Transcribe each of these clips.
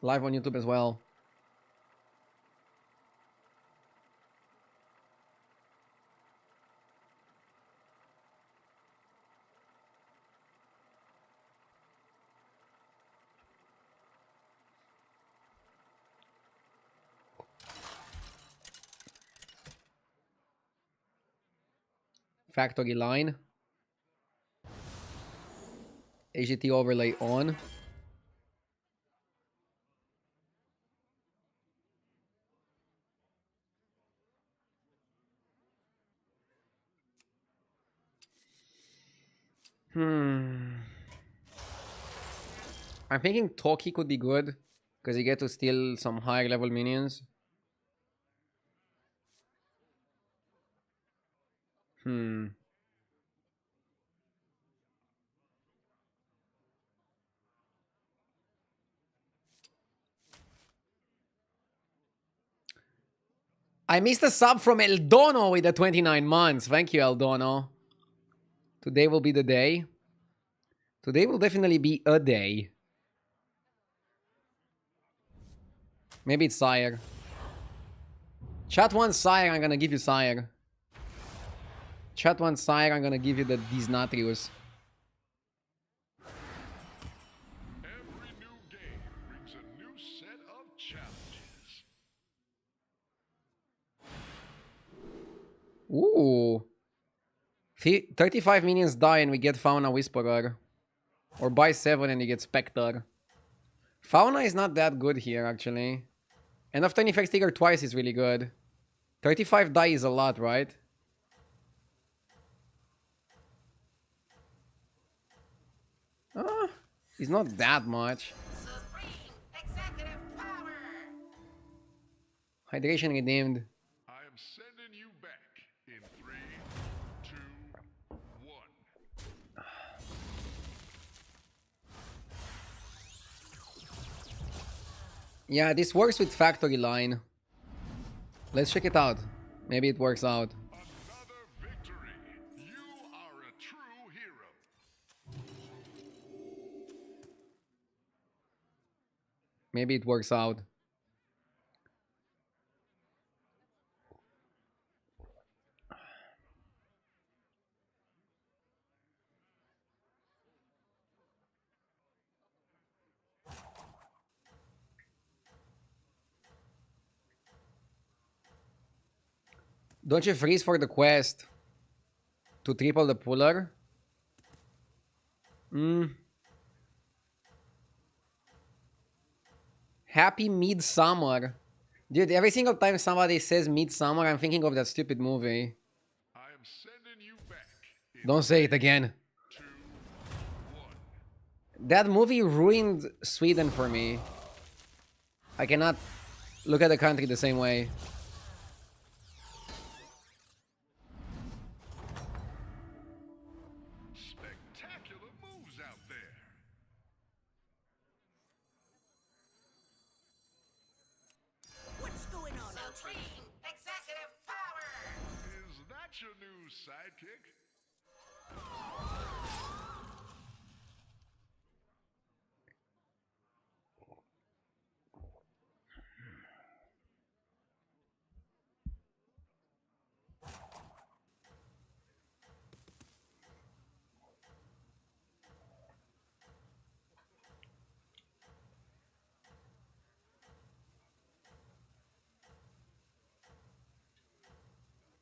Live on YouTube as well. Factory line. HDT overlay on. I'm thinking Toki could be good because you get to steal some higher level minions. I missed a sub from El Dono with the 29 months. Thank you, El Dono. Today will be the day. Today will definitely be a day. Maybe it's Sire. Chat wants Sire, I'm gonna give you Sire. Chat wants Sire, I'm gonna give you these Natrius. Every new game brings a new set of challenges. Ooh. 35 minions die and we get Fauna Whisperer. Or buy 7 and you get Spectre. Fauna is not that good here, actually. End of turn effect trigger twice is really good. 35 die is a lot, right? It's not that much. Hydration redeemed. I am sending you back in 3, 2, 1. Yeah, this works with factory line. Let's check it out. Maybe it works out. Another victory. You are a true hero. Maybe it works out. Don't you freeze for the quest to triple the puller? Happy Midsummer. Dude, every single time somebody says Midsummer, I'm thinking of that stupid movie. I am sending you back in Don't say it again. 2, 1. That movie ruined Sweden for me. I cannot look at the country the same way. Spectacular moves out there. What's going on? Supreme executive power. Is that your new sidekick?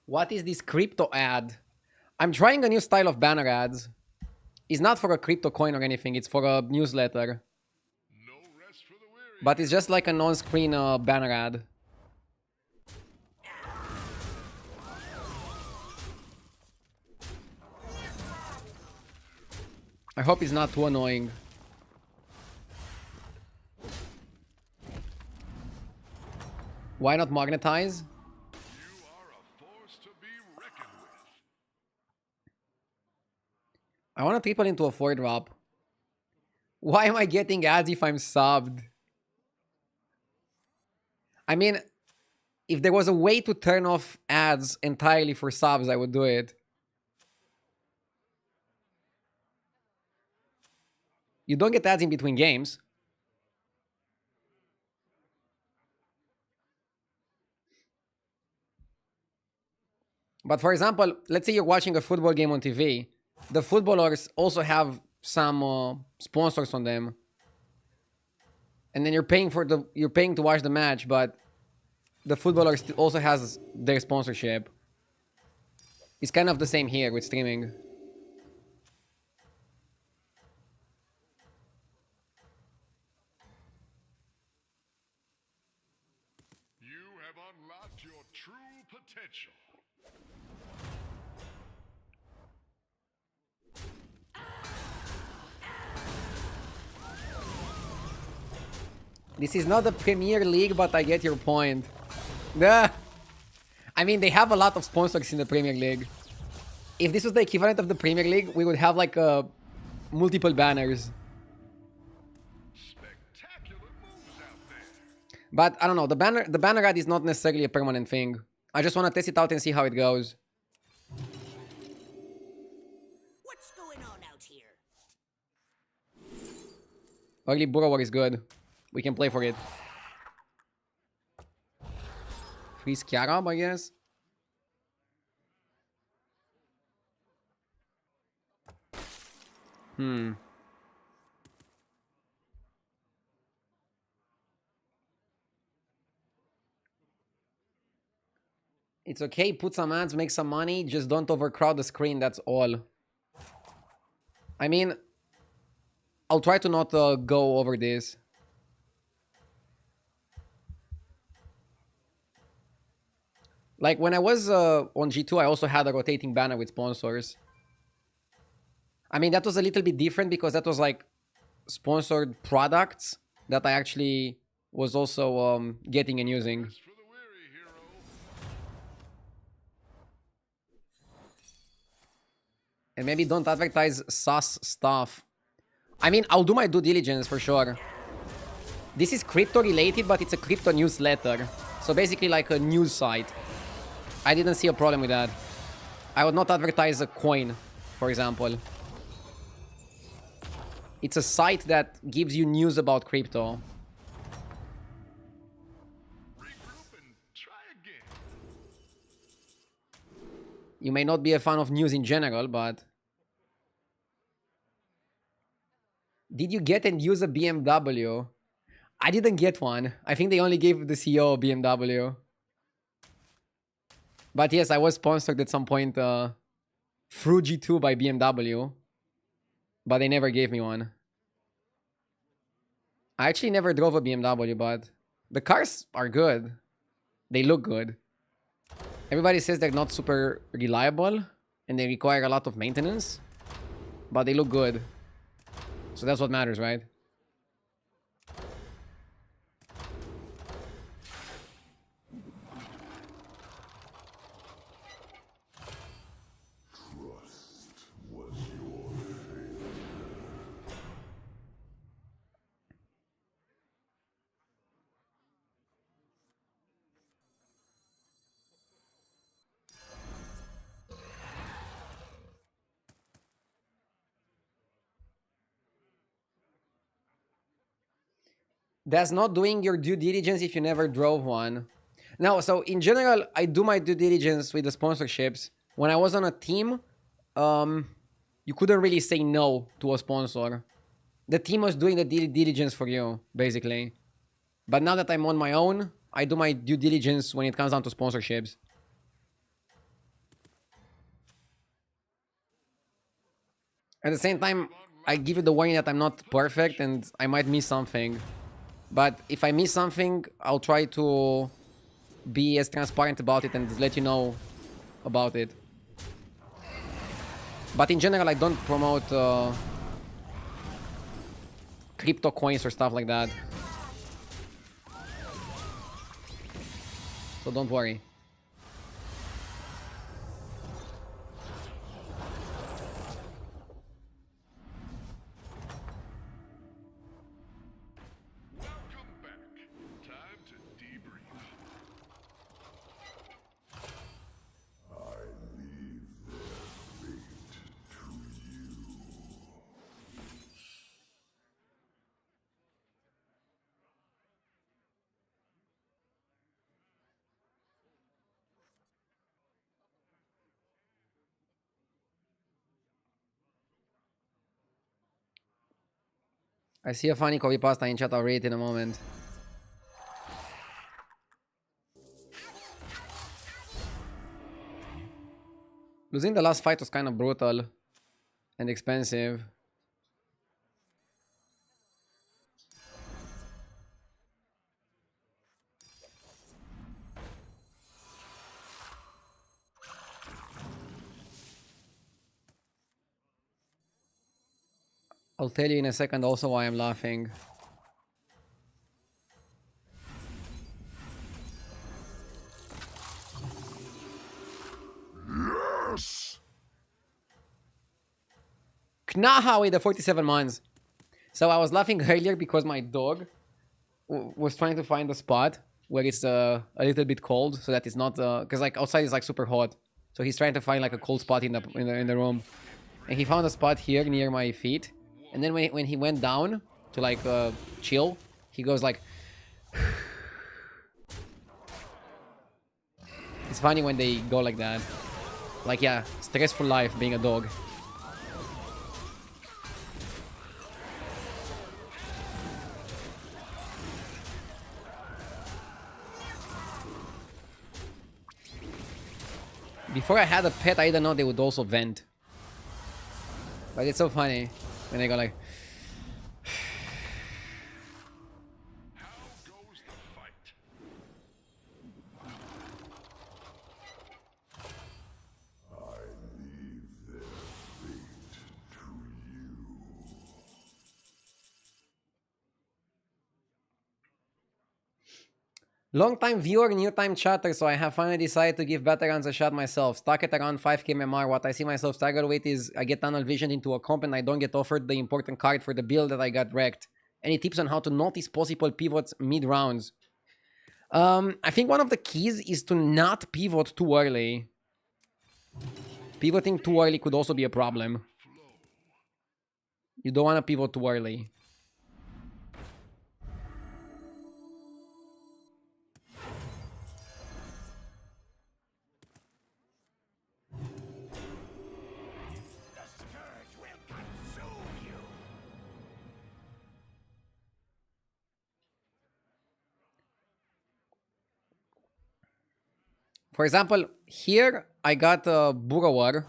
What is this crypto ad? I'm trying a new style of banner ads. It's not for a crypto coin or anything, it's for a newsletter. No rest for the weary. But it's just like a non-screen banner ad. I hope it's not too annoying. Why not magnetize? You are a force to be reckoned with. I want to triple into a 4-drop. Why am I getting ads if I'm subbed? I mean, if there was a way to turn off ads entirely for subs, I would do it. You don't get ads in between games. But for example, let's say you're watching a football game on TV. The footballers also have some sponsors on them, and then you're paying to watch the match, but the footballer also has their sponsorship. It's kind of the same here with streaming. You have unlocked your true potential. This is not the Premier League, but I get your point. Duh. I mean, they have a lot of sponsors in the Premier League. If this was the equivalent of the Premier League, we would have like multiple banners. Spectacular moves out there. But I don't know, the banner ad is not necessarily a permanent thing. I just want to test it out and see how it goes. What's going on out here? Early Burrower is good. We can play for it. Free Scarab, I guess. It's okay, put some ads, make some money, just don't overcrowd the screen, that's all. I mean, I'll try to not go over this. Like, when I was on G2, I also had a rotating banner with sponsors. I mean, that was a little bit different because that was like sponsored products that I actually was also getting and using. Rest for the weary, hero. And maybe don't advertise sus stuff. I mean, I'll do my due diligence for sure. This is crypto related, but it's a crypto newsletter. So basically like a news site. I didn't see a problem with that. I would not advertise a coin, for example. It's a site that gives you news about crypto. Regroup and try again. You may not be a fan of news in general, but... Did you get and use a BMW? I didn't get one. I think they only gave the CEO a BMW. But yes, I was sponsored at some point through G2 by BMW. But they never gave me one. I actually never drove a BMW, but the cars are good. They look good. Everybody says they're not super reliable and they require a lot of maintenance, but they look good. So that's what matters, right? That's not doing your due diligence if you never drove one. No, so in general, I do my due diligence with the sponsorships. When I was on a team, you couldn't really say no to a sponsor. The team was doing the due diligence for you, basically. But now that I'm on my own, I do my due diligence when it comes down to sponsorships. At the same time, I give you the warning that I'm not perfect and I might miss something. But if I miss something, I'll try to be as transparent about it and let you know about it. But in general, I don't promote crypto coins or stuff like that. So don't worry. Welcome back. Time to debrief. I see a funny copy pasta in chat. I'll read it in a moment. Losing the last fight was kind of brutal and expensive. I'll tell you in a second also why I'm laughing. Yes! Knaha with the 47 months. So I was laughing earlier because my dog was trying to find a spot where it's a little bit cold, so that it's not because like outside is like super hot. So he's trying to find like a cold spot in the room, and he found a spot here near my feet. And then when he went down to like chill, he goes like. It's funny when they go like that. Like yeah, stressful life being a dog. Before I had a pet, I didn't know they would also vent. But it's so funny when they go like. How goes the fight? I leave their fate to you. Long time viewer, new time chatter, so I have finally decided to give battlegrounds a shot myself. Stuck at around 5k MMR. What I see myself stagger with is I get tunnel vision into a comp and I don't get offered the important card for the build that I got wrecked. Any tips on how to notice possible pivots mid-rounds? I think one of the keys is to not pivot too early. Pivoting too early could also be a problem. You don't want to pivot too early. For example, here I got a Burrower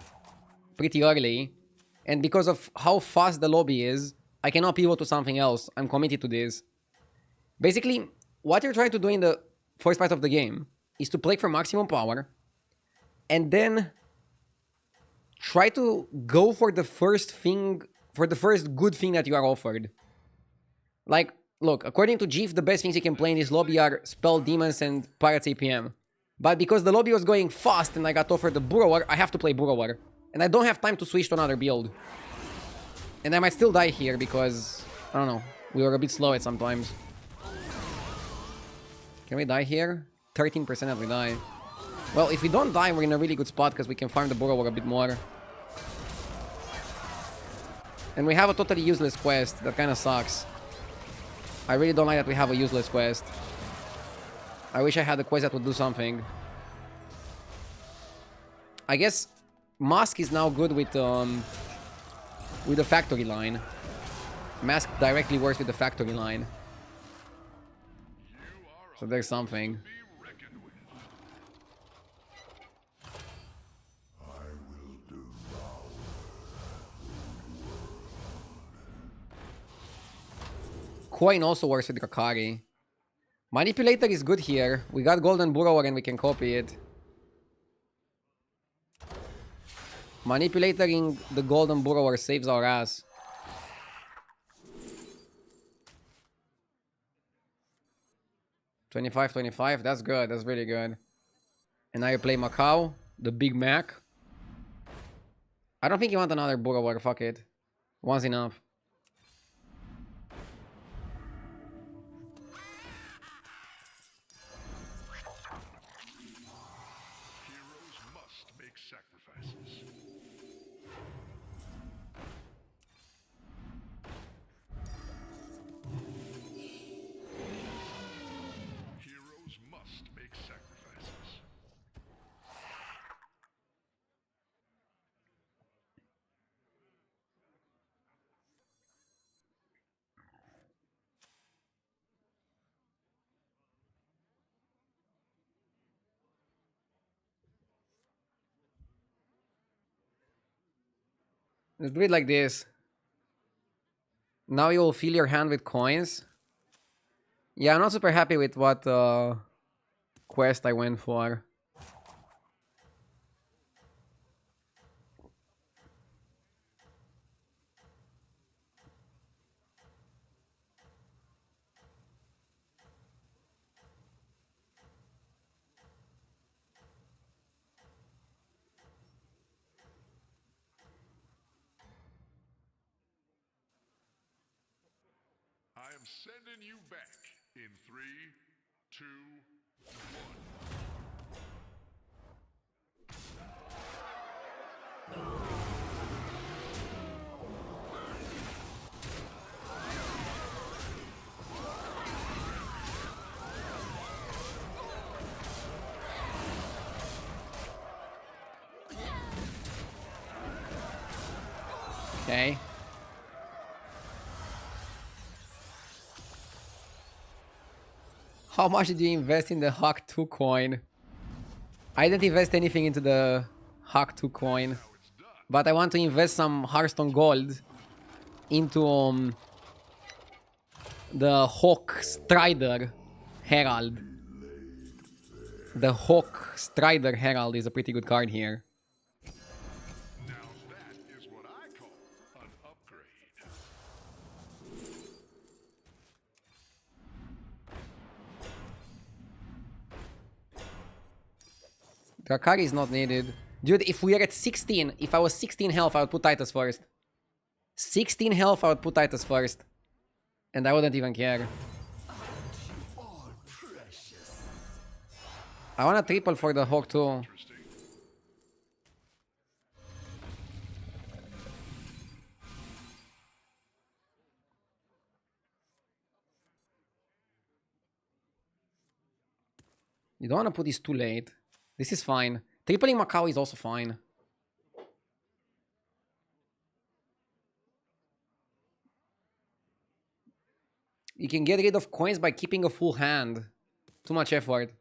pretty early, and because of how fast the lobby is, I cannot pivot to something else. I'm committed to this. Basically, what you're trying to do in the first part of the game is to play for maximum power, and then try to go for the first thing, for the first good thing that you are offered. Like, look, according to Jeef, the best things you can play in this lobby are Spell, Demons, and Pirates APM. But because the lobby was going fast and I got offered the Burrower, I have to play Burrower. And I don't have time to switch to another build. And I might still die here because, I don't know, we were a bit slow at sometimes. Can we die here? 13% that we die. Well, if we don't die, we're in a really good spot because we can farm the Burrower a bit more. And we have a totally useless quest. That kind of sucks. I really don't like that we have a useless quest. I wish I had a quest that would do something. I guess Mask is now good with the factory line. Mask directly works with the factory line. So there's something. Coin also works with Rakari. Manipulator is good here. We got Golden Burrower and we can copy it. Manipulating the Golden Burrower saves our ass. $25-25, that's good, that's really good. And now you play Macau, the Big Mac. I don't think you want another Burrower, fuck it. One's enough. Let's do it like this. Now you will fill your hand with coins. Yeah, I'm not super happy with what quest I went for. I am sending you back in 3, 2, 1. Okay. How much did you invest in the Hawk 2 coin? I didn't invest anything into the Hawk 2 coin. But I want to invest some Hearthstone gold into the Hawk Strider Herald. The Hawk Strider Herald is a pretty good card here. Now that is what I call an upgrade. Drakari is not needed. Dude, if we are at 16, if I was 16 health, I would put Titus first. 16 health, I would put Titus first. And I wouldn't even care. I want a triple for the Hawk too. You don't want to put this too late. This is fine. Tripling Macau is also fine. You can get rid of coins by keeping a full hand. Too much effort.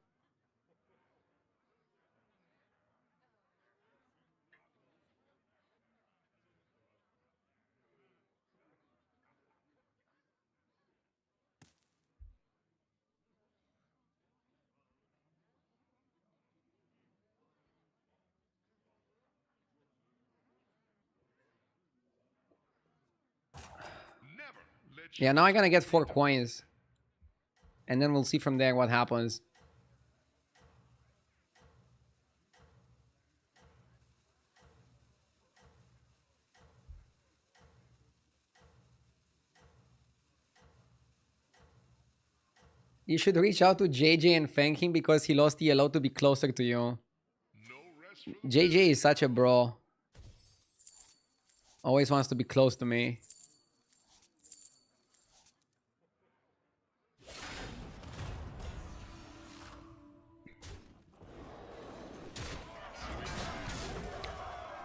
Never let Yeah, now I'm gonna get 4 coins. And then we'll see from there what happens. You should reach out to JJ and thank him because he lost ELO to be closer to you. no rest for the JJ is such a bro. Always wants to be close to me.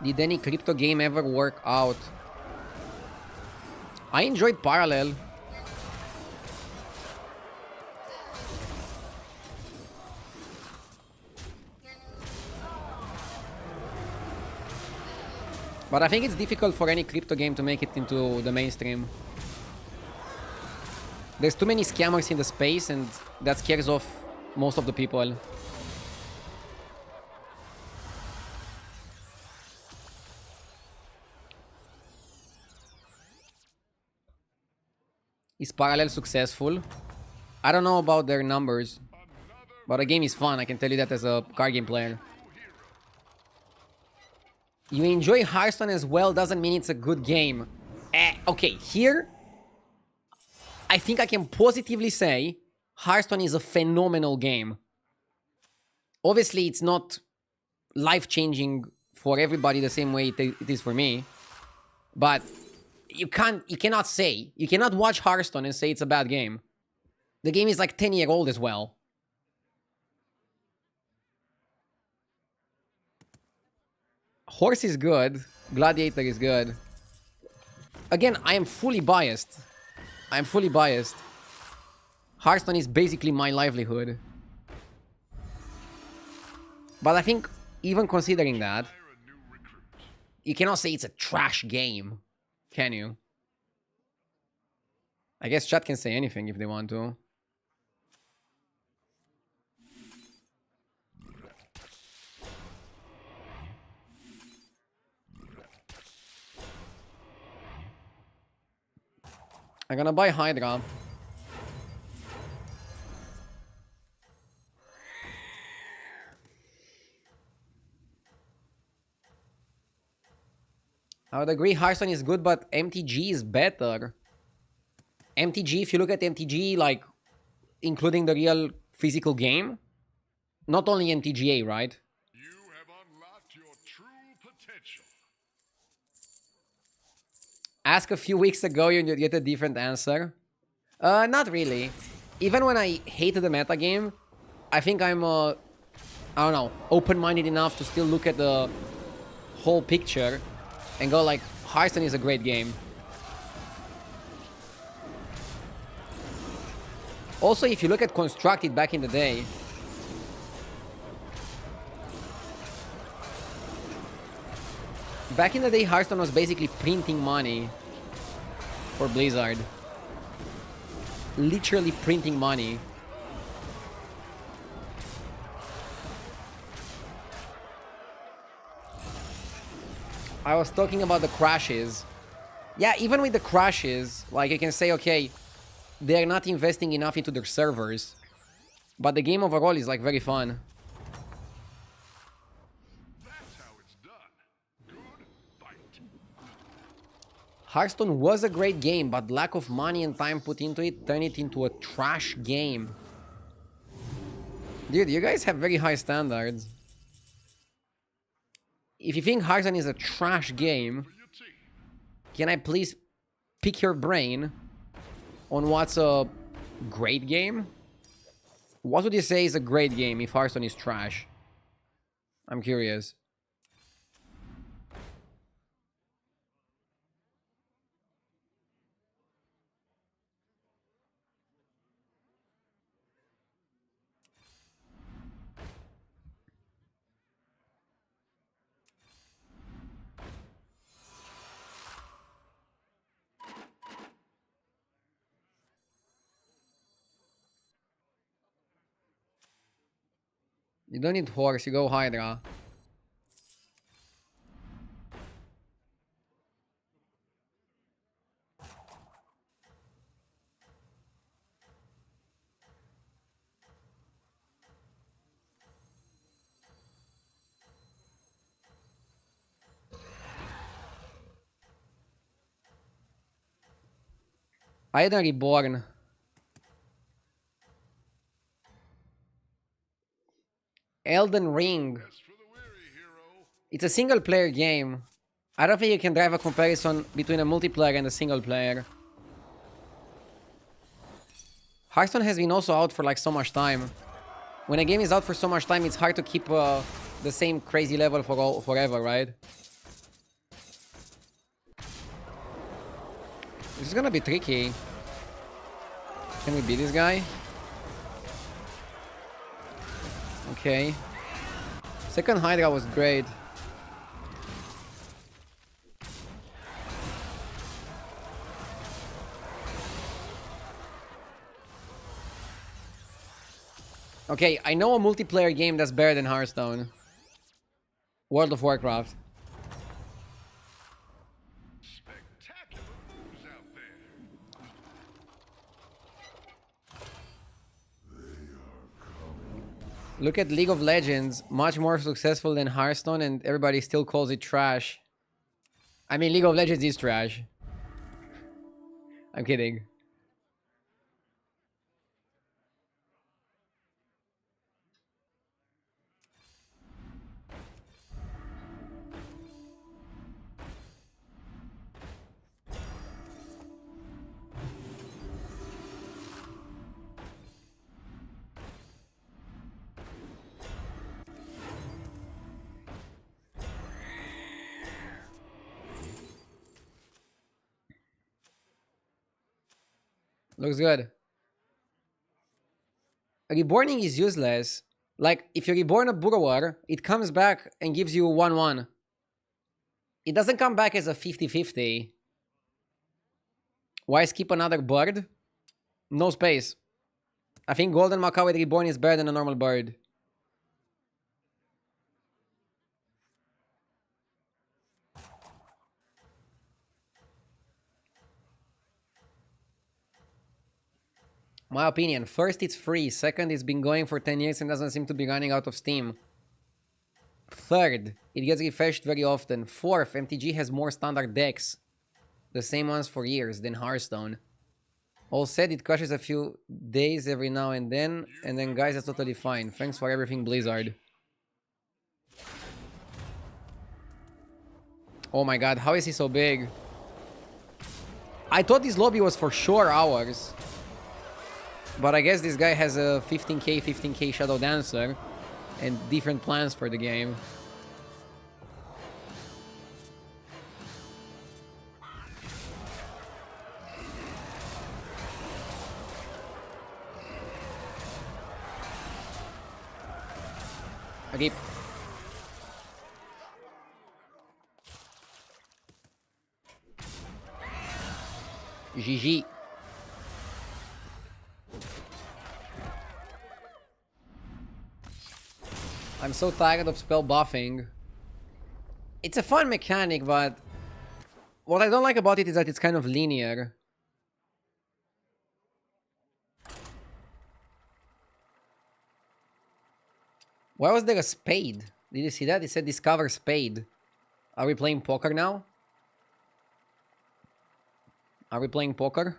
Did any crypto game ever work out? I enjoyed Parallel. But I think it's difficult for any crypto game to make it into the mainstream. There's too many scammers in the space and that scares off most of the people. Is Parallel successful? I don't know about their numbers, but the game is fun, I can tell you that as a card game player. You enjoy Hearthstone as well doesn't mean it's a good game. Okay, here, I think I can positively say Hearthstone is a phenomenal game. Obviously, it's not life-changing for everybody the same way it is for me, but you cannot watch Hearthstone and say it's a bad game. The game is like 10-year-old as well. Horse is good. Gladiator is good. Again, I am fully biased. Hearthstone is basically my livelihood. But I think, even considering that, hire a new recruit. You cannot say it's a trash game, can you? I guess chat can say anything if they want to. I'm gonna buy Hydra. I would agree Hearthstone is good, but MTG is better. MTG, if you look at MTG, like, including the real physical game, not only MTGA, right? You have unlocked your true potential. Ask a few weeks ago, you get a different answer. Not really. Even when I hated the metagame, I think I'm, I don't know, open-minded enough to still look at the whole picture and go like, Hearthstone is a great game. Also, if you look at Constructed back in the day, Hearthstone was basically printing money for Blizzard. Literally printing money. I was talking about the crashes. Yeah, even with the crashes, like you can say, okay, they're not investing enough into their servers, but the game overall is like very fun. That's how it's done. Good fight. Hearthstone was a great game, but lack of money and time put into it turned it into a trash game. Dude, you guys have very high standards. If you think Hearthstone is a trash game, For your team. can I please pick your brain on what's a great game? What would you say is a great game if Hearthstone is trash? I'm curious. You don't need horse, you go Hydra. Hydra Reborn. Elden Ring. Rest for the weary, hero. It's a single player game. I don't think you can drive a comparison between a multiplayer and a single player. Hearthstone has been also out for like so much time. When a game is out for so much time, it's hard to keep the same crazy level forever, right? This is gonna be tricky. Can we beat this guy? Okay. Second Hydra was great. Okay, I know a multiplayer game that's better than Hearthstone. World of Warcraft. Spectacular moves out there. Look at League of Legends, much more successful than Hearthstone, and everybody still calls it trash. I mean, League of Legends is trash. I'm kidding. Looks good. Reborning is useless. Like, if you reborn a Burrower, it comes back and gives you 1-1. It doesn't come back as a 50-50. Why skip another bird? No space. I think Golden Macaw with Reborn is better than a normal bird. My opinion. First, it's free. Second, it's been going for 10 years and doesn't seem to be running out of steam. Third, it gets refreshed very often. Fourth, MTG has more standard decks. The same ones for years than Hearthstone. All said, it crashes a few days every now and then guys, that's totally fine. Thanks for everything, Blizzard. Oh my god, how is he so big? I thought this lobby was for sure ours. But I guess this guy has a 15k Shadow Dancer and different plans for the game. Okay. GG. I'm so tired of spell buffing. It's a fun mechanic, but what I don't like about it is that it's kind of linear. Why was there a spade? Did you see that? It said discover spade. Are we playing poker now? Are we playing poker?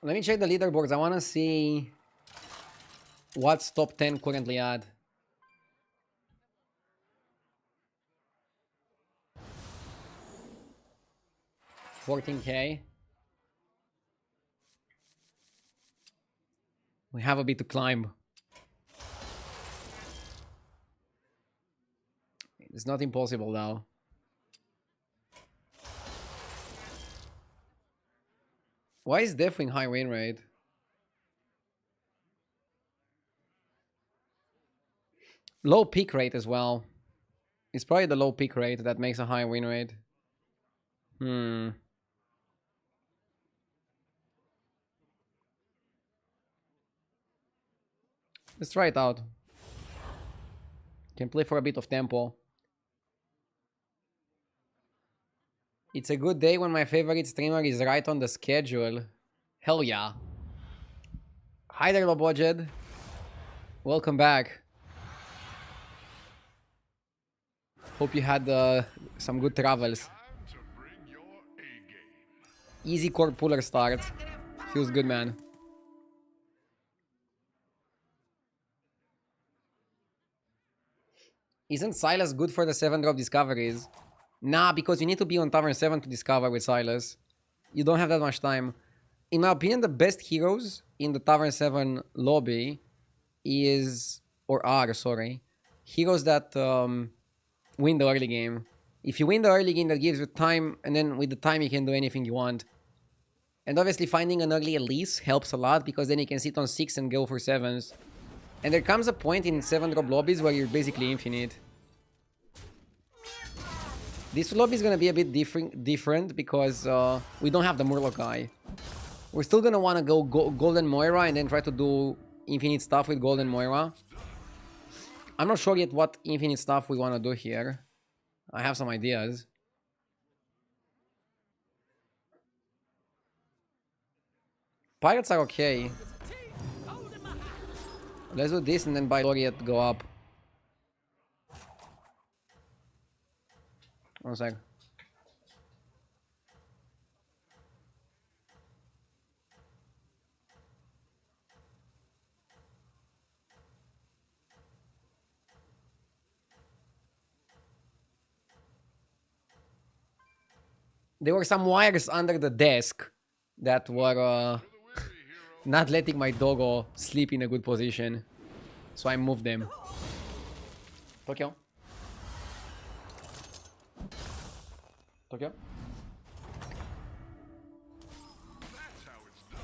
Let me check the leaderboards. I want to see what's top 10 currently at. $14K. We have a bit to climb. It's not impossible though. Why is Deathwing high win rate? Low peak rate as well. It's probably the low peak rate that makes a high win rate. Let's try it out. Can play for a bit of tempo. It's a good day when my favorite streamer is right on the schedule. Hell yeah. Hi there, Lobojed. Welcome back. Hope you had some good travels. Easy core puller start. Feels good, man. Isn't Silas good for the 7-drop discoveries? Nah, because you need to be on Tavern 7 to discover with Silas. You don't have that much time. In my opinion, the best heroes in the Tavern 7 lobby are heroes that win the early game. If you win the early game, that gives you time, and then with the time you can do anything you want. And obviously finding an early Elise helps a lot, because then you can sit on 6 and go for 7s. And there comes a point in 7-drop lobbies where you're basically infinite. This lobby is gonna be a bit different because we don't have the Murloc guy. We're still gonna wanna go Golden Moira and then try to do infinite stuff with Golden Moira. I'm not sure yet what infinite stuff we want to do here. I have some ideas. Pirates are okay. Let's do this and then buy Laureate go up. One sec. There were some wires under the desk that were not letting my doggo sleep in a good position. So I moved them. Tokyo. Tokyo. That's how it's done.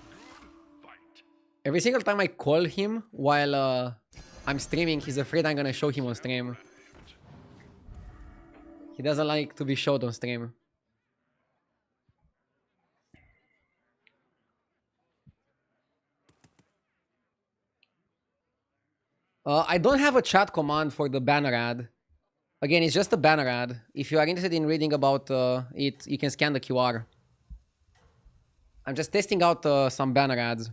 Good fight. Every single time I call him while I'm streaming, he's afraid I'm gonna show him on stream. He doesn't like to be showed on stream. I don't have a chat command for the banner ad. Again, it's just a banner ad. If you are interested in reading about it, you can scan the QR. I'm just testing out some banner ads.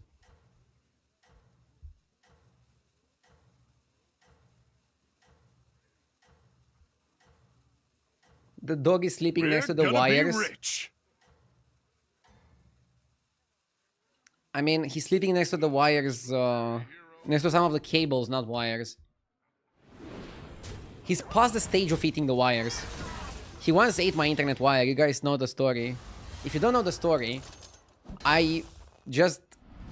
The dog is sleeping next to the wires. I mean, he's sleeping next to the wires, next to some of the cables, not wires. He's past the stage of eating the wires. He once ate my internet wire. You guys know the story. If you don't know the story, I just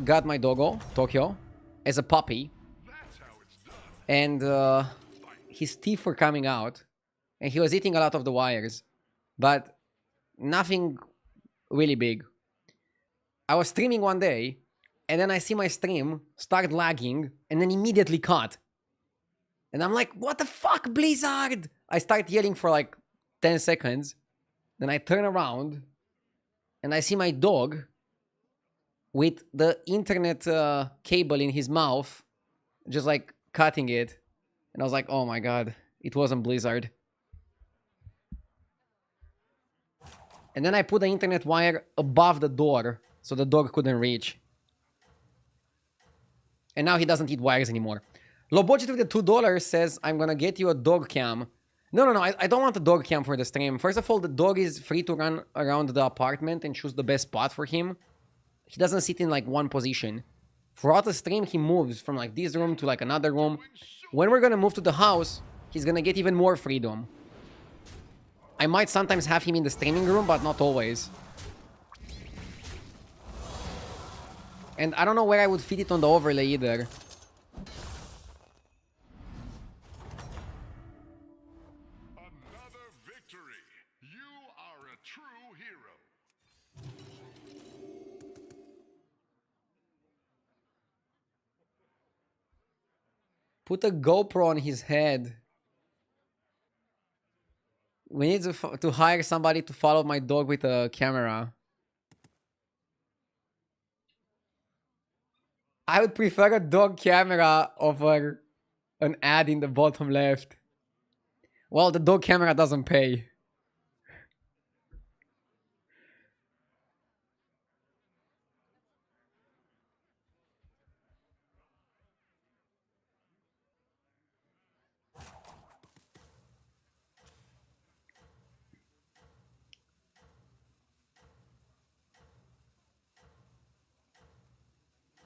got my doggo, Tokyo, as a puppy. And his teeth were coming out. And he was eating a lot of the wires. But nothing really big. I was streaming one day, and then I see my stream start lagging, and then immediately cut. And I'm like, what the fuck, Blizzard? I start yelling for like 10 seconds. Then I turn around, and I see my dog with the internet cable in his mouth, just like cutting it. And I was like, oh my god, it wasn't Blizzard. And then I put the internet wire above the door, so the dog couldn't reach. And now he doesn't eat wires anymore. Low budget with the $2 says, I'm gonna get you a dog cam. No, I don't want a dog cam for the stream. First of all, the dog is free to run around the apartment and choose the best spot for him. He doesn't sit in like one position. Throughout the stream, he moves from like this room to like another room. When we're gonna move to the house, he's gonna get even more freedom. I might sometimes have him in the streaming room, but not always. And I don't know where I would fit it on the overlay either. Another victory. You are a true hero. Put a GoPro on his head. We need to hire somebody to follow my dog with a camera. I would prefer a dog camera over an ad in the bottom left. Well, the dog camera doesn't pay.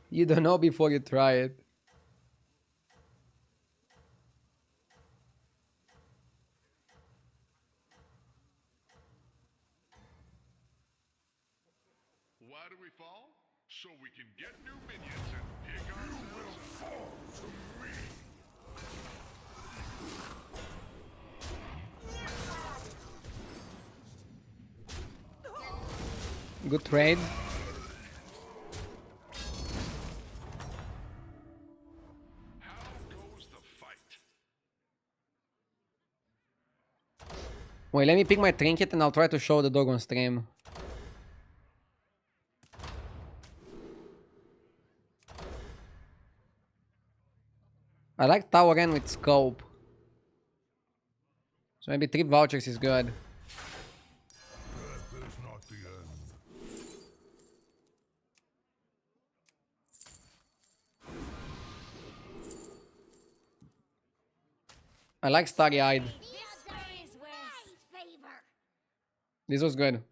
You don't know before you try it. Why do we fall? So we can get new minions and pick ourselves up. Good trade. How goes the fight? Wait, let me pick my trinket and I'll try to show the dog on stream. I like Tower N with scope. So maybe 3 vouchers is good. Death is not the end. I like Starry Eyed. This was good.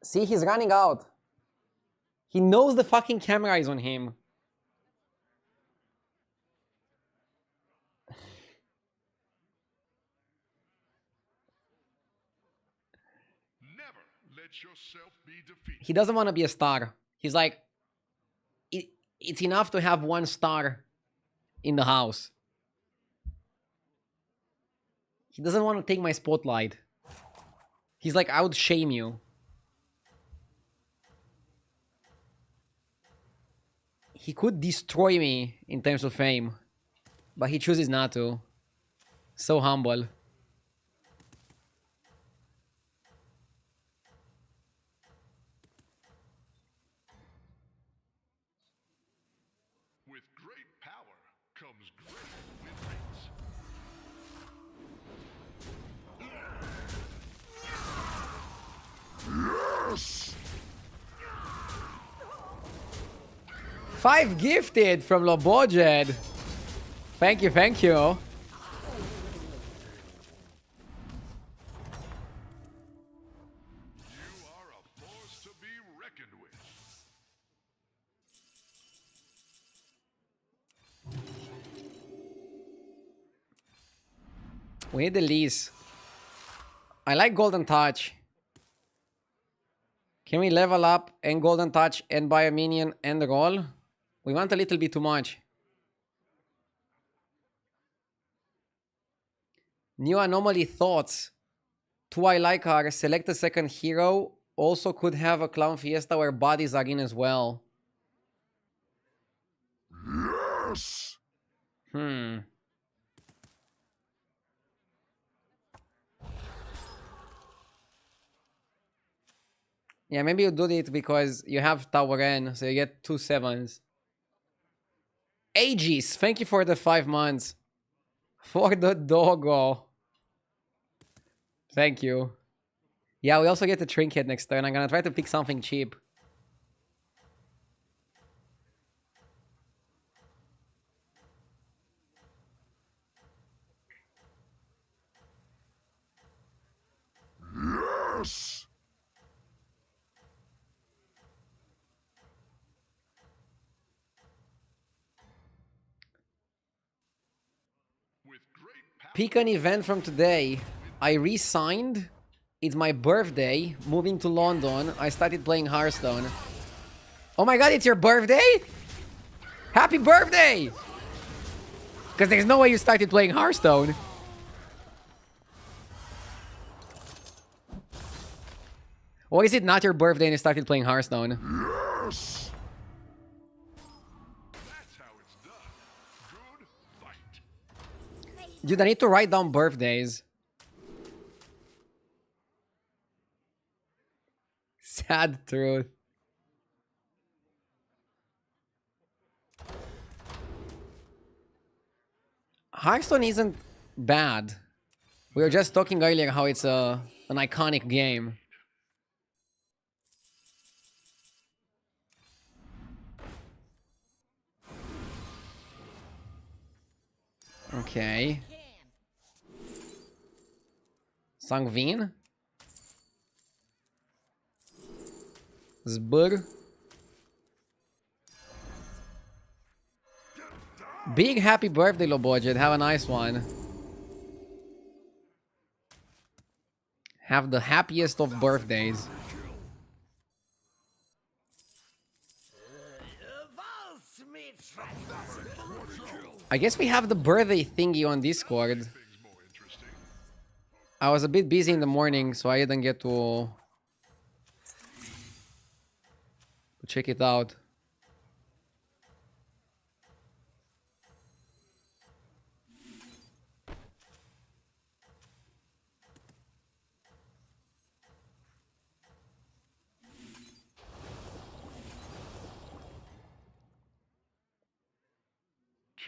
See, he's running out. He knows the fucking camera is on him. Never let yourself be defeated. He doesn't want to be a star. He's like, it's enough to have 1 star in the house. He doesn't want to take my spotlight. He's like, I would shame you. He could destroy me in terms of fame, but he chooses not to. So humble. With great power comes great win rates. 5 gifted from Lobojed. Thank you, thank you. You are a force to be reckoned with. We need the lease. I like Golden Touch. Can we level up and Golden Touch and buy a minion and roll? We want a little bit too much. New anomaly thoughts. 2 I like are select a second hero. Also could have a clown fiesta where bodies are in as well. Yes. Yeah, maybe you do it because you have Tower N, so you get 2 7s. Aegis, thank you for the 5 months. For the doggo. Thank you. Yeah, we also get the trinket next turn. I'm gonna try to pick something cheap. Yes. With great power. Pick an event from today. I re-signed. It's my birthday. Moving to London. I started playing Hearthstone. Oh my god, it's your birthday? Happy birthday! Because there's no way you started playing Hearthstone. Or is it not your birthday and you started playing Hearthstone? Yes. That's how it's done. Good fight. Dude, I need to write down birthdays. Sad truth. Hearthstone isn't bad. We were just talking earlier how it's an iconic game. Okay. Sangvin. Zbur. Big happy birthday, low budget. Have a nice one. Have the happiest of birthdays. I guess we have the birthday thingy on Discord. Things more interesting. I was a bit busy in the morning, so I didn't get to check it out.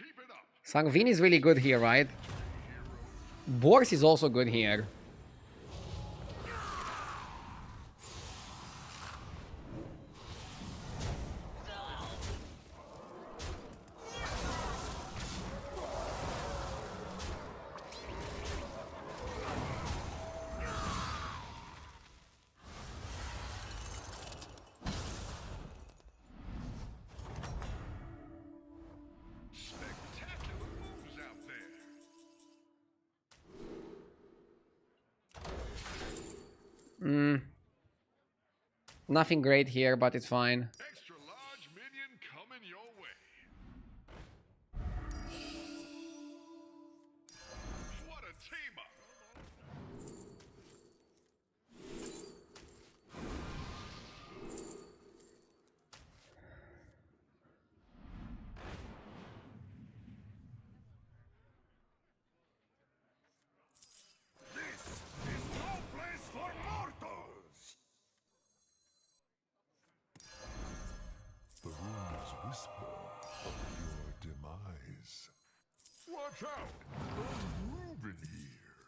Keep it up. Sangvin is really good here, right? Bors is also good here. Spectacular moves out there. Nothing great here, but it's fine. Extra large minion coming your way. What a team up. This is no place for mortals. The rumors whisper of your demise. Watch out. Don't move in here.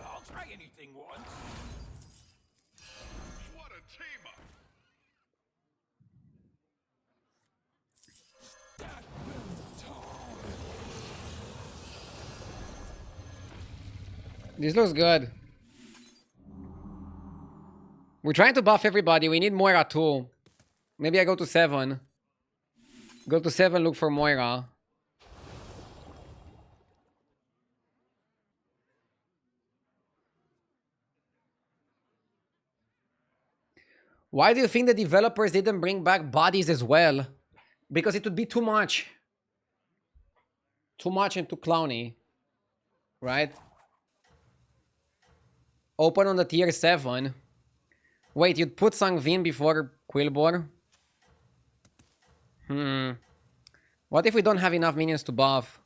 I'll try anything once. What a team up. This looks good. We're trying to buff everybody. We need Moira too. Maybe I go to 7. Go to 7, look for Moira. Why do you think the developers didn't bring back bodies as well? Because it would be too much. Too much and too clowny. Right? Open on the tier 7. Wait, you'd put Sangvin before Quilbor? What if we don't have enough minions to buff?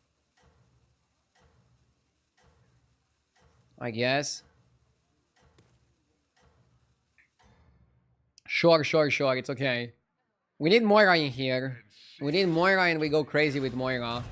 I guess. Sure, it's okay. We need Moira in here. We need Moira and we go crazy with Moira.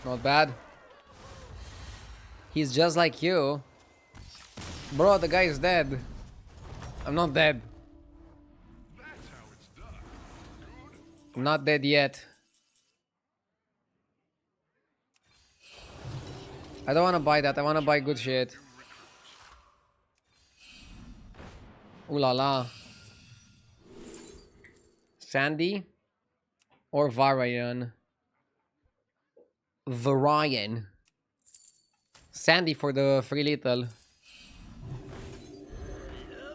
Not bad. He's just like you. Bro, the guy is dead. I'm not dead. That's how it's done. Good. I'm not dead yet. I don't want to buy that. I want to buy good shit. Ooh la la. Sandy or Varian? Varian. Sandy for the free little.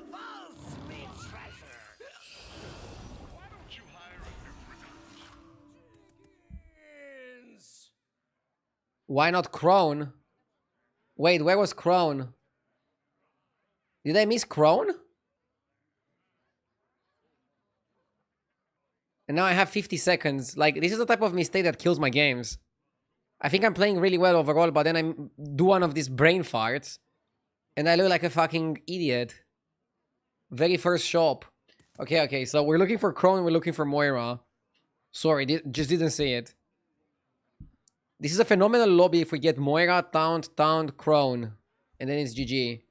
Valse me treasure. Why don't you hire a new recruit? Why not Crone? Wait, where was Crone? Did I miss Crone? And now I have 50 seconds. Like, this is the type of mistake that kills my games. I think I'm playing really well overall, but then I do one of these brain farts. And I look like a fucking idiot. Very first shop. Okay, so we're looking for Crone, we're looking for Moira. Sorry, just didn't see it. This is a phenomenal lobby if we get Moira, Taunt, Crone. And then it's GG.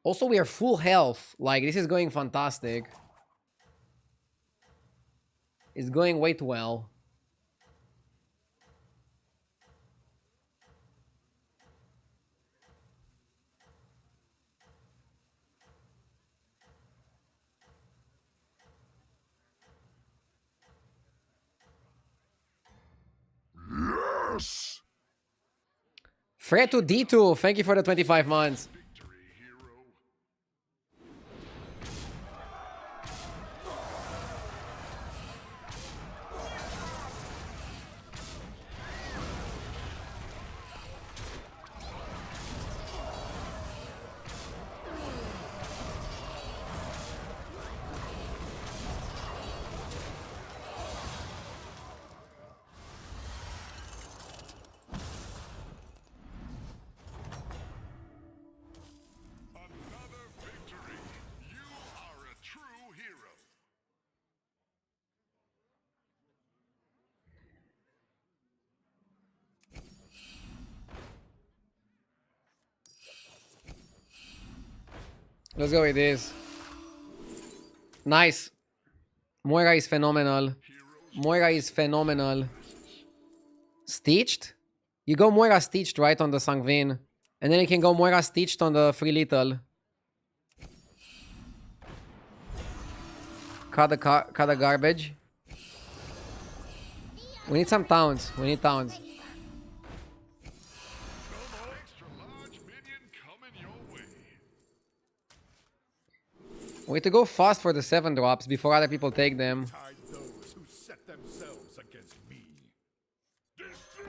Also, we are full health. Like, this is going fantastic. It's going way too well. Yes! Fred to D2, thank you for the 25 months. Victory, hero. Let's go with this. Nice. Moira is phenomenal. Moira is phenomenal. Stitched? You go Moira Stitched right on the Sangvin. And then you can go Moira Stitched on the Free Little. Cut the garbage. We need some towns. We need towns. Extra large minion coming your way. We need to go fast for the 7 drops before other people take them. Hide those who set themselves against me. Destroy!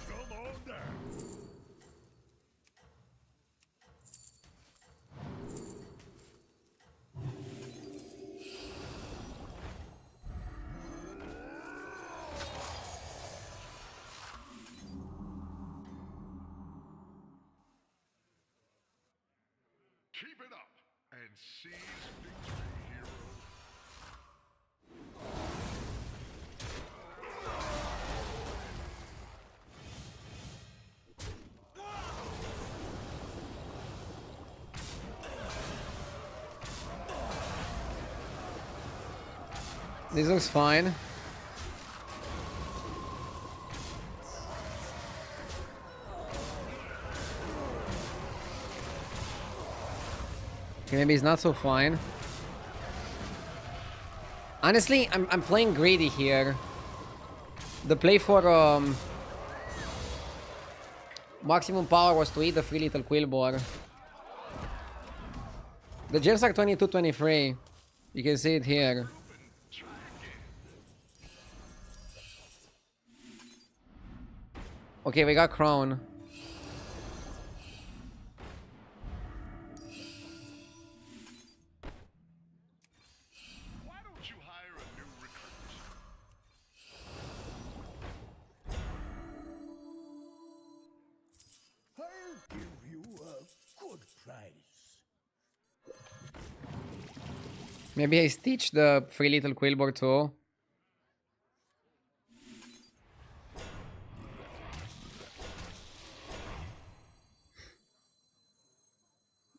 Come on down. Keep it up and seize victory, hero. This looks fine. Okay, maybe it's not so fine. Honestly, I'm playing greedy here. The play for maximum power was to eat the free little Quillbore. The gems are 22-23. You can see it here. Okay, we got Crown. Why don't you hire a new recruit? I'll give you a good price. Maybe I stitch the free little Quillbore too.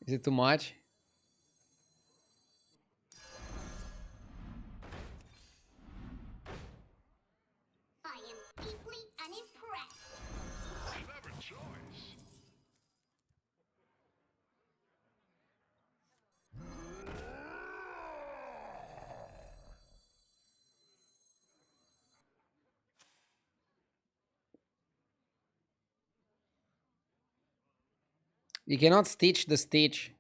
Is it too much? I am deeply unimpressed. Clever choice. You cannot stitch the stitch.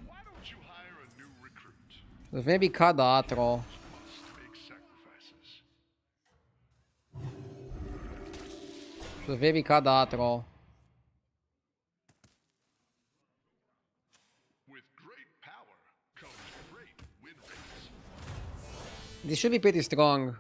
Why don't you hire a new recruit? So maybe cut the Atro. Must make sacrifices. So maybe cut the Atro. With great power comes great win rates. This should be pretty strong.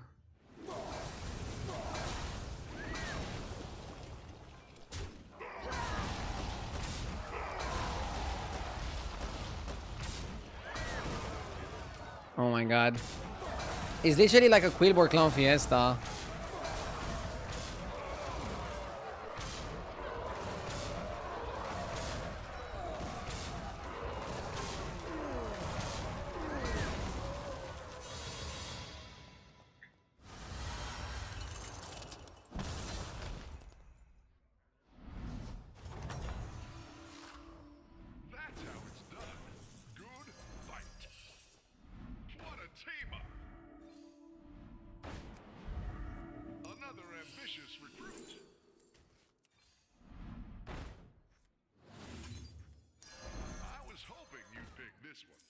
Oh my god. It's literally like a Quillbore Clown Fiesta. That's how it's done. Good fight. What a team up. Another ambitious recruit. I was hoping you'd pick this one.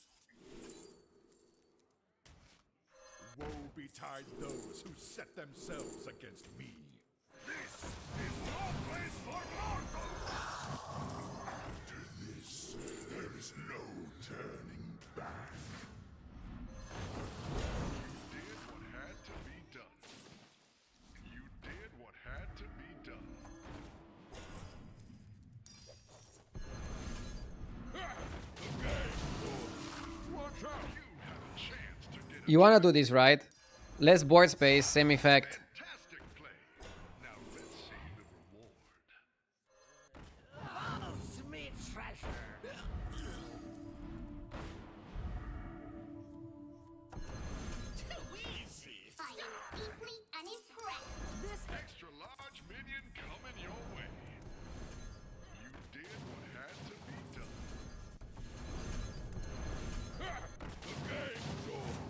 Woe be betide those who set themselves against me. This is no place for mortals! After this, there is no turning back. You did what had to be done. You did what had to be done. Watch out! You had a chance to get You wanna do this, right? Less board space, same effect. fantastic play. Now let's see the reward. Follows me, treasure. Too easy. I am deeply unimpressed. This Extra large minion coming your way. You did what had to be done. The game's over.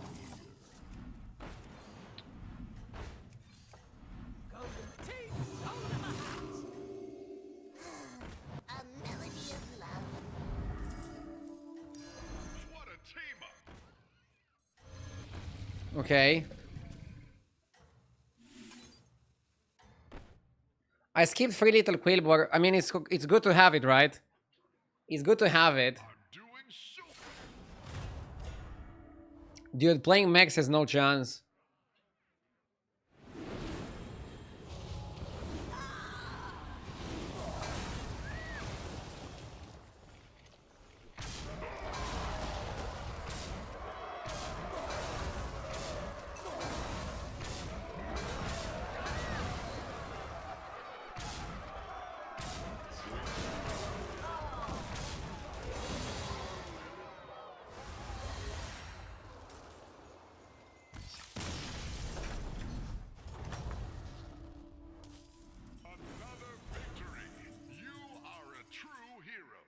golden teeth, golden hat. A melody of love. What a team up! Okay. I skipped Free Little Quillbor. I mean, it's good to have it, right? It's good to have it. Are doing super. Dude, playing Max has no chance. Another victory. You are a true hero.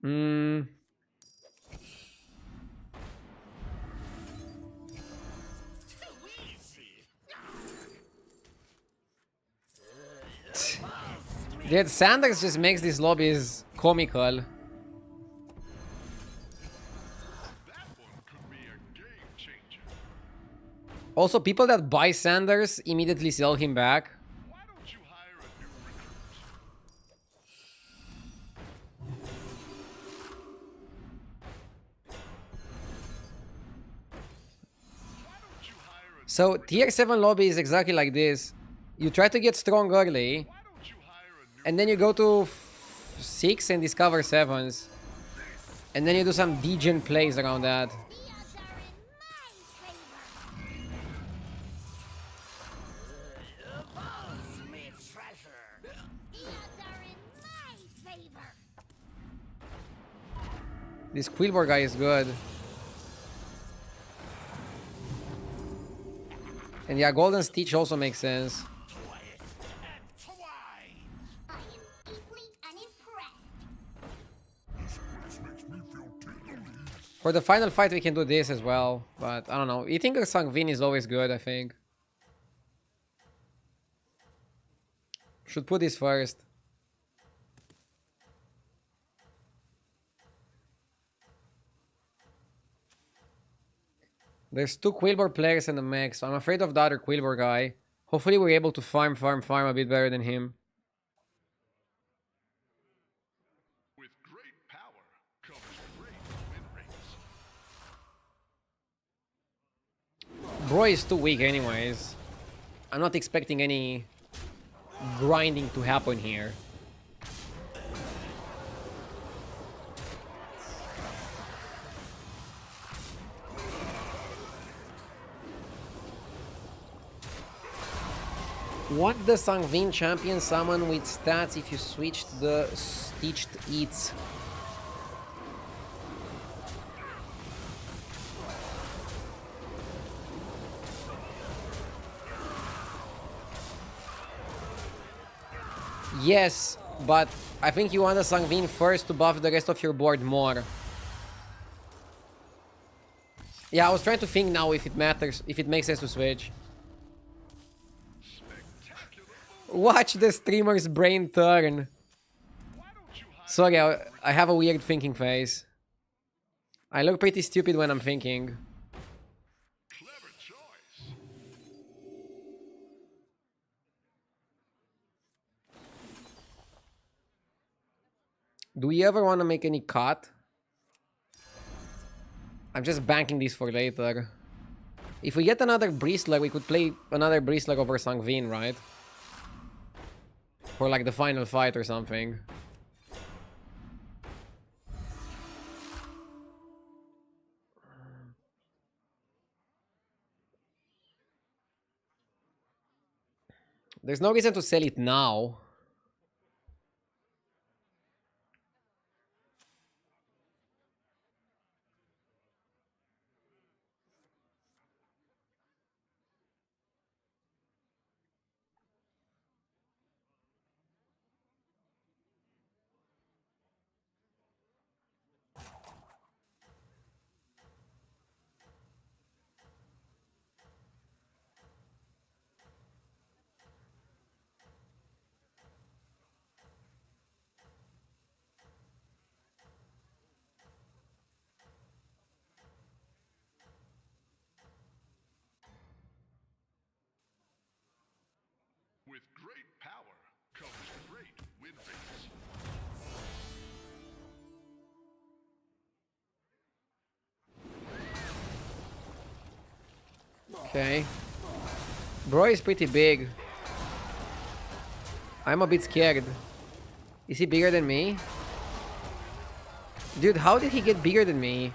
Hmm. Too easy. Dude, Sanders just makes these lobbies comical. That one could be a game changer. Also, people that buy Sanders immediately sell him back. Why don't you hire a new recruit? Why don't you hire a So, tier 7 lobby is exactly like this. You try to get strong early, Why don't you hire a new and then you go to 6 and discover 7s. And then you do some degen plays around that. The odds are in my favor. Follows me, treasure. The odds are in my favor. This Quillbor guy is good. And yeah, Golden Stitch also makes sense. Twist and twine. I am deeply unimpressed. This place makes me feel tingly. For the final fight, we can do this as well. But I don't know. Eating a Sangvin is always good, I think. Should put this first. There's 2 Quillbor players in the mix. I'm afraid of the other Quillbor guy. Hopefully we're able to farm a bit better than him. With great power comes great win rates. Bro is too weak anyways. I'm not expecting any grinding to happen here. What does Sangvin champion summon with stats if you switched the stitched eats? Yes, but I think you want the Sangvin first to buff the rest of your board more. Yeah, I was trying to think now if it matters, if it makes sense to switch. Spectacular move. Watch the streamer's brain turn. Why don't you hire Sorry, I have a weird thinking face. I look pretty stupid when I'm thinking. Do we ever want to make any cut? I'm just banking this for later. If we get another Bristler, we could play another Bristler over Sangvin, right? For like the final fight or something. There's no reason to sell it now. With great power comes great win rates. Okay. Bro is pretty big. I'm a bit scared. Is he bigger than me? Dude, how did he get bigger than me?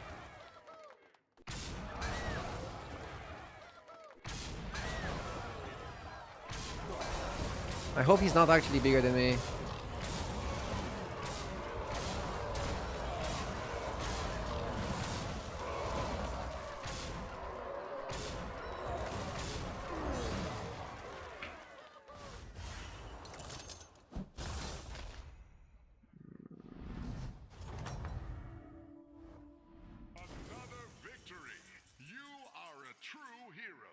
I hope he's not actually bigger than me. Another victory. You are a true hero.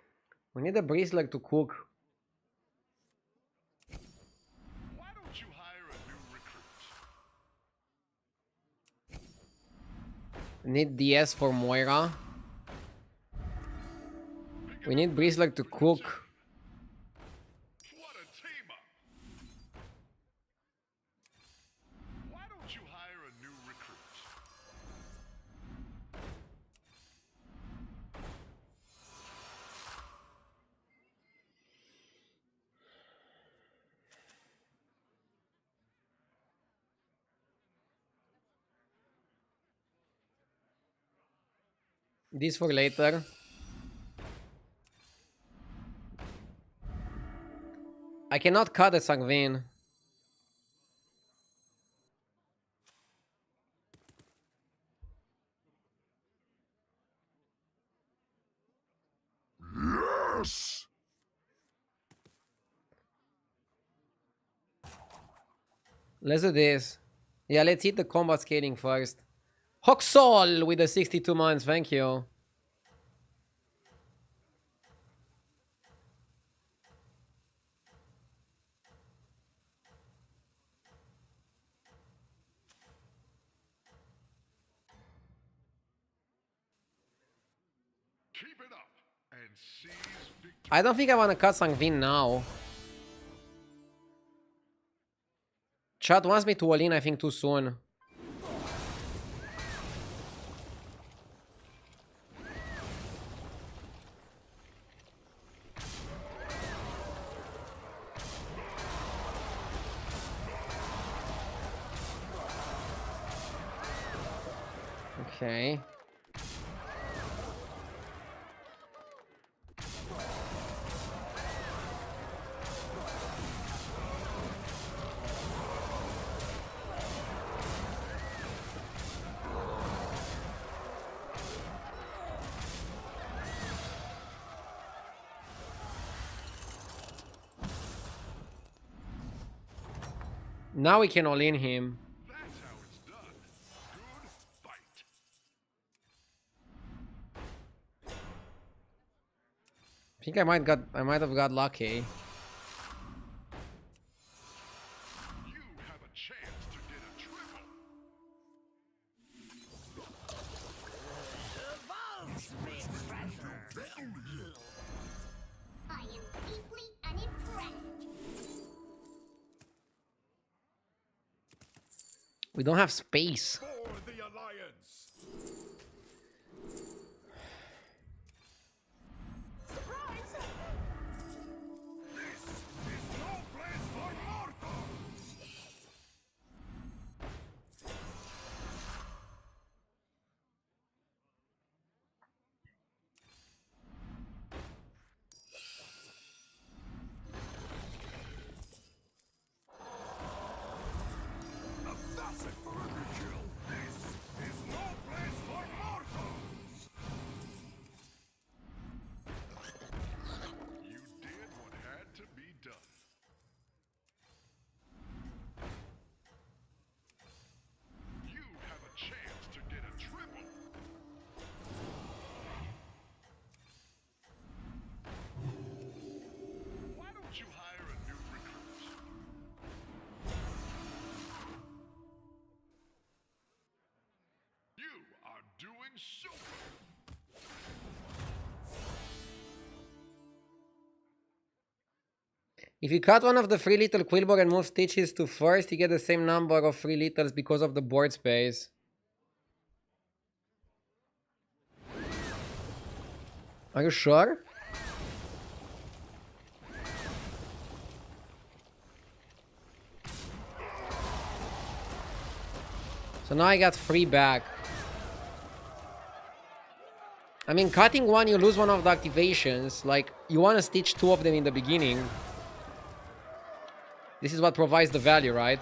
We need a Bristler to cook. Why don't you hire a new recruit? Need DS for Moira. We need Bristler to cook. What a team up. Why don't you hire a new recruit? This for later. I cannot cut the Sangvin. Yes! Let's do this. Yeah, let's hit the combat scaling first. Hoxol with the 62 months, thank you. Keep it up and seize victory. I don't think I want to cut Sangvin now. Chat wants me to all in, I think, too soon. Okay. Now we can all in him. That's how it's done. Good fight. I think I might have got lucky. You have a chance to get a triple. I am deeply unimpressed. We don't have space. For the Alliance! Surprise! This is no place for mortals! A facet for every kill! This is no place for mortals! You did what had to be done. You have a chance to get a triple. Why don't you hire a new recruit? You are doing super. If you cut one of the free little Quillbog and move Stitches to first, you get the same number of free littles because of the board space. Are you sure? So now I got 3 back. I mean, cutting one, you lose one of the activations. Like, you want to stitch 2 of them in the beginning. This is what provides the value, right?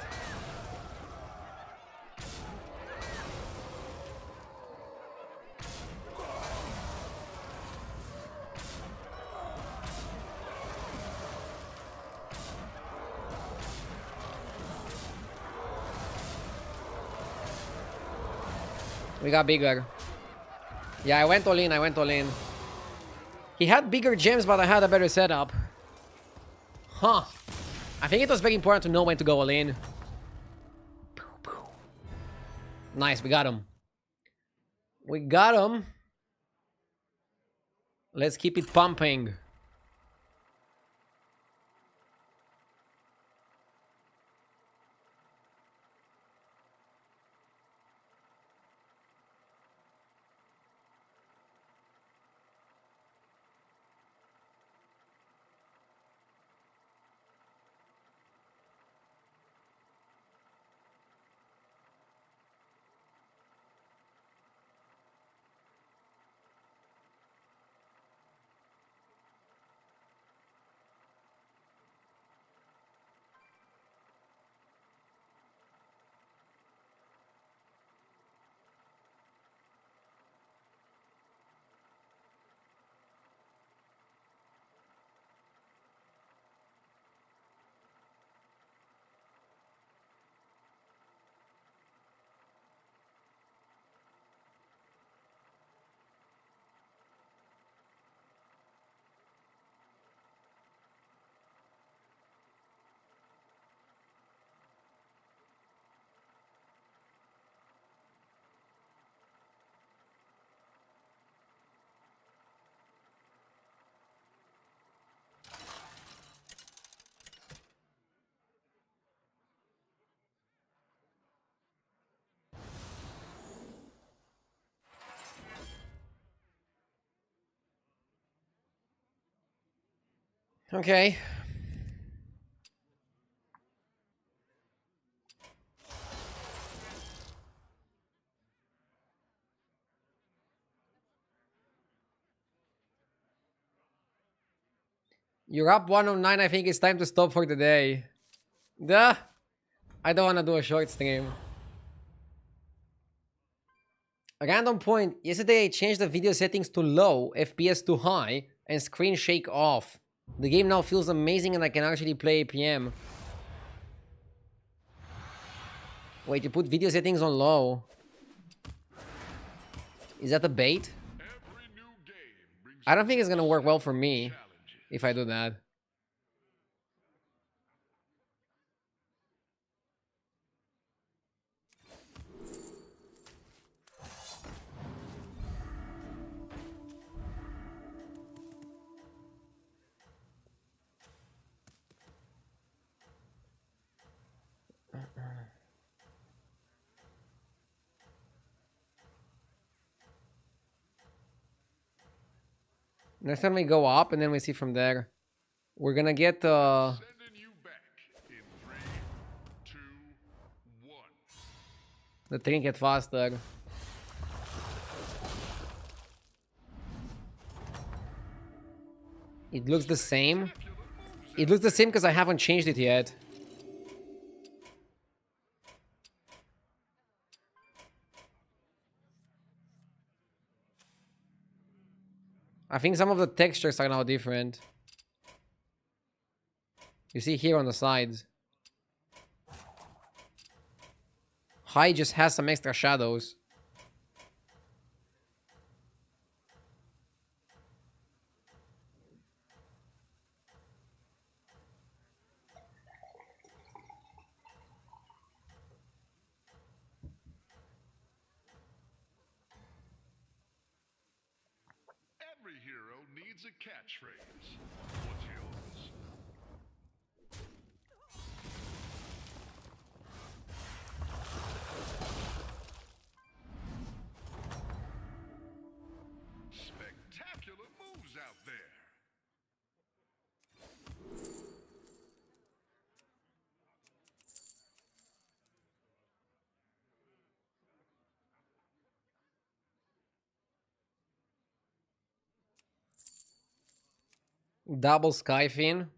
We got bigger. Yeah, I went all in, I went all in. He had bigger gems, but I had a better setup. Huh. I think it was very important to know when to go all in. Nice, we got him. We got him. Let's keep it pumping. Okay. You're up 109. I think it's time to stop for the day. Duh. I don't want to do a short stream. A random point. Yesterday I changed the video settings to low, FPS to high, and screen shake off. The game now feels amazing and I can actually play APM. Wait, you put video settings on low. Is that a bait? Every new game brings I don't think it's gonna work well for me challenges. if I do that. Next time we go up and then we see from there. We're gonna get Sending you back in 3, 2, 1. the trinket faster. It looks the same. It looks the same because I haven't changed it yet. I think some of the textures are now different. You see here on the sides. High just has some extra shadows. Every hero needs a catchphrase. What's yours? Spectacular moves out there. Double Skyfin.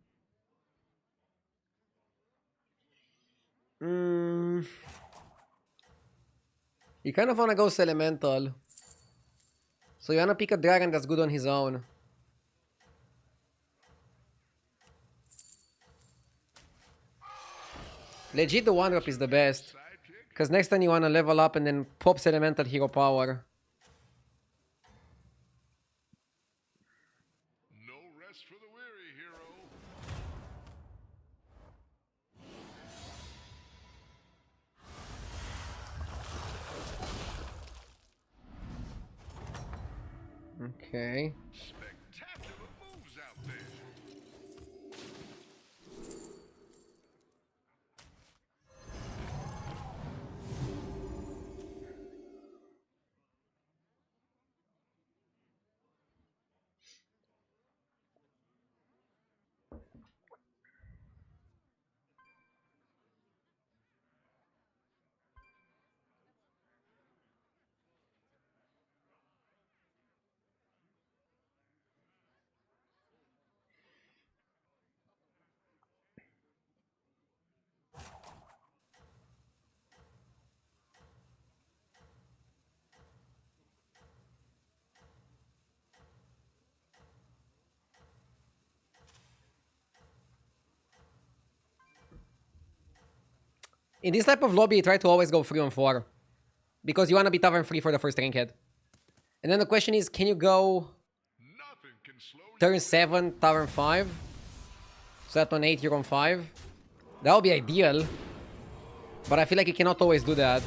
You kind of want to go Elemental. So you want to pick a dragon that's good on his own. Legit, the 1-drop is the best. Sidekick. Because next time you want to level up and then pops Elemental Hero Power. No rest for the weary, hero. Okay. Spectacular moves out there. In this type of lobby, try to always go 3 on 4. Because you want to be Tavern 3 for the first trinket. And then the question is, can you go Nothing can slow you turn 7, Tavern 5? So that on 8 you're on 5? That would be ideal. But I feel like you cannot always do that.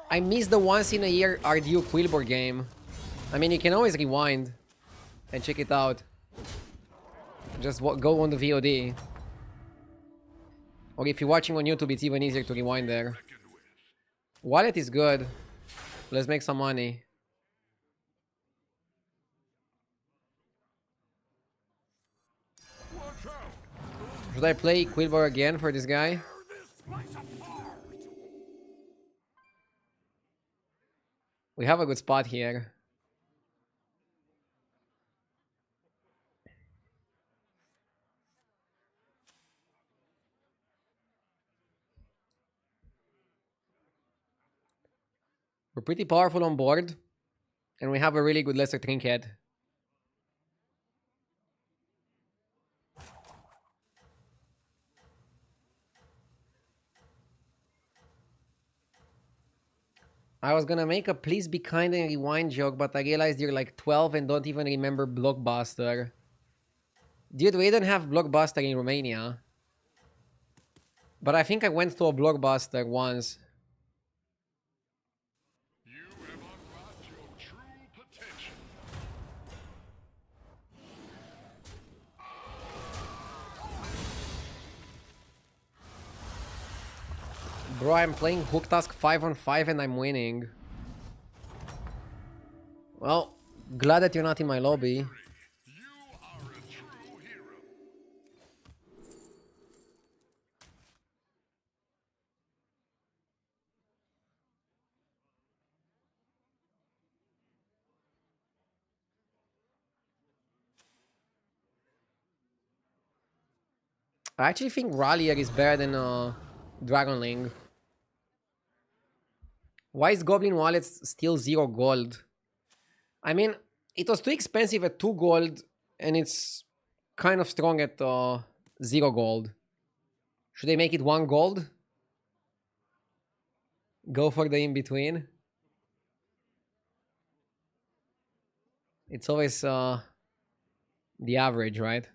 I miss the once in a year RDU Quilboard game. I mean, you can always rewind and check it out. Just go on the VOD. Or if you're watching on YouTube, it's even easier to rewind there. reckoned with. Wallet is good. Let's make some money. Watch out! Should I play Quilboard again for this guy? Tear this place apart! We have a good spot here. We're pretty powerful on board. And we have a really good lesser trinket. I was gonna make a please be kind and rewind joke, but I realized you're like 12 and don't even remember Blockbuster. Dude, we didn't have Blockbuster in Romania. But I think I went to a Blockbuster once. You have unlocked your true potential. Bro, I'm playing Hook Task 5 on 5 and I'm winning. Well, glad that you're not in my lobby. You are a true hero. I actually think Rallier is better than Dragonling. Why is Goblin Wallets still 0 gold? I mean, it was too expensive at 2 gold, and it's kind of strong at 0 gold. Should they make it 1 gold? Go for the in-between? It's always the average, right?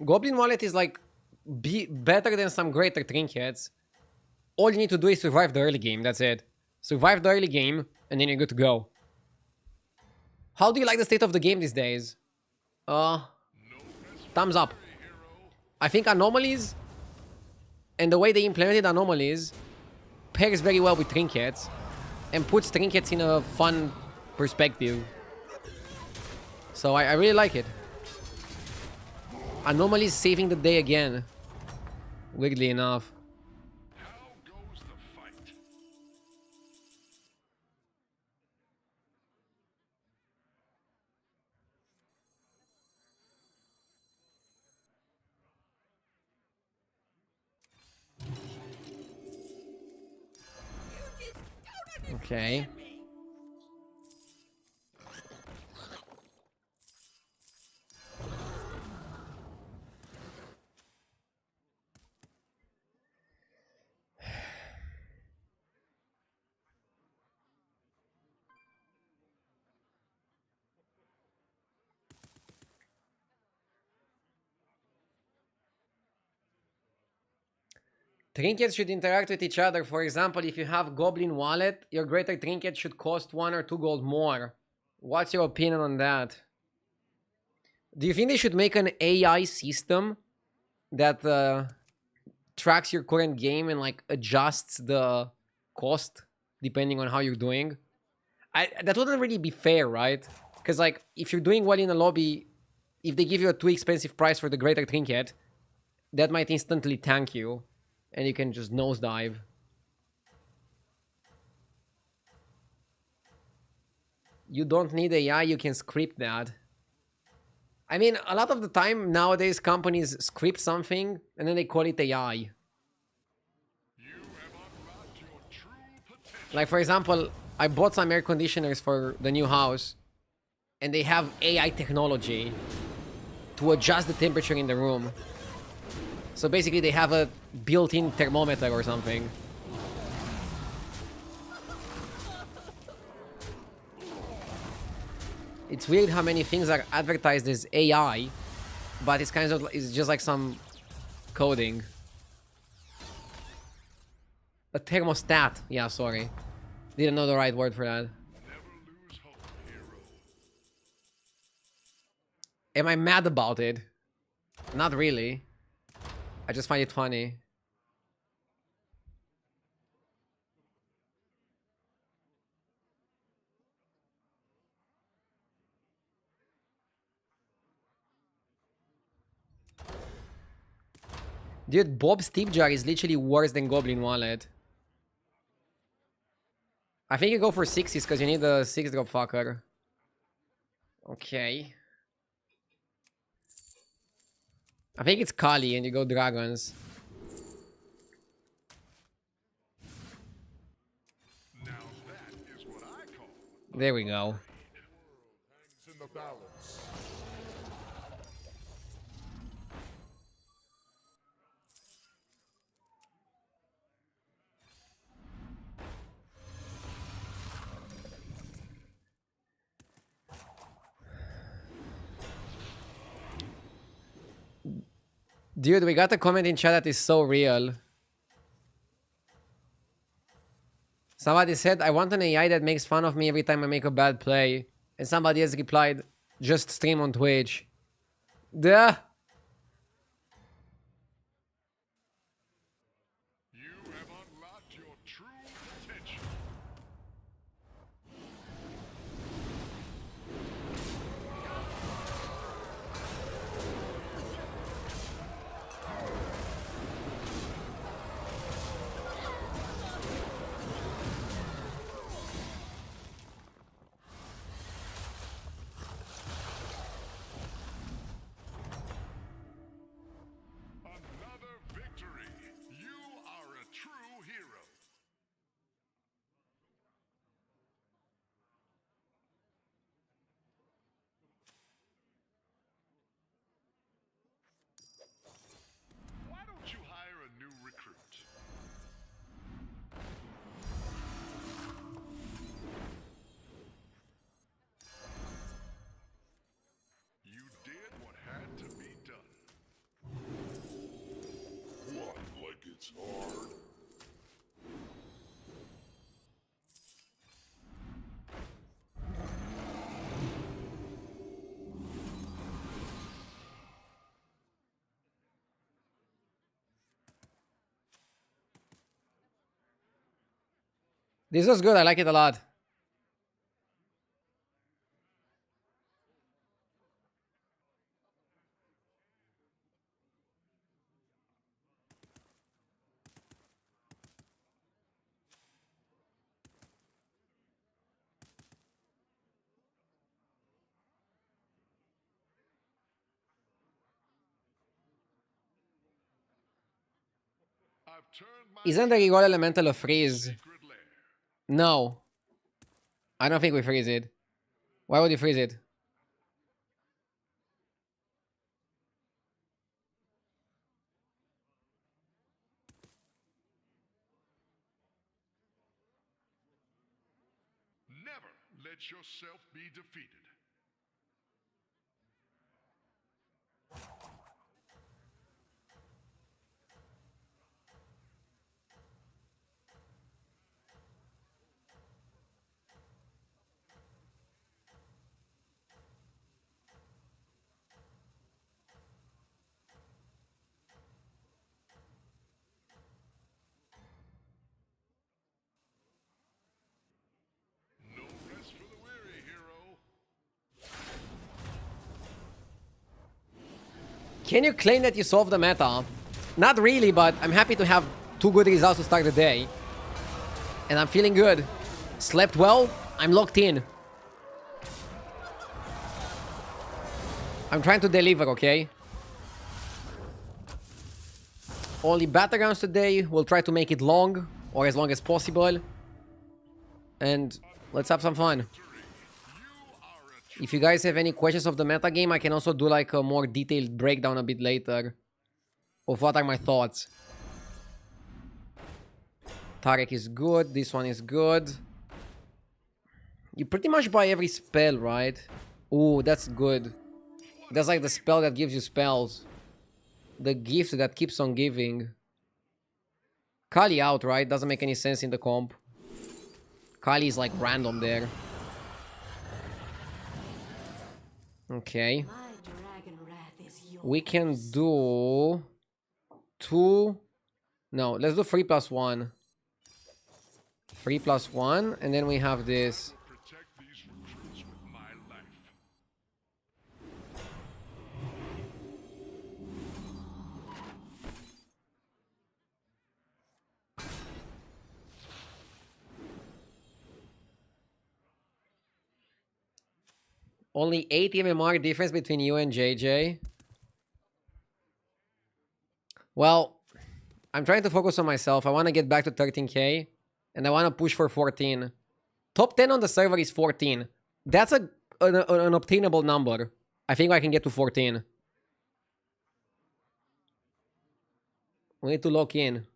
Goblin Wallet is like better than some greater trinkets. All you need to do is survive the early game. That's it. Survive the early game, and then you're good to go. How do you like the state of the game these days? Thumbs up. I think anomalies and the way they implemented anomalies pairs very well with trinkets and puts trinkets in a fun perspective. So I really like it. Anomalies saving the day again. Weirdly enough. How goes the fight? Okay. Trinkets should interact with each other. For example, if you have Goblin Wallet, your greater trinket should cost 1 or 2 gold more. What's your opinion on that? Do you think they should make an AI system that tracks your current game and like adjusts the cost depending on how you're doing? That wouldn't really be fair, right? Because like if you're doing well in a lobby, if they give you a too expensive price for the greater trinket, that might instantly tank you, and you can just nosedive. You don't need AI, you can script that. I mean, a lot of the time nowadays companies script something and then they call it AI. You have unlocked your true potential. Like for example, I bought some air conditioners for the new house and they have AI technology to adjust the temperature in the room. So basically they have a built-in thermometer or something. It's weird how many things are advertised as AI, but it's kind of it's just like some coding. A thermostat. Yeah, sorry. Didn't know the right word for that. Never lose hope, hero. Am I mad about it? Not really. I just find it funny. Dude, Bob's tip jar is literally worse than Goblin Wallet. I think you go for 60s because you need the 6-drop fucker. Okay. I think it's Kali and you go dragons. Now that is what I call There we go. Hangs in the balance. Dude, we got a comment in chat that is so real. Somebody said, I want an AI that makes fun of me every time I make a bad play. And somebody else replied, just stream on Twitch. Duh. You have unlocked your true potential. Another victory. You are a true hero. Why don't you hire a new recruit? You did what had to be done. What, like it's hard? This was good. I like it a lot. I've turned my Isn't the reroll elemental a freeze? secret lair. No. I don't think we freeze it. Why would you freeze it? Never let yourself be defeated. No rest for the weary, hero. Can you claim that you solved the meta? Not really, but I'm happy to have 2 good results to start the day. And I'm feeling good. Slept well. I'm locked in. I'm trying to deliver, okay? Only battlegrounds today. We'll try to make it long, or as long as possible. And let's have some fun. If you guys have any questions of the meta game, I can also do like a more detailed breakdown a bit later of what are my thoughts. Tarek is good. This one is good. You pretty much buy every spell, right? Ooh, that's good. That's like the spell that gives you spells. The gift that keeps on giving. Kali out, right? Doesn't make any sense in the comp. Kali is like random there. Okay. We can do 2. No, let's do 3+1. 3+1, and then we have this. Protect these recruits with my life. Only 8 MMR difference between you and JJ. Well, I'm trying to focus on myself. I want to get back to 13k. And I want to push for 14. Top 10 on the server is 14. That's an obtainable number. I think I can get to 14. We need to lock in.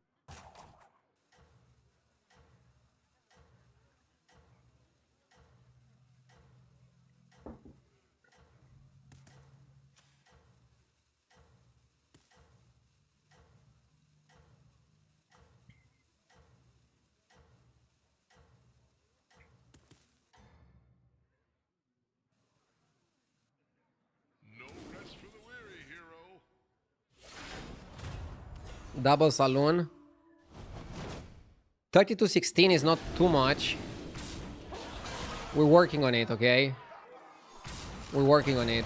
No rest for the weary, hero. Double saloon. 3216 is not too much. We're working on it, okay? We're working on it.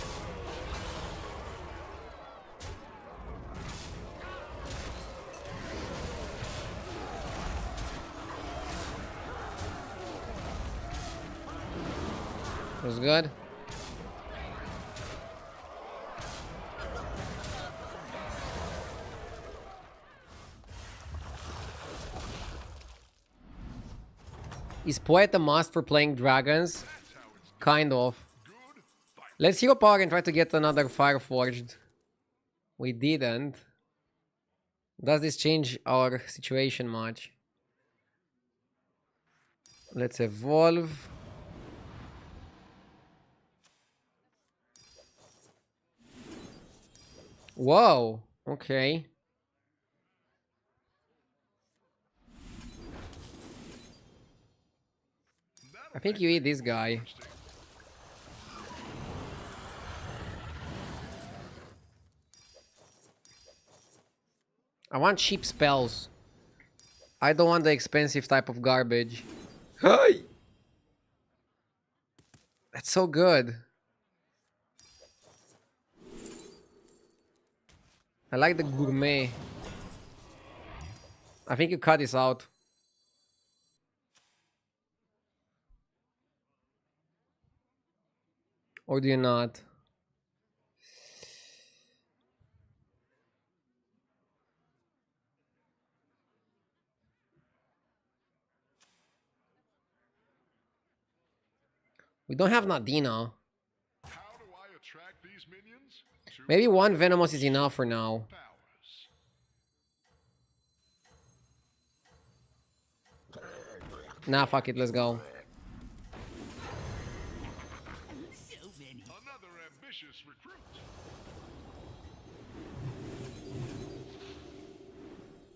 Was good. Is Poet a must for playing dragons? Kind of. Let's hero power and try to get another Fire Forged. We didn't. Does this change our situation much? Let's evolve. Whoa. Okay. I think you eat this guy. I want cheap spells. I don't want the expensive type of garbage. Hey! That's so good. I like the gourmet. I think you cut this out. Or do you not? We don't have Nadina. How do I attract these minions? Maybe one Venomous is enough for now. Nah, fuck it, let's go. Another ambitious recruit.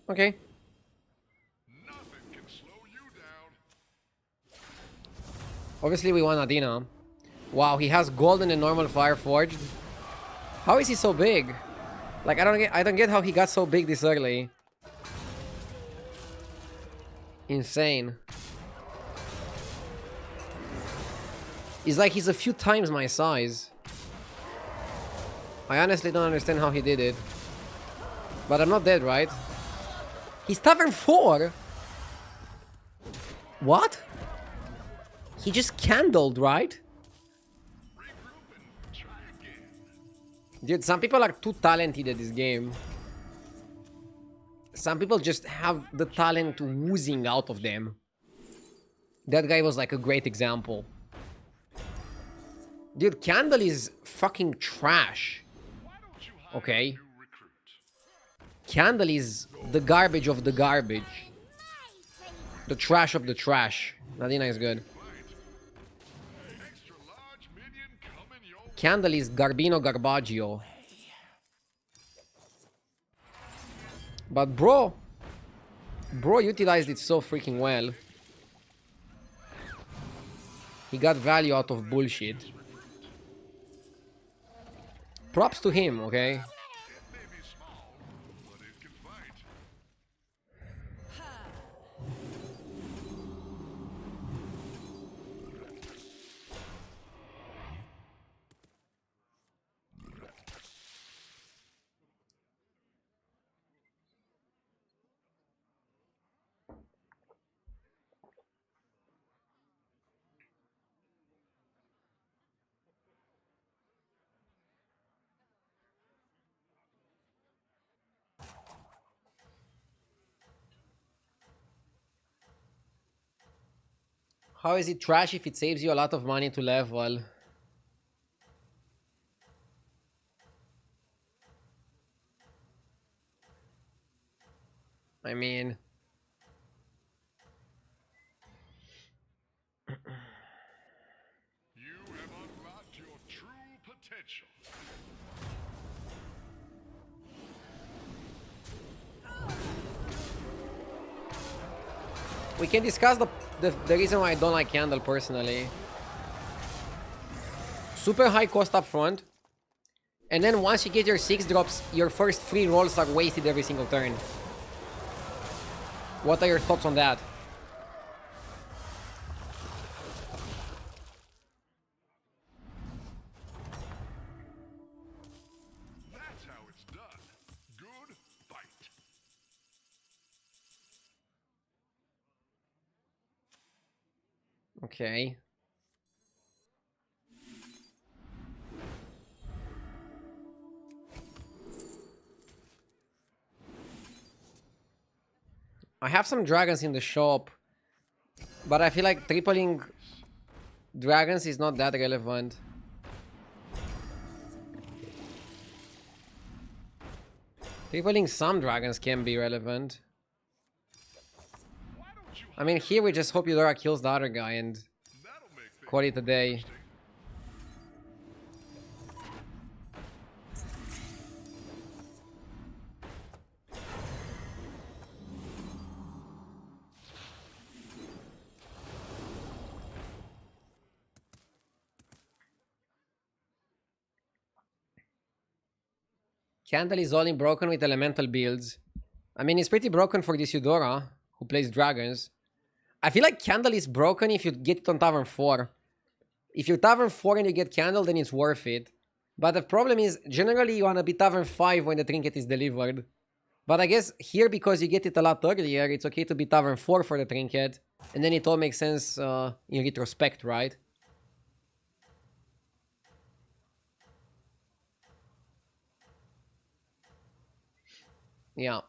Okay. Nothing can slow you down. Obviously we want Nadina. Wow, he has gold and a normal Fire Forged. How is he so big? Like I don't get how he got so big this early. Insane. It's like he's a few times my size. I honestly don't understand how he did it. But I'm not dead, right? He's Tavern 4! What? He just candled, right? Regroup and try again. Dude, some people are too talented at this game. Some people just have the talent oozing out of them. That guy was like a great example. Dude, Candle is fucking trash. Why don't you hire Okay. a new recruit? Candle is the garbage of the garbage. My favor. The trash of the trash. Nadina is good. Extra large minion coming your way. Candle is Garbino Garbaggio. But bro utilized it so freaking well. He got value out of bullshit. Props to him, okay? It may be small, but it can fight. How is it trash if it saves you a lot of money to level? I mean, You have unlocked your true potential. we can discuss the reason why I don't like Candle personally. Super high cost up front. And then once you get your 6 drops, your first 3 rolls are wasted every single turn. What are your thoughts on that? That's how it's done. Good fight. Okay. I have some dragons in the shop, but I feel like tripling dragons is not that relevant. Tripling some dragons can be relevant. Why don't you I mean, here we just hope Eudora kills the other guy and that'll make things call it a more day. interesting. Candle is only broken with elemental builds. I mean, it's pretty broken for this Eudora, who plays dragons. I feel like Candle is broken if you get it on Tavern 4. If you Tavern 4 and you get Candle, then it's worth it. But the problem is, generally you wanna be Tavern 5 when the trinket is delivered. But I guess here, because you get it a lot earlier, it's okay to be Tavern 4 for the trinket. And then it all makes sense in retrospect, right? Yeah.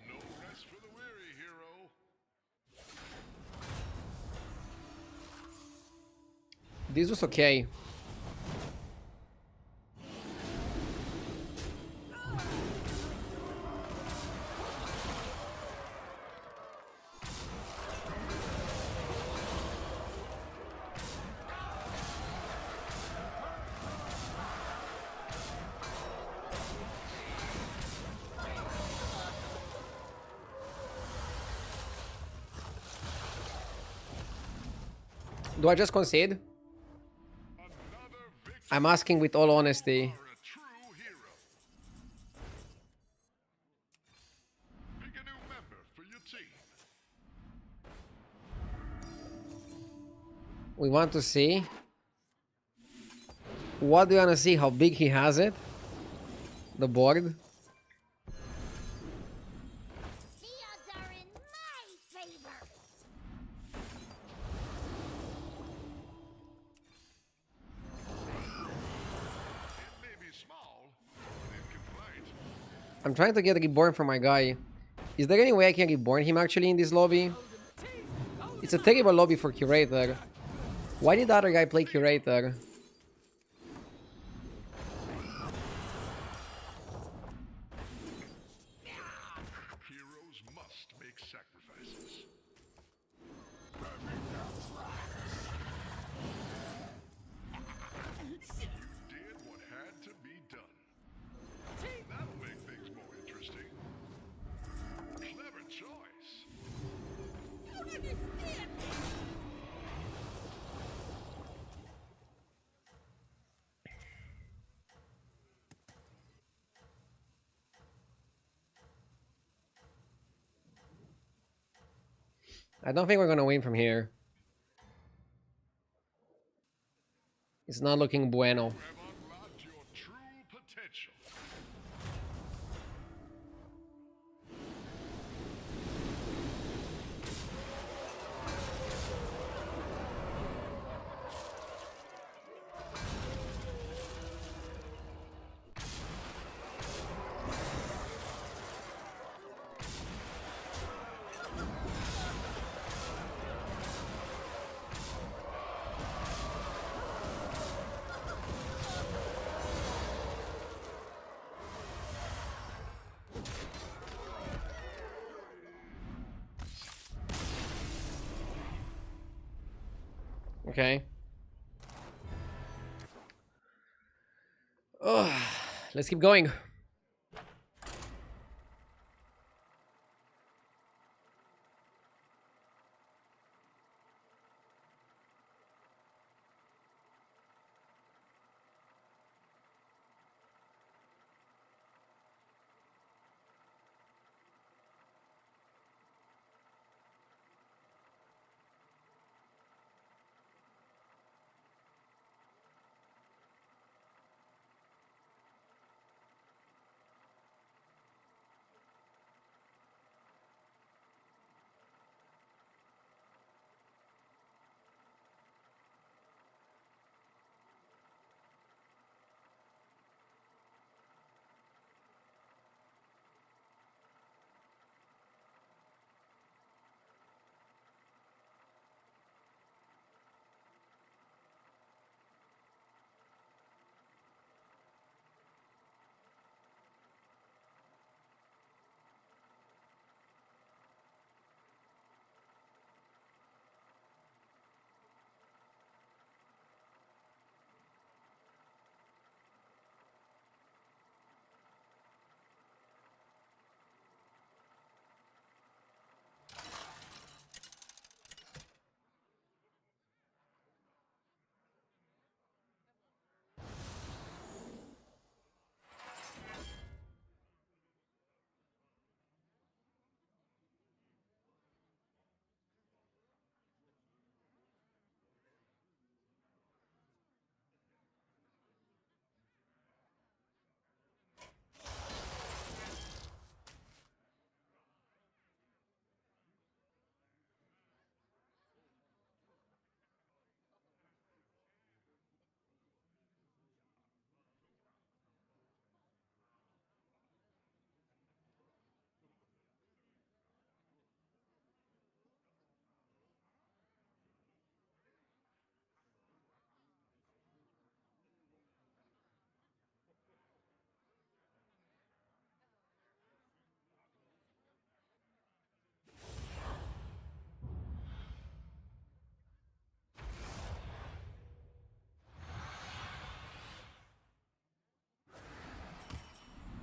No rest for the weary, hero. This was okay. Do I just concede? Another victory. I'm asking with all honesty. You are a true hero. Pick a new member for your team. We want to see. What do you want to see? How big he has it? The board? The odds are in my favor. It may be small, but it can fight. I'm trying to get reborn for my guy. Is there any way I can reborn him actually in this lobby? It's a terrible lobby for Curator. Why did the other guy play Curator? Heroes must make sacrifices. You did what had to be done. That'll make things more interesting. Clever choice. Don't understand me. I don't think we're gonna win from here. It's not looking bueno. You have unlocked your true potential. Okay. Ugh. Let's keep going.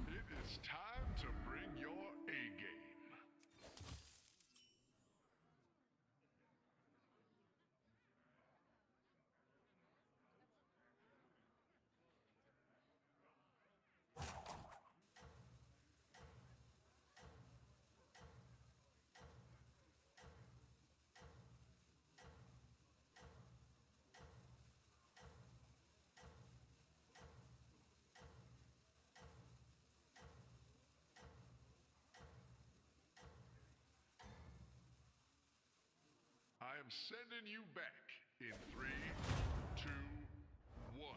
It is time to bring your A game. I am sending you back in 3, 2, 1.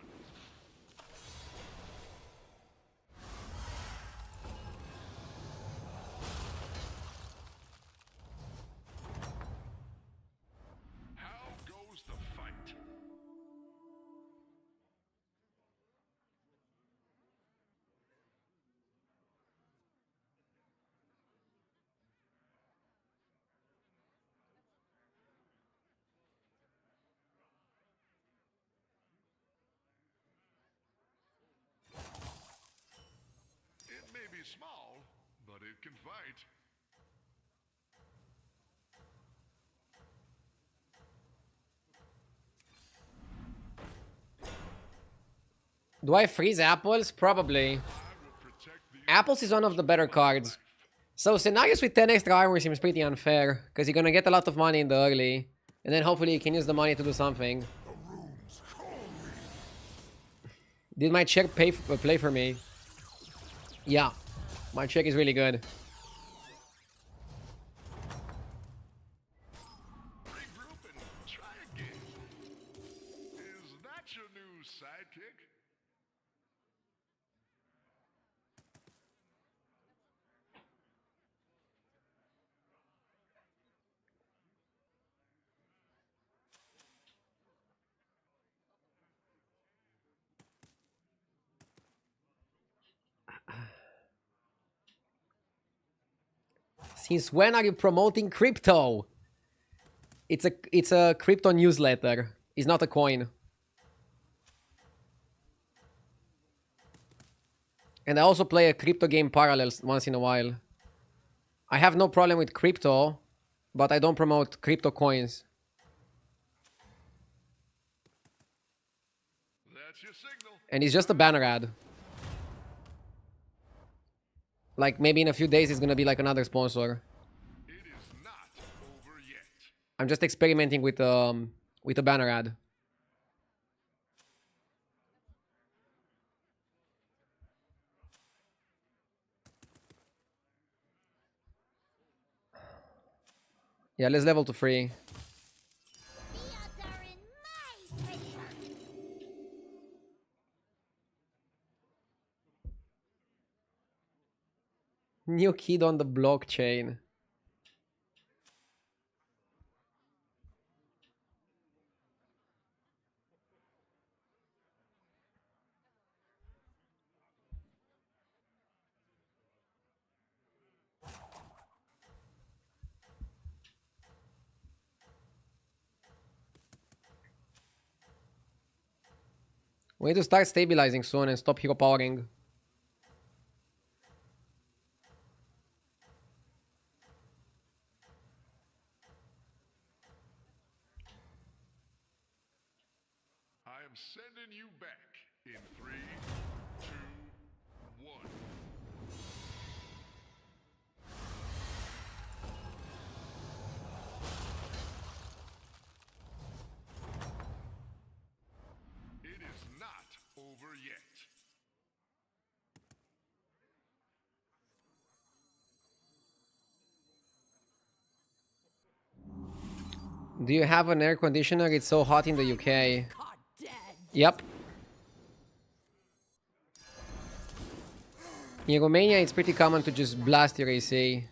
How goes the fight? It may be small, but it can fight. Do I freeze apples? Probably. I will protect the Apples is one of the better cards. So scenarios with 10 extra armor seems pretty unfair, because you're gonna get a lot of money in the early, and then hopefully you can use the money to do something. Did my check play for me? Yeah, my check is really good. regroup and try again. Is that your new sidekick? Since when are you promoting crypto? It's a crypto newsletter. He's not a coin. And I also play a crypto game parallel once in a while. I have no problem with crypto, but I don't promote crypto coins. That's your signal. And it's just a banner ad. Like maybe in a few days it's gonna be like another sponsor. It is not over yet. I'm just experimenting with a banner ad. Yeah, let's level to 3. The odds are in my favor. New kid on the blockchain. We need to start stabilizing soon and stop hero powering. I am sending you back in 3, 2, 1. It is not over yet. Do you have an air conditioner? It's so hot in the UK. Hot dead. Yep. In Romania, it's pretty common to just blast your AC.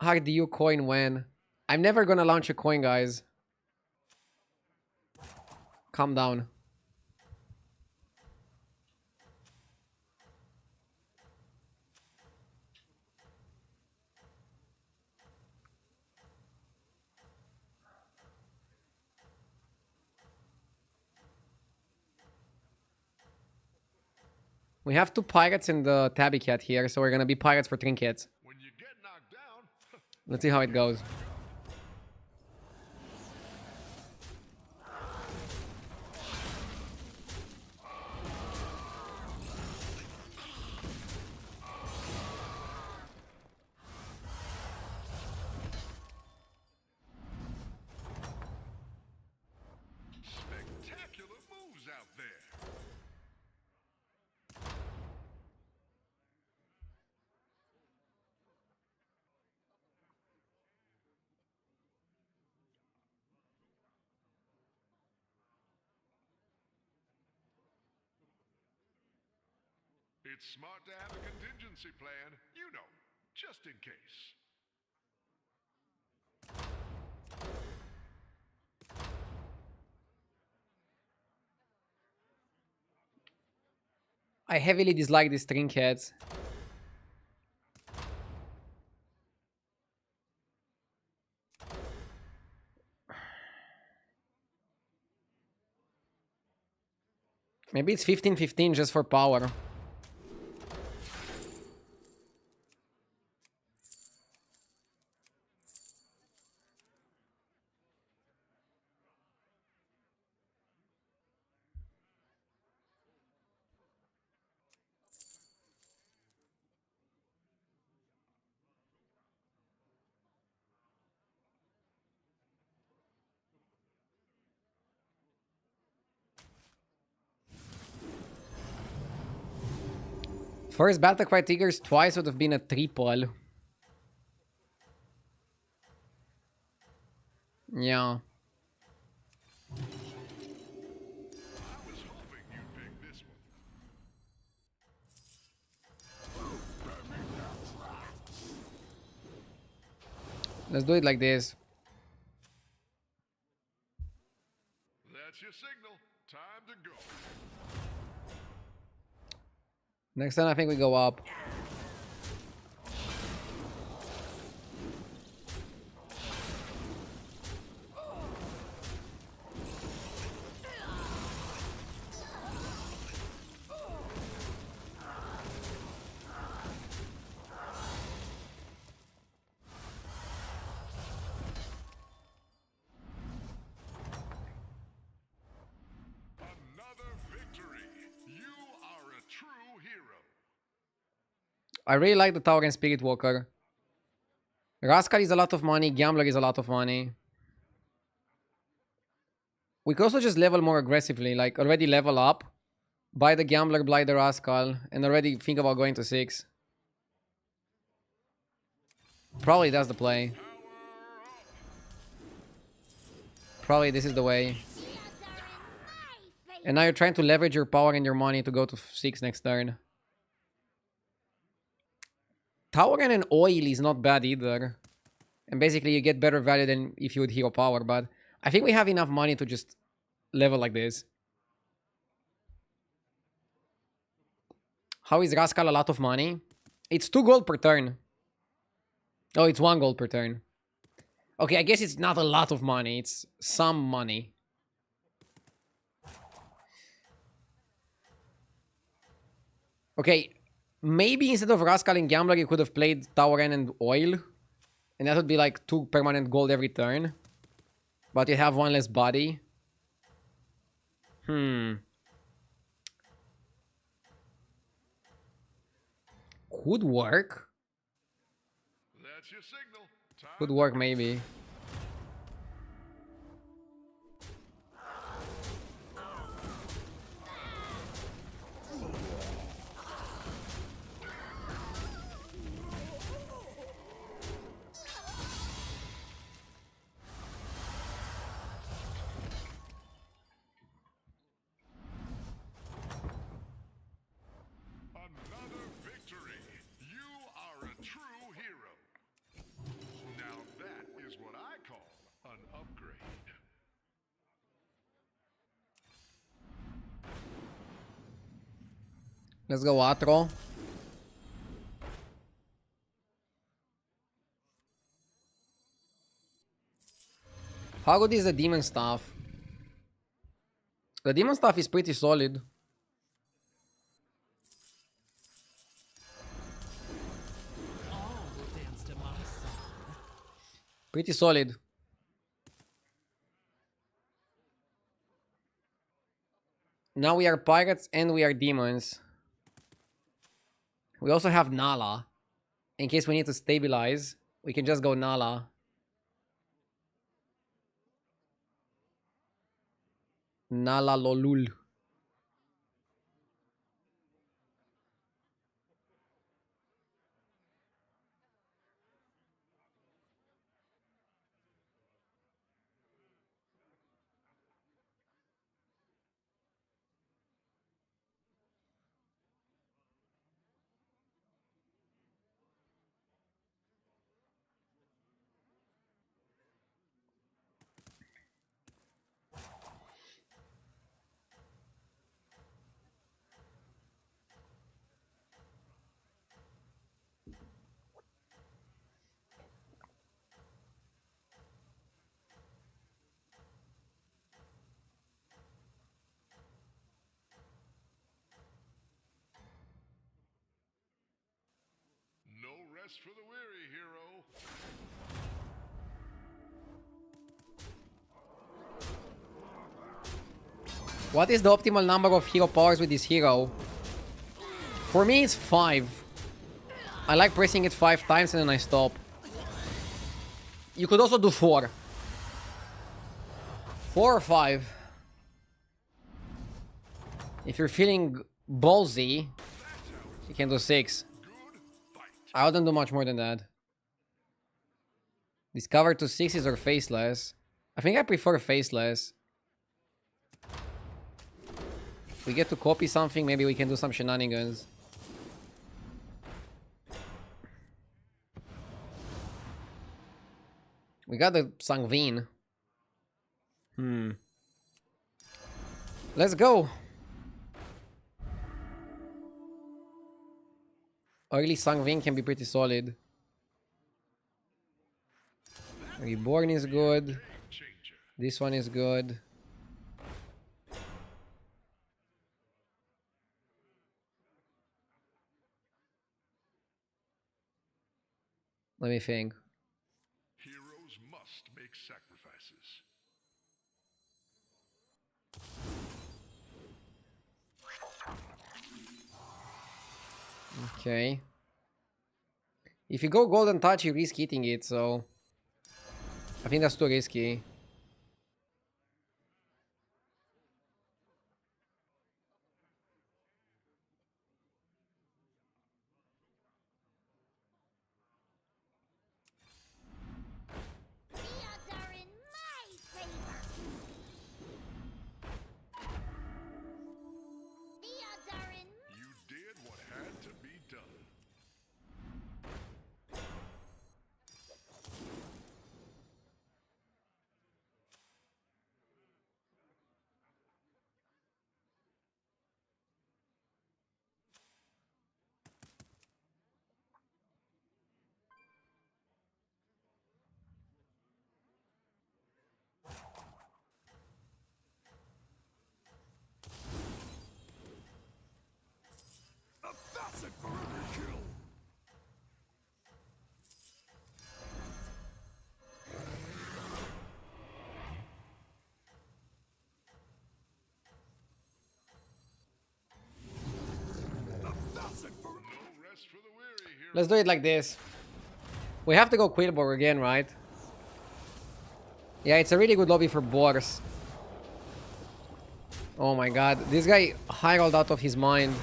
How do you coin when? I'm never gonna launch a coin, guys. Calm down. We have 2 pirates and the tabby cat here, so we're gonna be pirates for trinkets. When you get knocked down, Let's see how it goes. spectacular moves out there. It's smart to have a contingency plan, you know, just in case. I heavily dislike these trinkets. Maybe it's 15-15 just for power. First Battlecry Tigers twice would have been a triple. Yeah. I was hoping you'd pick this one. Let's do it like this. Next time I think we go up. Another victory. You are a true hero. I really like the Tower and Spirit Walker. Rascal is a lot of money. Gambler is a lot of money. We could also just level more aggressively. Like, already level up. Buy the Gambler, buy the Rascal. And already think about going to 6. Probably that's the play. Probably this is the way. The odds are in my favor. And now you're trying to leverage your power and your money to go to 6 next turn. Tower and an oil is not bad either. And basically you get better value than if you would hero power. But I think we have enough money to just level like this. How is Rascal a lot of money? It's 2 gold per turn. Oh, it's 1 gold per turn. Okay, I guess it's not a lot of money. It's some money. Okay, maybe instead of Rascal and Gambler, you could have played Tower N and Oil. And that would be like 2 permanent gold every turn. But you have 1 less body. Could work. That's your signal. Time Could work, maybe. Another victory. You are a true hero. Now that is what I call an upgrade. Let's go Atro. How good is the demon staff? The demon staff is pretty solid. Pretty solid. Now we are pirates and we are demons. We also have Nala. In case we need to stabilize, we can just go Nala. Nala Lolul. No rest for the weary, hero. What is the optimal number of hero powers with this hero? For me, it's 5. I like pressing it 5 times and then I stop. You could also do 4. 4 or 5. If you're feeling ballsy, you can do 6. I wouldn't do much more than that. Discover to 6s or faceless. I think I prefer faceless. We get to copy something, maybe we can do some shenanigans. We got the Sangvin. Let's go. Early Sangvin can be pretty solid. Reborn is good. Game changer. This one is good. Let me think. Heroes must make sacrifices. Okay. If you go Golden Touch, you risk hitting it, so... I think that's too risky. The odds are in my favor. The odds are in You did what had to be done. A facet for every kill. A facet for No rest for the weary here. Let's do it like this. We have to go Quillborg again, right? Yeah, it's a really good lobby for boars. Oh my god, this guy high rolled out of his mind.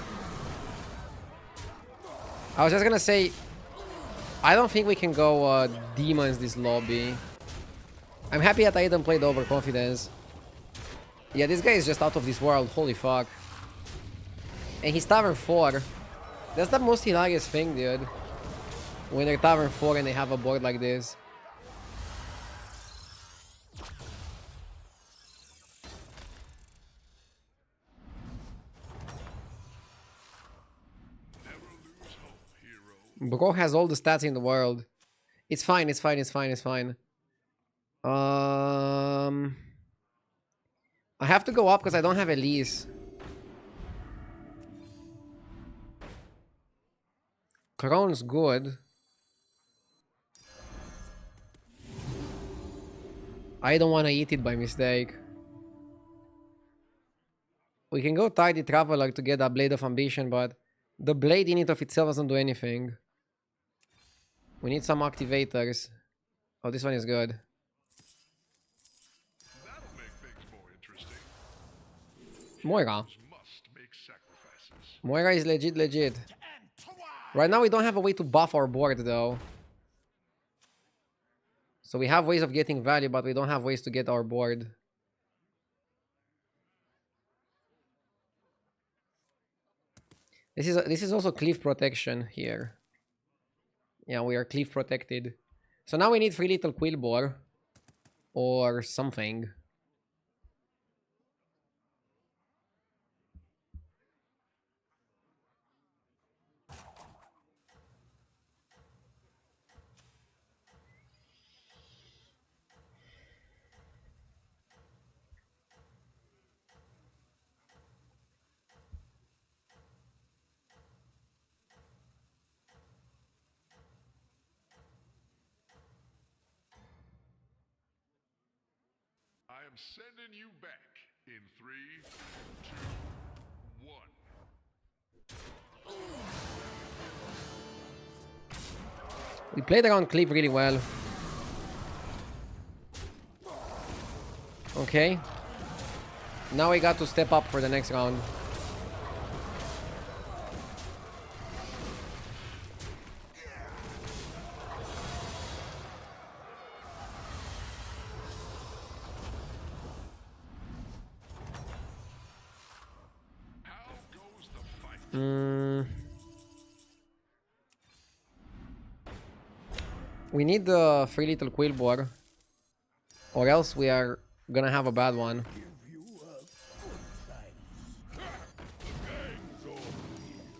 I was just gonna say, I don't think we can go demons this lobby. I'm happy that I didn't play the overconfidence. Yeah, this guy is just out of this world, holy fuck. And he's Tavern 4. That's the most hilarious thing, dude. When they're Tavern 4 and they have a board like this. Never lose hope, hero. Bro has all the stats in the world. It's fine, it's fine, it's fine, it's fine. I have to go up because I don't have Elise. Crown's good. I don't want to eat it by mistake. We can go Tidy Traveler to get a Blade of Ambition, but the blade in it of itself doesn't do anything. We need some activators. Oh, this one is good. That'll make things more interesting. Moira. Heroes must make sacrifices. Moira is legit. Right now we don't have a way to buff our board though. So we have ways of getting value, but we don't have ways to get our board. This is also cleave protection here. Yeah, we are cleave protected. So now we need 3 little Quillbore or something. I am sending you back in 3, 2, 1. We played around cleave really well. Okay. Now we got to step up for the next round. How goes the fight? We need the 3 little Quillbore, or else we are gonna have a bad one. Give you a good price. the gang's over here.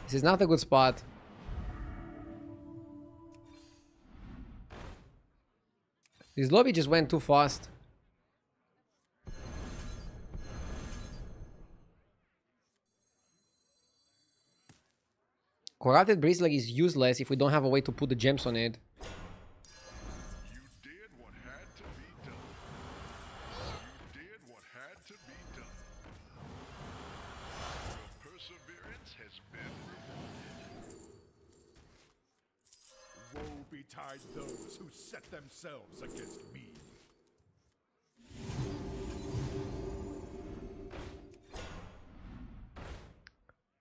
This is not a good spot. This lobby just went too fast. Corrupted Bristler is useless if we don't have a way to put the gems on it. You did what had to be done. You did what had to be done. Your perseverance has been rewarded. Woe betide those who set themselves against me.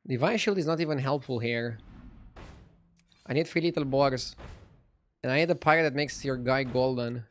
Divine Shield is not even helpful here. I need 3 little boars. And I need a pirate that makes your guy golden.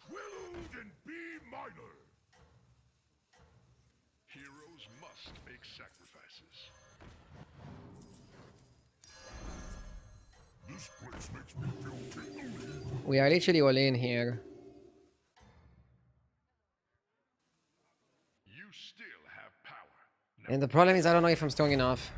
Quilled in B minor. Heroes must make sacrifices. This place makes me feel tingly. We are literally all in here. You still have power. And the problem is I don't know if I'm strong enough.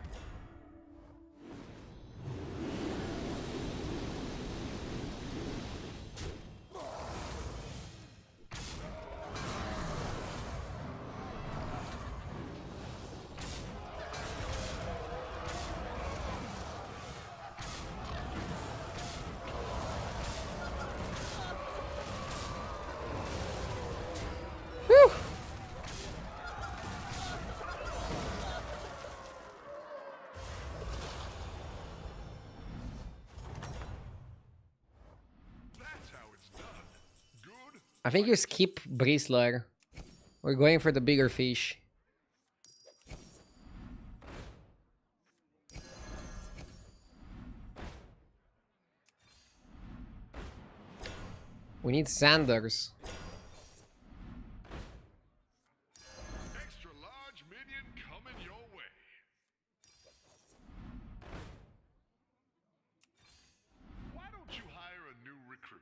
Whew. That's how it's done. Good. I think you skip Bristler. We're going for the bigger fish. We need Sanders. Extra large minion coming your way. Why don't you hire a new recruit?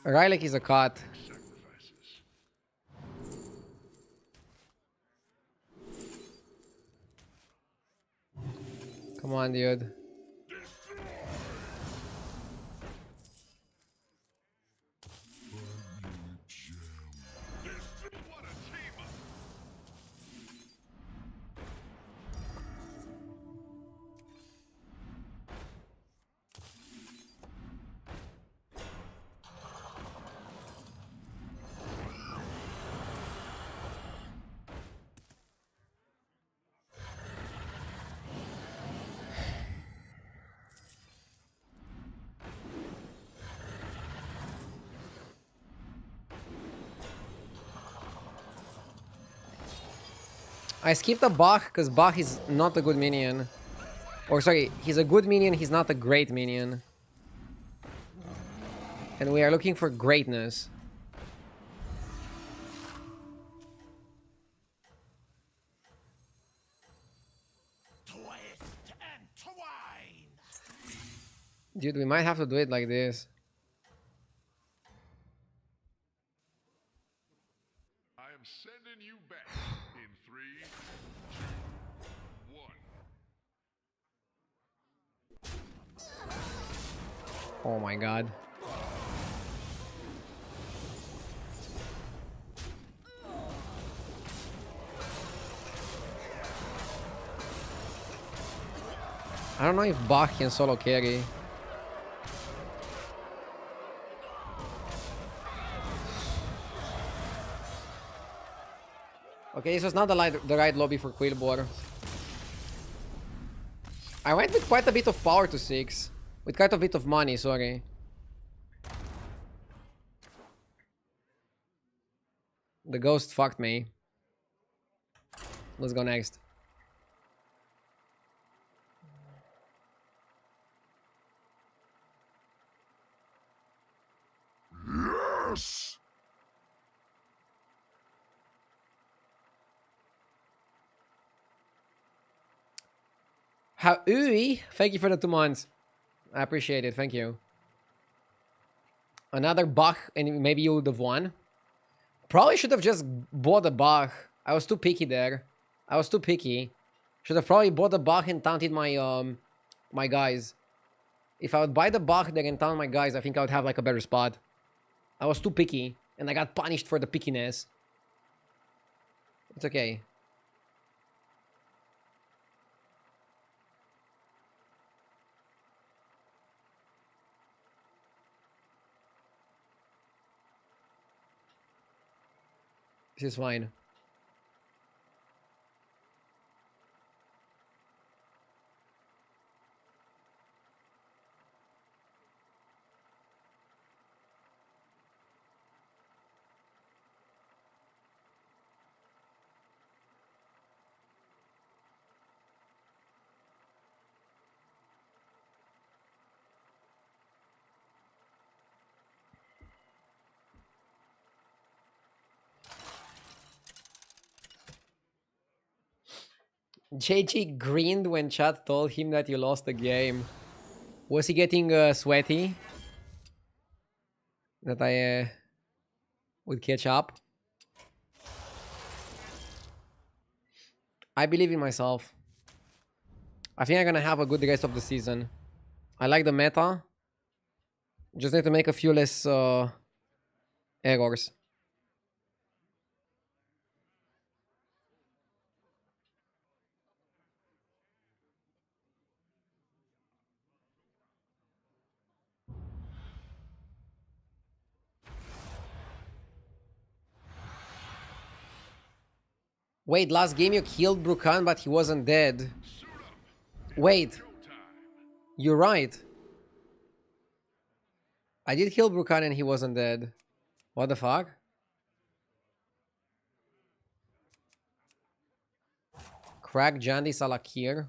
Rylek is a cut. Sacrifices. Come on, dude. What a team up. I skipped the Bach because Bach is not a good minion. Or sorry, he's a good minion, he's not a great minion. And we are looking for greatness. Twist and twine. Dude, we might have to do it like this. I am sending you back in 3, 2, 1. Oh my god. I don't know if Bach can solo carry. Okay, this was not the right lobby for Quillboar. I went with quite a bit of power to 6. With quite a bit of money, sorry. The ghost fucked me. Let's go next. Yes! How Ui, thank you for the 2 months. I appreciate it. Thank you. Another Bach, and maybe you would have won. Probably should have just bought a Bach. I was too picky there. I was too picky. Should have probably bought a Bach and taunted my my guys. If I would buy the Bach there and taunt my guys, I think I would have like a better spot. I was too picky, and I got punished for the pickiness. It's okay. This is fine. JG grinned when chat told him that you lost the game. Was he getting sweaty? That I would catch up? I believe in myself. I think I'm gonna have a good rest of the season. I like the meta. Just need to make a few less errors. Wait, last game you killed Brukan, but he wasn't dead. Wait, you're right. I did kill Brukan and he wasn't dead. What the fuck? Crack Jandi Salakir.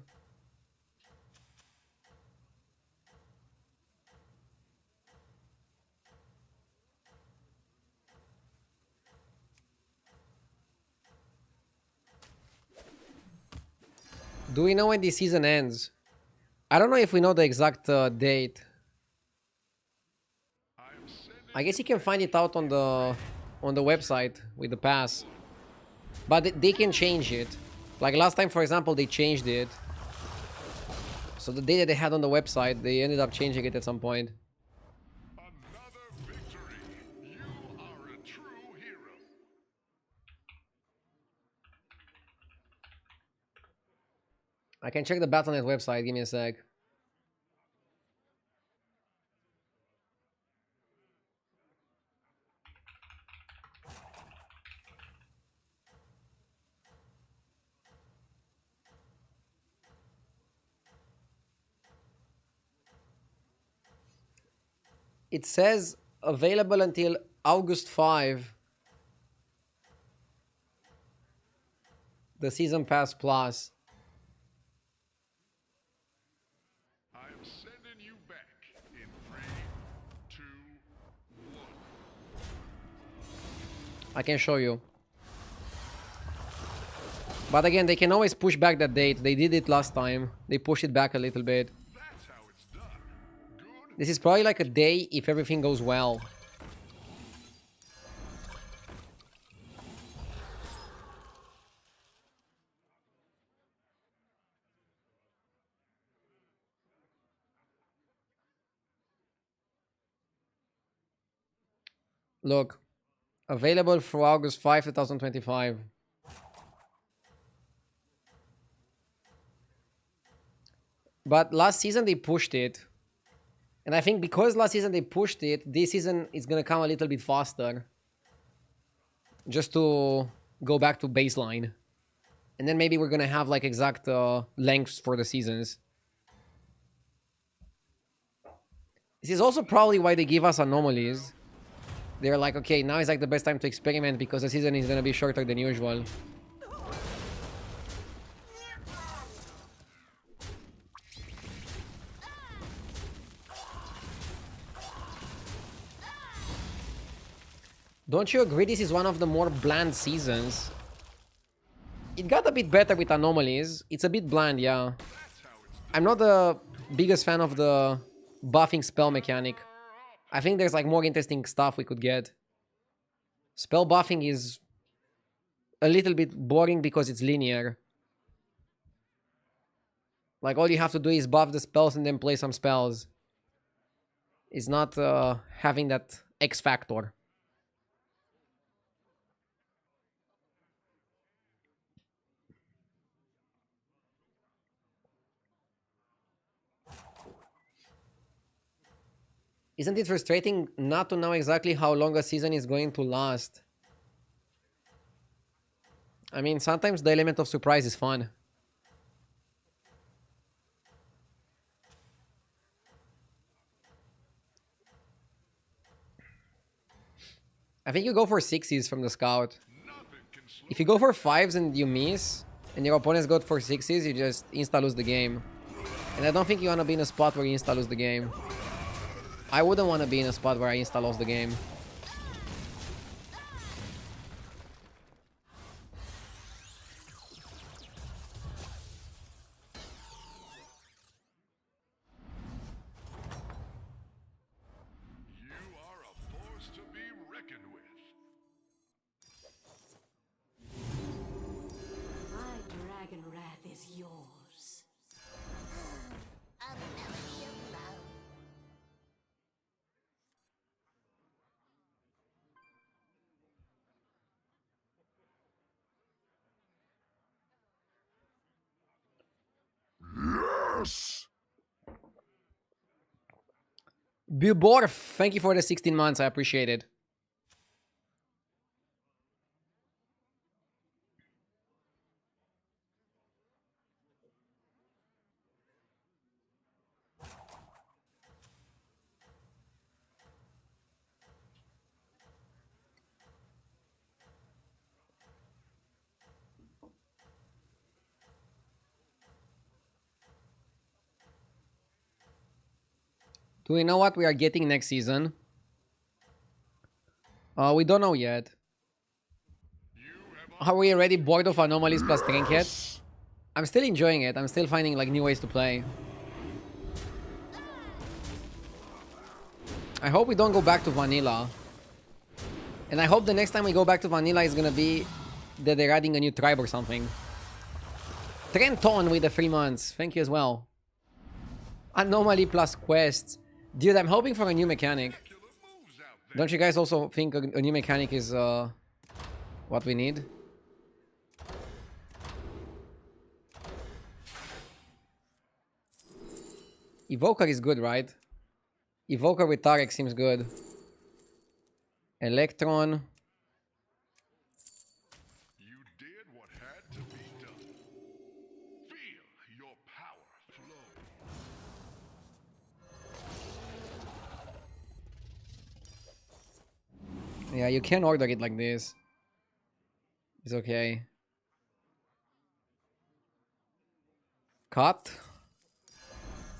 Do we know when this season ends? I don't know if we know the exact date. I guess you can find it out on the website with the pass. But they can change it. Like last time, for example, they changed it. So the data they had on the website, they ended up changing it at some point. Another victory. You are a true hero. I can check the Battle.net website. Give me a sec. It says available until August 5. The Season Pass Plus. I am sending you back in 3, 2, 1. I can show you. But again, they can always push back that date. They did it last time. They pushed it back a little bit. That's how it's done. Good. This is probably like a day if everything goes well. Look, available for August 5, 2025. But last season they pushed it. And I think because last season they pushed it, this season it's gonna come a little bit faster. Just to go back to baseline. And then maybe we're gonna have like exact lengths for the seasons. This is also probably why they give us anomalies. They're like, okay, now is like the best time to experiment because the season is gonna be shorter than usual. Don't you agree this is one of the more bland seasons? It got a bit better with anomalies. It's a bit bland, yeah. I'm not the biggest fan of the buffing spell mechanic. I think there's like more interesting stuff we could get. Spell buffing is a little bit boring because it's linear. Like all you have to do is buff the spells and then play some spells. It's not having that X factor. Isn't it frustrating not to know exactly how long a season is going to last? I mean, sometimes the element of surprise is fun. I think you go for 6s from the scout. If you go for 5s and you miss, and your opponents go for 6s, you just insta-lose the game. And I don't think you want to be in a spot where you insta-lose the game. I wouldn't want to be in a spot where I insta-lose the game. You are a force to be reckoned with. My dragon wrath is yours. A melody of love. Yes! Bilborf, thank you for the 16 months. I appreciate it. Do we know what we are getting next season? We don't know yet. Are we already bored of anomalies plus trinket? I'm still enjoying it. I'm still finding like new ways to play. I hope we don't go back to vanilla. And I hope the next time we go back to vanilla is gonna be that they're adding a new tribe or something. Trenton with the 3 months. Thank you as well. Anomaly plus quests. Dude, I'm hoping for a new mechanic. Don't you guys also think a new mechanic is what we need? Evoker is good, right? Evoker with Tarek seems good. Electron. You did what had to be done. Feel your power flow. Yeah, you can order it like this. It's okay. Cut.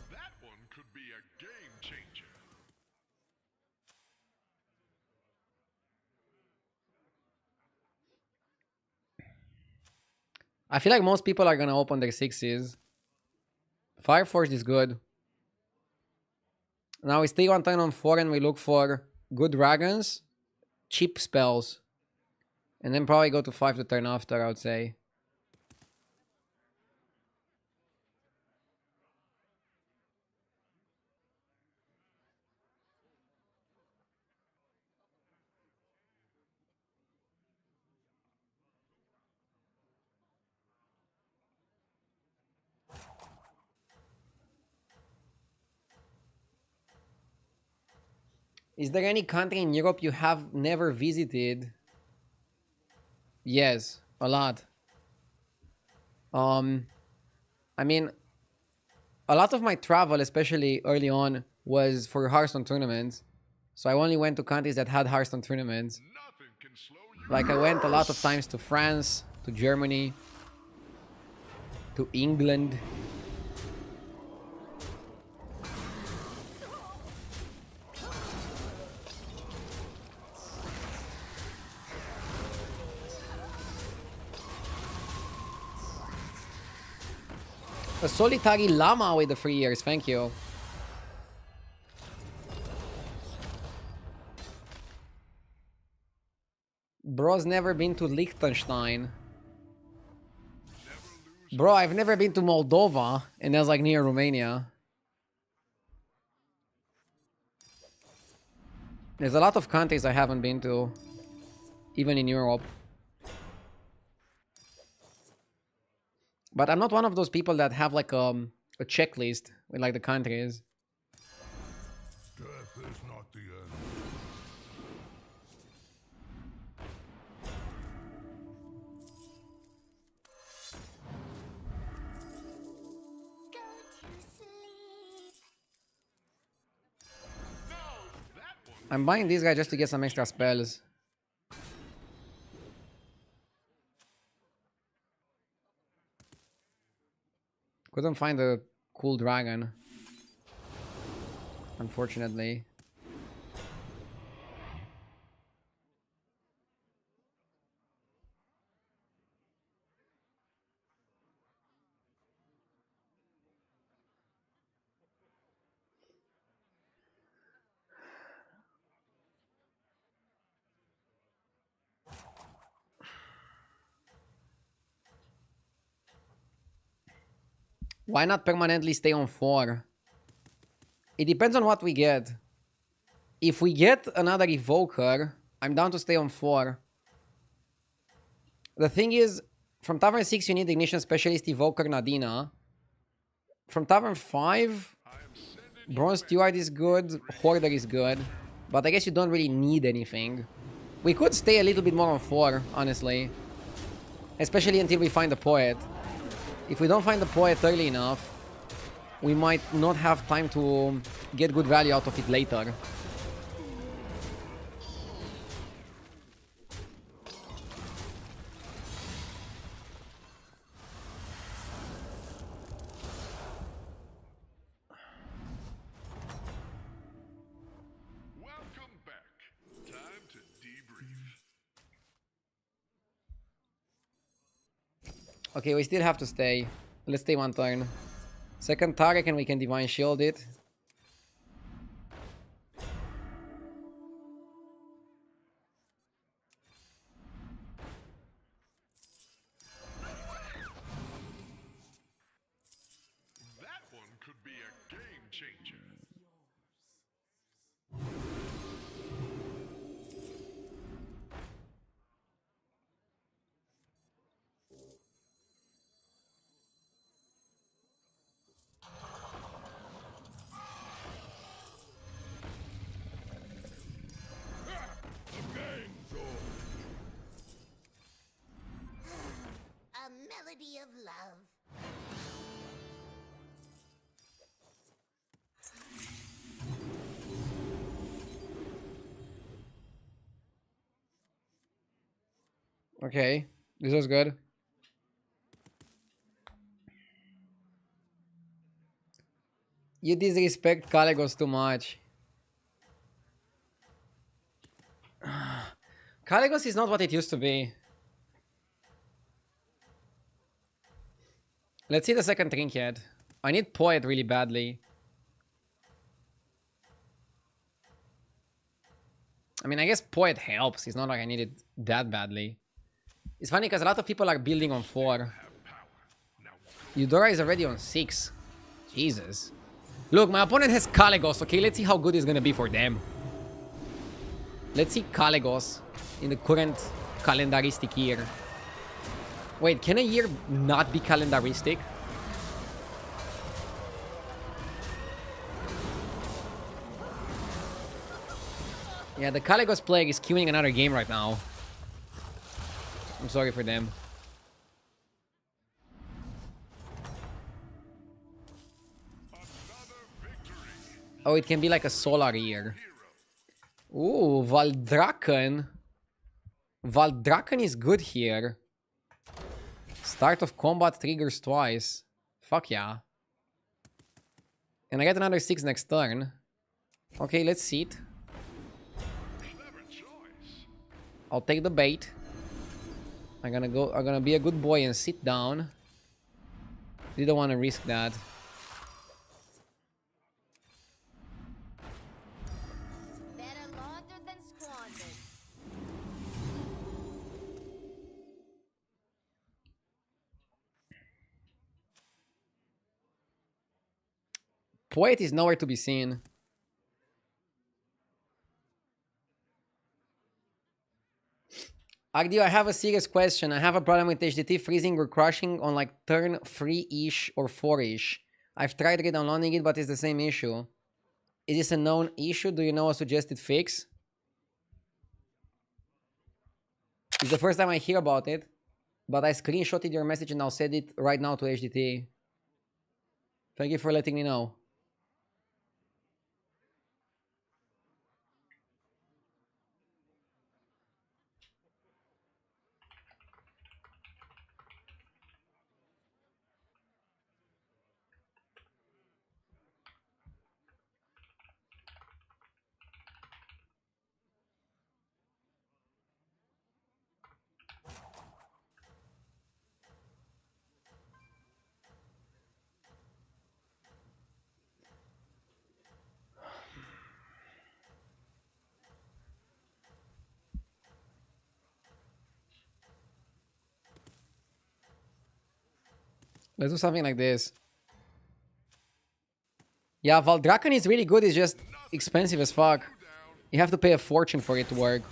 That one could be a game changer. I feel like most people are gonna open their 6s. Fireforge is good. Now we stay on turn on 4 and we look for good dragons, cheap spells, and then probably go to 5 the turn after, I would say. Is there any country in Europe you have never visited? Yes, a lot. I mean, a lot of my travel, especially early on, was for Hearthstone tournaments. So I only went to countries that had Hearthstone tournaments. Nothing can slow you. Like I went a lot of times to France, to Germany, to England. A solitary llama with the 3 years, thank you. Bro's never been to Liechtenstein. Bro, I've never been to Moldova, and that's like near Romania. There's a lot of countries I haven't been to, even in Europe. But I'm not one of those people that have like a checklist with like the countries. Death is not the end. Go to sleep. I'm buying this guy just to get some extra spells. Couldn't find a cool dragon, unfortunately. Why not permanently stay on 4? It depends on what we get. If we get another Evoker, I'm down to stay on 4. The thing is, from Tavern 6 you need Ignition Specialist, Evoker, Nadina. From Tavern 5, Bronze Steward is good, Hoarder is good. But I guess you don't really need anything. We could stay a little bit more on 4, honestly. Especially until we find the Poet. If we don't find the Poet early enough, we might not have time to get good value out of it later. Welcome back. Time to debrief. Okay, we still have to stay. Let's stay one turn. Second target and we can Divine Shield it. That one could be a game changer. A melody of love. Okay, this was good. You disrespect Caligos too much. Caligos is not what it used to be. Let's see the second trinket. I need Poet really badly. I mean, I guess Poet helps. It's not like I need it that badly. It's funny because a lot of people are building on 4. Eudora is already on 6. Jesus. Look, my opponent has Caligos. Okay, let's see how good it's gonna be for them. Let's see Caligos in the current calendaristic year. Wait, can a year not be calendaristic? Yeah, the Caligos Plague is queuing another game right now. I'm sorry for them. Oh, it can be like a solar year. Ooh, Valdraken. Valdraken is good here. Start of combat triggers twice. Fuck yeah. And I get another 6 next turn. Okay, let's see it. I'll take the bait. I'm gonna be a good boy and sit down. Didn't want to risk that. Better laundered than squandered. Poet is nowhere to be seen. Agdio, I have a serious question. I have a problem with HDT freezing or crashing on like turn 3-ish or 4-ish. I've tried re-downloading it, but it's the same issue. Is this a known issue? Do you know a suggested fix? It's the first time I hear about it, but I screenshotted your message and I'll send it right now to HDT. Thank you for letting me know. Let's do something like this. Yeah, Valdraken is really good. It's just expensive as fuck. You have to pay a fortune for it to work.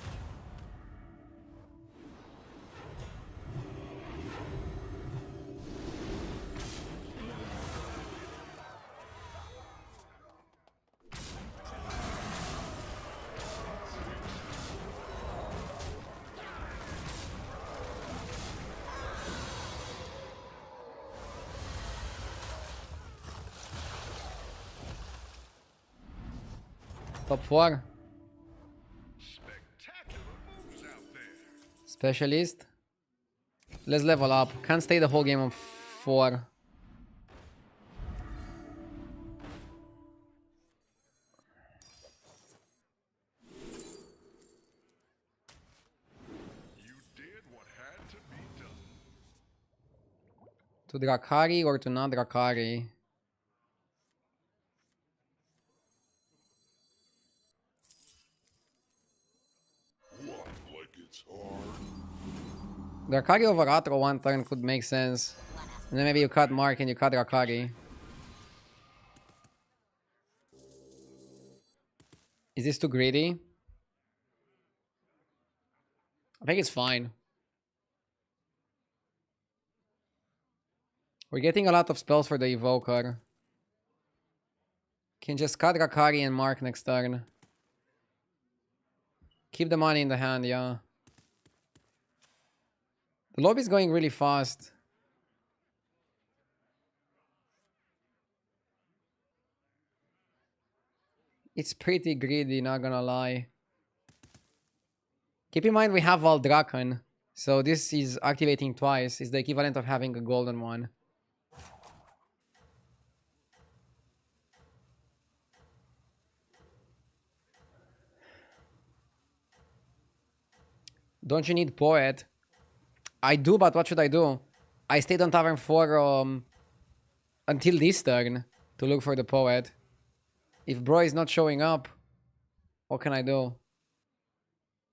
Top 4. Spectacular moves out there. Specialist. Let's level up. Can't stay the whole game on 4. You did what had to be done. To Drakari or to not Drakari? What, like it's hard? Drakari over Atro one turn could make sense. And then maybe you cut Mark and you cut Drakari. Is this too greedy? I think it's fine. We're getting a lot of spells for the Evoker. Can just cut Drakari and Mark next turn. Keep the money in the hand, yeah. The lobby's going really fast. It's pretty greedy, not gonna lie. Keep in mind we have Valdraken, so this is activating twice. It's the equivalent of having a golden one. Don't you need Poet? I do, but what should I do? I stayed on Tavern 4 until this turn to look for the Poet. If Bro is not showing up, what can I do?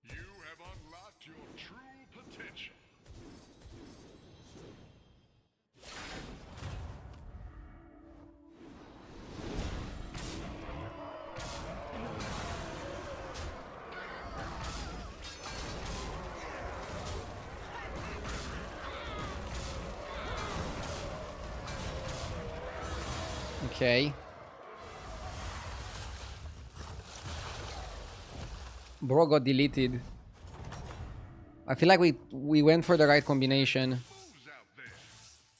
You have unlocked your true potential. Okay. Bro got deleted. I feel like we went for the right combination. Moves out there.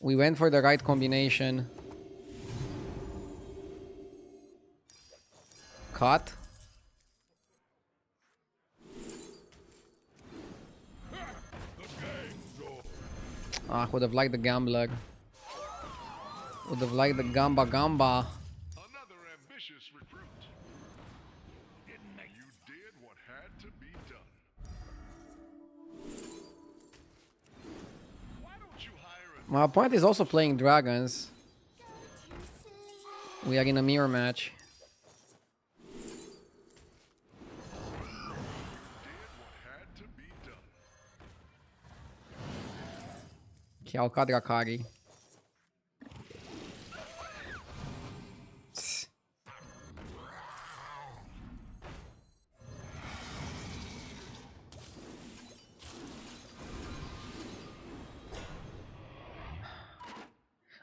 We went for the right combination. Cut. Ah, would have liked the Gambler. Would have liked the Gamba Gamba. Another ambitious recruit. You did what had to be done. Why don't you hire a My opponent is also playing dragons. We are in a mirror match. Had to be done. Okay, I'll cut Rakari.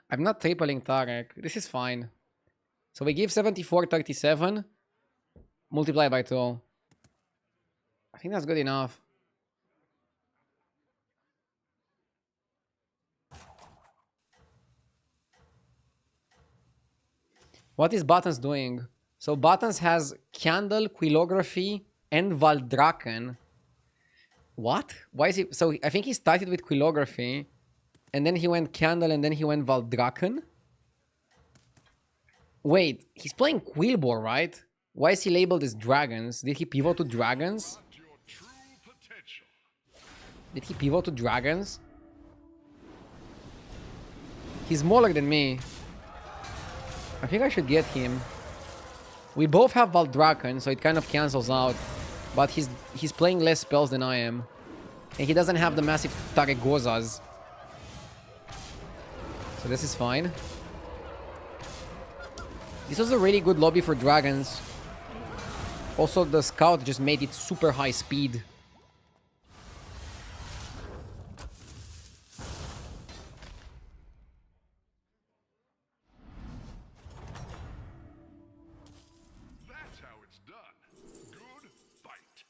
I'm not tripling Tarek. This is fine. So we give 74.37. Multiply by 2. I think that's good enough. What is Buttons doing? So Buttons has Candle, Quillography, and Valdraken. What? Why is he... So I think he started with Quillography, and then he went Candle, and then he went Valdraken? Wait, he's playing Quillbor, right? Why is he labeled as Dragons? Did he pivot to Dragons? Not your true potential. Did he pivot to Dragons? He's smaller than me. I think I should get him. We both have Valdraken, so it kind of cancels out. But he's playing less spells than I am. And he doesn't have the massive Taregozas. So this is fine. This was a really good lobby for dragons. Also, the scout just made it super high speed. That's how it's done. Good fight.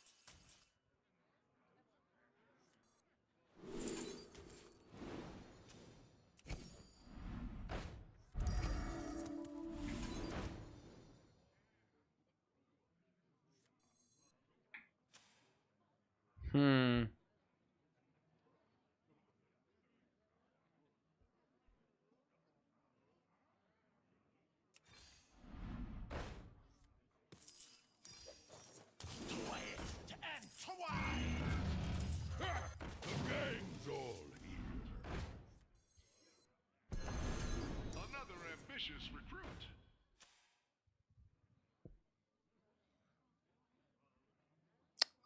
Hmm. Twist and twine! The gang's all here. Another ambitious recruit.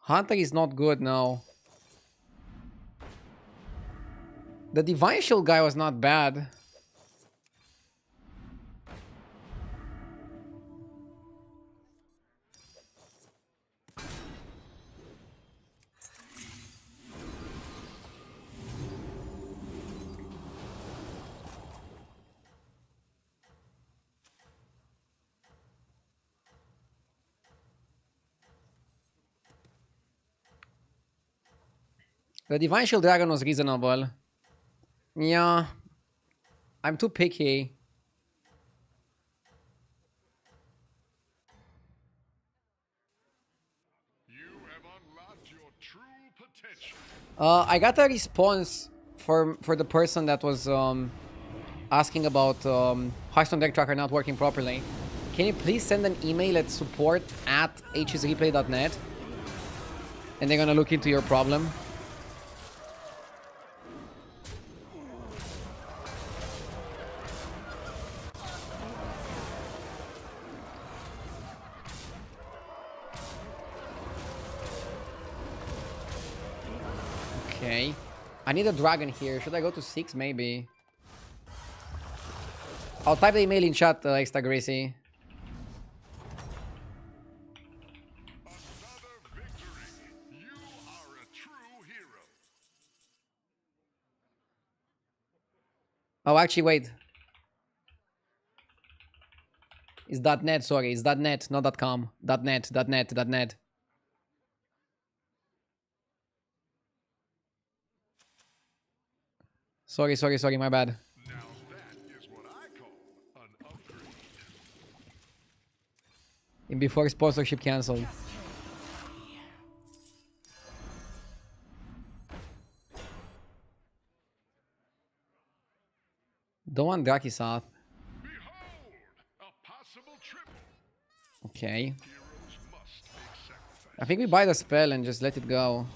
Hunter is not good now. The Divine Shield guy was not bad. The Divine Shield Dragon was reasonable. Yeah. I'm too picky. You have unlocked your true potential. I got a response for the person that was asking about Hearthstone Deck Tracker not working properly. Can you please send an email at support@hsreplay.net? And they're gonna look into your problem. Okay. I need a dragon here. Should I go to 6 maybe? I'll type the email in chat, Extra Gracie. Another victory. You are a true hero. Oh, actually, wait. It's .net, sorry. It's .net, not .com. .net. Sorry, my bad. Now that is what I call an upgrade. And before sponsorship cancelled. Don't want Drakisat. Behold, a possible triple. Okay. Heroes must make sacrifices. I think we buy the spell and just let it go.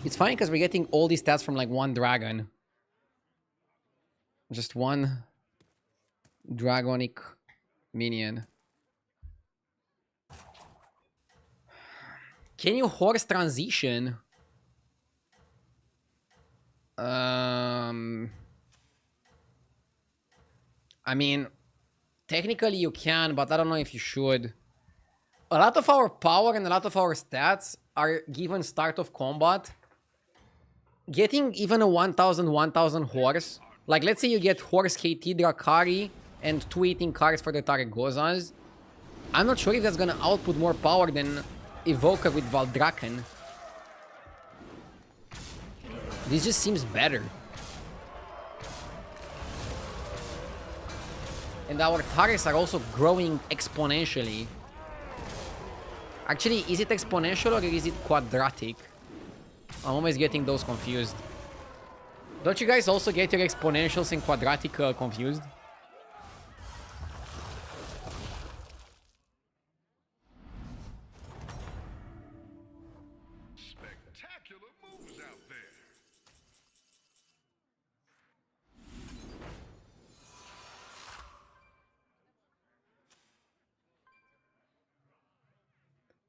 It's fine because we're getting all these stats from like one dragon. Just one dragonic minion. Can you horse transition? I mean, technically you can, but I don't know if you should. A lot of our power and a lot of our stats are given start of combat. Getting even a 1000 horse, like let's say you get horse KT Drakari and 2 eating cards for the Targozas. I'm not sure if that's gonna output more power than Evoker with Valdraken. This just seems better. And our Tares are also growing exponentially. Actually, is it exponential or is it quadratic? I'm always getting those confused. Don't you guys also get your exponentials and quadratic confused? Spectacular moves out there.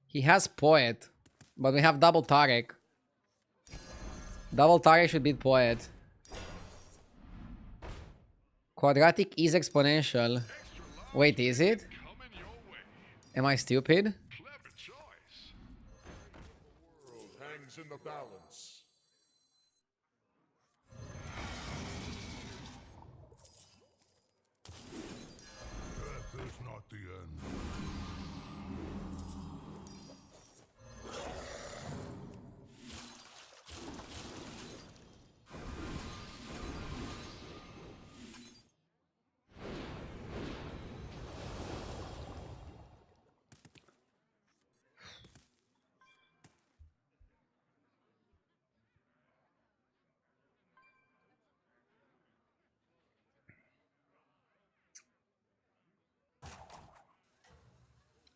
He has Poet, but we have double Tarek. Double Tarek should beat Poet. Quadratic is exponential. Wait, is it? Coming your way. Am I stupid? Clever choice. World hangs in the balance. Death is not the end.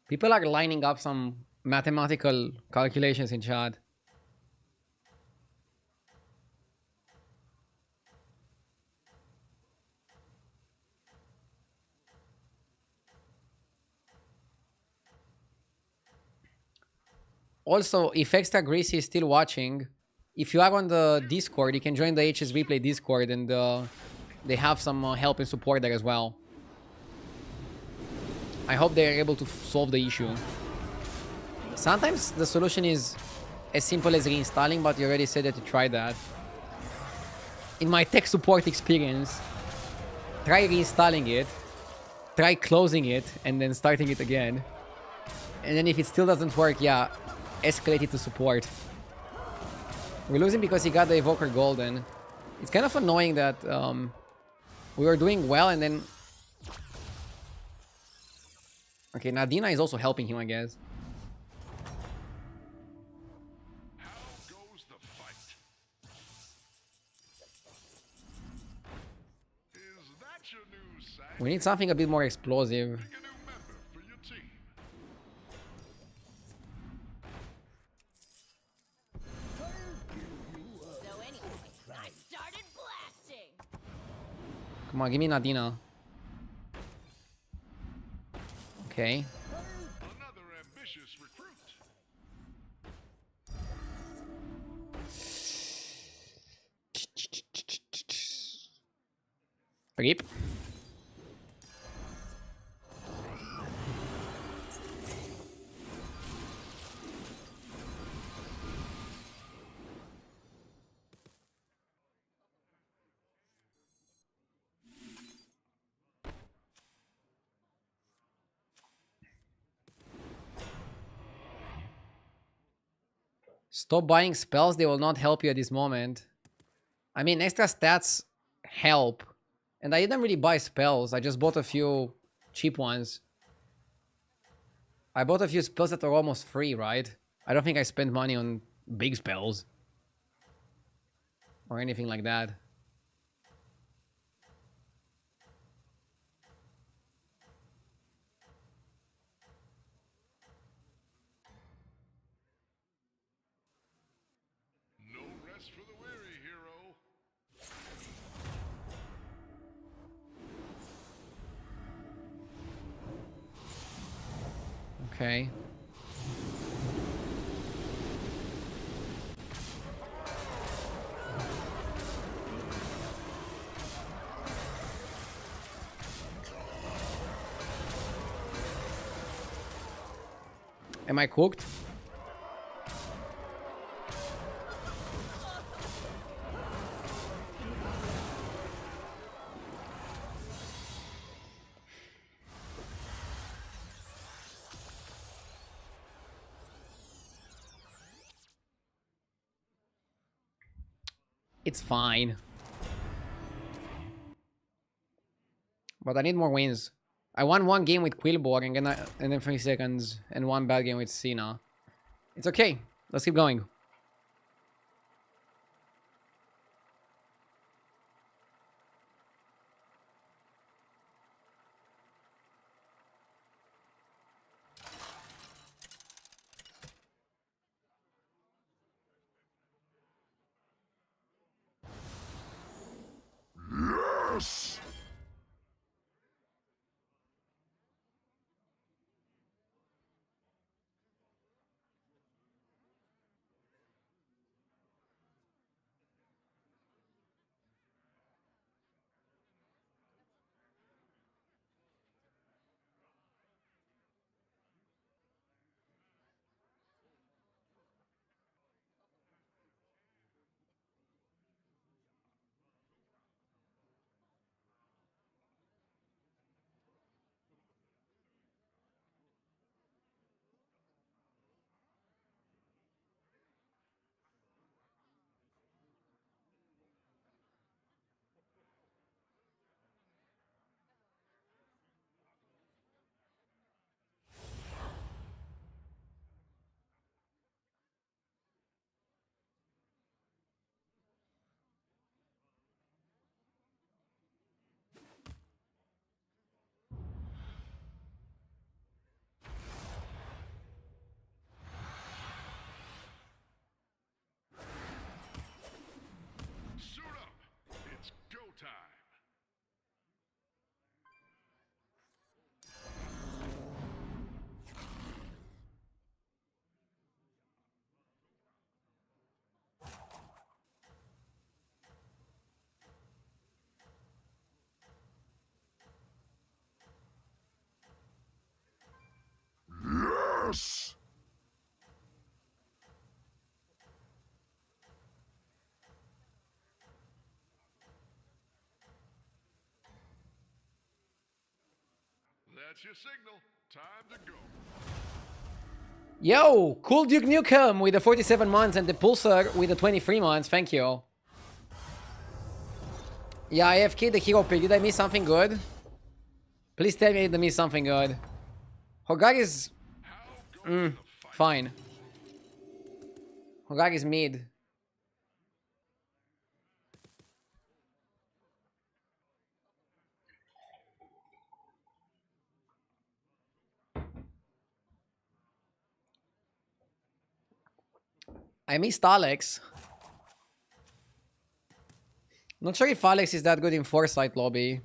People are lining up some mathematical calculations in chat. Also, if Extra Greasy is still watching, if you are on the Discord, you can join the HS Replay Discord and they have some help and support there as well. I hope they are able to solve the issue. Sometimes the solution is as simple as reinstalling, but you already said that you tried that. In my tech support experience, try reinstalling it, try closing it, and then starting it again. And then if it still doesn't work, yeah, escalate it to support. We're losing because he got the Evoker Golden. It's kind of annoying that we were doing well and then... Okay, Nadina is also helping him, I guess. How goes the fight? Is that your new sight? We need something a bit more explosive. Pick a new member for your team. So anyway, I started blasting. Come on, give me Nadina. Okay. Another ambitious recruit. Rip. Stop buying spells, they will not help you at this moment. I mean, extra stats help. And I didn't really buy spells, I just bought a few cheap ones. I bought a few spells that are almost free, right? I don't think I spent money on big spells. Or anything like that. No rest for the weary, hero. Okay. Am I cooked? It's fine. But I need more wins. I won one game with Quillborg and then 3 seconds, and one bad game with Cena. It's okay. Let's keep going. Yes! Suit up. It's go time. Yes! That's your signal. Time to go. Yo, cool Duke Nukem with the 47 months and the Pulsar with the 23 months. Thank you. Yeah, AFK the hero pick. Did I miss something good? Please tell me I did miss something good. Hogak is How goes the fight? fine. Hogak is mid. I missed Alex. Not sure if Alex is that good in Foresight lobby.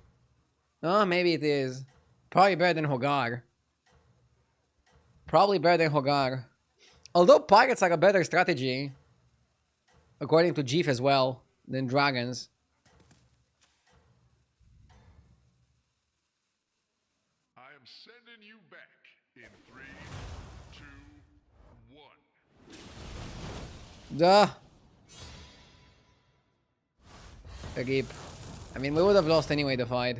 Oh, maybe it is. Probably better than Hogar. Probably better than Hogar. Although Pirates are a better strategy, according to Jeef as well, than Dragons. I am sending you back in 3, 2, 1. Duh. Rip. I mean, we would have lost anyway the fight.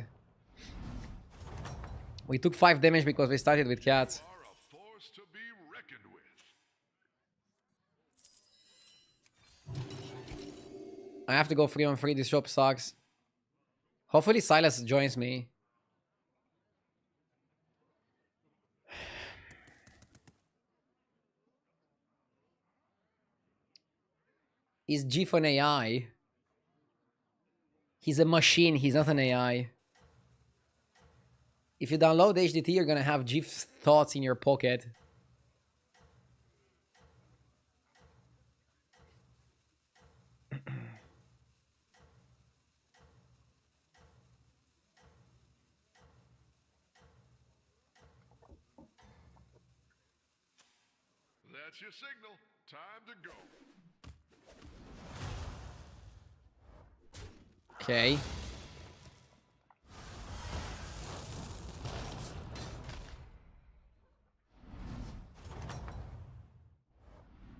We took 5 damage because we started with cats. Are a force to be reckoned with. I have to go 3-on-3. This shop sucks. Hopefully Silas joins me. Is Jeef an AI? He's a machine, he's not an AI. If you download HDT, you're gonna have Jeef's thoughts in your pocket. That's your signal. Time to go. Okay.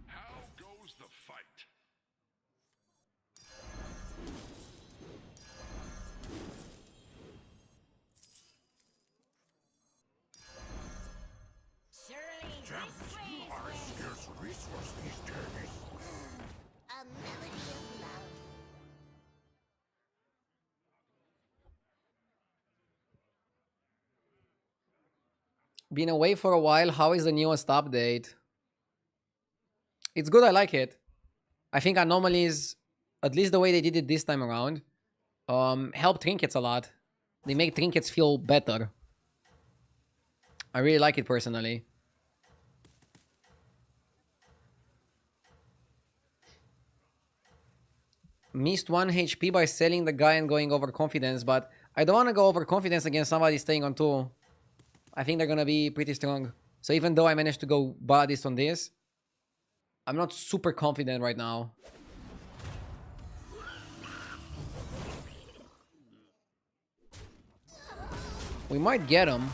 How goes the fight? Surely this way is Our where scarce resource these days. a melody of love. Been away for a while. How is the newest update? It's good. I like it. I think anomalies, at least the way they did it this time around, help trinkets a lot. They make trinkets feel better. I really like it personally. Missed 1 HP by selling the guy and going overconfidence, but I don't want to go overconfidence against somebody staying on 2. I think they're going to be pretty strong. So even though I managed to go baddest on this, I'm not super confident right now. We might get him.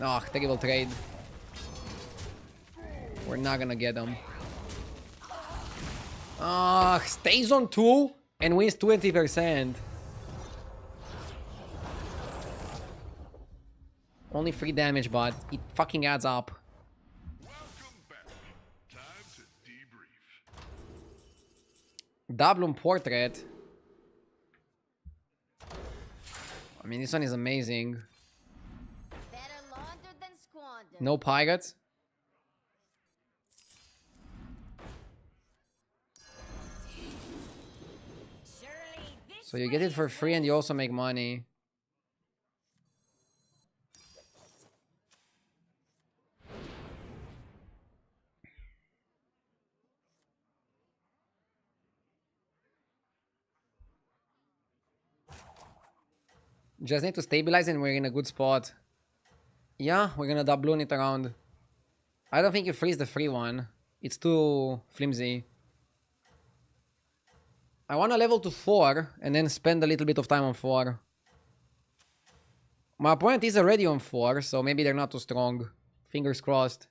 Oh, terrible trade. We're not gonna get him. Ah, stays on 2 and wins 20%. Only 3 damage, but it fucking adds up. Welcome back. Time to debrief. Double portrait. I mean, this one is amazing. Better laundered than squandered. No pirates. Surely this So you get it for free and you also make money. Just need to stabilize and we're in a good spot. Yeah, we're gonna doubloon it around. I don't think you freeze the free one. It's too flimsy. I want to level to 4 and then spend a little bit of time on 4. My opponent is already on 4, so maybe they're not too strong. Fingers crossed.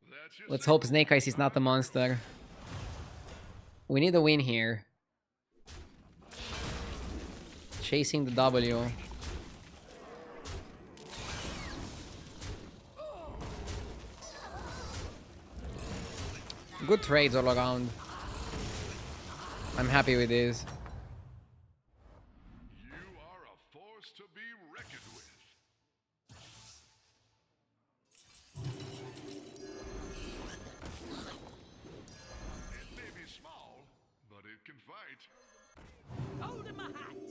That's your Let's signal. hope Snake Eyes is not a monster. We need a win here. Chasing the W. Good trades all around. I'm happy with this. You are a force to be reckoned with. It may be small, but it can fight. Hold my hat.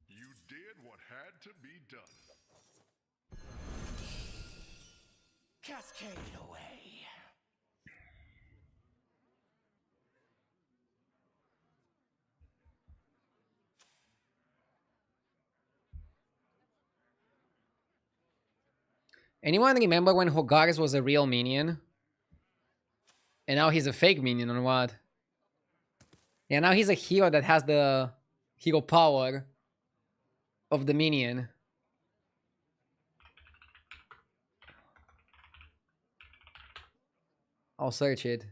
You did what had to be done. Cascade away. Anyone remember when Hogares was a real minion? And now he's a fake minion or what? Yeah, now he's a hero that has the hero power of the minion. I'll search it.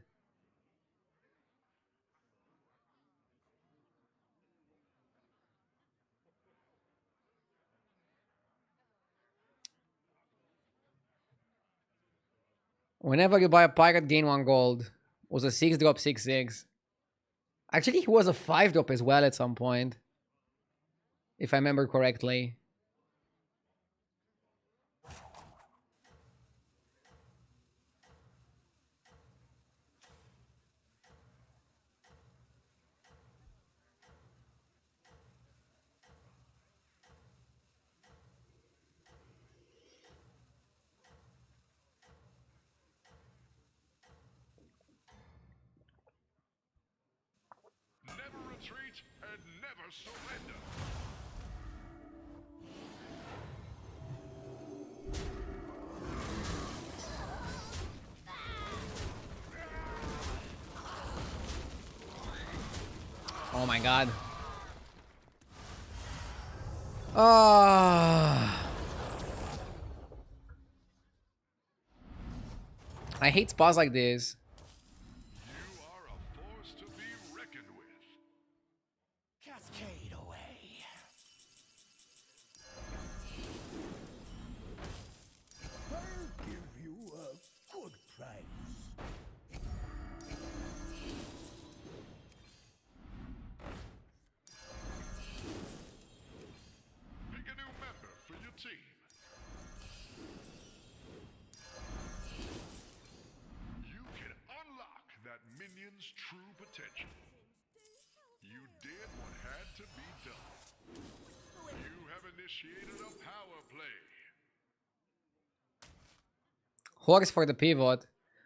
Whenever you buy a pirate, gain 1 gold. Was a 6-drop 6/6. Actually, he was a 5-drop as well at some point. If I remember correctly. Never retreat and never surrender. Oh my god. Ah. I hate spots like this. You are a force to be reckoned with. Cascade away. I'll give you a good price. Pick a new member for your team. You can unlock that minion's true potential. You did what had to be done. You have initiated a power play. Horse for the pivot.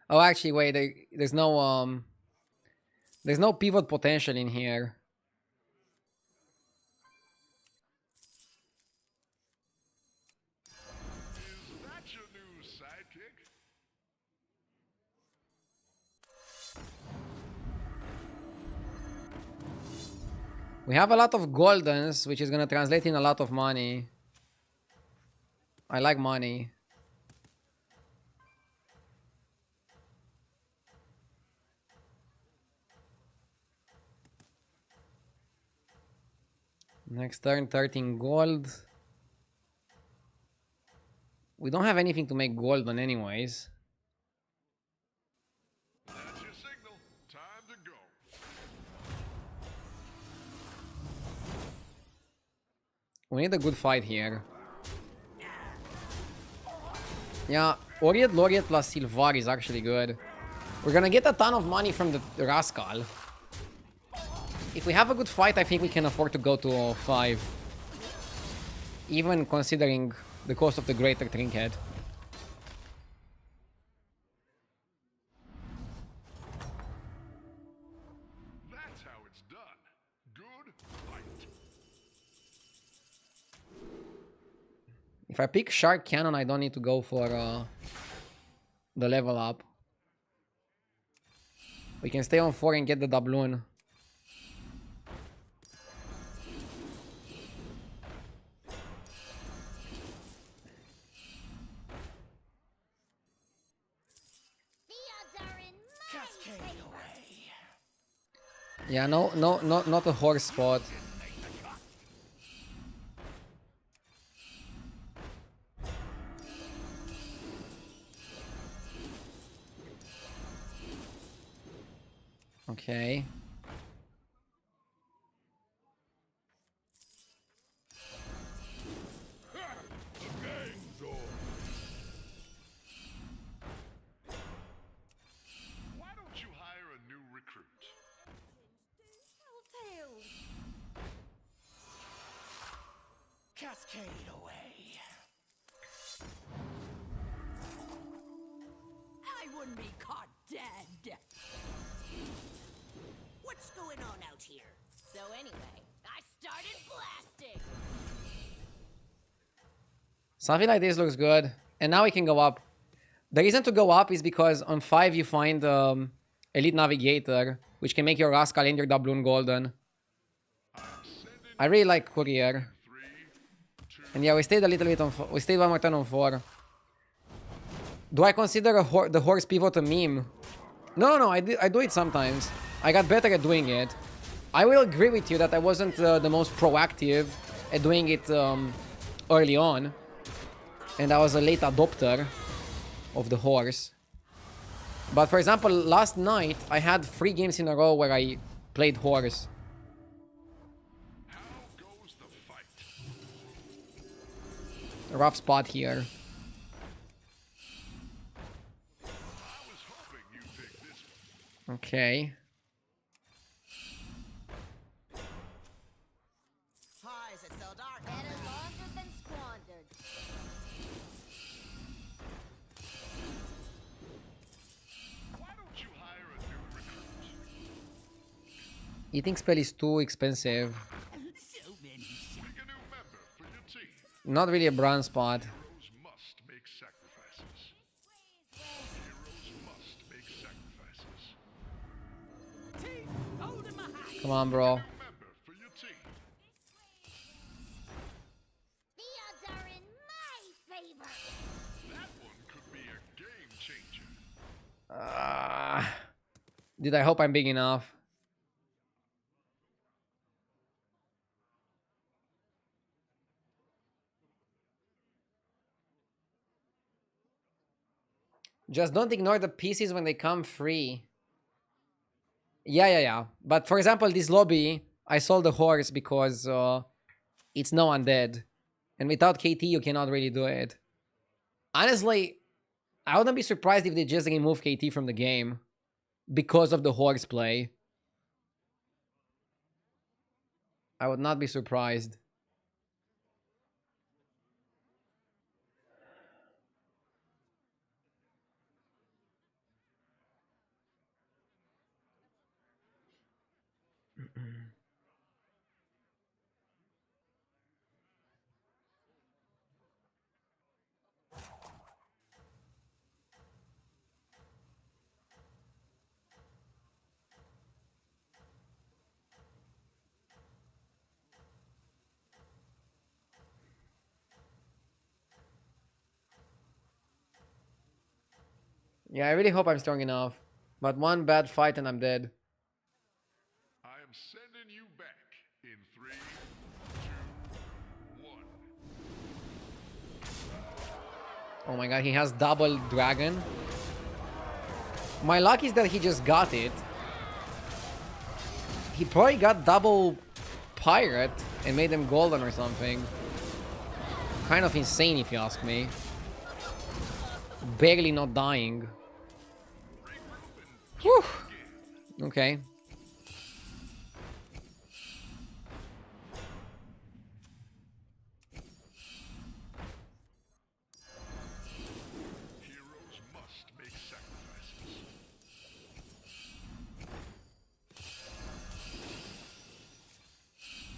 Oh, actually, wait. There's no pivot potential in here. Is that your new sidekick? We have a lot of goldens, which is gonna translate in a lot of money. I like money. Next turn, 13 gold. We don't have anything to make golden anyways. That's your signal. Time to go. We need a good fight here. Yeah, Oriet, Loriet plus Silvar is actually good. We're gonna get a ton of money from the Rascal. If we have a good fight, I think we can afford to go to 5. Even considering the cost of the Greater Trinket. That's how it's done. Good fight. If I pick Shark Cannon, I don't need to go for the level up. We can stay on 4 and get the doubloon. The odds are in my Cascade favor. away. Yeah, not a horse spot. Okay. Why don't you hire a new recruit? Cascade away. I wouldn't be caught dead. What's going on out here? So anyway, I started blasting. Something like this looks good. And now we can go up. The reason to go up is because on 5 you find Elite Navigator, which can make your Rascal and your doubloon golden. I really like Courier. And yeah, we stayed a little bit on 4. We stayed one more turn on 4. Do I consider the horse pivot a meme? No, I do it sometimes. I got better at doing it. I will agree with you that I wasn't the most proactive at doing it early on. And I was a late adopter of the horse. But for example, last night I had 3 games in a row where I played horse. How goes the fight? A rough spot here. I was hoping you'd pick this one. Okay. Why is it so dark? Better laundered than squandered. Why don't you hire a new recruit? Eating spell is too expensive. So many shots. Pick a new member for your team. Not really a bronze spot. Heroes must make sacrifices. Heroes must make sacrifices. Teeth holding my hand. Come on, bro. Member Dude, I hope I'm big enough. Just don't ignore the pieces when they come free. Yeah. But for example, this lobby, I sold the horse because it's no undead. And without KT, you cannot really do it. Honestly, I wouldn't be surprised if they just remove KT from the game because of the horse play. I would not be surprised. Yeah, I really hope I'm strong enough. But one bad fight and I'm dead. I am sending you back in 3, 2, 1. Oh my god, he has double dragon. My luck is that he just got it. He probably got double pirate and made them golden or something. Kind of insane if you ask me. Barely not dying. Whew. Okay. Heroes must make sacrifices.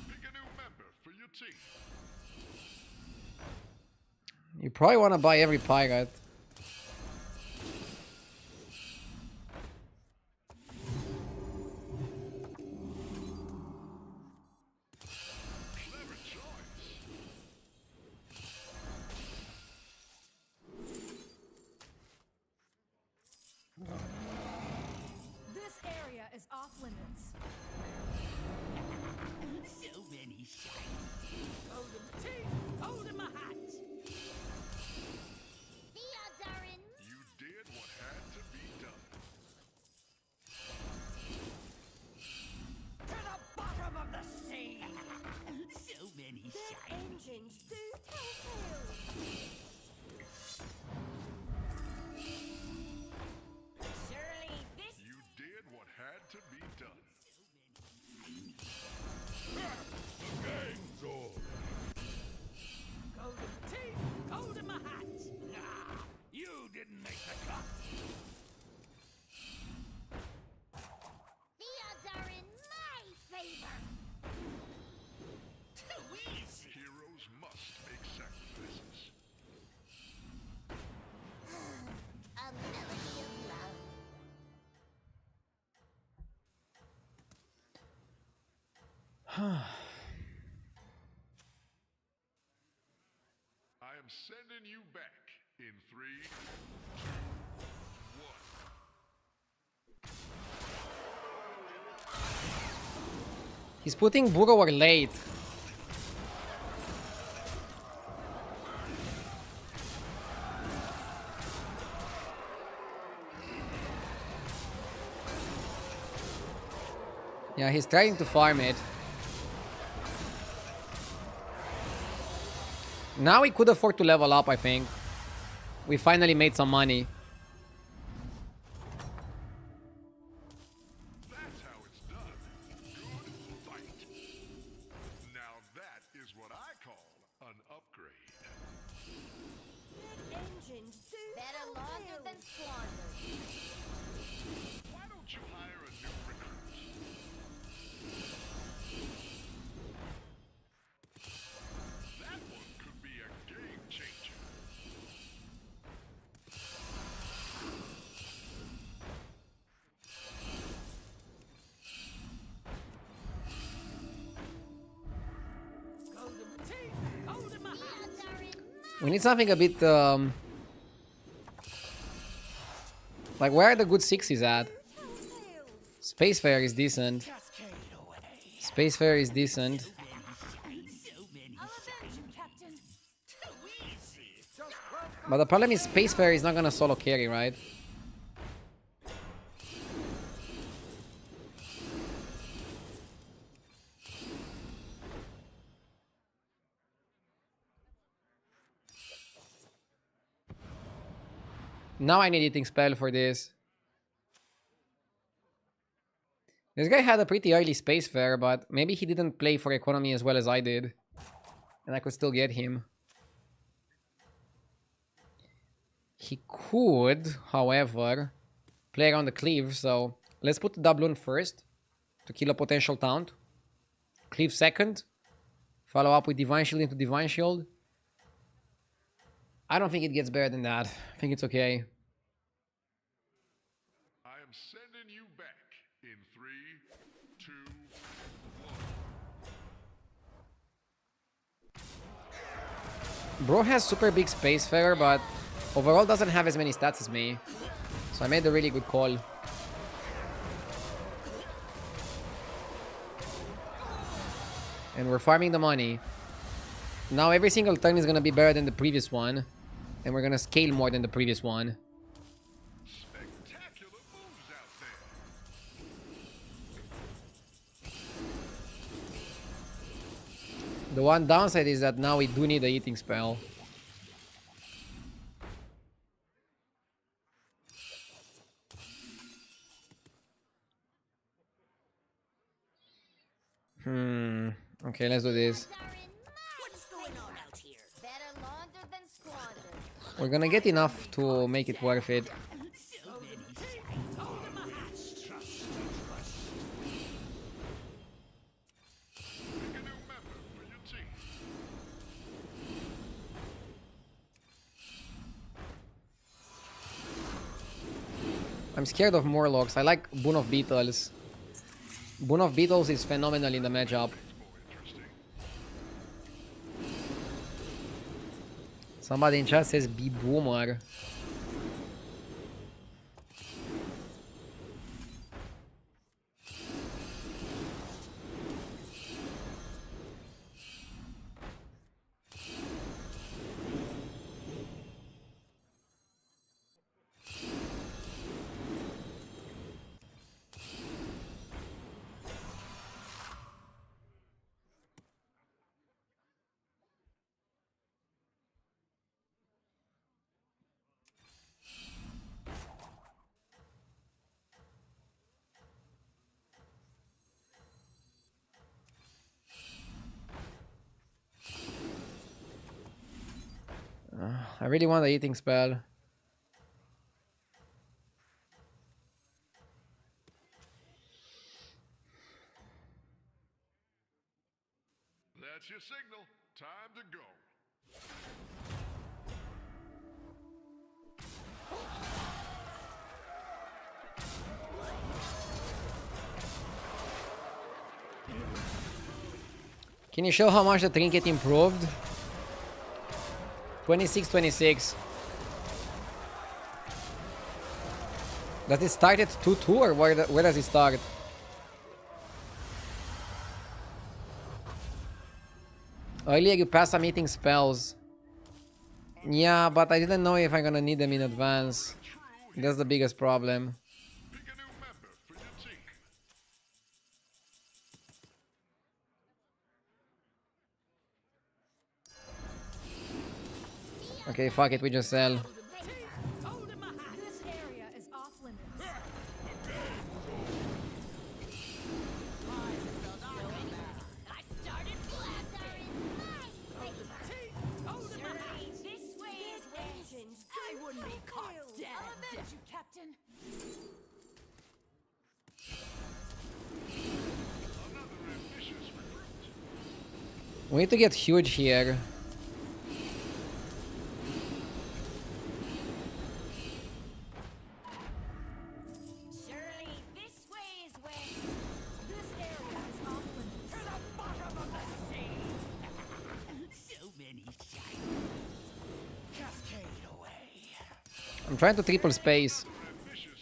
Pick a new member for your team. You probably want to buy every pirate. Clever choice. This area is off limits. So many shiny. Golden teeth, holding my hat. The odds are in You did what had to be done. To the bottom of the sea. So many shiny. Engines do fulfill. Surely this You did what had to be done. The gang's over. Golden teeth, holding my hat. Ah, you didn't make the cut. the odds are in my favor. Too easy. Heroes must make sacrifices. A melody of love. I am sending you back in 3, 2, 1. He's putting Burrower late. Yeah, he's trying to farm it. Now we could afford to level up, I think. We finally made some money. That's how it's done. Good fight. Now that is what I call an upgrade. Engines do Better longer fulfill. than squandered. Why don't you hire a new recruit? That one could be a game changer. Golden teeth, holding my The hat. odds are in my We need something a bit Like, where are the good 60s at? Spacefarer is decent. Spacefarer is decent. I'll avenge you, Captain. But the problem is Spacefarer is not gonna solo carry, right? Now I need Eating Spell for this. This guy had a pretty early Spacefarer, but maybe he didn't play for economy as well as I did. And I could still get him. He could, however, play around the cleave, so let's put the doubloon first to kill a potential taunt. Cleave second. Follow up with Divine Shield into Divine Shield. I don't think it gets better than that. I think it's okay. I am sending you back in 3, 2, 1. Bro has super big Spacefarer, but overall doesn't have as many stats as me. So I made a really good call. And we're farming the money. Now every single turn is gonna be better than the previous one. And we're gonna scale more than the previous one. Spectacular moves out there. The one downside is that now we do need a eating spell. Okay, let's do this. What's going on out here? Better laundered than squandered. We're gonna get enough to make it worth it. Pick a new member for your team. I'm scared of Morlocks. I like Boon of Beetles. Boon of Beetles is phenomenal in the matchup. More interesting. Somebody in chat says be boomer. I really want the eating spell. That's your signal. Time to go. Can you show how much the trinket improved? 26-26. Does it start at 2-2 or where does it start? Earlier you pass some eating spells. Yeah, but I didn't know if I'm gonna need them in advance. That's the biggest problem. Pick a new member for your team. Okay, fuck it, we just sell. This area is off limits. I started blasting. Surely this way is vengeance. I wouldn't be caught I'll dead. avenge you, Captain. Another ambitious recruit. We need to get huge here. Surely this way is west. This area is off limits. So many shiny. Cascade away. I'm trying to triple space. Ambitious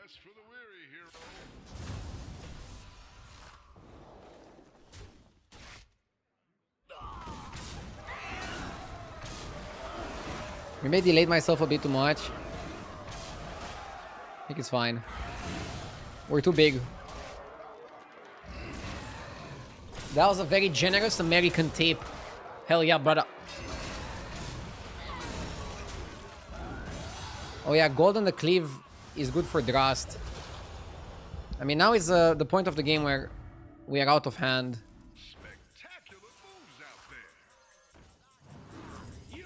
rest for the weary, hero. Maybe I delayed myself a bit too much. I think it's fine. We're too big. That was a very generous American tape. Hell yeah, brother. Oh yeah, gold on the cleave is good for Drast. I mean, now is the point of the game where we are out of hand. Spectacular moves out there. So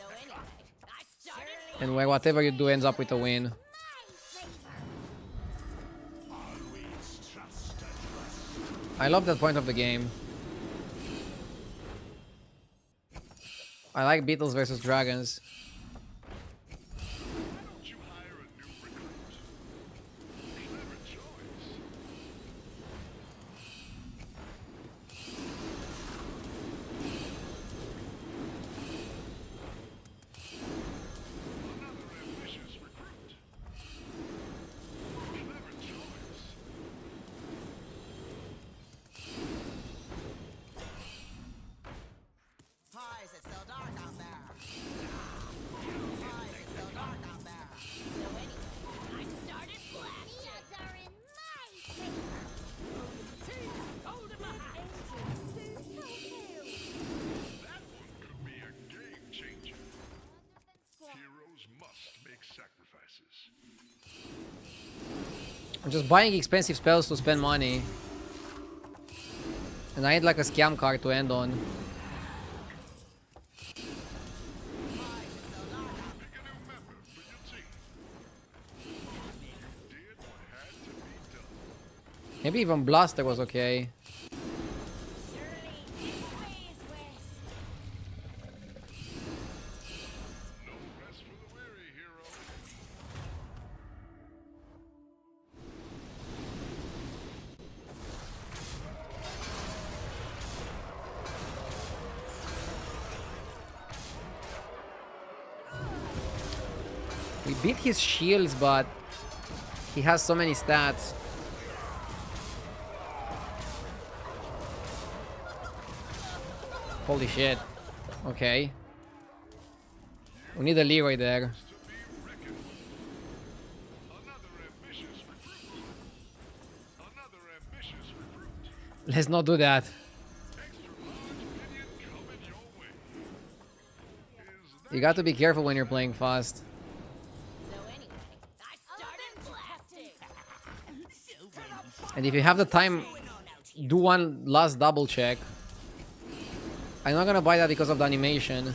anyway, I started And where whatever you do ends up with a win. My favor. Always trust a trust. I love that point of the game. I like Beetles versus Dragons. Why don't you hire a new recruit? Clever choice. Another ambitious recruit. Clever choice. Why is it so dark out there? Why is it so dark out there? So anyway, I started The blasting. odds are in my favor. That one could be a game changer. Heroes must make sacrifices. I'm just buying expensive spells to spend money. And I need like a scam card to end on. Pick a new member for your team. You did what had to be done. Maybe even Blaster was okay. No rest for the weary, hero. We beat his shields, but he has so many stats. Holy shit. Okay. We need a Leroy there. To be reckoned. Another ambitious recruit. Another ambitious recruit. Let's not do that. Extra large minion coming your way. Is that You got to be careful when you're playing fast. So anyway, I started blasting. And if you have the time, do one last double check. I'm not gonna buy that because of the animation. be a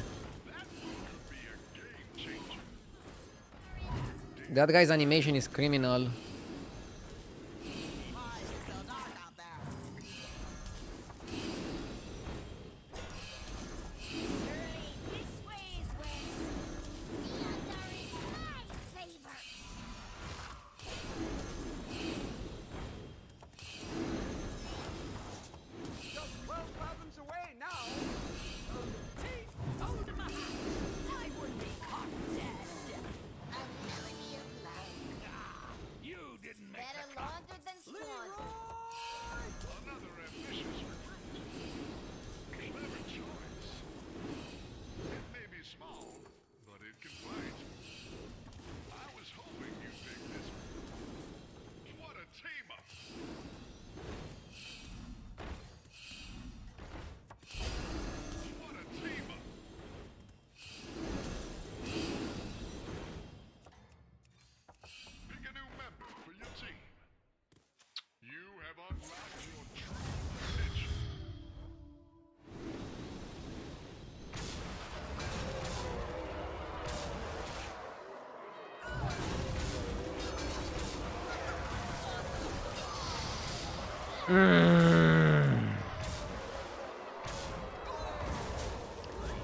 game changer? That guy's animation is criminal. Why is it so dark out there? The odds are in my favor. Just 12 fathoms away now. I would be caught dead. A melody of love. You didn't make Better laundered than squandered. Another ambitious recruit. Clever choice. It may be small, but it can fight. I was hoping you'd pick this one. What a team up! What a team up! Pick a new member for your team. You have unlocked your true potential.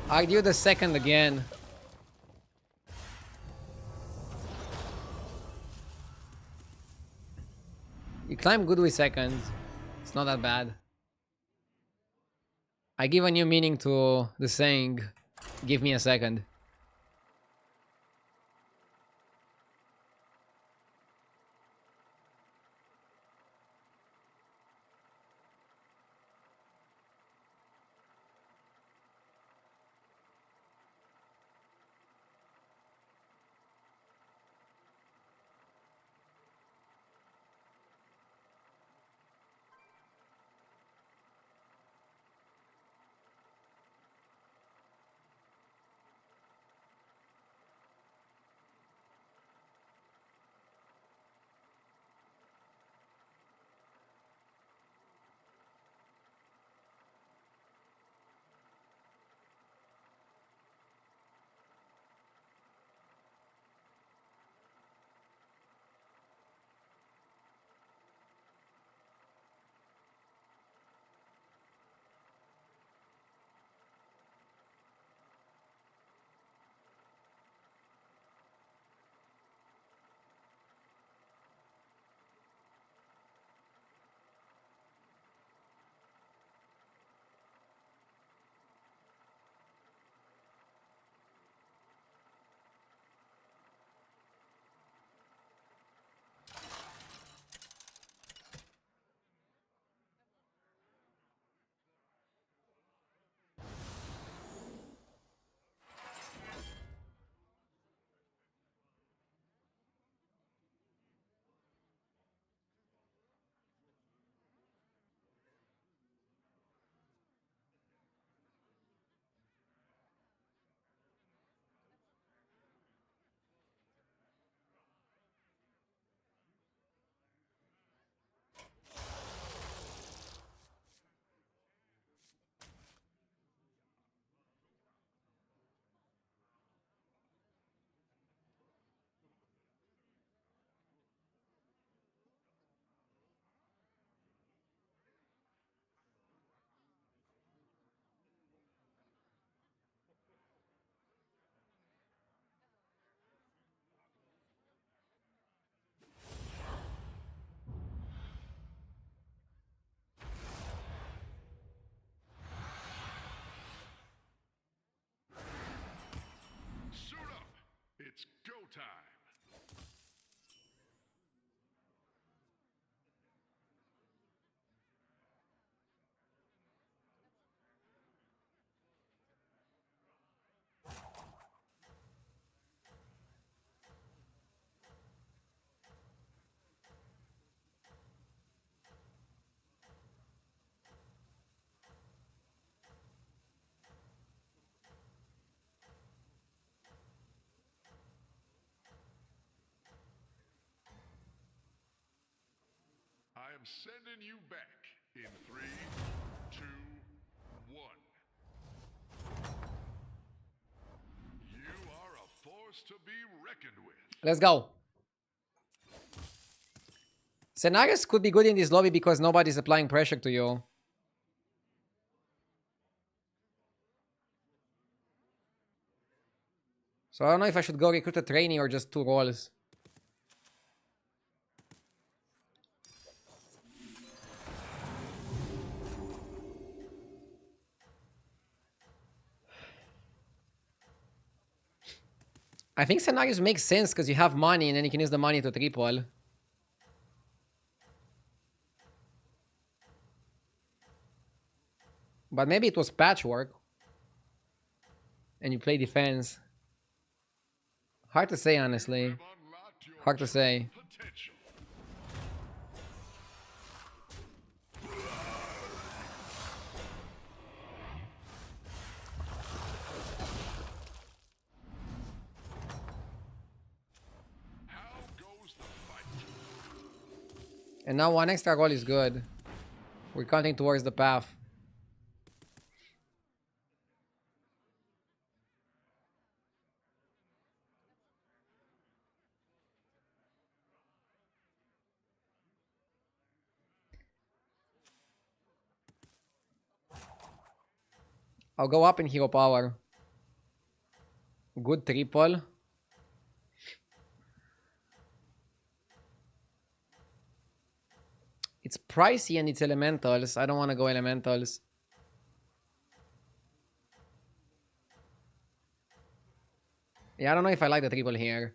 Argue the second again. You climb good with seconds. It's not that bad. I give a new meaning to the saying, give me a second. It's go time. I am sending you back in 3, 2, 1. You are a force to be reckoned with. Let's go. Scenarios could be good in this lobby because nobody's applying pressure to you. So I don't know if I should go recruit a trainee or just 2 roles. I think scenarios make sense because you have money and then you can use the money to triple. But maybe it was patchwork. And you play defense. Hard to say, honestly. Have unlocked your Hard to say. potential. How goes the fight? And now 1 extra roll is good. We're counting towards the path. I'll go up in hero power. Good triple. It's pricey and it's elementals. I don't want to go elementals. Yeah, I don't know if I like the triple here.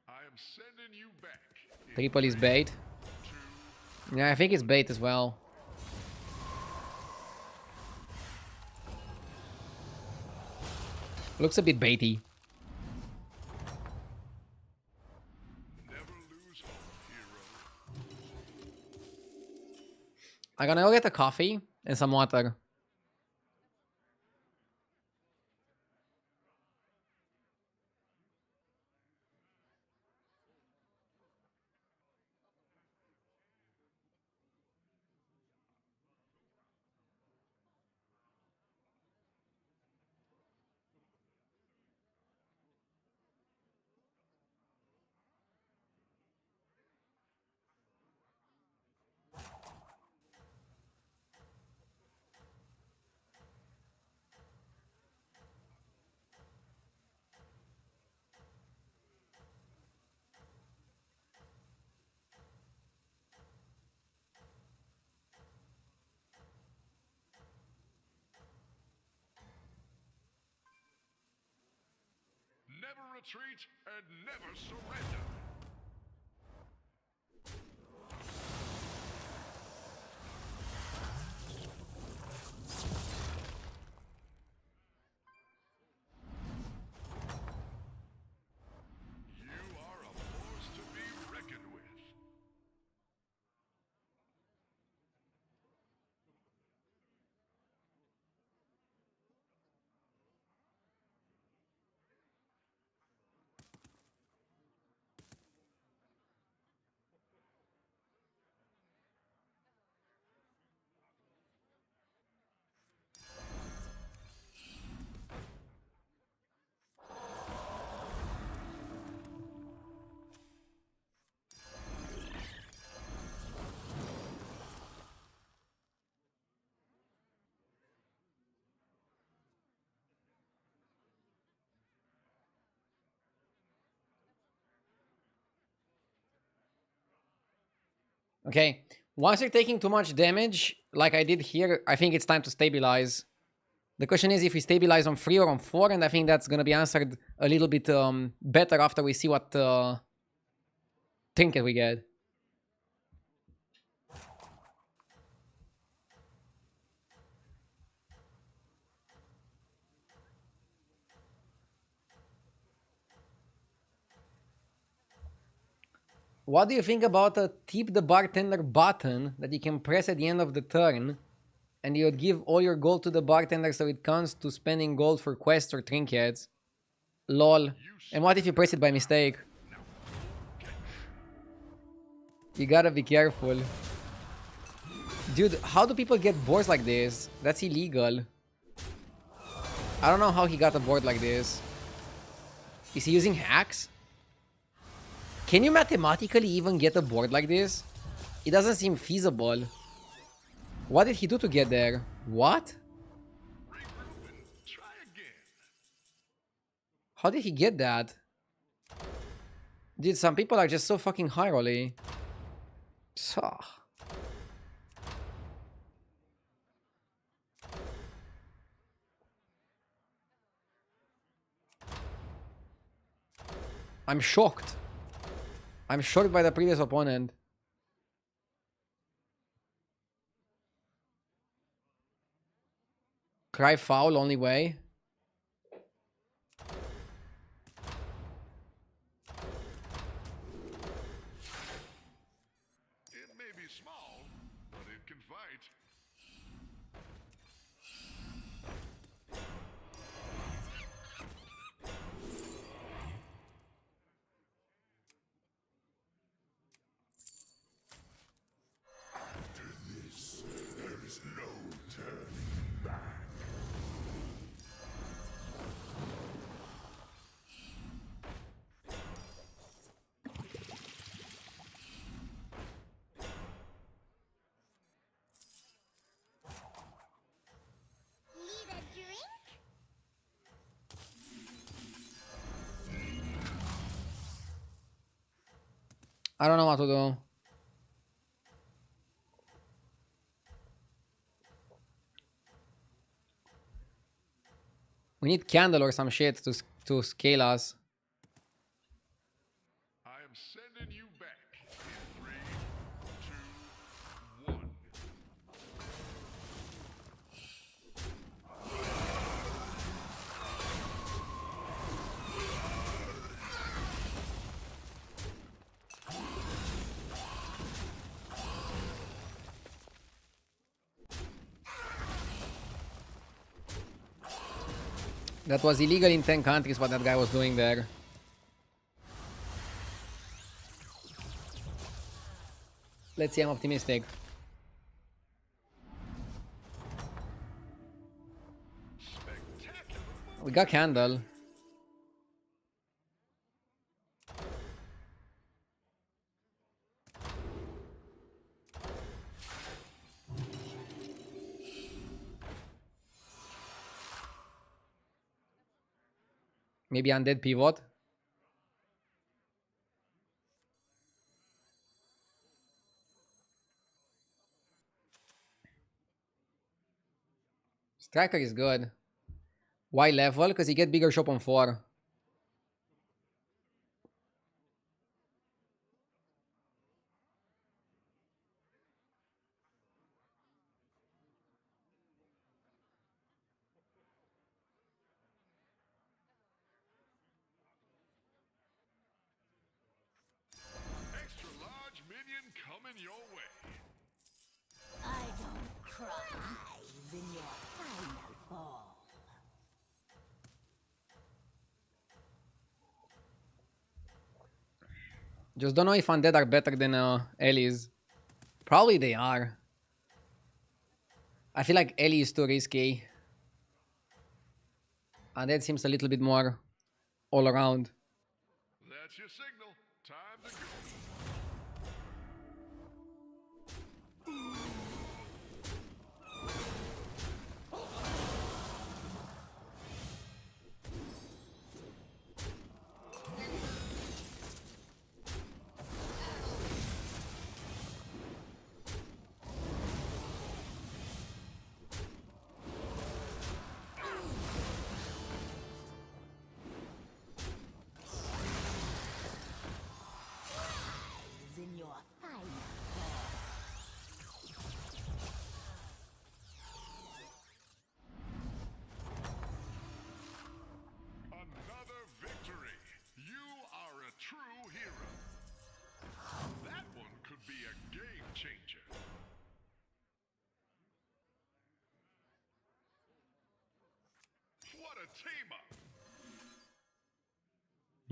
I am sending you back in Triple is bait. 2. Yeah, I think it's bait as well. Looks a bit baity. Never lose hope, hero. I'm gonna go get a coffee and some water. Never retreat and never surrender. You are a force to be reckoned with. Okay. Once you're taking too much damage, like I did here, I think it's time to stabilize. The question is if we stabilize on 3 or on 4, and I think that's gonna be answered a little bit better after we see what trinket we get. What do you think about a tip the bartender button that you can press at the end of the turn, and you would give all your gold to the bartender so it counts to spending gold for quests or trinkets? Lol. And what if you press it by mistake? You gotta be careful. Dude, how do people get boards like this? That's illegal. I don't know how he got a board like this. Is he using hacks? Can you mathematically even get a board like this? It doesn't seem feasible. What did he do to get there? What? Regroup and try again. How did he get that? Dude, some people are just so fucking high rolly. So. I'm shocked. I'm shocked by the previous opponent. Cry foul, only way. It may be small, but it can fight. After this, there is no turning back. Need a drink? I don't know what to do. We need candle or some shit to scale us. I am sending you back in 3, 2, 1. That was illegal in 10 countries what that guy was doing there. Let's see, I'm optimistic. Spectacular. We got candle. Maybe undead pivot. Striker is good. Why level? Because he get bigger shop on 4. Extra large minion coming your way. I don't cry in your final fall. Just don't know if undead are better than Ellie's. Probably they are. I feel like Ellie is too risky. Undead seems a little bit more all around. That's your signal. Time to go.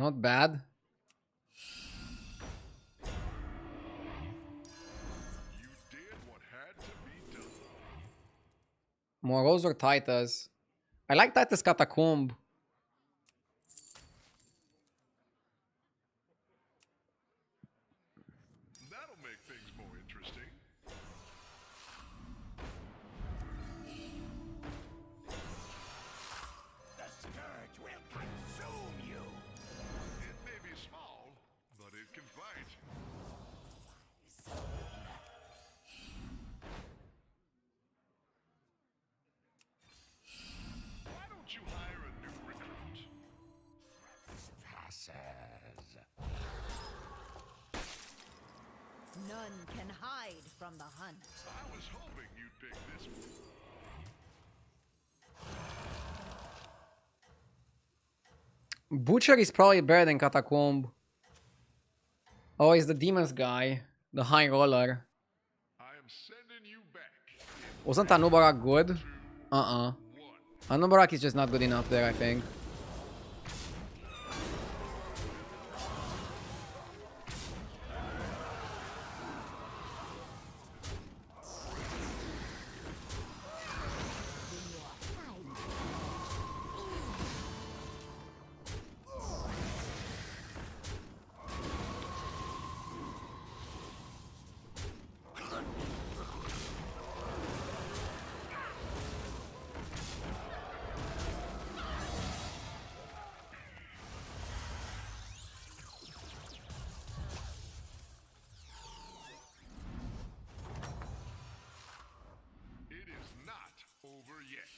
Not bad. You did what had to be done. Moros or Titus? I like Titus Catacomb. That'll make things more interesting. The scourge will consume you. It may be small, but it can fight. Why don't you hire a new recruit? Passes. None can hide from the hunt. I was hoping you'd pick this one. Butcher is probably better than Catacomb. Oh, he's the demons guy. The high roller. I am sending you back. Wasn't Anubarak good? One. Anubarak is just not good enough there, I think. It is not over yet.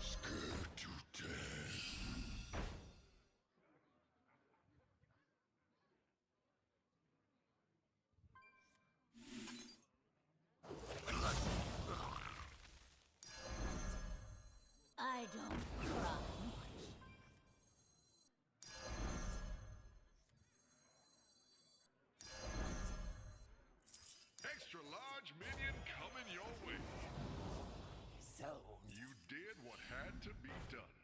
Scared to death. I don't cry. Extra large minion coming your way. So You did what had to be done.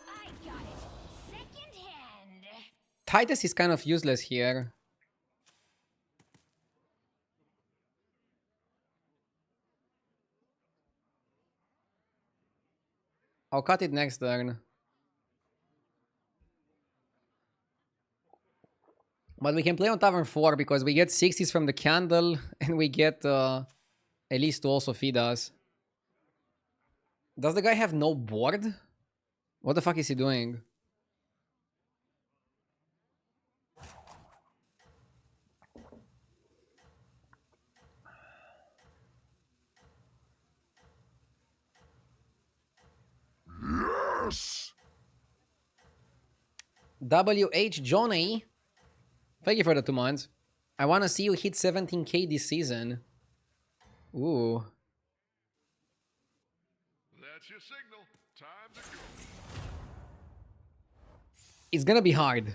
I got it second hand. Titus is kind of useless here. I'll cut it next turn. But we can play on Tavern 4 because we get 60s from the candle and we get Elise to also feed us. Does the guy have no board? What the fuck is he doing? Yes! WH Johnny. Thank you for the 2 months. I want to see you hit 17k this season. Ooh. That's your signal. Time to go. It's gonna be hard.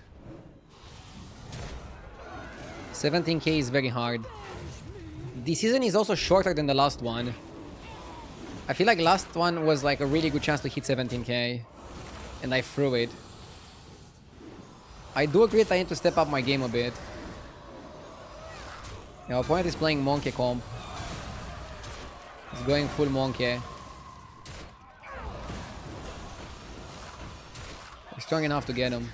17k is very hard. This season is also shorter than the last one. I feel like last one was like a really good chance to hit 17k. And I threw it. I do agree that I need to step up my game a bit. Yeah, our opponent is playing Monkey comp. He's going full Monkey. He's strong enough to get him.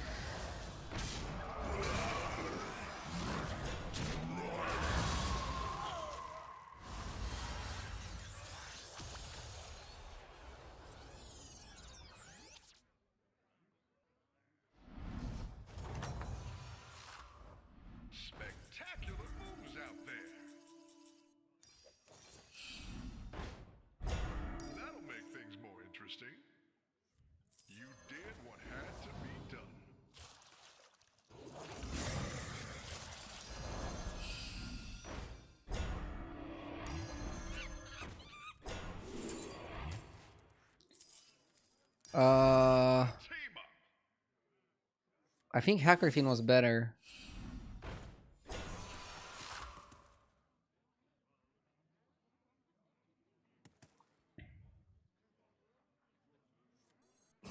Spectacular moves out there. That'll make things more interesting. You did what had to be done. Uh, Team up. I think Hackerfin was better. You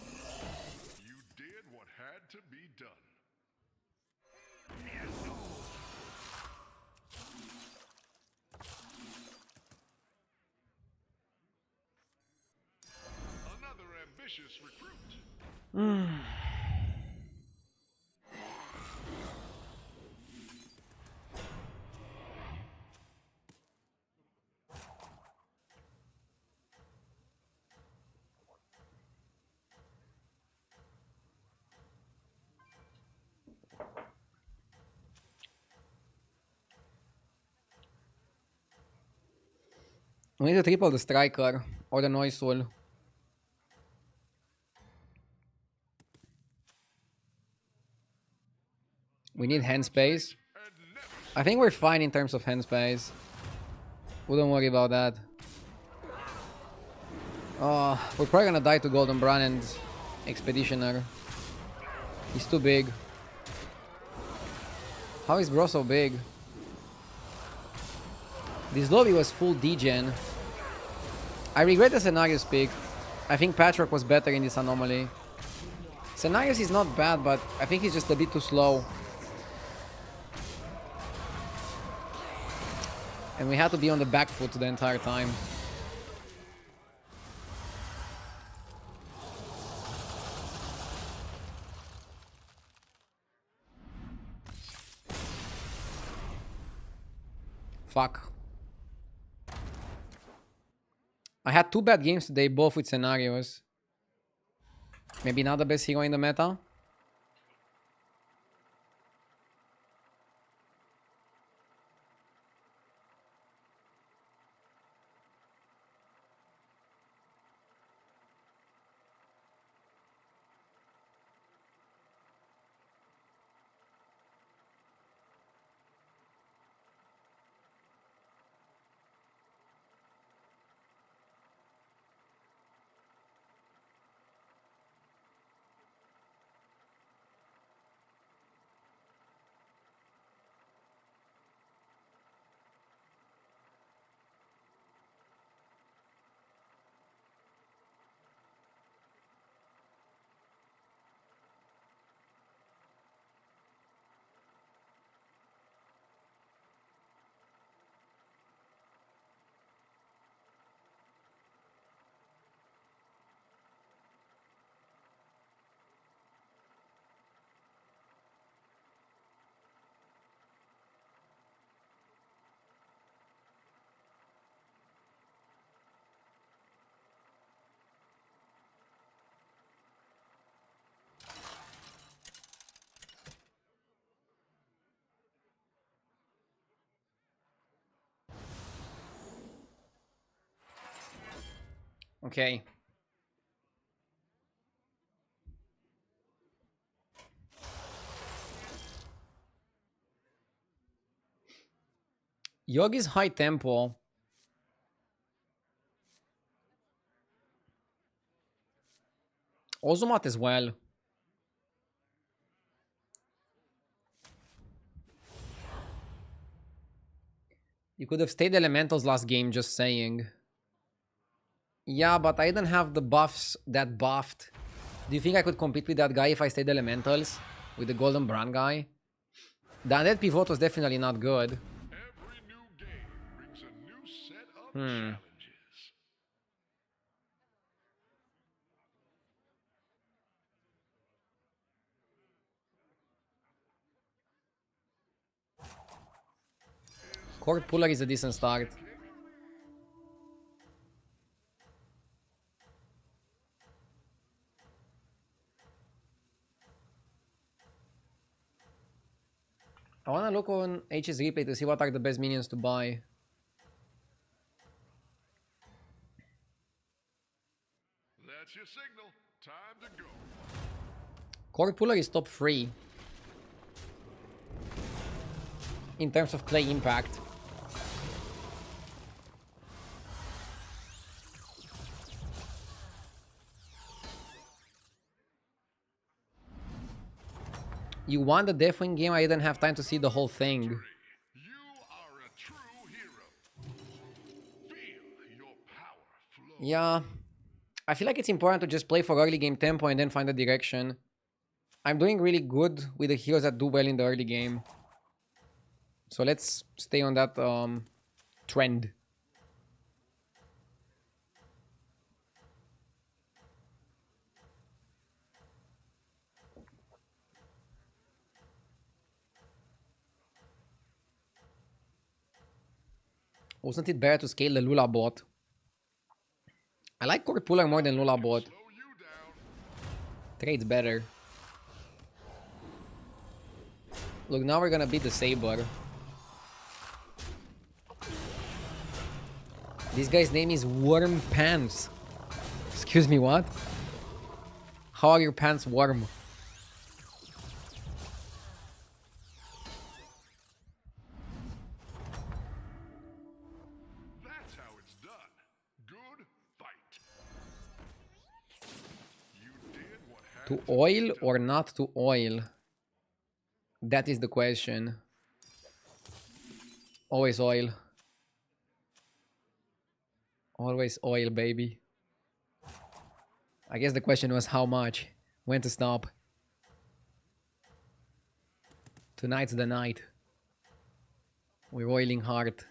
did what had to be done. Another ambitious recruit. We need to triple the striker or the noise soul. We need hand space. And never I think we're fine in terms of hand space. Wouldn't worry about that. Oh, we're probably gonna die to Golden Brandon's Expeditioner. He's too big. How is bro so big? This lobby was full degen. I regret the Scenarios pick. I think Patchwork was better in this anomaly. Scenarios is not bad, but I think he's just a bit too slow. And we had to be on the back foot the entire time. Fuck. I had 2 bad games today, both with Scenarios. Maybe not the best hero in the meta. Okay. Yogi's high tempo. Ozumat as well. You could have stayed elementals last game, just saying. Yeah, but I didn't have the buffs that buffed. Do you think I could compete with that guy if I stayed elementals? With the golden brand guy? The undead pivot was definitely not good. every new game brings a new set of challenges. Court Puller is a decent start. I wanna look on H's replay to see what are the best minions to buy. That's your signal. Time to go. Court Puller is top 3 in terms of clay impact. You won the Deathwing game, I didn't have time to see the whole thing. You are a true hero. Feel your power flow. Yeah. I feel like it's important to just play for early game tempo and then find the direction. I'm doing really good with the heroes that do well in the early game. So let's stay on that trend. Wasn't it better to scale the Lula bot? I like Cord Puller more than Lula bot. Slow you down. Trade's better. Look, now we're gonna beat the Saber. This guy's name is Worm Pants. Excuse me, what? How are your pants warm? That's how it's done. Good fight. You did what had To be oil done. or not to oil? That is the question. Always oil. Always oil, baby. I guess the question was how much? When to stop? Tonight's the night. We're oiling hard.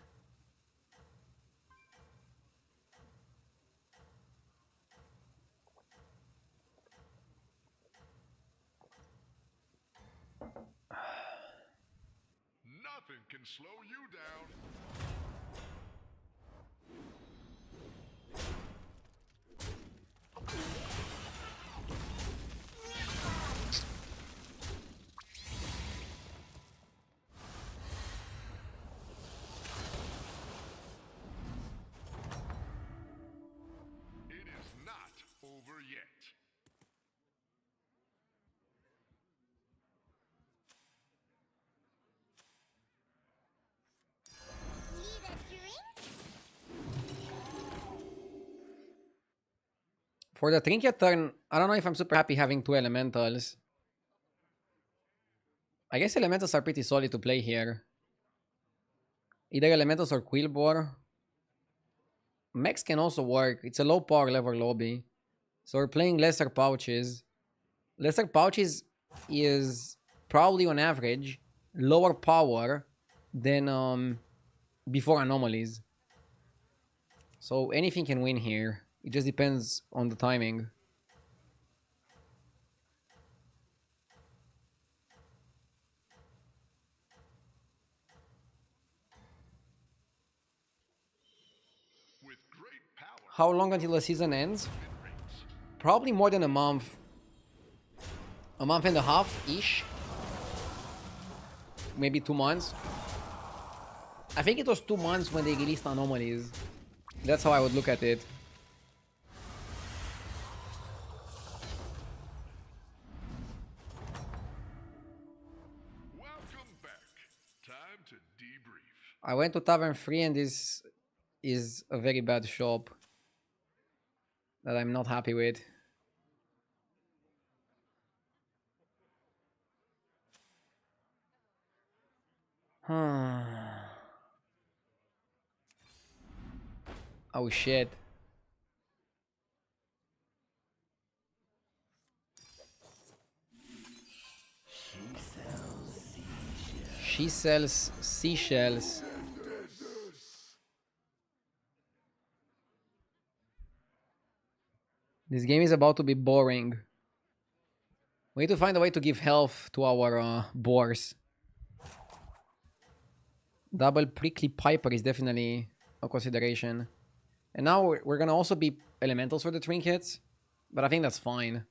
Nothing can slow you down. It is not over yet. Need a drink? For the Trinket turn, I don't know if I'm super happy having two elementals. I guess elementals are pretty solid to play here. Either elementals or Quillbore. Mechs can also work. It's a low power level lobby. So we're playing lesser pouches. Lesser pouches is probably on average lower power than before anomalies. So anything can win here. It just depends on the timing. With great power, How long until the season ends? rates. Probably more than a month. A month and a half-ish. Maybe 2 months. I think it was 2 months when they released anomalies. That's how I would look at it. Welcome back. Time to debrief. I went to Tavern 3 and this is a very bad shop that I'm not happy with. Oh shit. She sells seashells. This game is about to be boring. We need to find a way to give health to our boars. Double prickly piper is definitely a consideration. And now we're gonna also be elementals for the trinkets. But I think that's fine.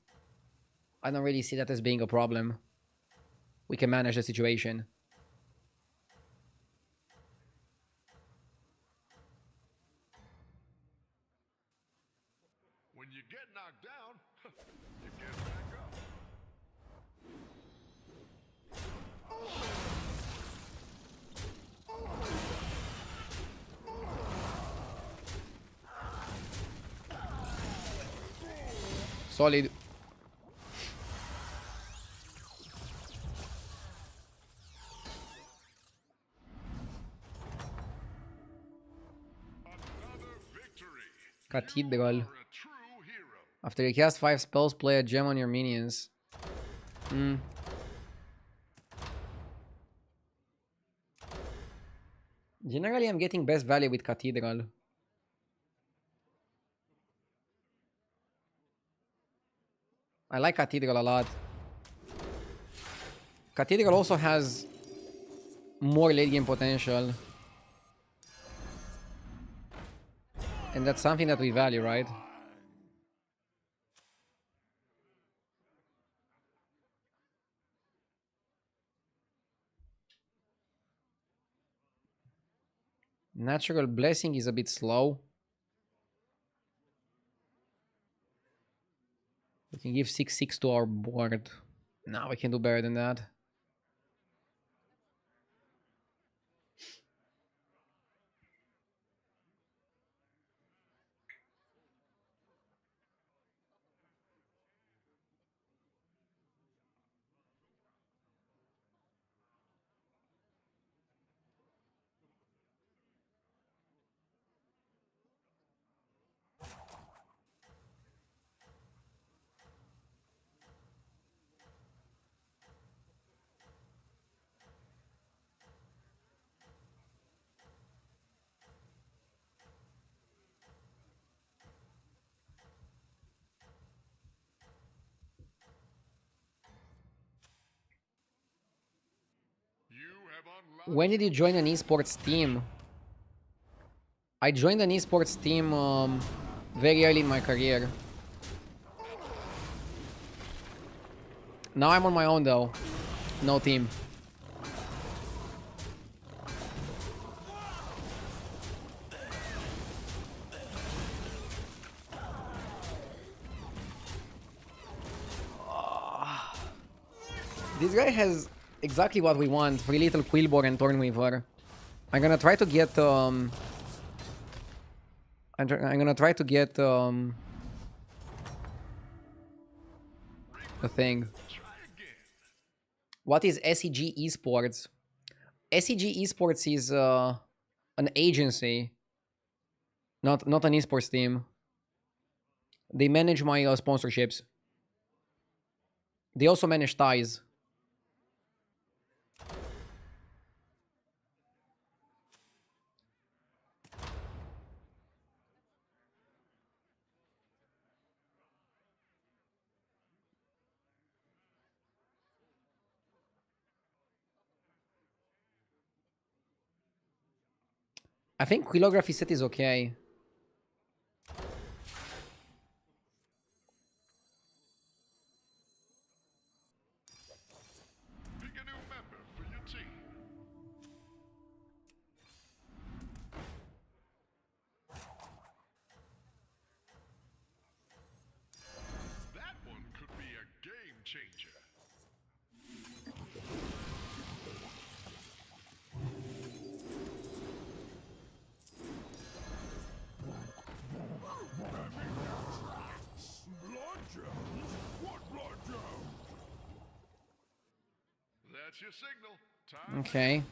I don't really see that as being a problem. We can manage the situation. When you get knocked down, you get back up. Solid. Cathedral. You are a true hero. After you cast 5 spells, play a gem on your minions. Generally, I'm getting best value with Cathedral. I like Cathedral a lot. Cathedral also has more late game potential. And that's something that we value, right? Natural Blessing is a bit slow. We can give 6/6 to our board. No, we can do better than that. You have unlocked. When did you join an esports team? I joined an esports team very early in my career. Now I'm on my own though. No team. This guy has exactly what we want. 3 little Quillbore and Thornweaver. I'm gonna try to get I'm gonna try to get the thing. Try again. What is SEG Esports? SEG Esports is an agency, not an esports team. They manage my sponsorships. They also manage ties. I think Quillography set is okay. Pick a new member for your team. That one could be a game changer. Blood gems? What blood gems? That's your signal. Time. Okay.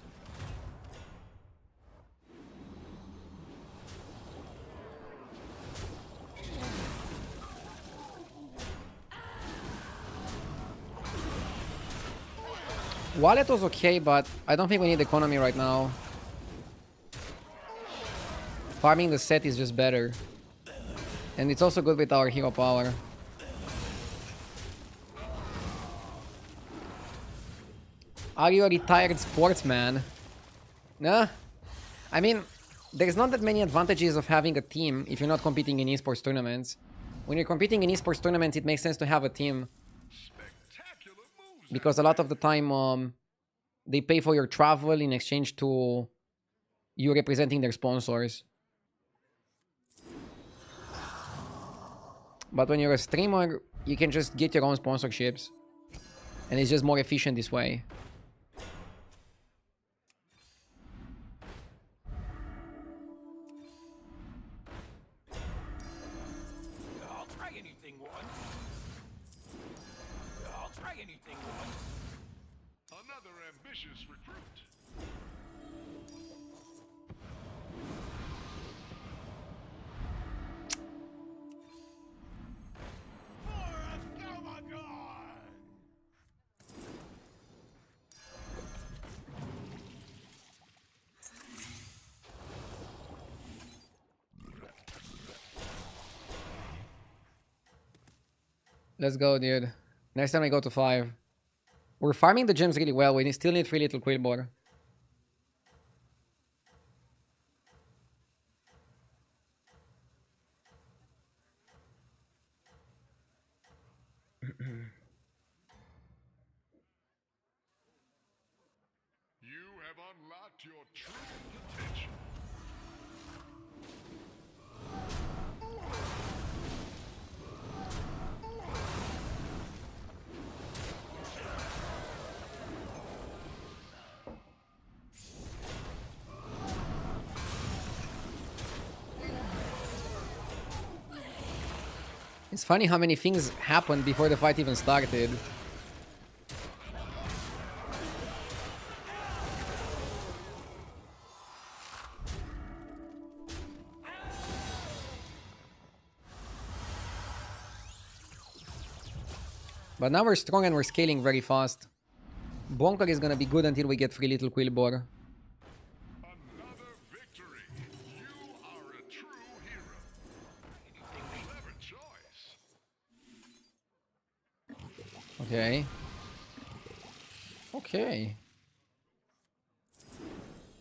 Wallet was okay, but I don't think we need economy right now. Farming the set is just better. And it's also good with our hero power. Are you a retired sportsman? Nah. I mean, there's not that many advantages of having a team if you're not competing in esports tournaments. When you're competing in esports tournaments, it makes sense to have a team. Spectacular moves. Because a lot of the time, they pay for your travel in exchange to you representing their sponsors. But when you're a streamer, you can just get your own sponsorships. And it's just more efficient this way. I'll try anything once. I'll try anything once. Another ambitious recruit. Let's go, dude. Next time I go to 5. We're farming the gems really well. We still need 3 little Quillbore. You have unlocked your true potential. It's funny how many things happened before the fight even started. But now we're strong and we're scaling very fast. Bonker is gonna be good until we get 3 little Quillbore. Another victory. You are a true hero. Clever choice. Okay. Okay.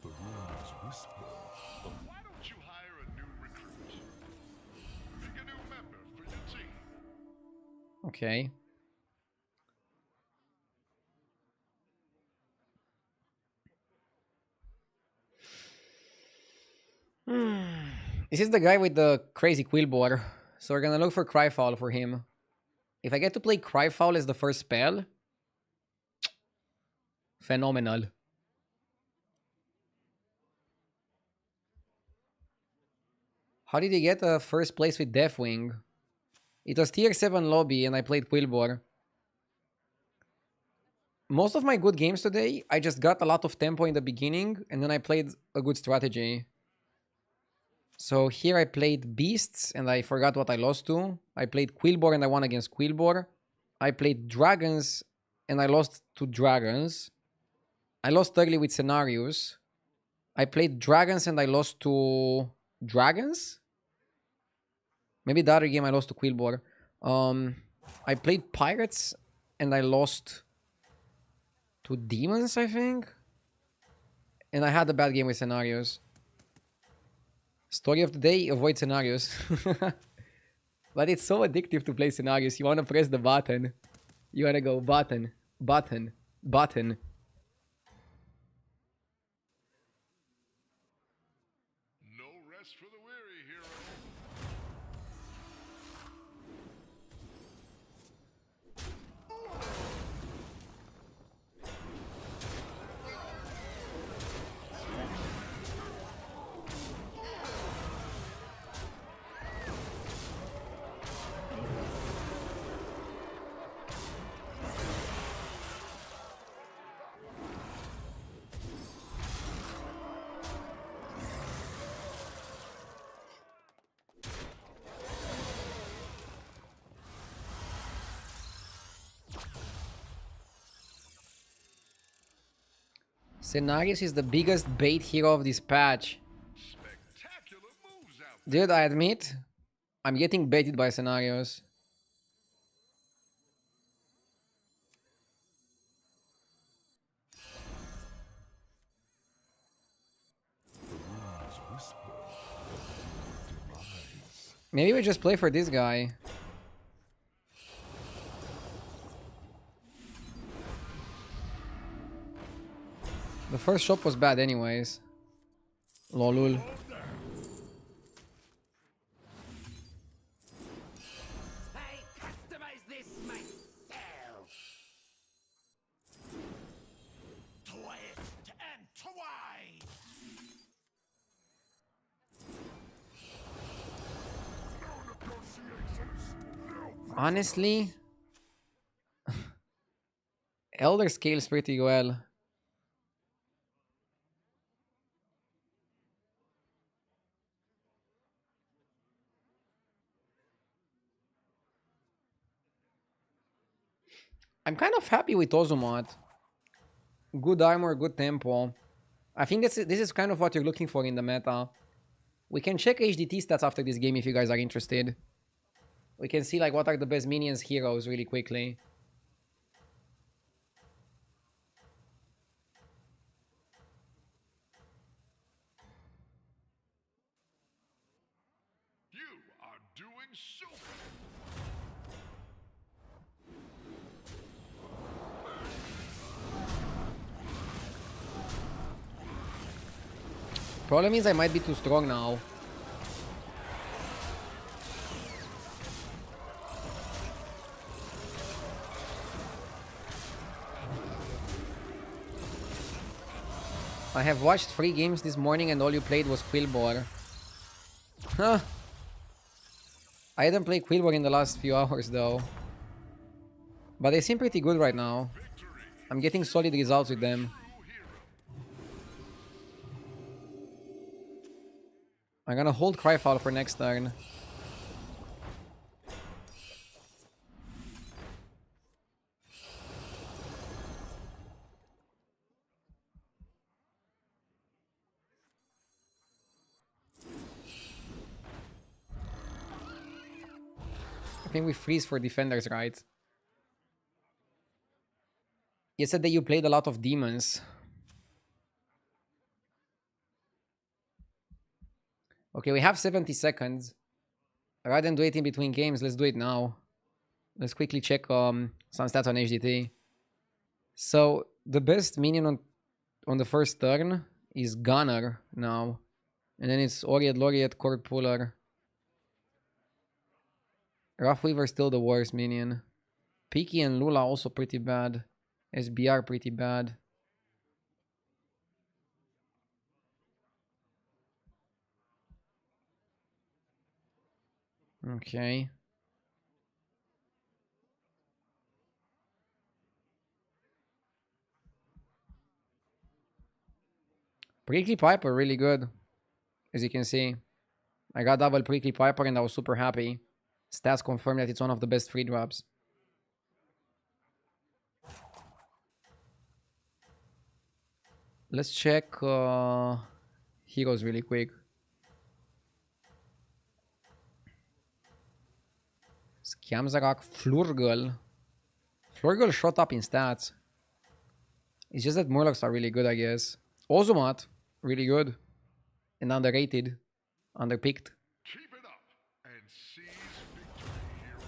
The runes whisper. Why don't you hire a new recruit? Pick a new member for your team. Okay. This is the guy with the crazy Quillbore. So we're gonna look for Cryfoul for him. If I get to play Cryfoul as the first spell, phenomenal. How did he get first place with Deathwing? It was tier 7 lobby and I played Quillbore. Most of my good games today, I just got a lot of tempo in the beginning and then I played a good strategy. So here I played Beasts and I forgot what I lost to. I played Quillbore and I won against Quillbore. I played Dragons and I lost to Dragons. I lost early with Scenarios. I played Dragons and I lost to Dragons? Maybe the other game I lost to Quillbore. I played Pirates and I lost to Demons, I think. And I had a bad game with Scenarios. Story of the day, avoid Scenarios. But it's so addictive to play Scenarios. You want to press the button. You want to go button, button, button. No rest for the weary, hero. Scenarios is the biggest bait hero of this patch. Spectacular moves out. Dude, I admit, I'm getting baited by Scenarios. Runes whisper. Demise. Maybe we just play for this guy. The first shop was bad anyways. Lolul. I customize this myself. Twist and twine. Honestly, Elder scales pretty well. I'm kind of happy with Ozumat. Good armor, good tempo. I think this is kind of what you're looking for in the meta. We can check HDT stats after this game if you guys are interested. we can see like what are the best minions heroes really quickly. You are doing super. Problem is I might be too strong now. I have watched 3 games this morning and all you played was Quillbore. Huh. I didn't play Quillbore in the last few hours though. But they seem pretty good right now. I'm getting solid results with them. I'm gonna hold Cryfall for next turn. I think we freeze for defenders, right? You said that you played a lot of demons. Okay, we have 70 seconds. Rather than do it in between games, let's do it now. Let's quickly check some stats on HDT. So, the best minion on the first turn is Gunner now. And then it's Oriad, Laureate, Cord Puller. Rough Weaver still the worst minion. Peaky and Lula also pretty bad. SBR pretty bad. Okay. Prickly Piper really good. As you can see. I got double Prickly Piper and I was super happy. Stats confirm that it's one of the best free drops. Let's check heroes really quick. Scamzarak, Flurgle. Flurgle shot up in stats. It's just that Murlocs are really good, I guess. Ozumat, really good. And underrated. Underpicked. Keep it up and seize victory, hero.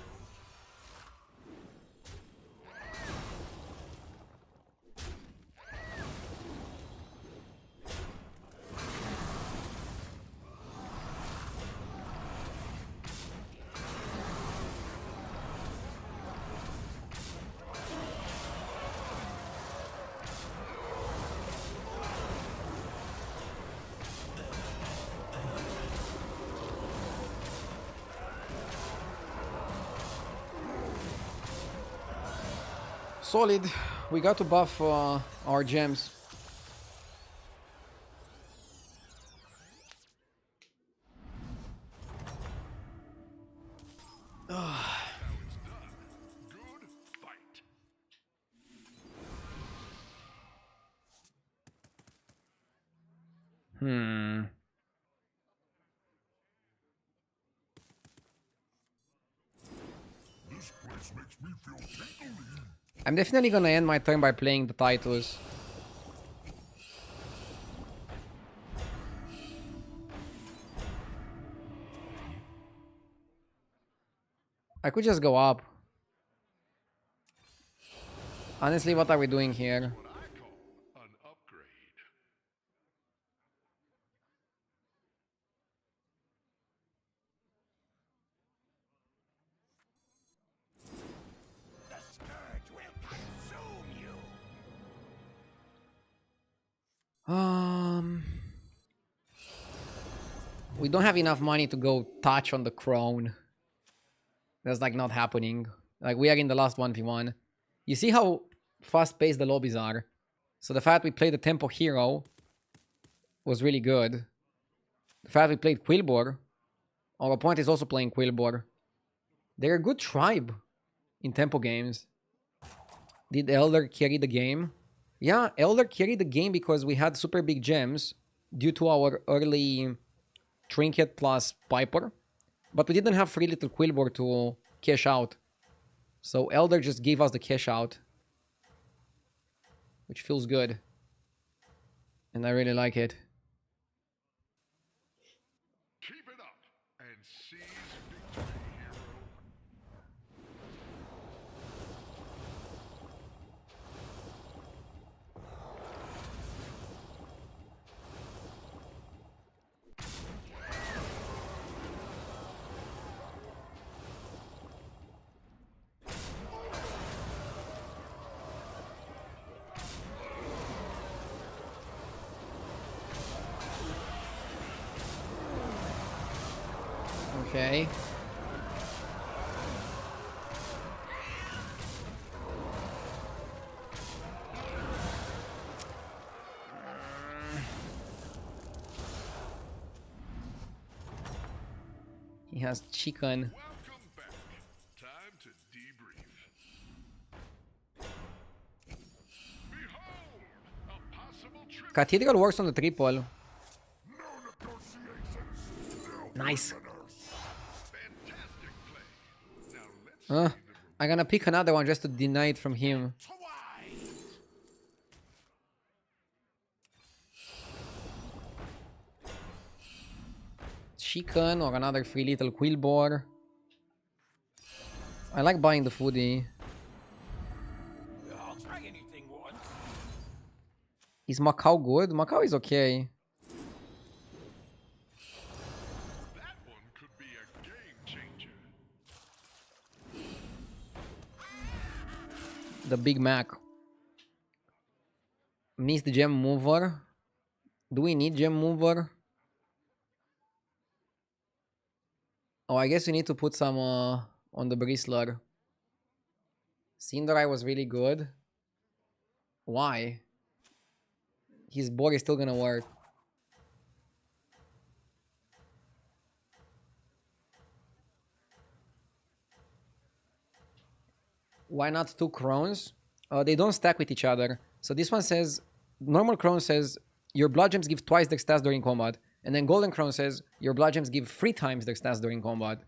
Solid. We got to buff our gems. Good fight. This place makes me feel tingly. I'm definitely gonna end my turn by playing the Titus. I could just go up. Honestly, what are we doing here? What I call an upgrade. The scourge will consume you. We don't have enough money to go touch on the crown. That's like not happening. Like we are in the last 1v1. You see how fast-paced the lobbies are. So the fact we played the tempo hero was really good. The fact we played Quillbore. Our opponent is also playing Quillbore. They're a good tribe in tempo games. Did Elder carry the game? Yeah, Elder carried the game because we had super big gems due to our early Trinket plus Piper. But we didn't have free little Quillboard to cash out. So Elder just gave us the cash out. Which feels good. And I really like it. Keep it up and seize victory, hero. Okay. He has chicken. Welcome back. Time to debrief. Behold, a possible trip. Cathedral works on the triple. No negotiations. No Nice. prisoners. Fantastic play. Now let's see the I'm gonna pick another one just to deny it from him. Chicken or another free little Quillboard. I like buying the foodie. I'll try anything once. Is Macau good? Macau is okay. That one could be a game changer. The Big Mac. Missed gem mover. Do we need gem mover? Oh, I guess we need to put some on the Bristler. Cinderai was really good. Why? His board is still gonna work. Why not 2 crowns? They don't stack with each other. So this one says, normal crown says, your blood gems give twice their stats during combat. And then golden crown says, your blood gems give 3 times their stats during combat.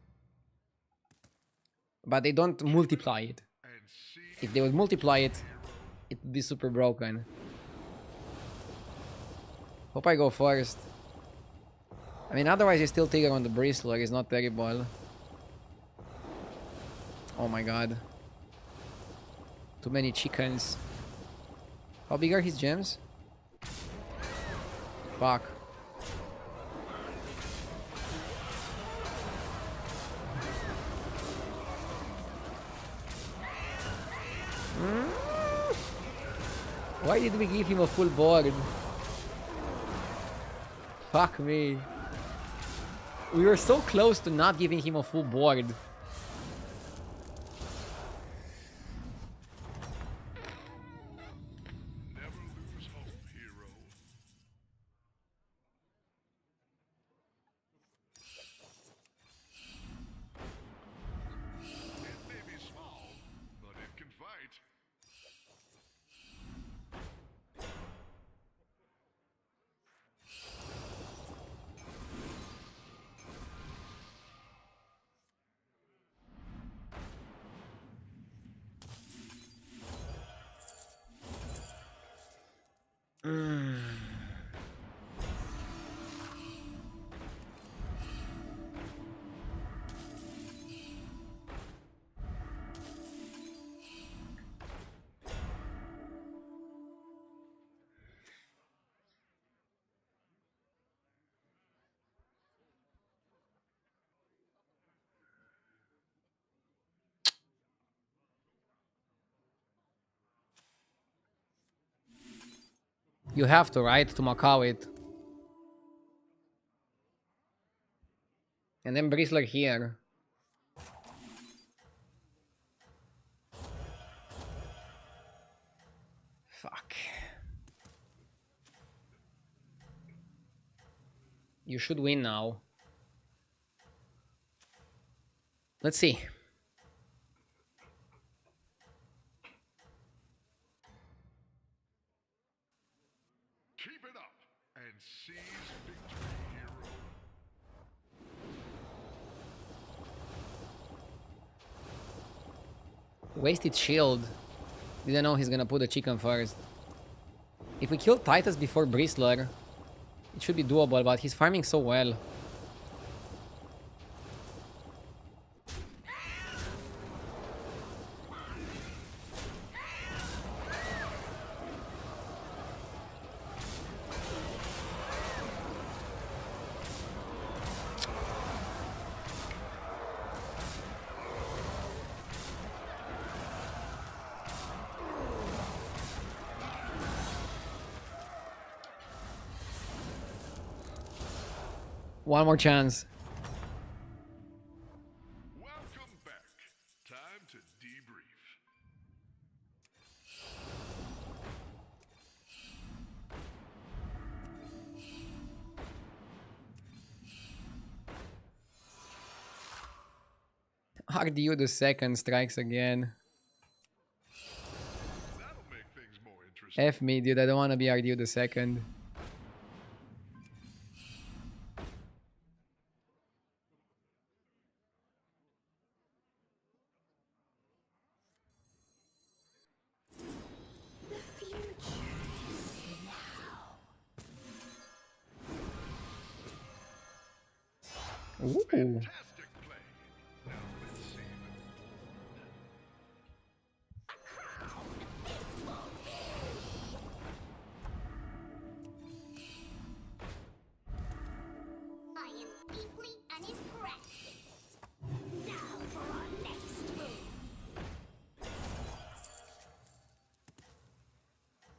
But they don't multiply it. And see If they would multiply it, it would be super broken. Hope I go first. I mean, otherwise you still take it on the Bristler. It's not terrible. Oh my god. Too many chickens. How big are his gems? Fuck. Why did we give him a full board? Fuck me. We were so close to not giving him a full board. never lose hope, hero. It may be small, but it can fight. You have to, right? To Macau it. And then Bristler here. Fuck. You should win now. Let's see. Keep it up and seize victory, hero. Wasted shield. Didn't know he's gonna put the chicken first. If we kill Titus before Bristler, it should be doable, but he's farming so well. One more chance. Welcome back. Time to debrief. RDU the second strikes again. That'll make things more interesting. F me, dude. I don't want to be RDU the second. Ooh. Fantastic play. Now let's see the I am deeply unimpressed. Now for our next move.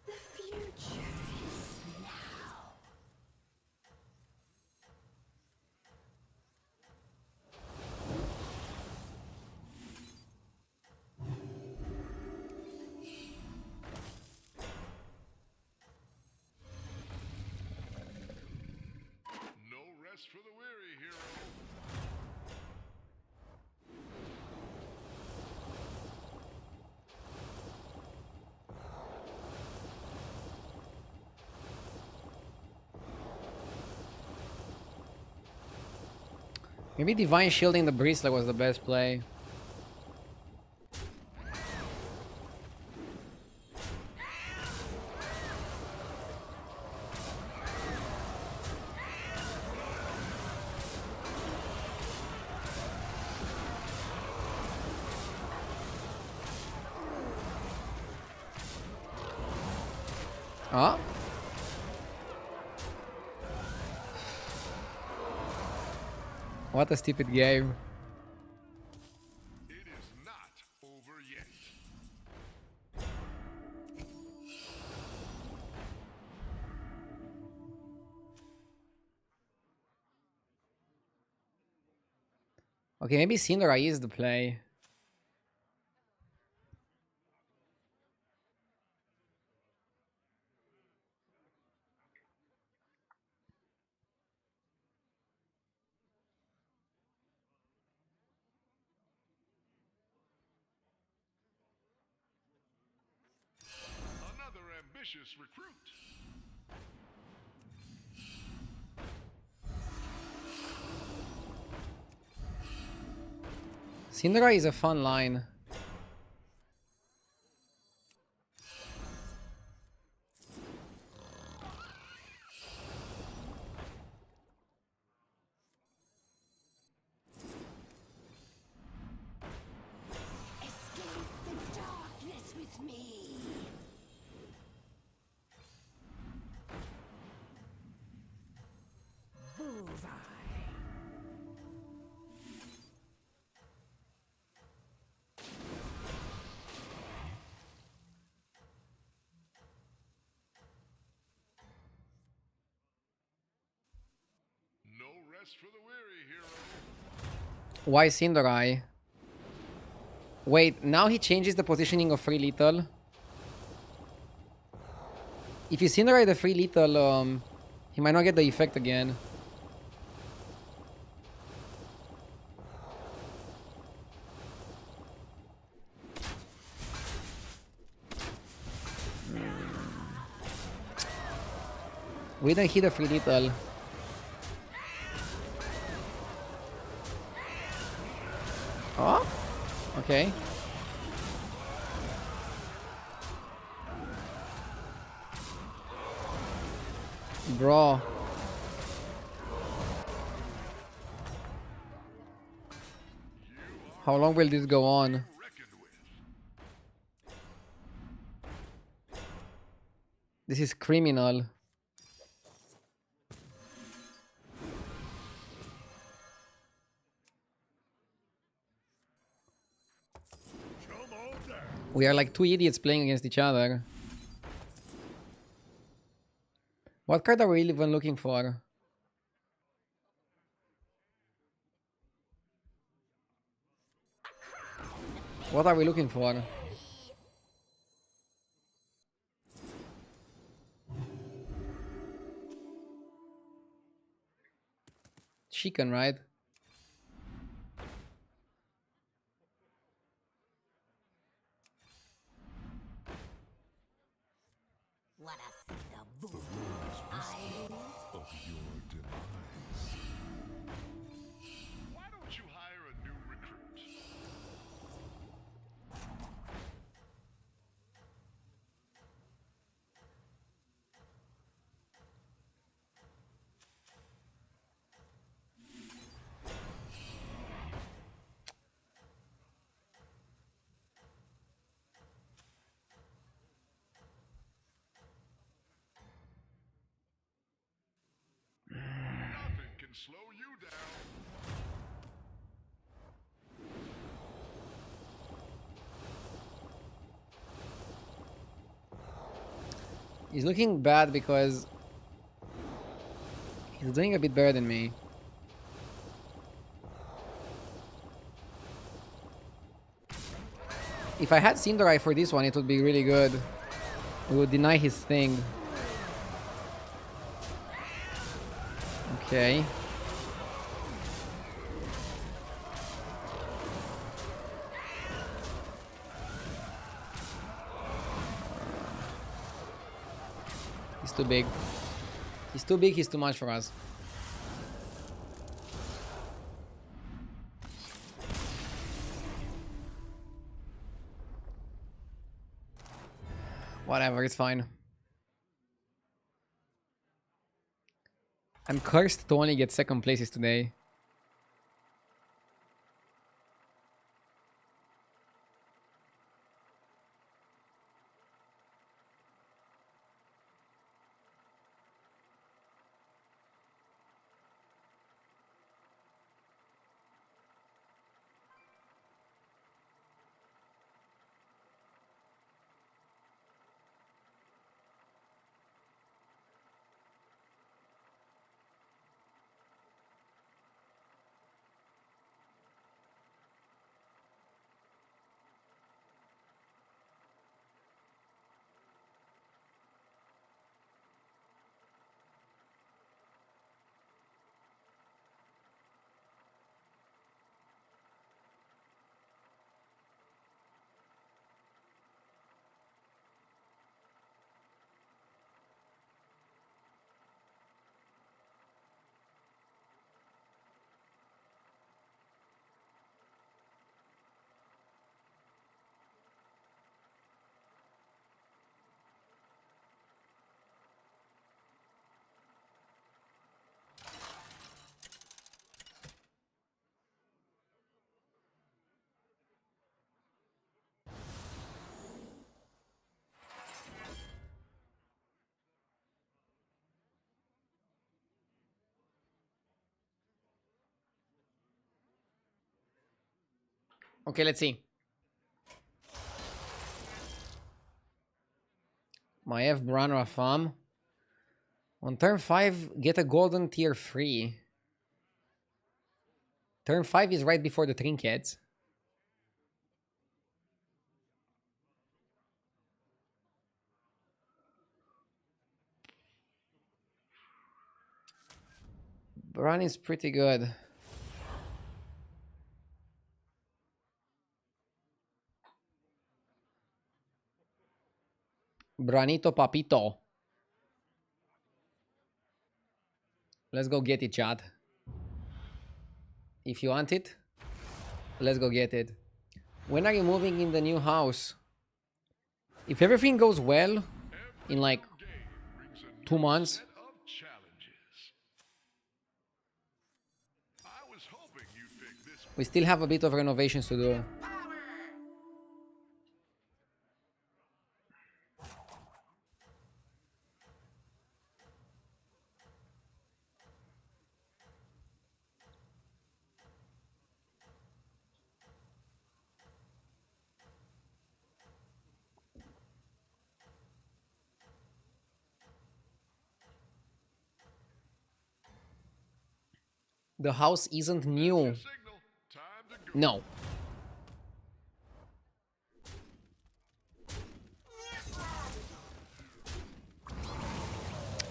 The future is now. no rest for the weary, hero. Maybe Divine Shielding the Bristler was the best play. Ah. What a stupid game. It is not over yet. Okay, maybe Syndra is the play. Another ambitious recruit. Syndra is a fun line. Escape the darkness with me. Bullseye. No rest for the weary, hero. Why Syndra? Wait, now he changes the positioning of Free Lethal. If you Syndra the Free Lethal, he might not get the effect again. We didn't hit the Free Lethal. Oh? Okay. Bro. How long will this go on? Reckoned with. This is criminal. Come on down. We are like two idiots playing against each other. What card are we even looking for? What are we looking for? Chicken, right? Let us see the boom. Of your demise. Why don't you hire a new recruit? Nothing can slow you down. He's looking bad because he's doing a bit better than me. If I had Cinderai for this one, it would be really good. We would deny his thing. Okay. He's too big. He's too big, he's too much for us. Whatever, it's fine. I'm cursed to only get second places today. Okay, let's see. Maiev Bran Rafam. On turn 5, get a golden tier free. Turn 5 is right before the trinkets. Bran is pretty good. Branito Papito. Let's go get it, chat. If you want it, let's go get it. When are you moving in the new house? If everything goes well, in like Game brings a 2 new months, set of We still have a bit of renovations to do. The house isn't new. Your signal. Time to go. No.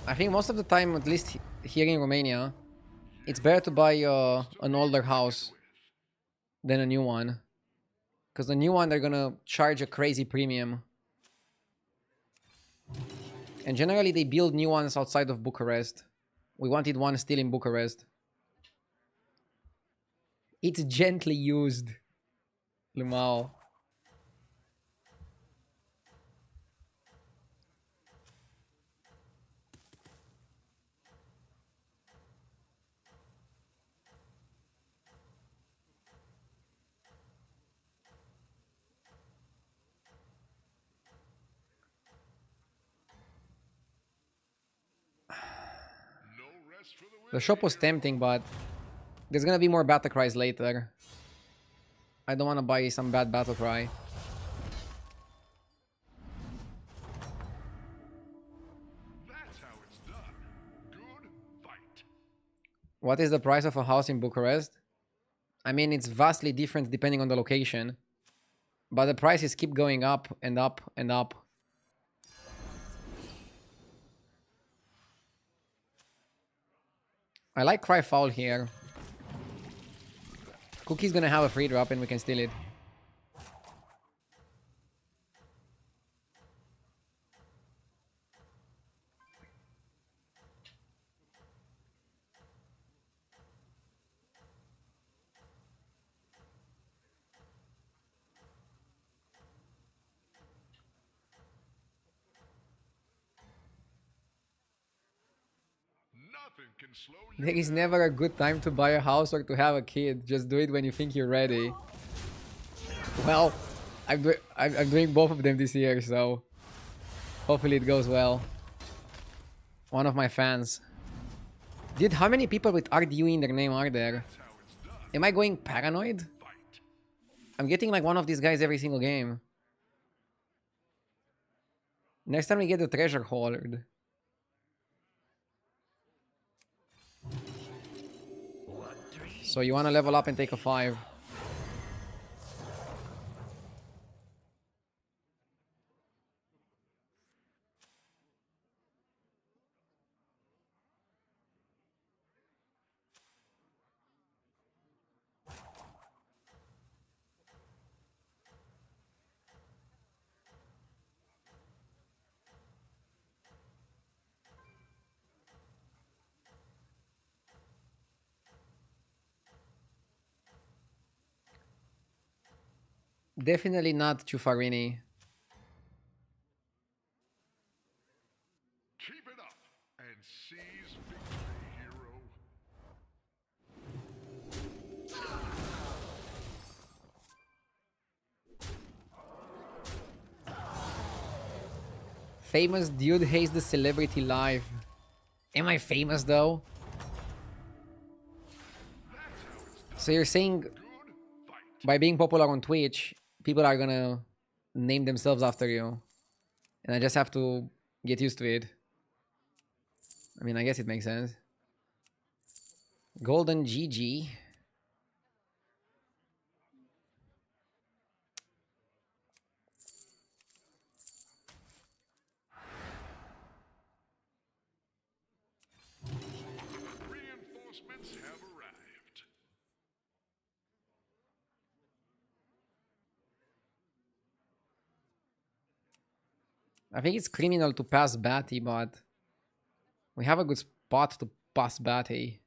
I think most of the time, at least here in Romania, it's better to buy an older house than a new one. Because the new one, they're gonna charge a crazy premium. And generally, they build new ones outside of Bucharest. We wanted one still in Bucharest. It's gently used. Lumao. No rest for the The wicked shop was here. tempting, but there's gonna be more battle cries later. I don't want to buy some bad battle cry. That's how it's done. Good fight. What is the price of a house in Bucharest? I mean, it's vastly different depending on the location. But the prices keep going up and up and up. I like Cry Foul here. Cookie's gonna have a free drop and we can steal it. Nothing can slow you There is down. never a good time to buy a house or to have a kid. Just do it when you think you're ready. Well, I'm doing both of them this year, so hopefully it goes well. One of my fans. Dude, how many people with RDU in their name are there? That's how it's done. Am I going paranoid? Fight. I'm getting like one of these guys every single game. Next time we get the treasure hoard. So you want to level up and take a 5. Definitely not Chufarini. Keep it up and seize victory, hero. Famous dude hates the celebrity life. Am I famous though? So you're saying Good fight. by being popular on Twitch, people are gonna name themselves after you. And I just have to get used to it. I mean, I guess it makes sense. Golden GG. Reinforcements have arrived. I think it's criminal to pass Batty, but we have a good spot to pass Batty.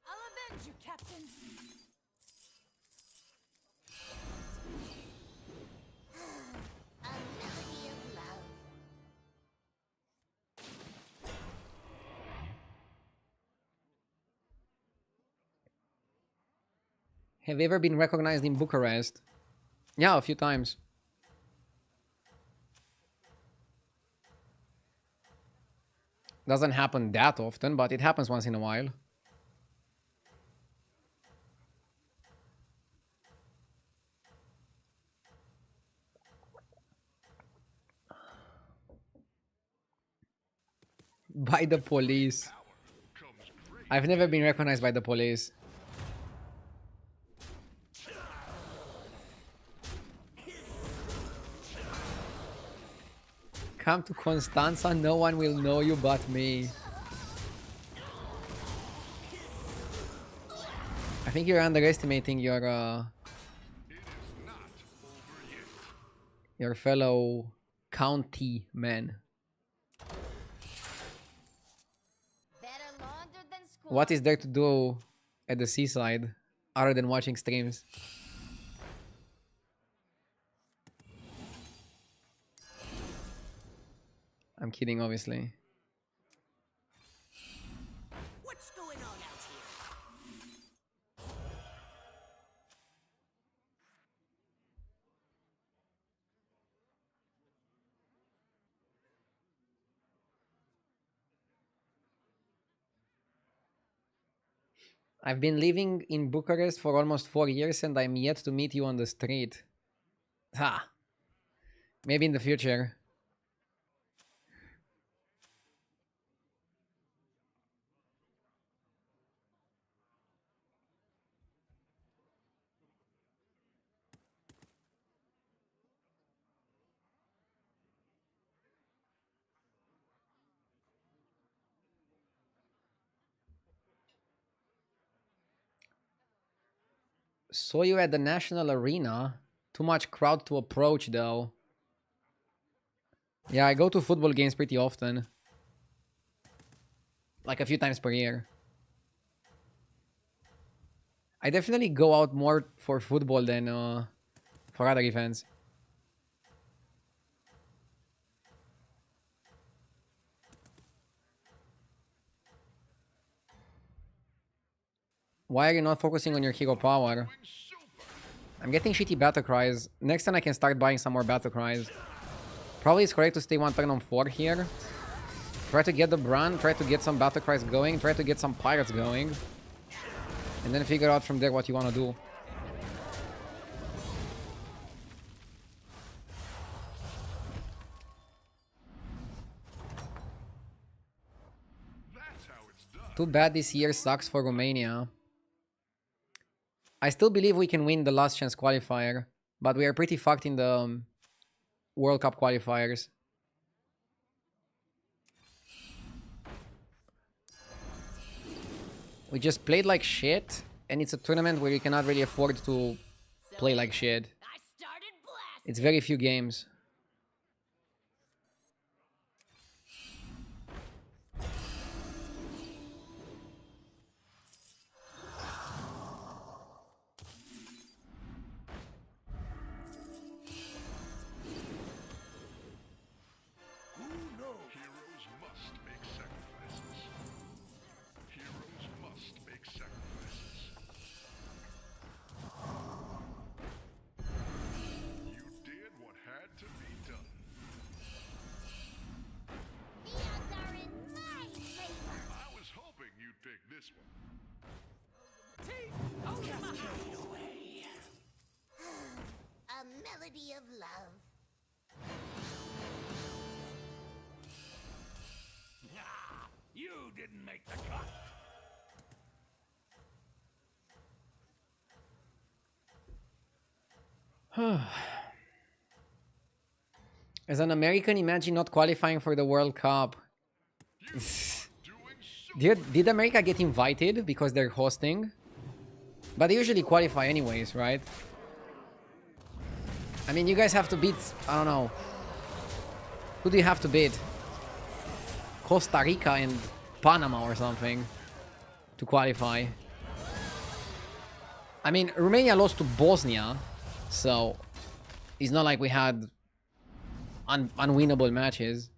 I'll avenge you, Captain. A melody of love. Have you ever been recognized in Bucharest? Yeah, a few times. Doesn't happen that often, but it happens once in a while. By the police. I've never been recognized by the police. Come to Constanza, no one will know you but me. I think you're underestimating your fellow county men. Better launder than squat. What is there to do at the seaside other than watching streams? I'm kidding, obviously. What's going on out here? I've been living in Bucharest for almost 4 years and I'm yet to meet you on the street. Ha! Maybe in the future. Saw you at the National Arena. Too much crowd to approach though. Yeah, I go to football games pretty often. Like a few times per year. I definitely go out more for football than for other events. Why are you not focusing on your hero power? I'm getting shitty battle cries. Next time I can start buying some more battle cries. Probably it's correct to stay one turn on 4 here. Try to get the brand, try to get some battle cries going, try to get some pirates going. And then figure out from there what you want to do. That's how it's done. Too bad this year sucks for Romania. I still believe we can win the last chance qualifier, but we are pretty fucked in the World Cup qualifiers. We just played like shit, and it's a tournament where you cannot really afford to play like shit. I started blasting. It's very few games. Heroes must make sacrifices. Heroes must make sacrifices. You did what had to be done. The odds are in my favor. I was hoping you'd pick this one. A melody of love. You didn't make the cut. As an American, imagine not qualifying for the World Cup. Doing so Did America get invited because they're hosting? But they usually qualify anyways, right? I mean, you guys have to beat, I don't know. Who do you have to beat? Costa Rica and Panama or something to qualify. I mean, Romania lost to Bosnia, so it's not like we had unwinnable matches.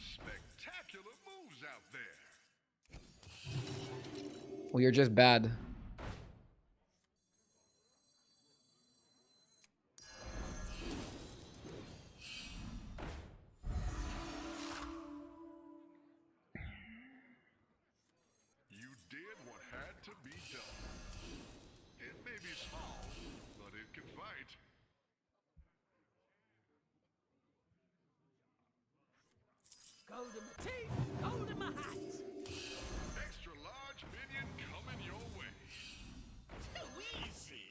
spectacular moves out there. We are just bad. Gold in my teeth, gold in my hat. Extra large minion coming your way. Too easy.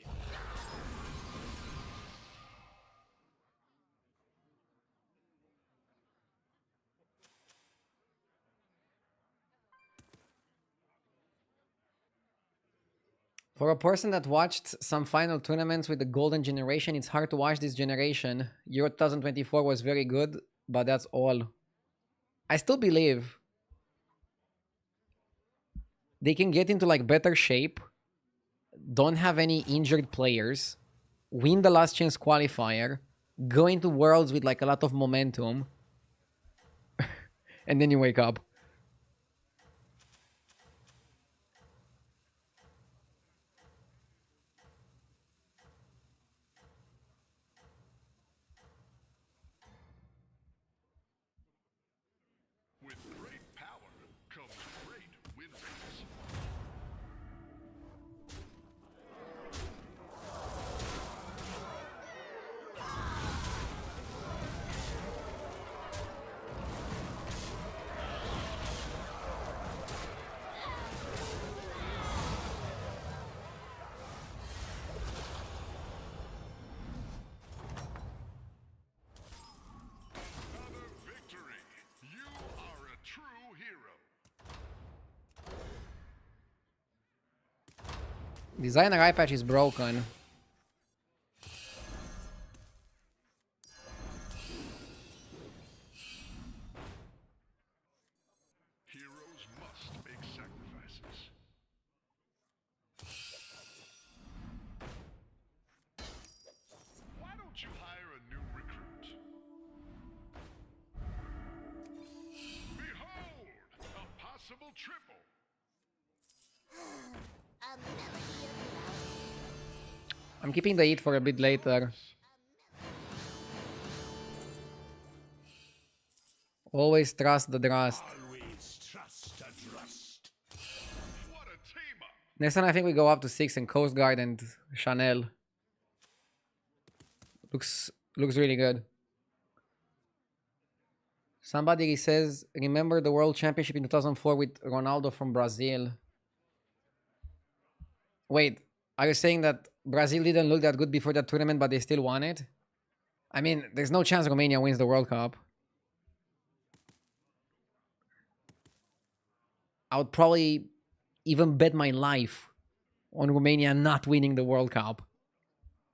For a person that watched some final tournaments with the golden generation, it's hard to watch this generation. Euro 2024 was very good, but that's all. I still believe they can get into like better shape, don't have any injured players, win the last chance qualifier, go into worlds with like a lot of momentum, and then you wake up. With great power comes great win rates. Another victory. You are a true hero. Designer eye patch is broken. Heroes must make sacrifices. Why don't you hire a new recruit? Behold, a possible triple. A melody of love. I'm keeping the heat for a bit later. Always trust the trust. Always trust a trust. What a team up. Next time I think we go up to 6 and Coast Guard and Chanel. Looks really good. Somebody says, remember the World Championship in 2004 with Ronaldo from Brazil. Wait, are you saying that Brazil didn't look that good before that tournament, but they still won it? I mean, there's no chance Romania wins the World Cup. I would probably even bet my life on Romania not winning the World Cup.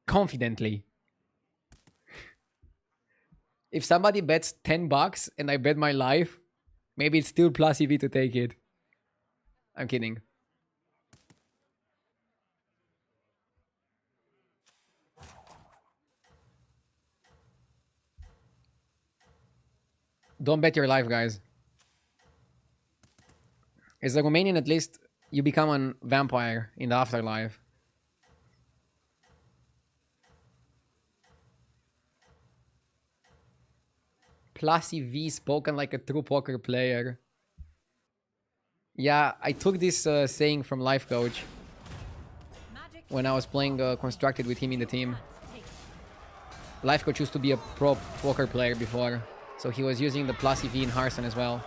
Confidently. If somebody bets $10 and I bet my life, maybe it's still plus EV to take it. I'm kidding. Don't bet your life, guys. As a Romanian, at least you become a vampire in the afterlife. Plus EV spoken like a true poker player. Yeah, I took this saying from Life Coach Magic when I was playing Constructed with him in the team. take. Life Coach used to be a pro poker player before, so he was using the plus EV in Hearthstone as well.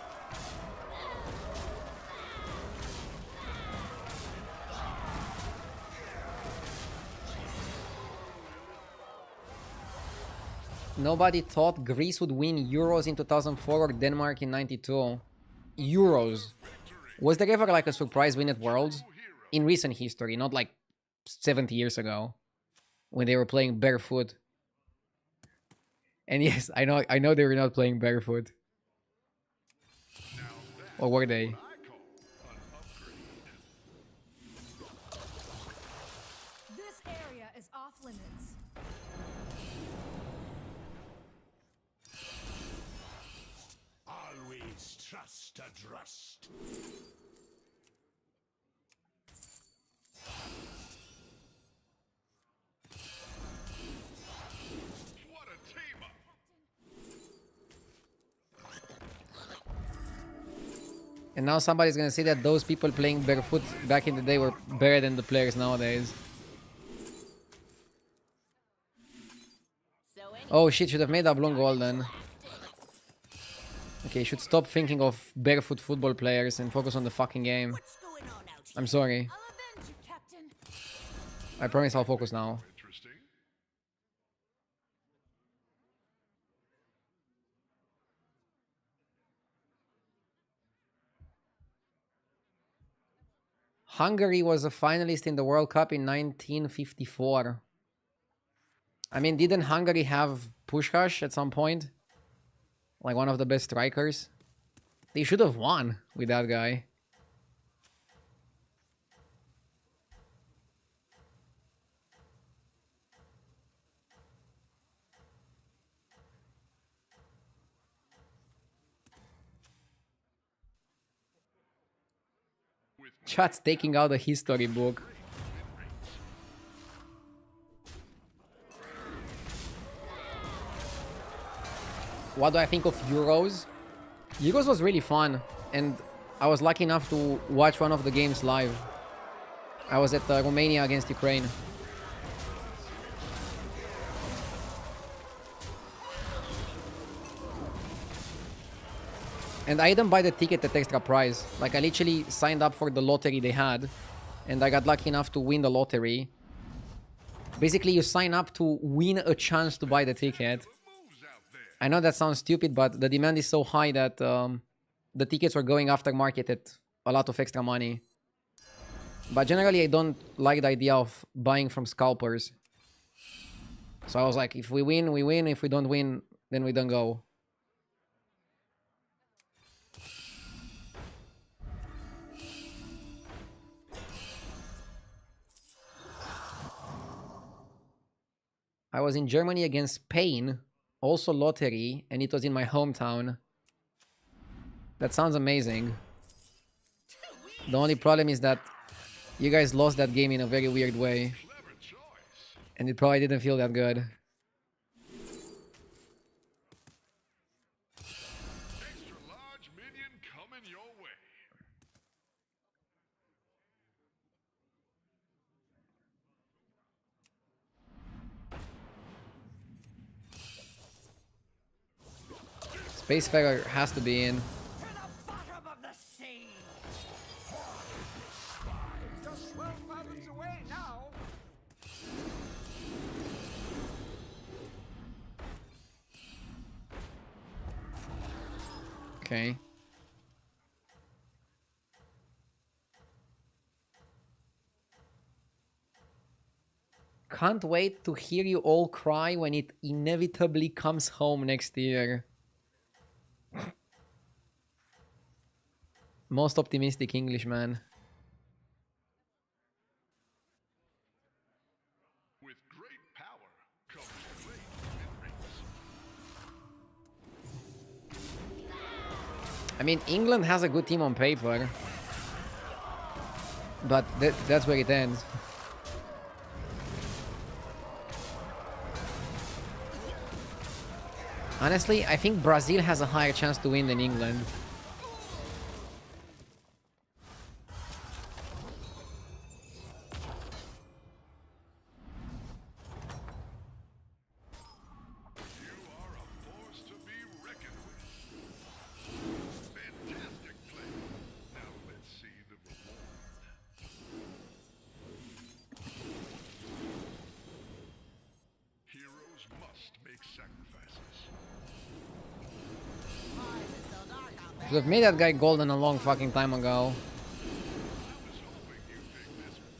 Nobody thought Greece would win Euros in 2004 or Denmark in 92. Euros. Was there ever like a surprise win at Worlds? In recent history, not like 70 years ago, when they were playing barefoot. And yes, I know they were not playing barefoot. Or were they? I call an upgrade. This area is off limits. Always trust a trust. What a team up. And now somebody's gonna say that those people playing barefoot back in the day were better than the players nowadays. So anyway, Oh shit, should have made Oblong golden. Okay, you should stop thinking of barefoot football players and focus on the fucking game. What's going on out here? I'm sorry. I'll avenge you, Captain. I promise I'll focus now. Interesting. Hungary was a finalist in the World Cup in 1954. I mean, didn't Hungary have Puskás at some point? Like one of the best strikers? They should have won with that guy. Chat's taking out a history book. What do I think of Euros? Euros was really fun, and I was lucky enough to watch one of the games live. I was at Romania against Ukraine. And I didn't buy the ticket at extra price. Like, I literally signed up for the lottery they had, and I got lucky enough to win the lottery. Basically, you sign up to win a chance to buy the ticket. I know that sounds stupid, but the demand is so high that the tickets were going after market at a lot of extra money. But generally, I don't like the idea of buying from scalpers. So I was like, if we win, we win. If we don't win, then we don't go. I was in Germany against Spain, also lottery, and it was in my hometown. That sounds amazing. The only problem is that you guys lost that game in a very weird way. Clever choice. And it probably didn't feel that good. Extra large minion coming your way. Spacefarer has to be in. To the bottom of the sea. Just 12 fathoms away now. Okay. Can't wait to hear you all cry when it inevitably comes home next year. Most optimistic Englishman. With great power comes great memories. I mean, England has a good team on paper. But that's where it ends. Honestly, I think Brazil has a higher chance to win than England. You are a force to be reckoned with. Fantastic play. Now let's see the reward. Heroes must make sacrifices. Should have made that guy golden a long fucking time ago. I was hoping you'd pick this one.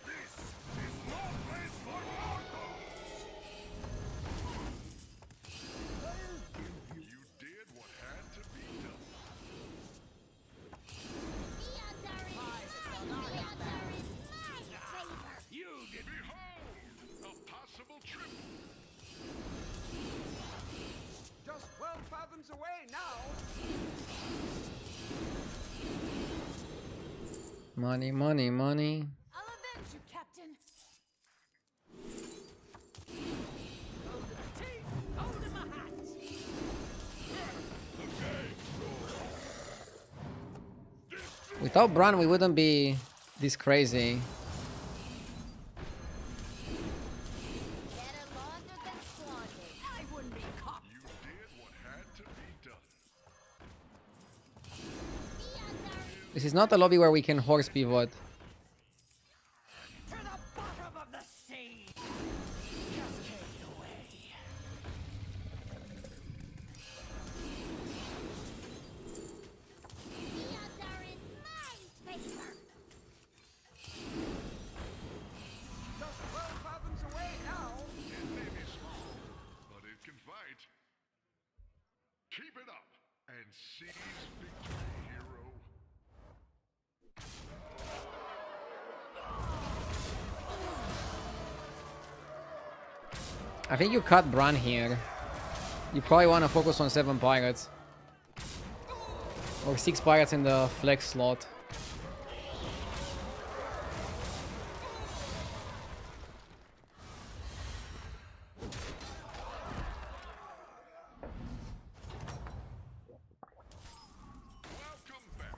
This is no place for mortals! You did what had to be done. The odds are in my favor. You get Behold, a possible triple. Just 12 fathoms away now. Money, money, money. I'll avenge you, Captain. Hold him a hat. Without Bran, we wouldn't be this crazy. Better laundered than squandered. I wouldn't be caught. You did This is not a lobby where we can horse pivot. To the bottom of the sea. Cascade away. The odds are in my favor. Just 12 fathoms away now. It may be small, but it can fight. Keep it up and seize victory, hero. I think you cut Bran here. You probably want to focus on 7 pirates. Or 6 pirates in the flex slot. Welcome back.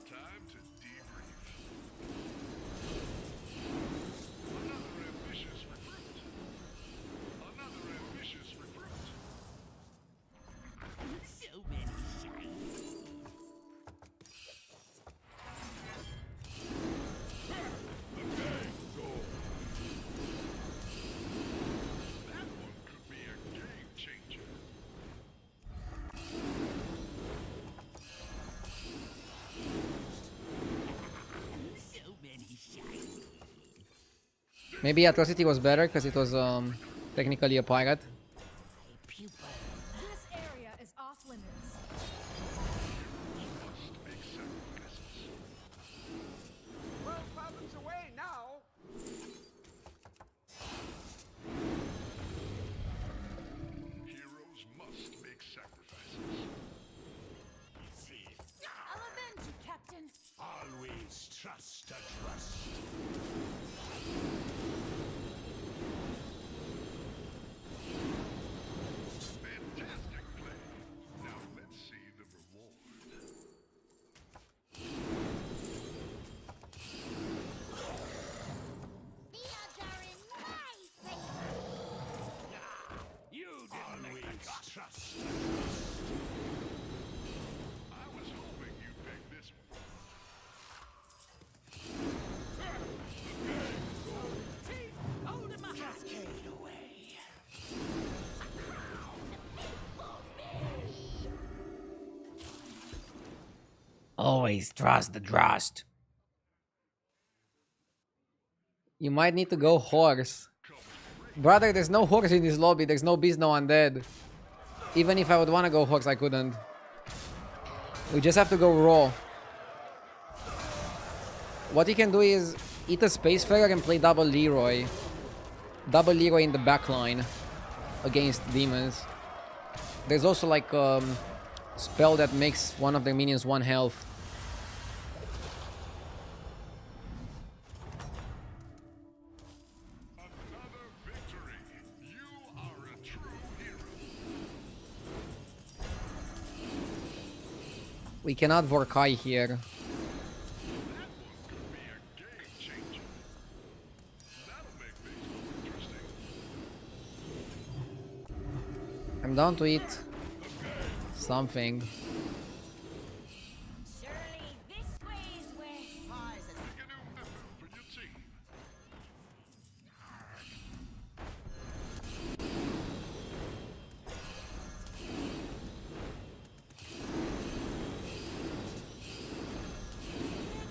Time to debrief. Another ambitious recruit. Another ambitious recruit. So many shiny. That one could be a game changer. So many shiny. Maybe Atrocity was better because it was technically a pirate. Pupil. This area is off limits. Must make sacrifices. 12 fathoms away now. Heroes must make sacrifices. I'll avenge you, Captain. Always trust a trust. Fantastic play. Now let's see the reward. The odds are in my favor. You didn't make the cut. Trust. I was hoping you'd pick this one. Hold him up. Cascade away. Always trust the trust. You might need to go horse. Brother, there's no horse in this lobby. There's no beast, no undead. Even if I would want to go horse, I couldn't. We just have to go raw. What you can do is eat a space fair and play double Leroy. Double Leroy in the backline against demons. There's also like spell that makes one of their minions 1 health. Another victory. You are a true hero. We cannot Vorkai here. That one could be a game changer. That'll make things more interesting. I'm down to eat something. Surely this way's west. Pick a new member for your team.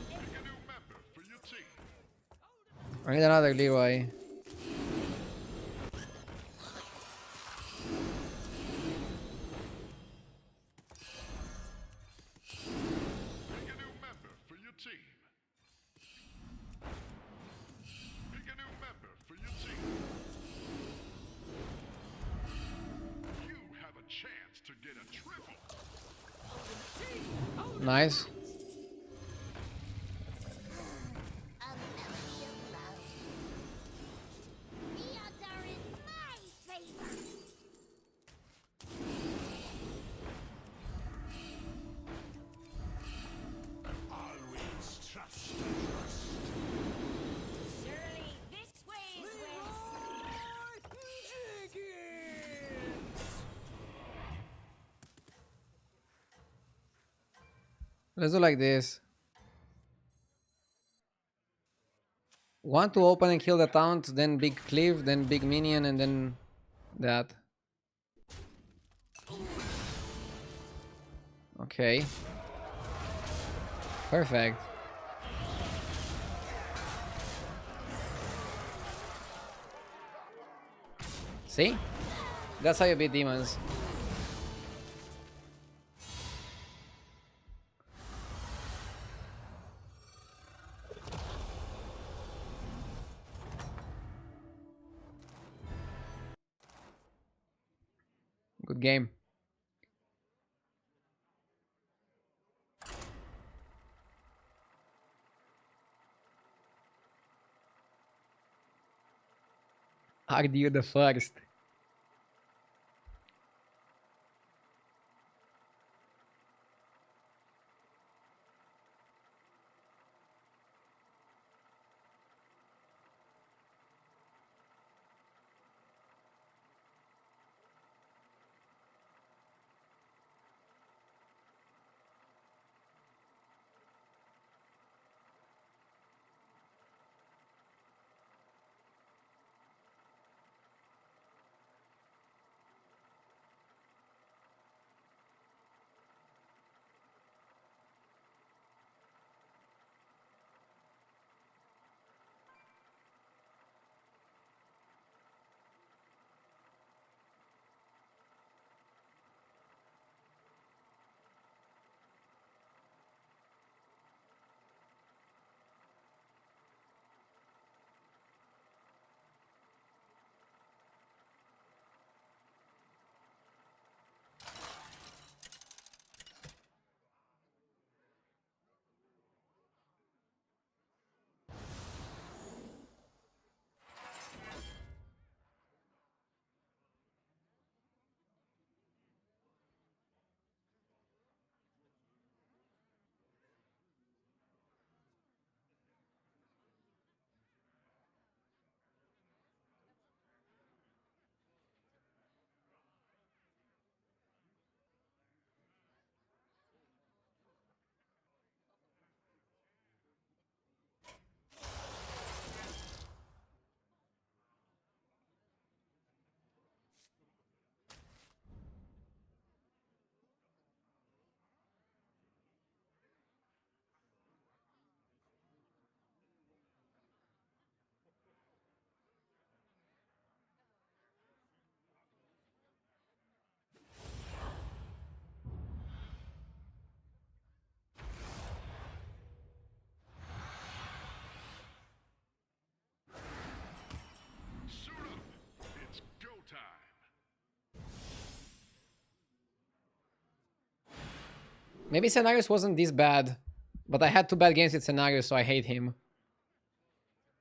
Pick a new member for your team. I need another Leroy. Pick a new member for your team. Pick a new member for your team. You have a chance to get a triple. Nice. A melody of love. The odds are in my favor. Always trust a trust. Surely this way's west. Let's do like this. Want to open and kill the taunt, then big cleave, then big minion, and then that. Okay. Perfect. See? That's how you beat demons. Good game. Argue the first. Suit up. It's go time. Maybe Scenarios wasn't this bad, but I had 2 bad games with Scenarios, so I hate him.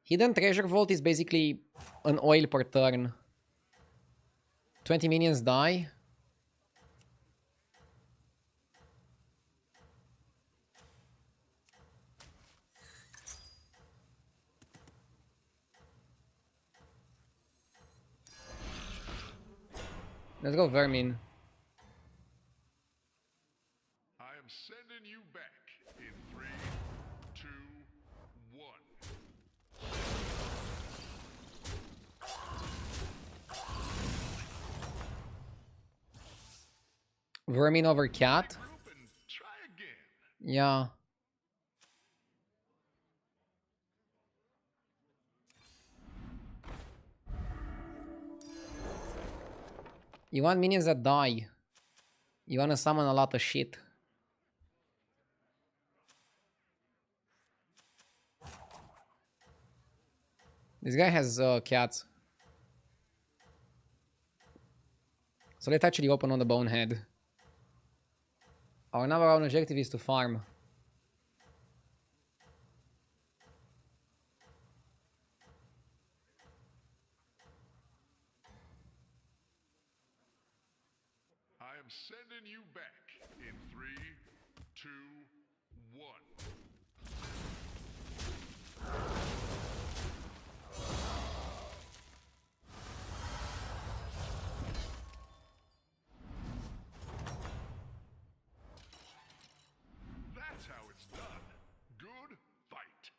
Hidden Treasure Vault is basically an oil per turn. 20 minions die. Let's go Vermin. I am sending you back in 3, 2, 1. Vermin over cat. Group and try again. Yeah. You want minions that die. You wanna summon a lot of shit. This guy has cats. So let's actually open on the bonehead. Our number one objective is to farm. I am sending you back in 3, 2, 1. That's how it's done. Good fight.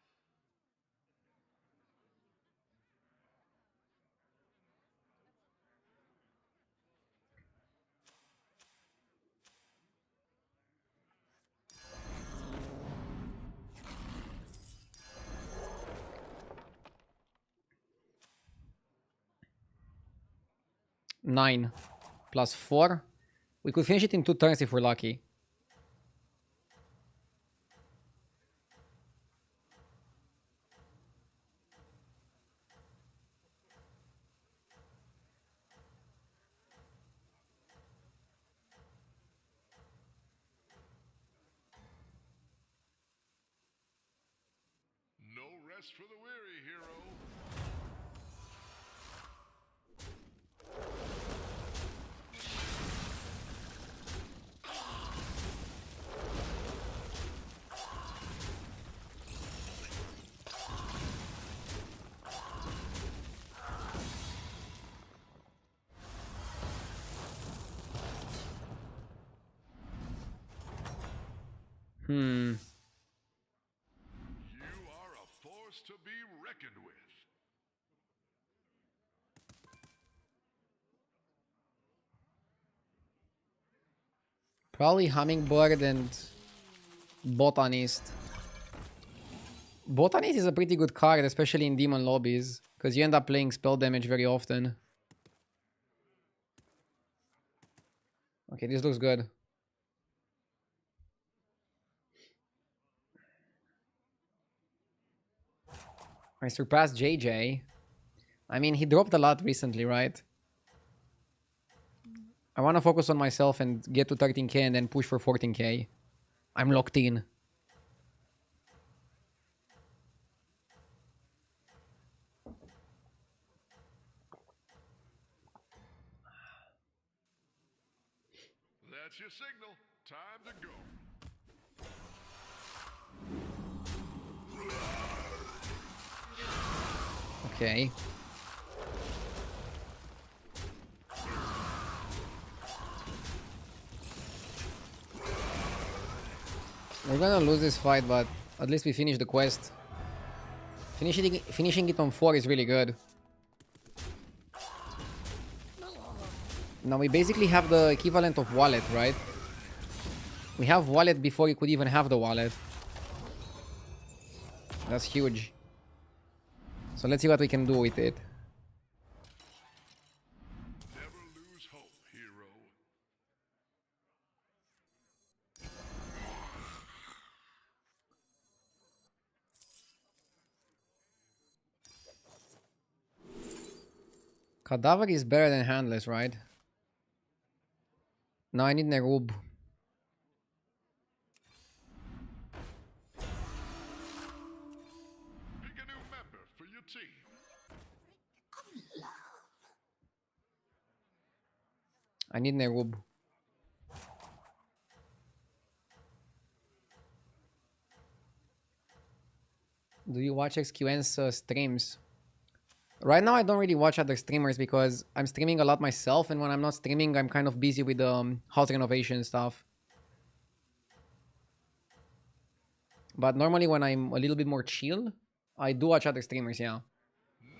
9 plus 4. We could finish it in 2 turns if we're lucky. No rest for the weary, hero. Hmm. You are a force to be reckoned with. Probably Hummingbird and Botanist. Botanist is a pretty good card, especially in demon lobbies, because you end up playing spell damage very often. Okay, this looks good. I surpassed JJ. I mean, he dropped a lot recently, right? I want to focus on myself and get to 13k and then push for 14k. I'm locked in. That's your signal. Time to go. Okay. We're gonna lose this fight, but at least we finished the quest. Finishing it on 4 is really good. Now we basically have the equivalent of wallet, right? We have wallet before we could even have the wallet. That's huge. So let's see what we can do with it. Never lose hope, hero. Cadaver is better than Handless, right? No, I need Nerub. Pick a new member for your team. I need Nerub. Do you watch XQN's streams? Right now, I don't really watch other streamers because I'm streaming a lot myself, and when I'm not streaming, I'm kind of busy with house renovation stuff. But normally, when I'm a little bit more chill, I do watch other streamers, yeah.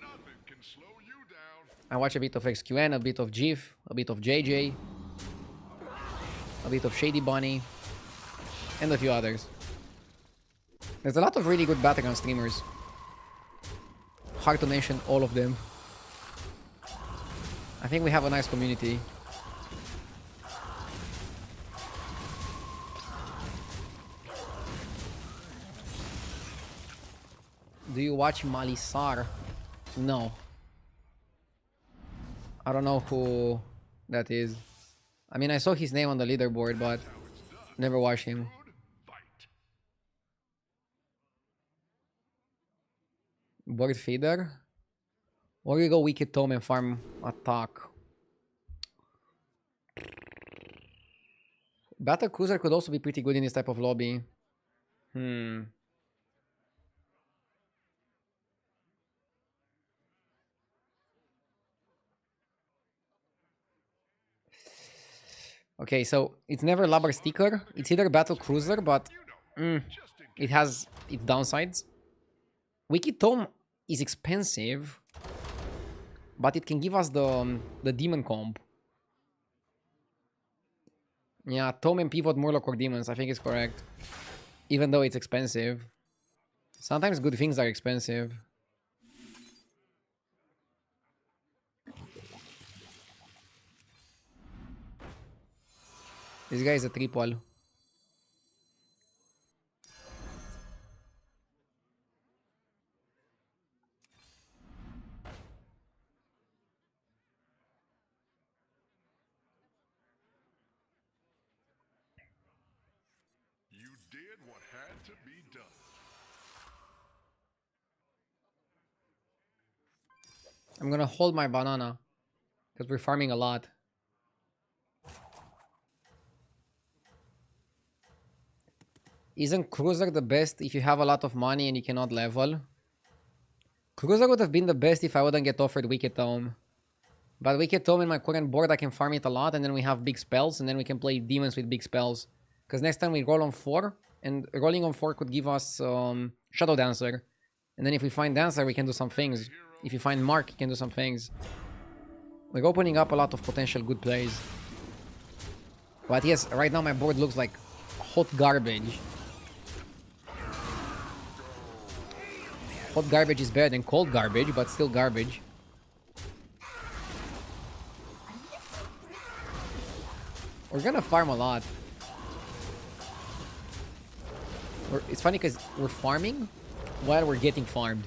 Nothing can slow you down. I watch a bit of XQN, a bit of GIF, a bit of JJ, a bit of Shady Bunny, and a few others. There's a lot of really good battleground streamers. Hard to mention all of them. I think we have a nice community. Do you watch Malisar? No. I don't know who that is. I mean, I saw his name on the leaderboard, but never watched him. Good fight. Bird feeder? Or you go Wicked Tome and farm attack? Battle Cruiser could also be pretty good in this type of lobby. Okay, so it's never Labber Sticker. It's either Battle Cruiser, but it has its downsides. Wicked Tome is expensive, but it can give us the Demon Comb. Yeah, Tome and Pivot Murloc or Demons, I think it's correct. Even though it's expensive. Sometimes good things are expensive. This guy is a triple. You did what had to be done. I'm gonna hold my banana because we're farming a lot. Isn't Cruiser the best if you have a lot of money and you cannot level? Cruiser would have been the best if I wouldn't get offered Wicked Tome. But Wicked Tome in my current board, I can farm it a lot, and then we have big spells, and then we can play demons with big spells. Because next time we roll on 4, and rolling on 4 could give us Shadow Dancer. And then if we find Dancer, we can do some things. If you find Mark, you can do some things. We're opening up a lot of potential good plays. But yes, right now my board looks like hot garbage. Hot garbage is better than cold garbage, but still garbage. We're gonna farm a lot. It's funny because we're farming while we're getting farmed.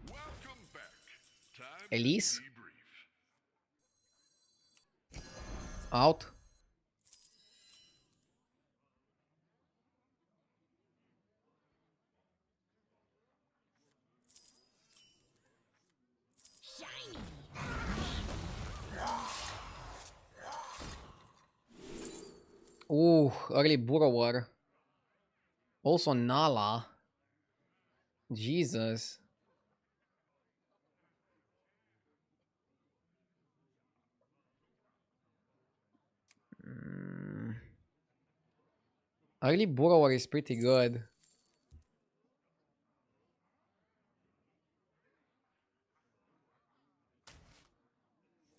Welcome back. Time Elise? to debrief. Out. Shiny. Ooh, early Burrower. Also Nala. Jesus. Early Burrower is pretty good.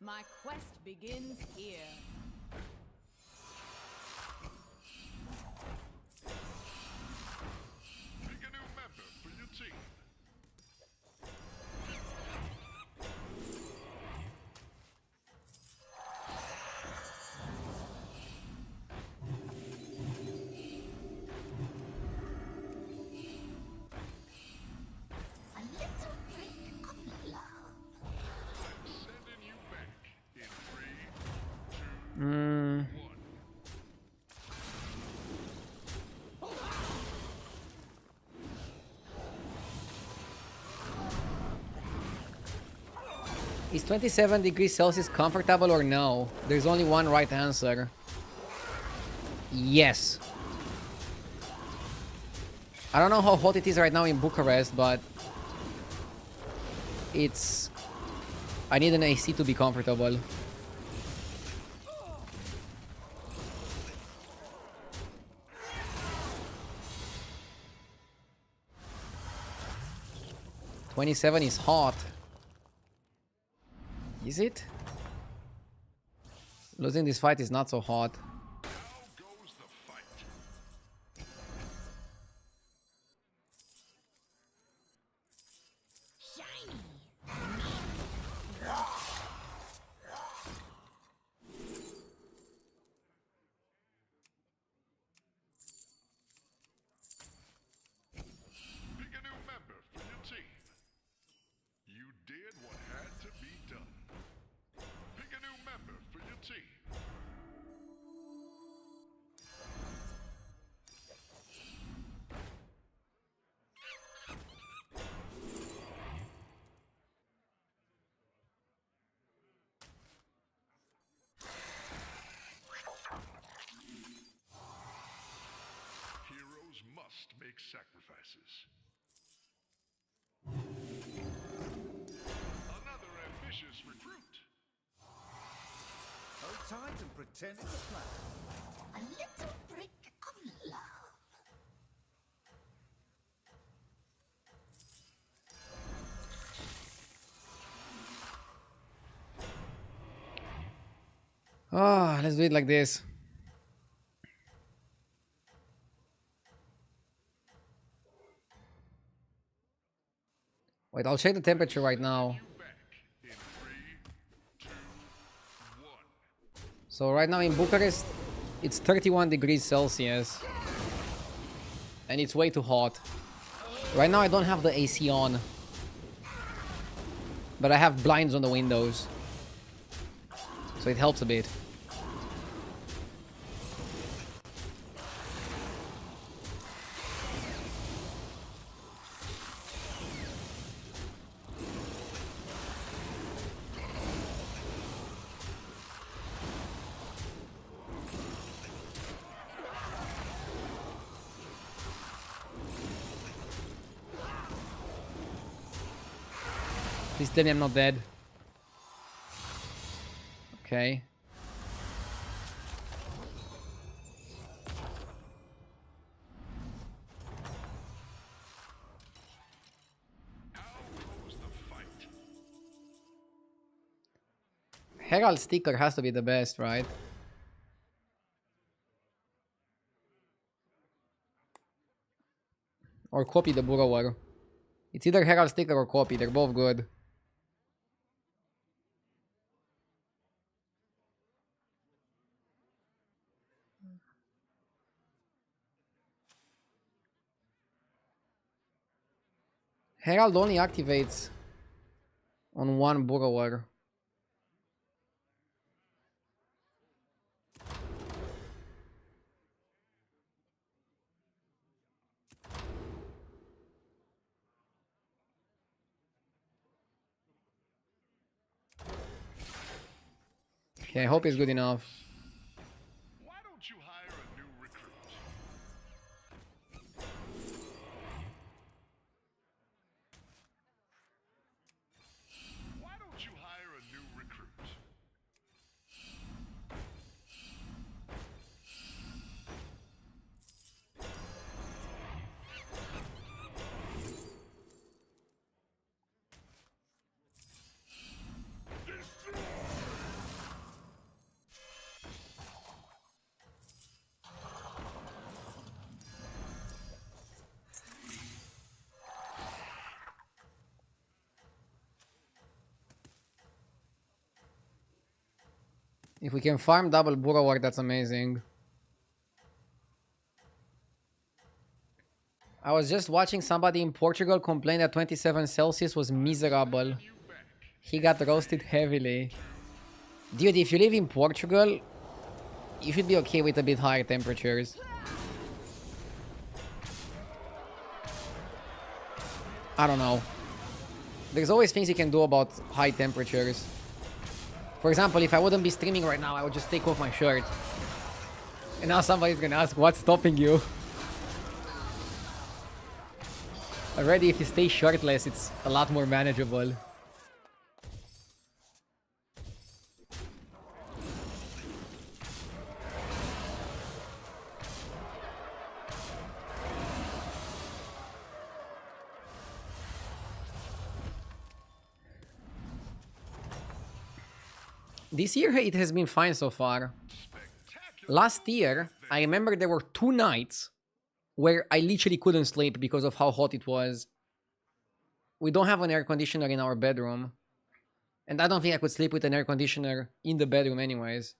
My quest begins here. Pick a new member for your team. A little break of love. I'm sending you back in 3, 2, Hmm. 1. Is 27 degrees Celsius comfortable or no? There's only one right answer. Yes. I don't know how hot it is right now in Bucharest, but it's... I need an AC to be comfortable. $27 is hot. Is it? Losing this fight is not so hot. Now goes the fight. Shiny. Pick a new member for your team. You did what had to be done. Pick a new member for your team. Heroes must make sacrifices. Another ambitious recruit. Hold tight and pretend it's a plan. A little break of love. Ah, let's do it like this. Wait, I'll check the temperature right now. In 3, 2, 1. So right now in Bucharest, it's 31 degrees Celsius. And it's way too hot. Right now I don't have the AC on. But I have blinds on the windows. So it helps a bit. Please tell me I'm not dead. Okay. How goes the fight? Herald sticker has to be the best, right? Or copy the Burrower. It's either Herald sticker or copy, they're both good. Herald only activates on one Burrower. Okay, I hope it's good enough. Why don't you hire a new recruit? Why don't you hire a new recruit? If we can farm double Burrower, that's amazing. I was just watching somebody in Portugal complain that 27 Celsius was miserable. He got roasted heavily. Dude, if you live in Portugal, you should be okay with a bit higher temperatures. I don't know. There's always things you can do about high temperatures. For example, if I wouldn't be streaming right now, I would just take off my shirt. And now somebody's gonna ask, what's stopping you? Already, if you stay shirtless, it's a lot more manageable. This year, it has been fine so far. Last year, I remember there were 2 nights where I literally couldn't sleep because of how hot it was. We don't have an air conditioner in our bedroom. And I don't think I could sleep with an air conditioner in the bedroom anyways.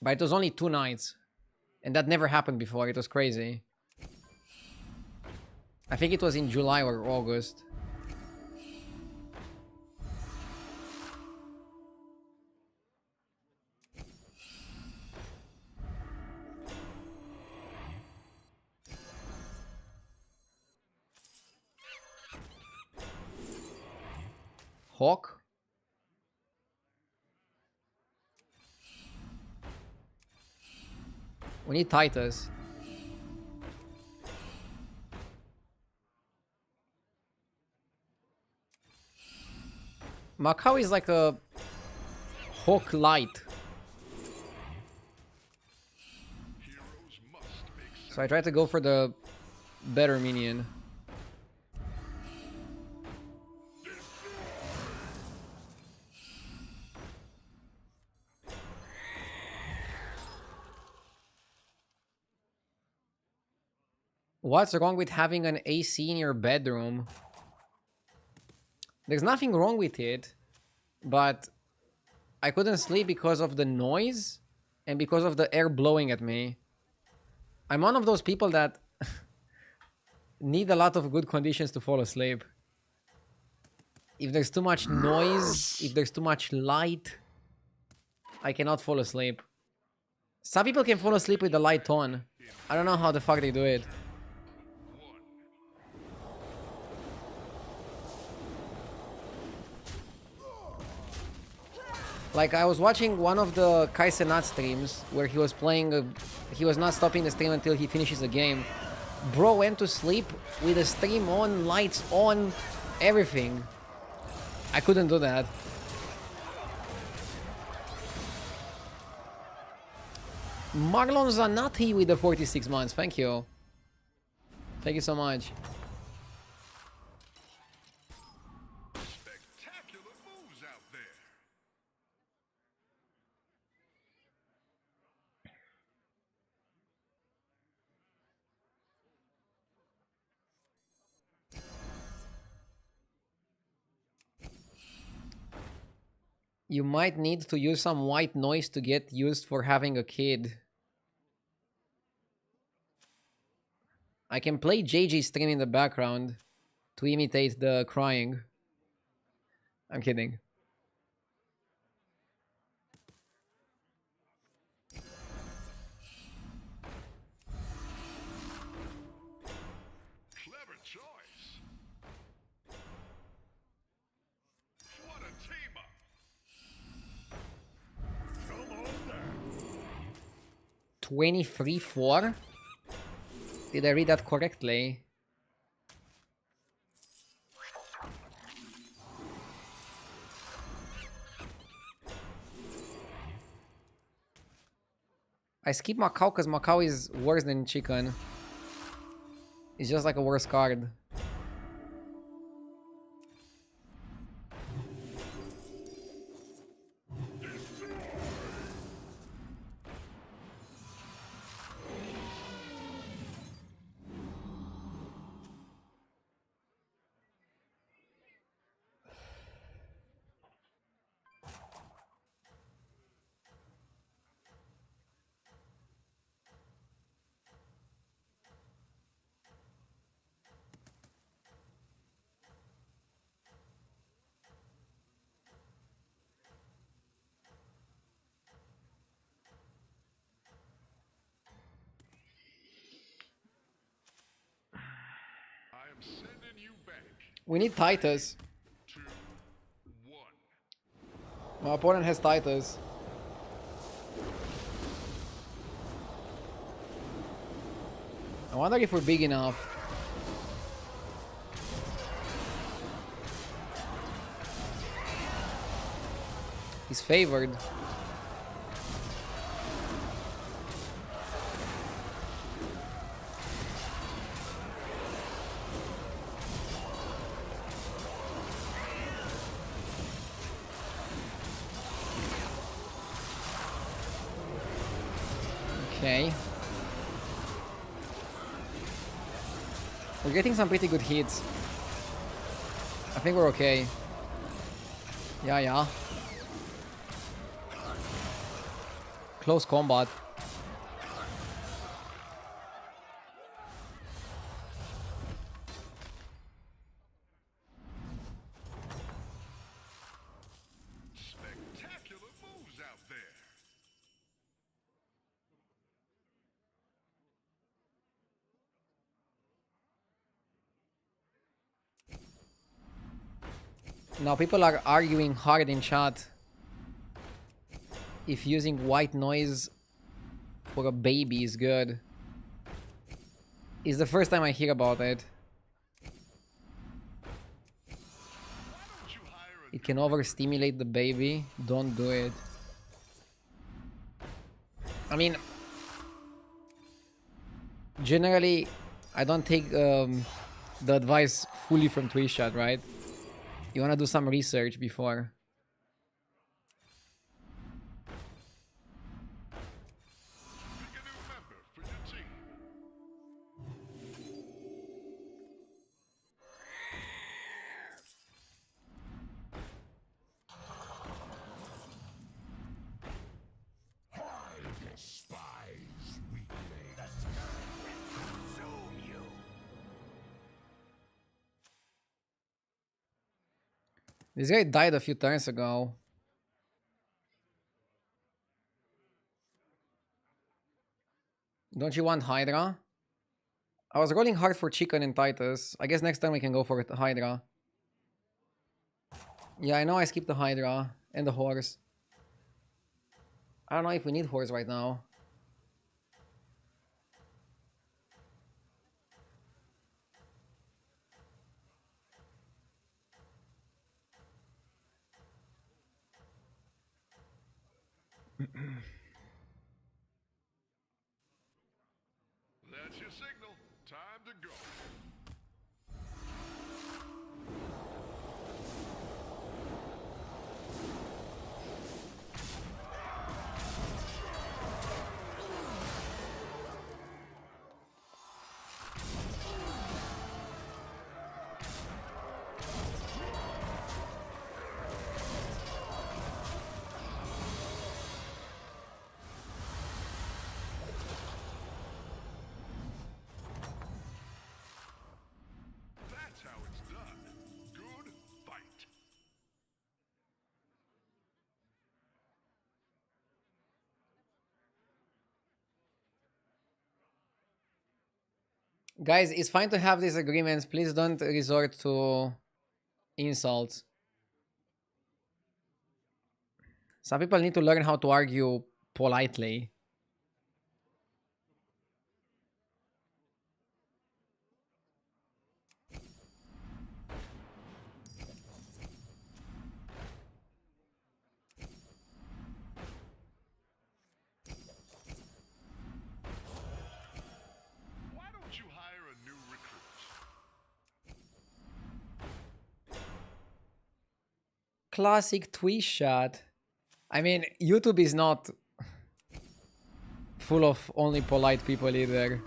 But it was only 2 nights. And that never happened before. It was crazy. I think it was in July or August. Hawk? We need Titus. Macau is like a Hawk light. So I try to go for the better minion. What's wrong with having an AC in your bedroom? There's nothing wrong with it, but I couldn't sleep because of the noise and because of the air blowing at me. I'm one of those people that need a lot of good conditions to fall asleep. If there's too much noise, if there's too much light, I cannot fall asleep. Some people can fall asleep with the light on. I don't know how the fuck they do it. Like, I was watching one of the Kaisenat streams where he was playing, he was not stopping the stream until he finishes the game. Bro went to sleep with the stream on, lights on, everything. I couldn't do that. Marlon Zanatti with the 46 months. Thank you. Thank you so much. Spectacular moves out there. You might need to use some white noise to get used for having a kid. I can play JG stream in the background to imitate the crying. I'm kidding. Clever choice. What a team up. Come on down. 23-4? Did I read that correctly? I skip Macau because Macau is worse than Chicken. It's just like a worse card. I am sending you back. We need Titus. 2, 1. My opponent has Titus. I wonder if we're big enough. He's favored. Okay. We're getting some pretty good hits. I think we're okay. Yeah. Close combat. Spectacular moves out there. Now people are arguing hard in chat if using white noise for a baby is good. It's the first time I hear about it. Don't you hire a It can overstimulate the baby. Don't do it. I mean, generally, I don't take the advice fully from Twitch chat, right? You wanna do some research before. pick a new member for your team? This guy died a few turns ago. Don't you want Hydra? I was rolling hard for Chicken and Titus. I guess next time we can go for Hydra. Yeah, I know I skipped the Hydra and the horse. I don't know if we need horse right now. That's your signal. Time to go. That's how it's done. Good fight. Guys, it's fine to have these agreements. Please don't resort to insults. Some people need to learn how to argue politely. Why don't you hire a new recruit? Classic tweet shot. I mean, YouTube is not full of only polite people either.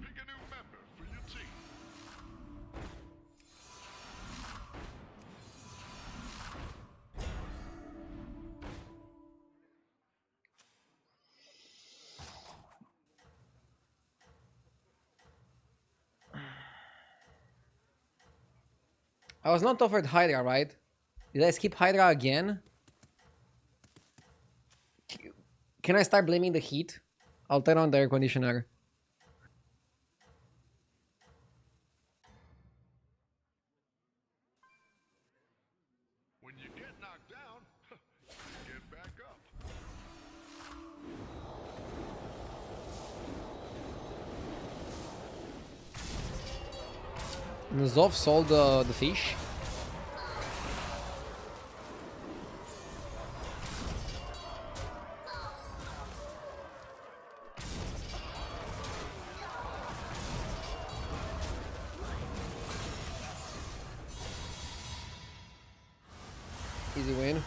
Pick a new member for your team. I was not offered Hydra, right? Did I skip Hydra again? Can I start blaming the heat? I'll turn on the air conditioner. When you get knocked down, get back up. Nuzov sold the fish. Easy win.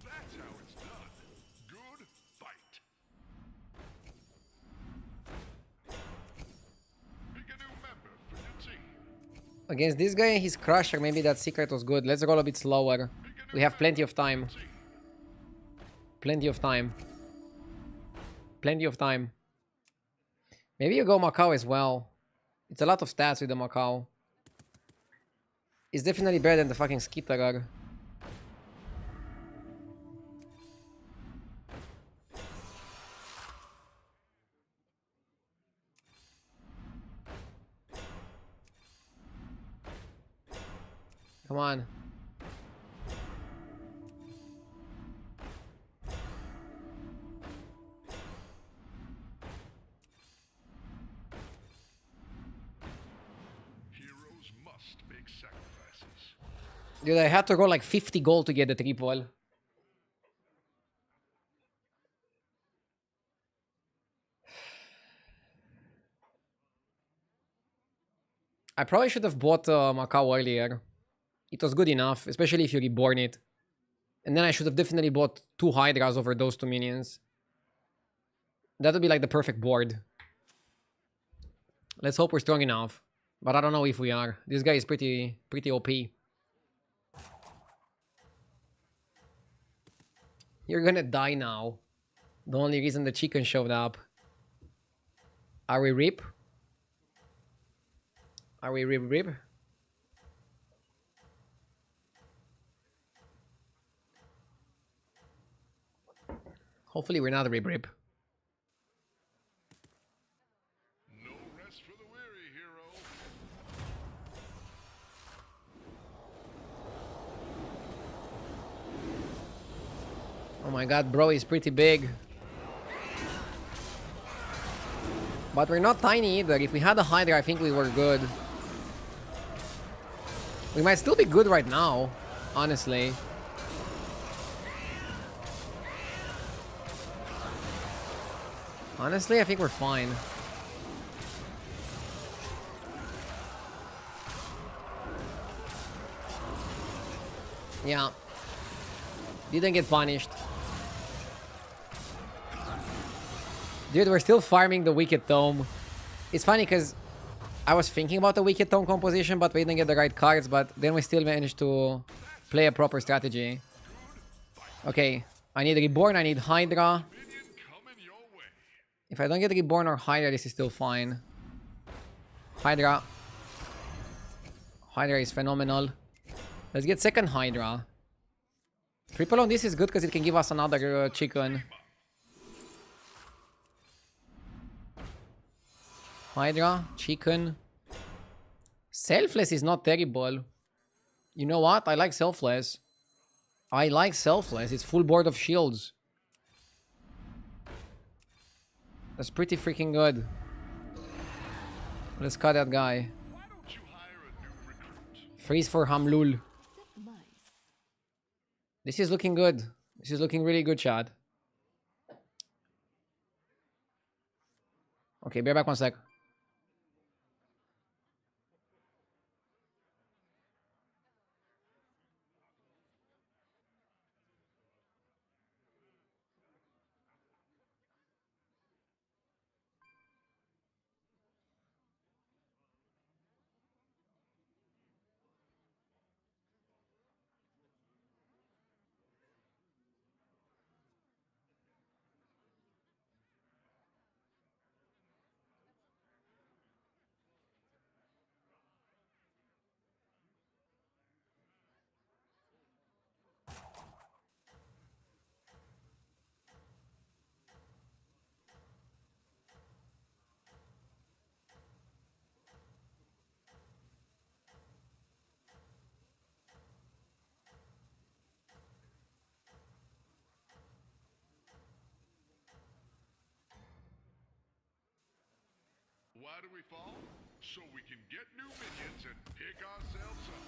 That's how it's done. Good fight. Pick a new member for your team. Against this guy and his crusher, maybe that secret was good. Let's roll a bit slower. We have plenty of time. Plenty of time. Plenty of time. Maybe you go Macau as well. It's a lot of stats with the Macau. It's definitely better than the fucking Skitterer. Come on. Heroes must make sacrifices. Dude, I had to roll like 50 gold to get the triple. I probably should have bought Macau earlier. It was good enough, especially if you reborn it. And then I should have definitely bought 2 Hydras over those 2 minions. That would be like the perfect board. Let's hope we're strong enough. But I don't know if we are. This guy is pretty OP. You're gonna die now. The only reason the chicken showed up. Are we rip? Are we rip? Hopefully we're not rip. No rest for the weary, hero. Oh my god, bro is pretty big. But we're not tiny either. If we had a Hydra, I think we were good. We might still be good right now, honestly. Honestly, I think we're fine. Yeah. Didn't get punished. Dude, we're still farming the Wicked Tome. It's funny because I was thinking about the Wicked Tome composition, but we didn't get the right cards, but then we still managed to play a proper strategy. Okay, I need Reborn, I need Hydra. Minion coming your way. If I don't get Reborn or Hydra, this is still fine. Hydra. Hydra is phenomenal. Let's get second Hydra. Triple on this is good because it can give us another chicken. Hydra, chicken. Selfless is not terrible. You know what? I like Selfless. I like Selfless. It's full board of shields. That's pretty freaking good. Let's cut that guy. Why don't you hire a new recruit? Freeze for Hamlul. This is looking good. This is looking really good, Chad. Okay, bear back one sec. Why do we fall? So we can get new minions and pick ourselves up.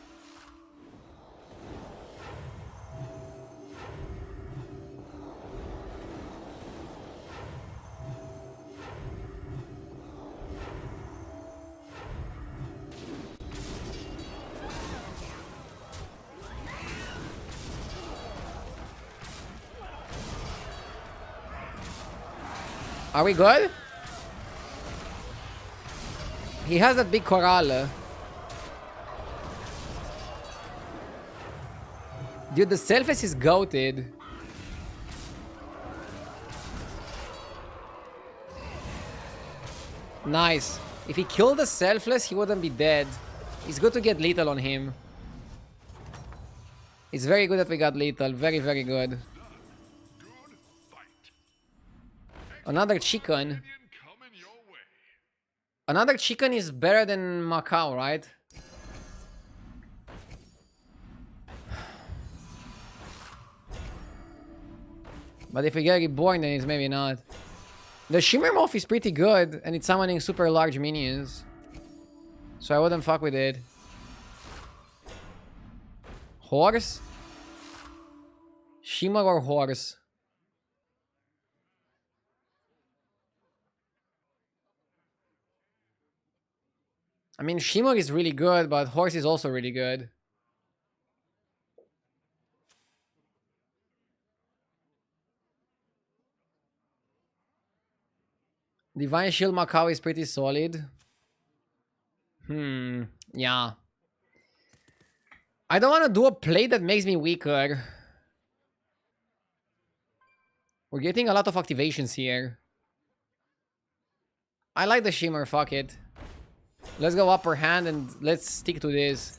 Are we good? He has that big corral. Dude, the Selfless is goated. Nice. If he killed the Selfless, he wouldn't be dead. It's good to get lethal on him. It's very good that we got lethal. Very, very good. Good fight. Another chicken. Minion coming your way. Another chicken is better than Macau, right? But if we get reborn, then it's maybe not. The Shimmer Morph is pretty good, and it's summoning super large minions. So I wouldn't fuck with it. Horse? Shimmer or horse? I mean, Shimmer is really good, but horse is also really good. Divine Shield Macau is pretty solid. Yeah. I don't want to do a play that makes me weaker. We're getting a lot of activations here. I like the Shimmer, fuck it. Let's go upper hand and let's stick to this.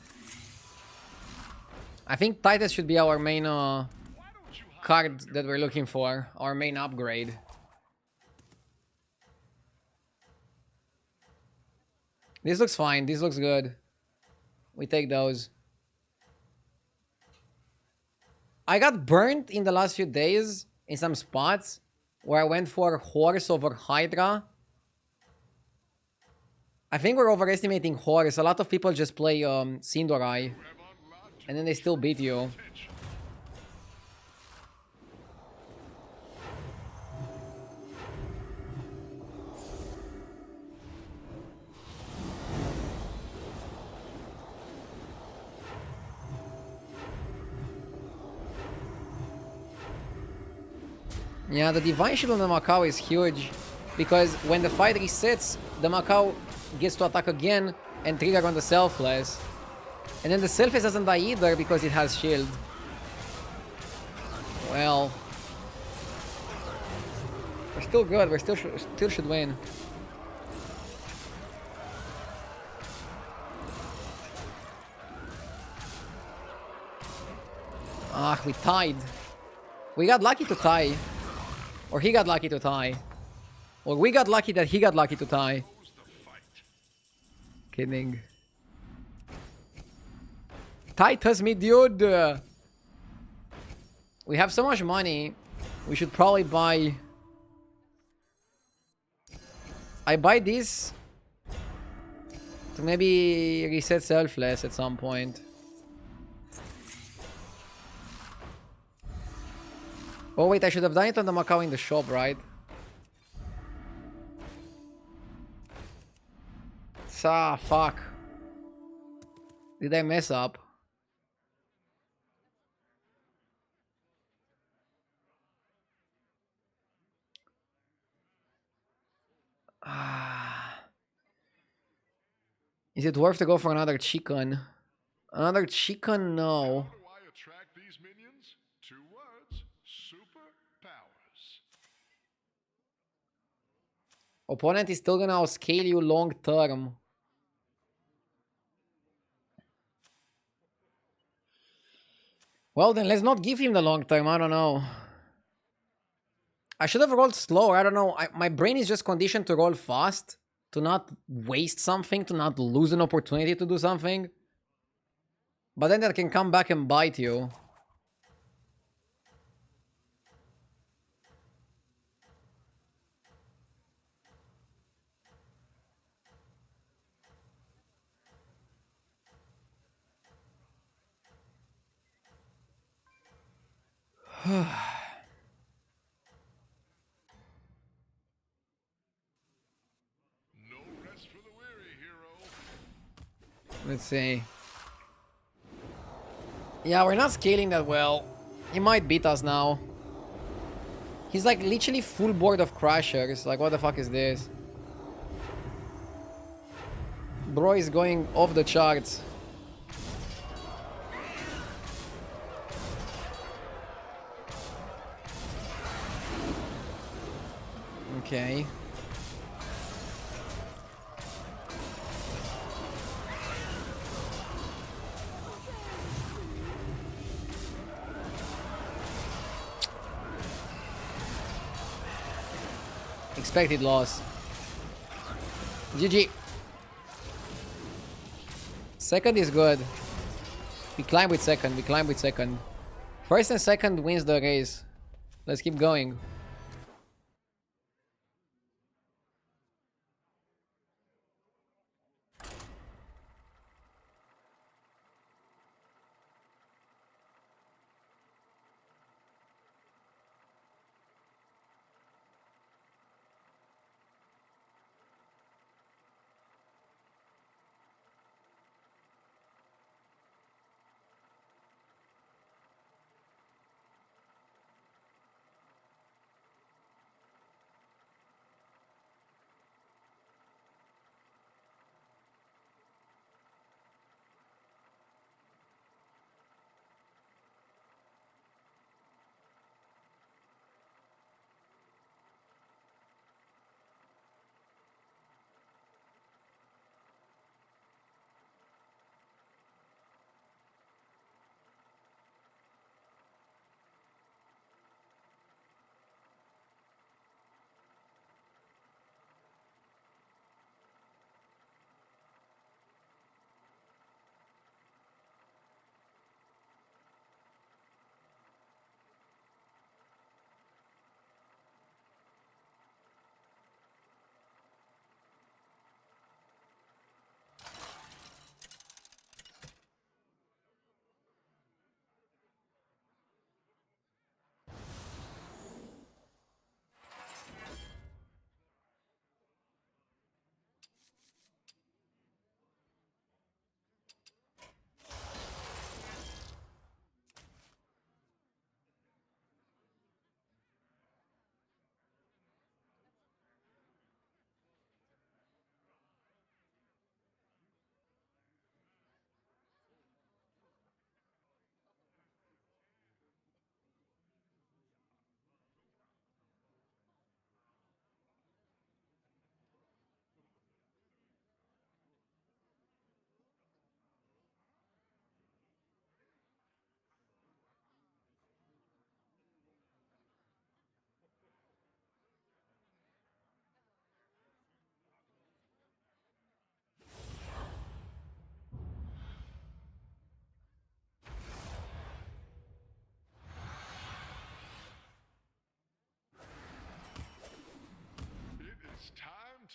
I think Titus should be our main card that we're looking for. Our main upgrade. This looks fine. This looks good. We take those. I got burnt in the last few days in some spots where I went for Horse over Hydra. I think we're overestimating Horse. A lot of people just play Sindorai and then they still beat you. Yeah, the Divine Shield on the Macau is huge because when the fight resets, the Macau gets to attack again and trigger on the Selfless. And then the Selfless doesn't die either because it has shield. Well, we're still good. We still should win. Ah, we tied. We got lucky to tie. Or he got lucky to tie. Or we got lucky that he got lucky to tie. Kidding. Titus, me dude. We have so much money. We should probably buy... I buy this to maybe reset Selfless at some point. Oh wait, I should have done it on the Macau in the shop, right? Ah, fuck. Did I mess up? Is it worth to go for another chicken? Another chicken? No. How do I attract these minions? 2 words. Superpowers. Opponent is still gonna outscale you long term. Well then, let's not give him the long term. I don't know. I should have rolled slower. I don't know. My brain is just conditioned to roll fast. To not waste something. To not lose an opportunity to do something. But then that can come back and bite you. No rest for the weary, hero. Let's see. Yeah, we're not scaling that well. He might beat us now. He's like literally full board of Crushers. Like, what the fuck is this? Bro is going off the charts. Okay. Expected loss. GG. Second is good. We climb with second. We climb with second. First and second wins the race. Let's keep going.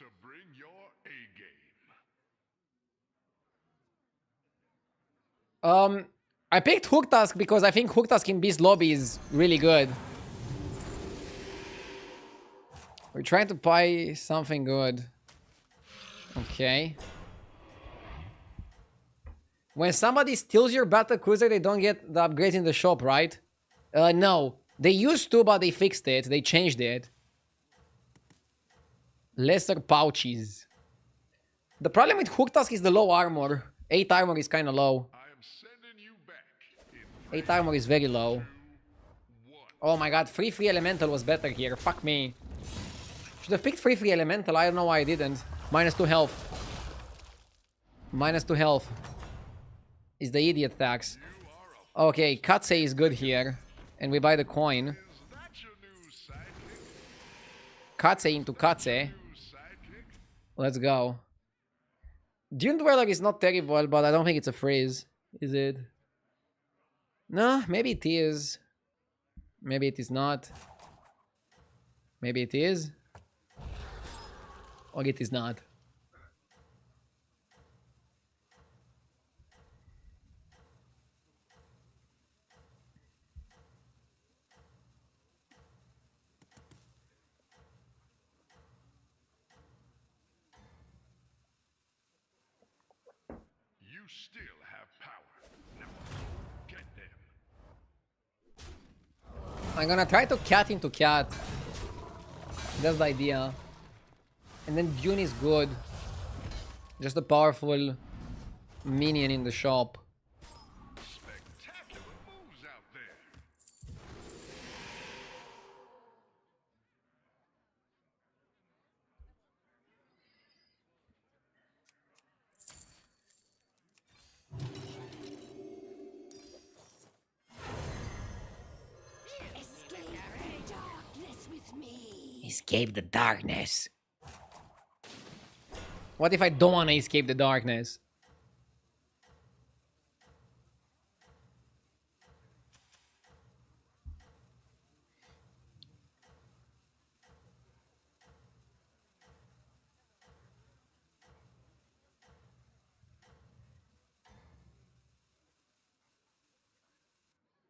to bring your A game. I picked Hook Task because I think Hook Task in Beast Lobby is really good. We're trying to buy something good. Okay. When somebody steals your battle cruiser, they don't get the upgrades in the shop, right? No. They used to, but they fixed it. They changed it. Lesser pouches. The problem with Hook Task is the low armor. 8 armor is kind of low. I am sending you back in 8 armor is very low. 1. Oh my god, free elemental was better here. Fuck me. Should have picked free elemental. I don't know why I didn't. -2 health. -2 health. Is the idiot tax. Okay, Katse is good here. And we buy the coin. Is that your new sidekick? Katse into Katse. New sidekick? Let's go. Dune Dweller is not terrible, but I don't think it's a freeze. Is it? No, maybe it is. Maybe it is not. Maybe it is. Or it is not. You still have power. Now get them. I'm gonna try to cat into cat. That's the idea. And then Dune is good. Just a powerful minion in the shop. Spectacular moves out there. Escape darkness with me. Escape the darkness. What if I don't want to escape the darkness?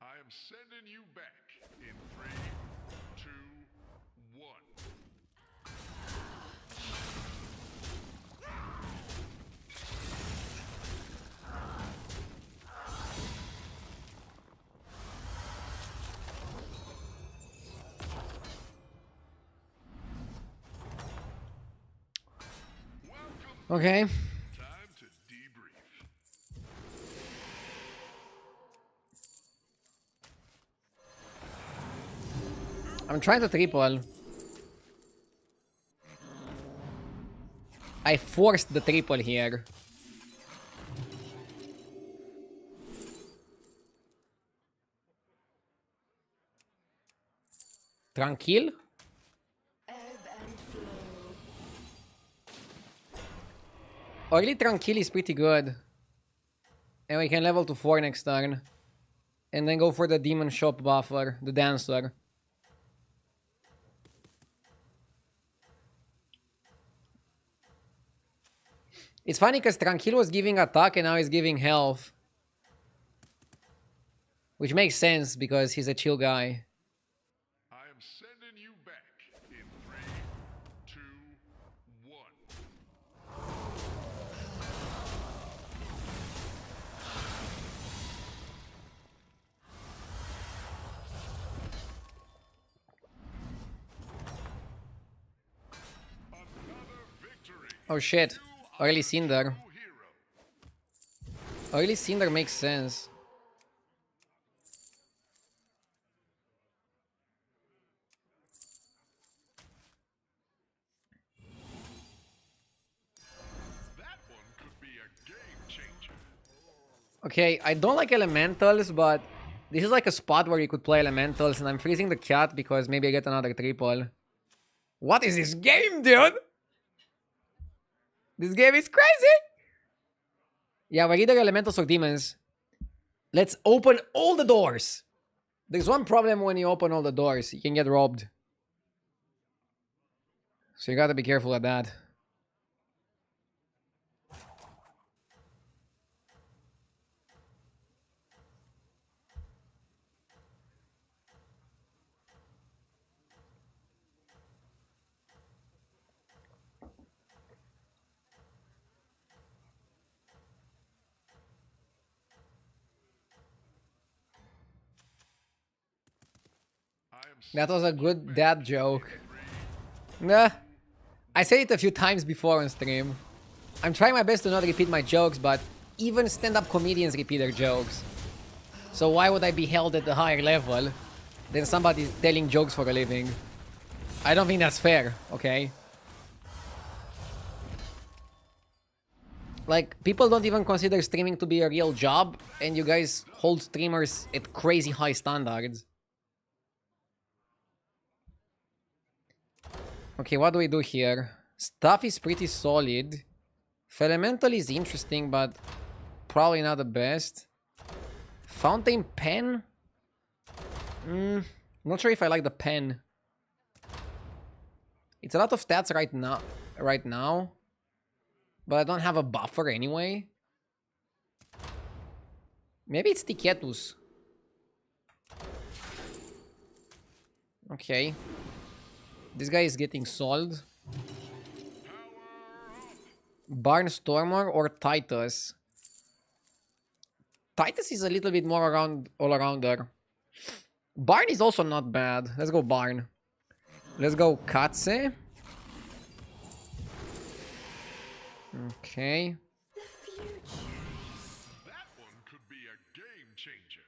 I am sending you back in 3, 2, 1. Okay. Time to debrief. I'm trying to triple. I forced the triple here. Tranquil? Early Tranquil is pretty good. And we can level to 4 next turn. And then go for the Demon Shop buffer, the Dancer. It's funny because Tranquil was giving attack and now he's giving health. Which makes sense because he's a chill guy. I am sending you back in 3, 2, 1. Another victory. Oh shit. Early Cinder. Hero. Early Cinder makes sense. That one could be a game changer. Okay, I don't like elementals, but this is like a spot where you could play elementals, and I'm freezing the cat because maybe I get another triple. What is this game, dude? This game is crazy! Yeah, we're either elementals or demons. Let's open all the doors. There's one problem when you open all the doors. You can get robbed. So you gotta be careful of that. That was a good dad joke. Nah. I said it a few times before on stream. I'm trying my best to not repeat my jokes, but even stand-up comedians repeat their jokes. So why would I be held at a higher level than somebody telling jokes for a living? I don't think that's fair, okay? Like, people don't even consider streaming to be a real job, and you guys hold streamers at crazy high standards. Okay, what do we do here? Stuff is pretty solid. Elemental is interesting, but probably not the best. Fountain pen? Not sure if I like the pen. It's a lot of stats right now. But I don't have a buffer anyway. Maybe it's Tiketus. Okay. This guy is getting sold. Barnstormer or Titus? Titus is a little bit more all-arounder. Barn is also not bad. Let's go Barn. Let's go Katse. Okay. That one could be a game changer.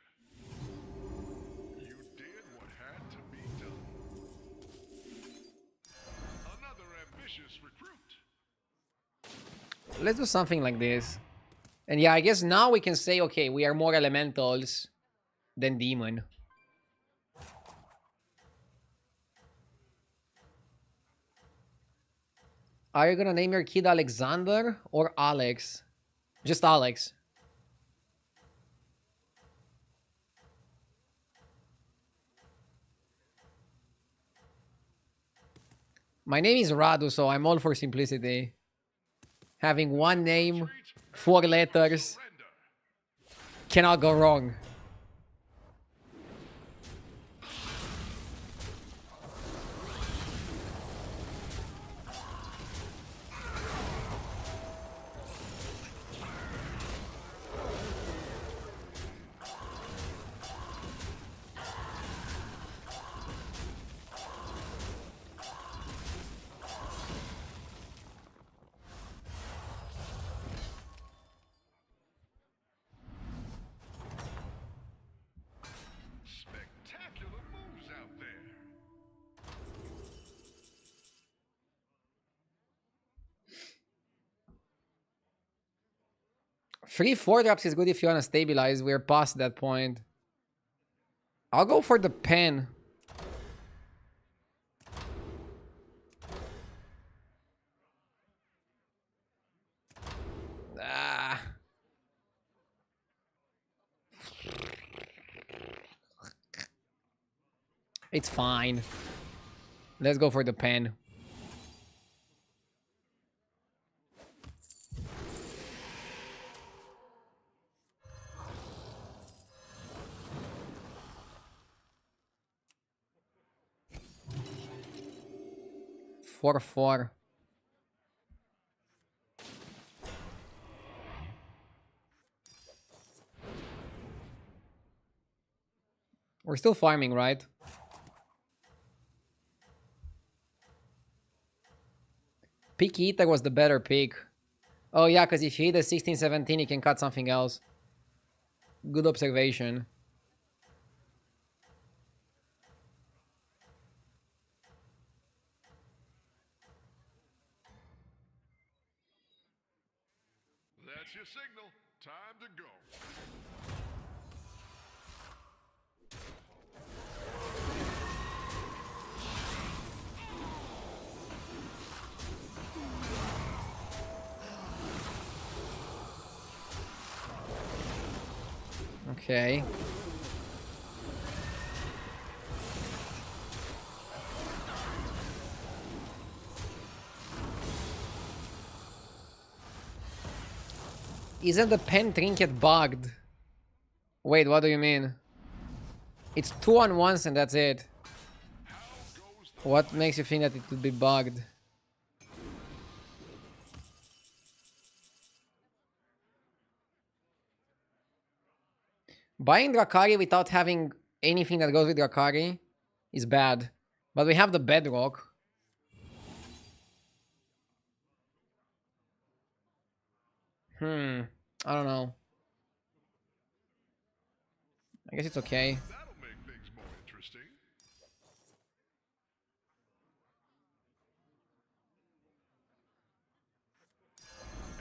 You did what had to be done. Another ambitious recruit. Let's do something like this. And yeah, I guess now we can say, okay, we are more elementals than demon. Are you gonna name your kid Alexander or Alex? Just Alex. My name is Radu, so I'm all for simplicity. Having one name, 4 letters, cannot go wrong. Spectacular moves out there. Free 4-drops is good if you want to stabilize. We're past that point. I'll go for the pen. Ah. It's fine. Let's go for the pen. Four. We're still farming, right? Pick Eater was the better pick. Oh yeah, because if you hit a 16-17, you can cut something else. Good observation. That's your signal. Time to go. Okay. Isn't the pen trinket bugged? Wait, what do you mean? It's 2 on once and that's it. What makes you think that it would be bugged? Buying Drakari without having anything that goes with Drakari is bad. But we have the bedrock. I don't know. I guess it's okay. That'll make things more interesting.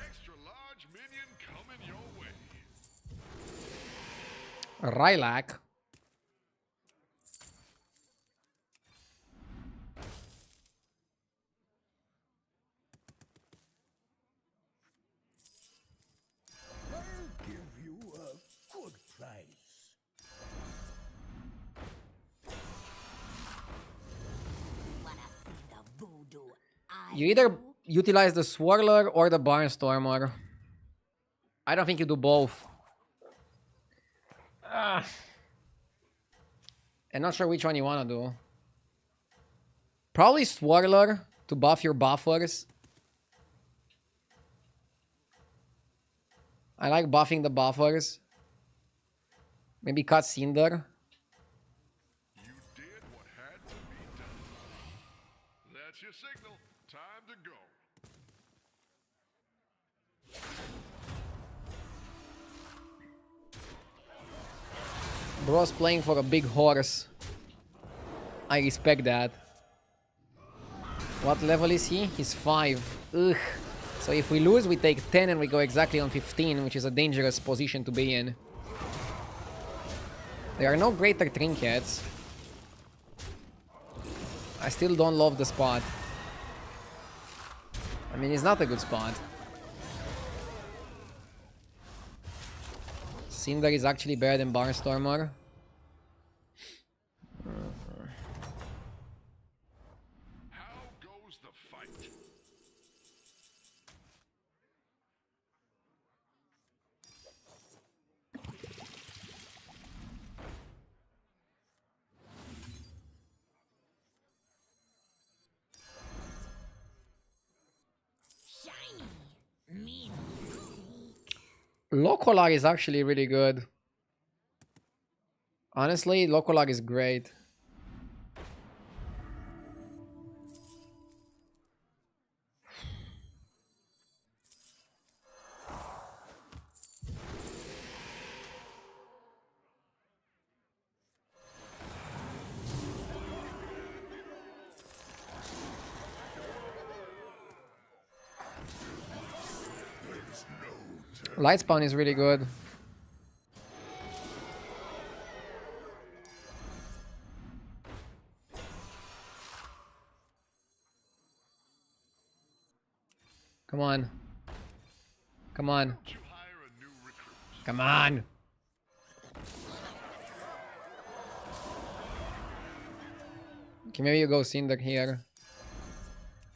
Extra large minion coming your way. Rylak. I'll give you a good price. Wanna see the voodoo I You either do? utilize the Swirler or the Barnstormer. I don't think you do both. I'm not sure which one you want to do. Probably Swirler to buff your buffers. I like buffing the buffers. Maybe cut Cinder. You did what had to be done. That's your signal. Time to go. Bro's playing for a big horse. I respect that. What level is he? He's 5. Ugh. So if we lose, we take 10 and we go exactly on 15, which is a dangerous position to be in. There are no greater trinkets. I still don't love the spot. I mean, it's not a good spot. Cinder is actually better than Barnstormer. How goes the fight? Shiny. Mean. Locolag is actually really good. Honestly, Locolag is great. Lightspawn is really good. Come on. Come on. Don't you hire a new recruit? Come on. Okay, maybe you go Cinder here.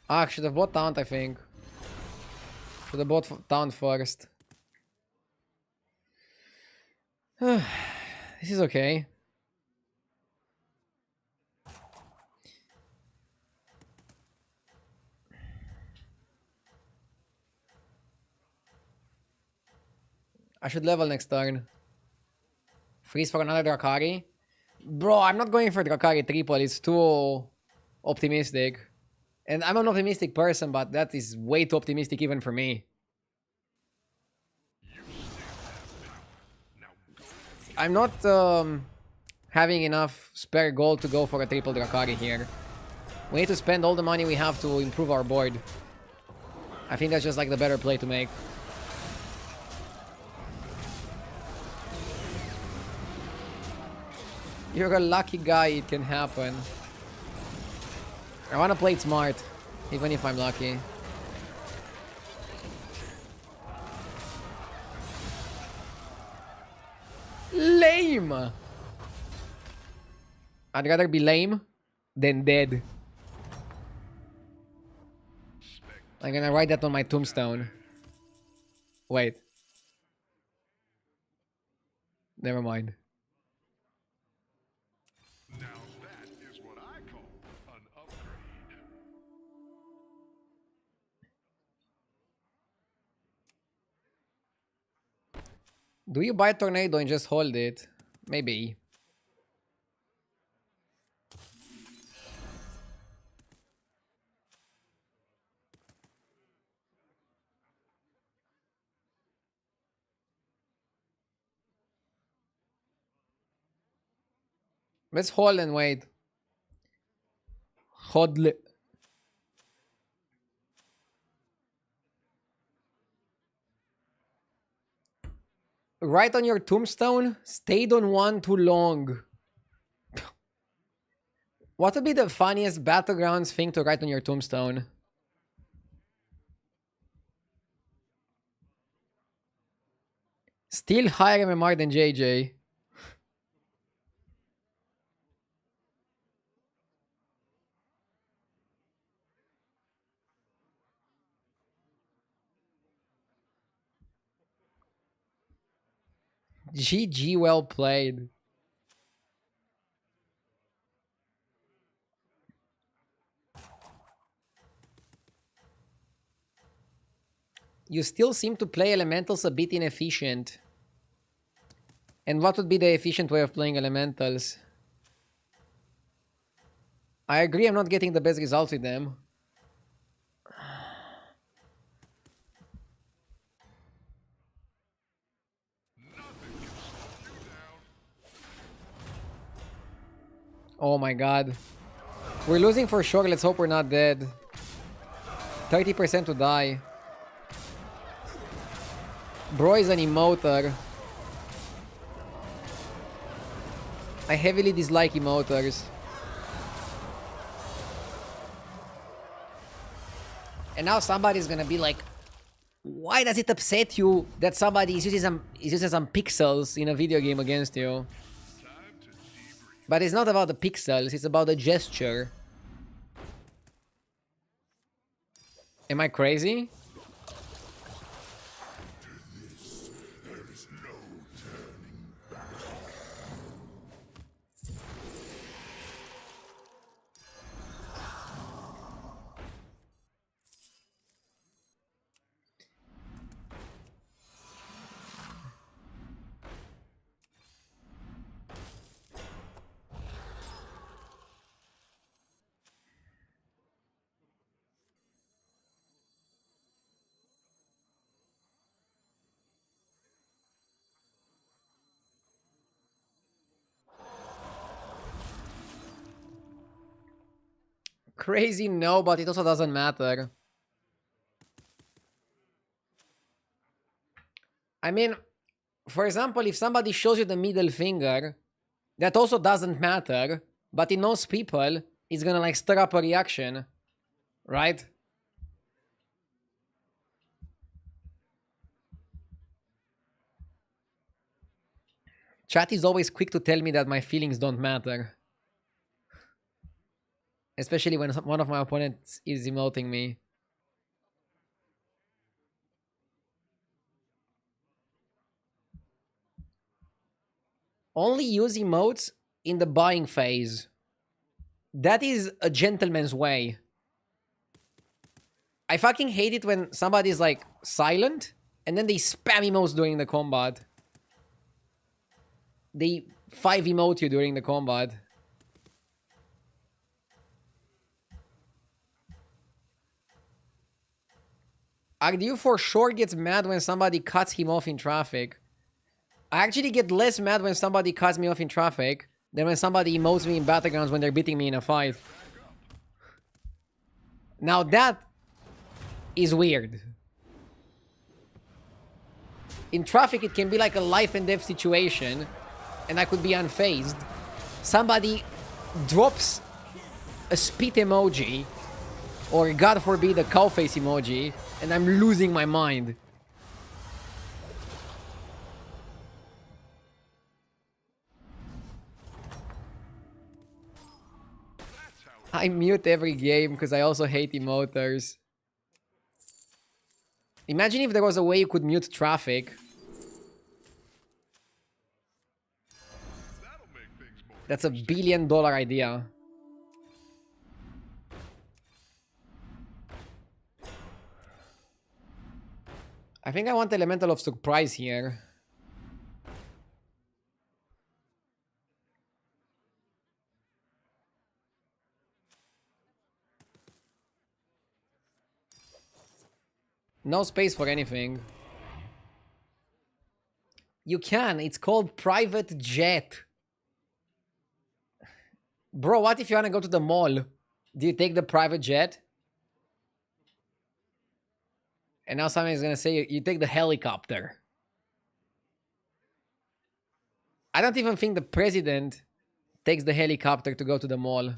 Ah, should have bought Taunt, I think. Should have bought Taunt first. This is okay. I should level next turn. Freeze for another Drakari. Bro, I'm not going for Drakari triple. It's too optimistic. And I'm an optimistic person, but that is way too optimistic even for me. I'm not having enough spare gold to go for a triple Drakari here. We need to spend all the money we have to improve our board. I think that's just like the better play to make. You're a lucky guy, it can happen. I wanna play it smart, even if I'm lucky. Lame! I'd rather be lame than dead. I'm gonna write that on my tombstone. Wait. Never mind. Now that is what I call an upgrade. Do you buy Tornado and just hold it? Maybe. Let's hold and wait. Hodl. Right on your tombstone? Stayed on one too long. What would be the funniest battlegrounds thing to write on your tombstone? Still higher MMR than JJ. GG, well played. You still seem to play elementals a bit inefficient. And what would be the efficient way of playing elementals? I agree I'm not getting the best results with them. Oh my god. We're losing for sure. Let's hope we're not dead. 30% to die. Bro is an emoter. I heavily dislike emoters. And now somebody's gonna be like, why does it upset you that somebody is using some pixels in a video game against you? But it's not about the pixels, it's about the gesture. Am I crazy? Crazy, no, but it also doesn't matter. I mean, for example, if somebody shows you the middle finger, that also doesn't matter, but in most people, it's gonna like stir up a reaction, right? Chat is always quick to tell me that my feelings don't matter. Especially when one of my opponents is emoting me. Only use emotes in the buying phase. That is a gentleman's way. I fucking hate it when somebody's like silent and then they spam emotes during the combat. They 5 emote you during the combat. Ardu for sure gets mad when somebody cuts him off in traffic. I actually get less mad when somebody cuts me off in traffic than when somebody emotes me in battlegrounds when they're beating me in a fight. Now that is weird. In traffic, it can be like a life and death situation, and I could be unfazed. Somebody drops a spit emoji, or God forbid a cow face emoji, and I'm losing my mind. I mute every game because I also hate emoters. Imagine if there was a way you could mute traffic. That's $1 billion idea. I think I want Elemental of Surprise here. No space for anything. You can. It's called Private Jet. Bro, what if you want to go to the mall? Do you take the private jet? And now somebody's going to say you take the helicopter. I don't even think the president takes the helicopter to go to the mall.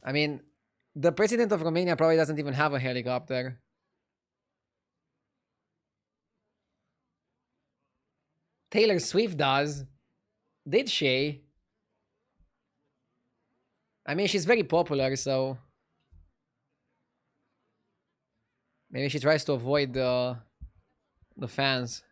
I mean, the president of Romania probably doesn't even have a helicopter. Taylor Swift does. Did she? I mean, she's very popular, so maybe she tries to avoid the fans.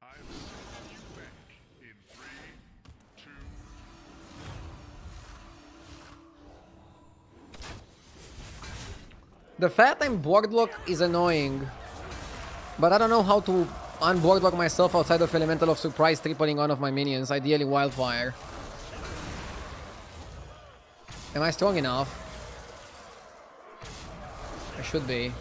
I'll send you back in 3, 2. The fact I'm board lock is annoying, but I don't know how to unboard lock myself outside of Elemental of Surprise tripling one of my minions, ideally Wildfire. Am I strong enough? I should be.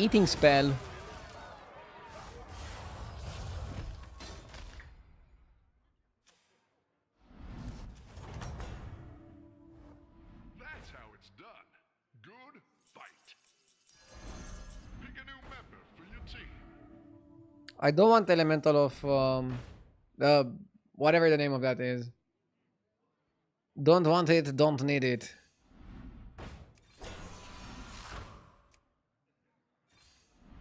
Eating spell. That's how it's done. Good fight. Pick a new member for your team. I don't want Elemental of whatever the name of that is. Don't want it, don't need it.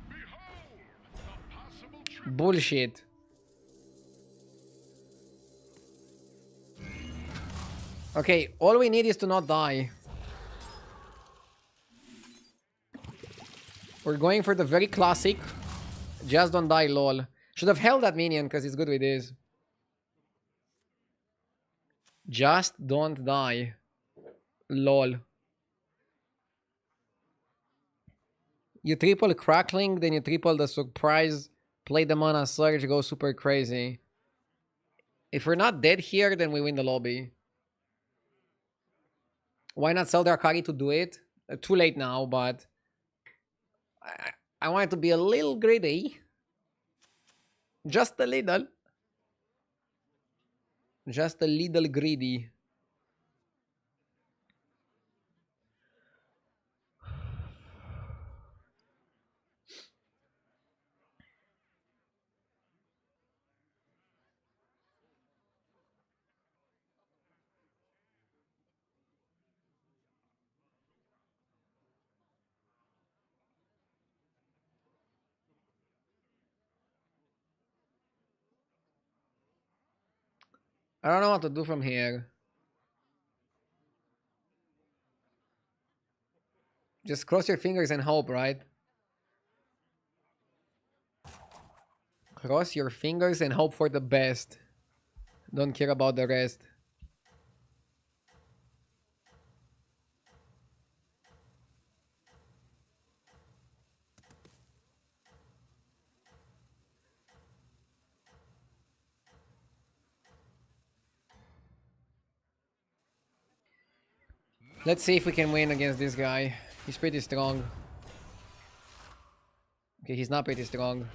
Behold, a possible trip. Bullshit. Okay, all we need is to not die. We're going for the very classic. Just don't die, lol. Should have held that minion because it's good with this. Just don't die. Lol. You triple Crackling, then you triple the Surprise, play the Mana Surge, go super crazy. If we're not dead here, then we win the lobby. Why not sell Drakari to do it? Too late now, but I want it to be a little greedy. Just a little. Just a little greedy. I don't know what to do from here. Just cross your fingers and hope, right? Cross your fingers and hope for the best. Don't care about the rest. Let's see if we can win against this guy. He's pretty strong. Okay, he's not pretty strong.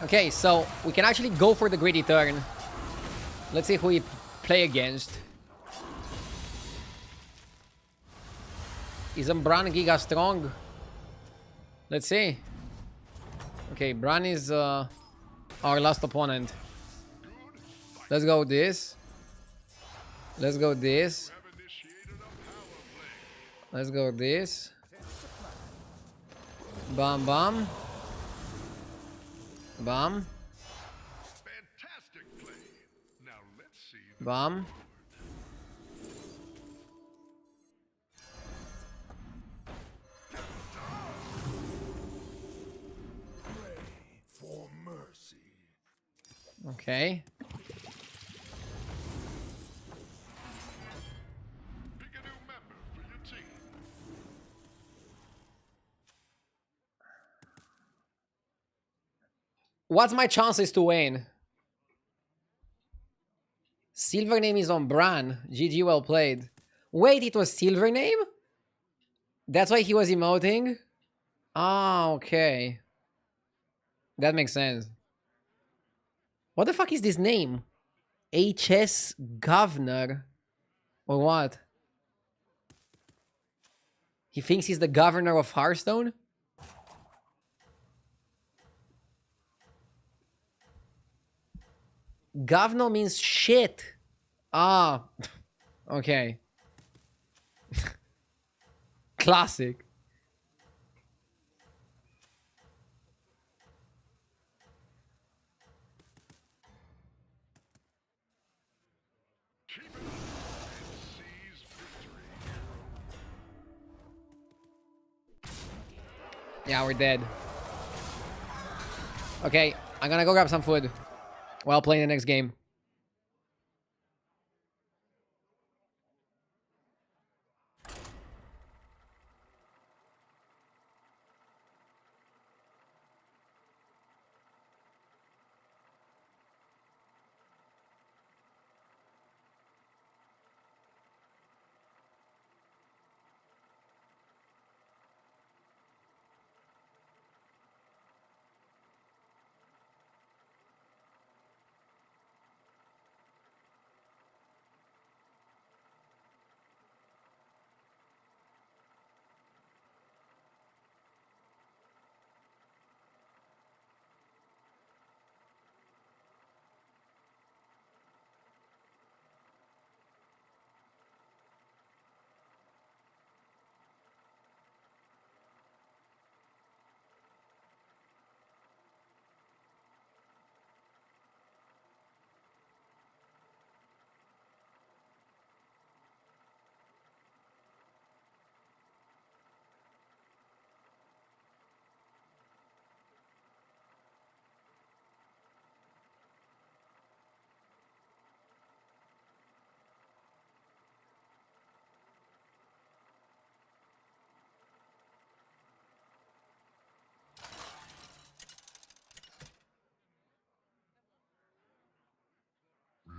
Okay, so we can actually go for the greedy turn. Let's see who we play against. Isn't Bran Giga strong? Let's see. Okay, Bran is our last opponent. Let's go this. Let's go this. Let's go this. Bam bam. Bam. Fantastic play. Now let's see the Bam. For mercy. Okay. pick a new member for your team. What's my chances to win? Silver name is on Bran. GG, well played. Wait, it was silver name? That's why he was emoting? Ah, okay. That makes sense. What the fuck is this name? HS Governor? Or what? He thinks he's the governor of Hearthstone? Governor means shit. Ah, okay. Classic. Keep it up and seize victory. Yeah, we're dead. Okay, I'm gonna go grab some food while playing the next game.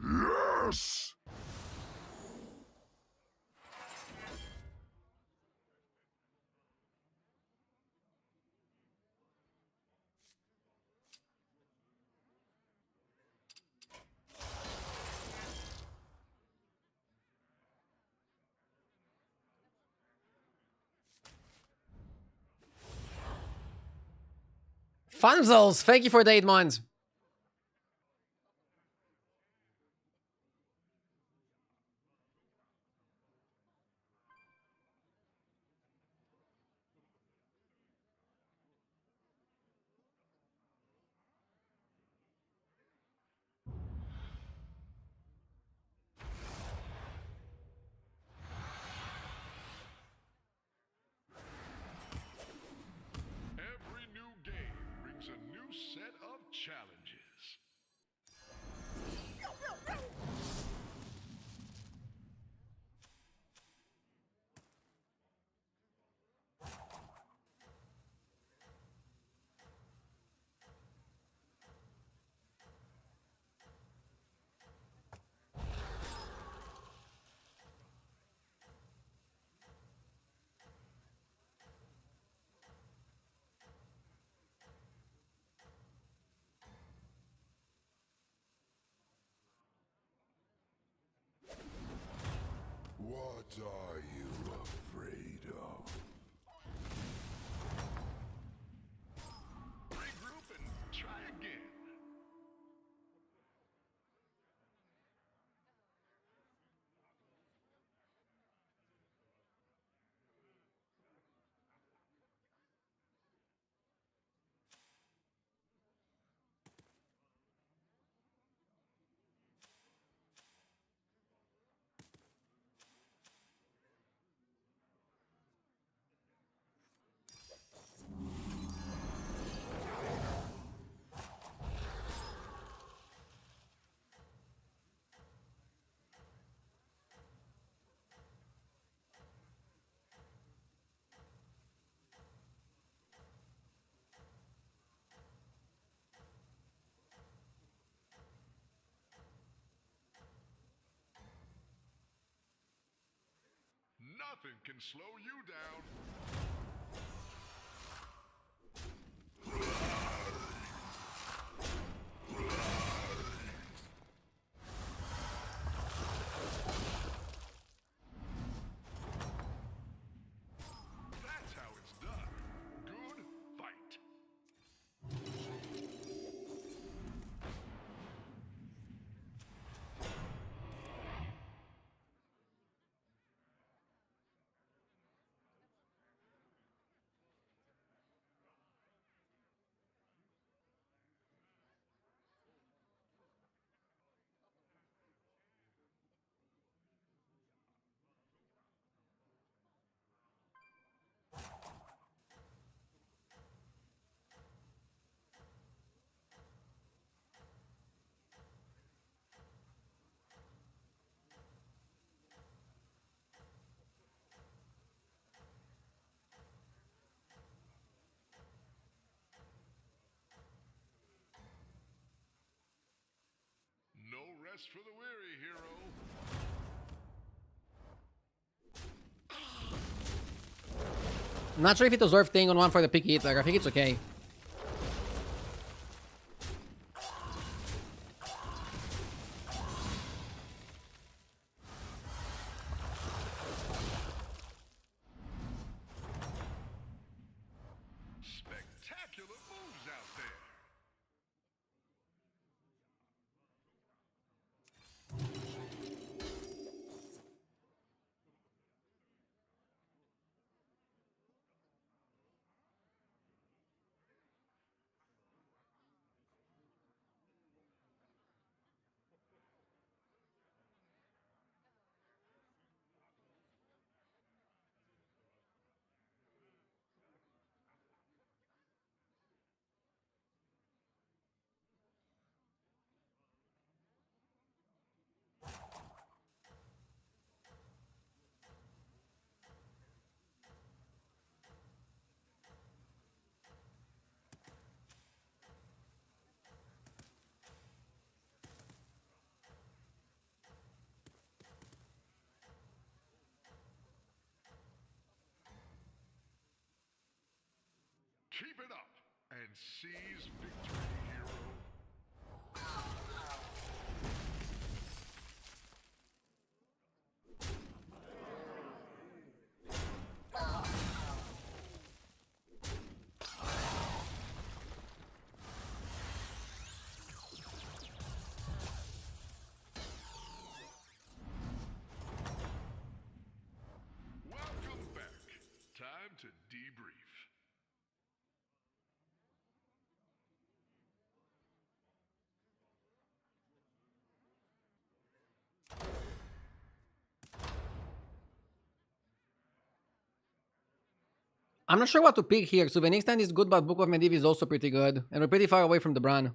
Yes! Funzels, thank you for the 8 months. Every new game brings a new set of challenges. What are you afraid of? Regroup and try again. Nothing can slow you down. That's how it's done. Good fight. No rest for the weary, hero. I'm not sure if it was worth staying on one for the picky hit. Like, I think it's okay. Spectacular moves out there. Keep it up and seize victory, hero. Welcome back. Time to debrief. I'm not sure what to pick here. Souvenistan is good, but Book of Medivh is also pretty good. And we're pretty far away from the Bran.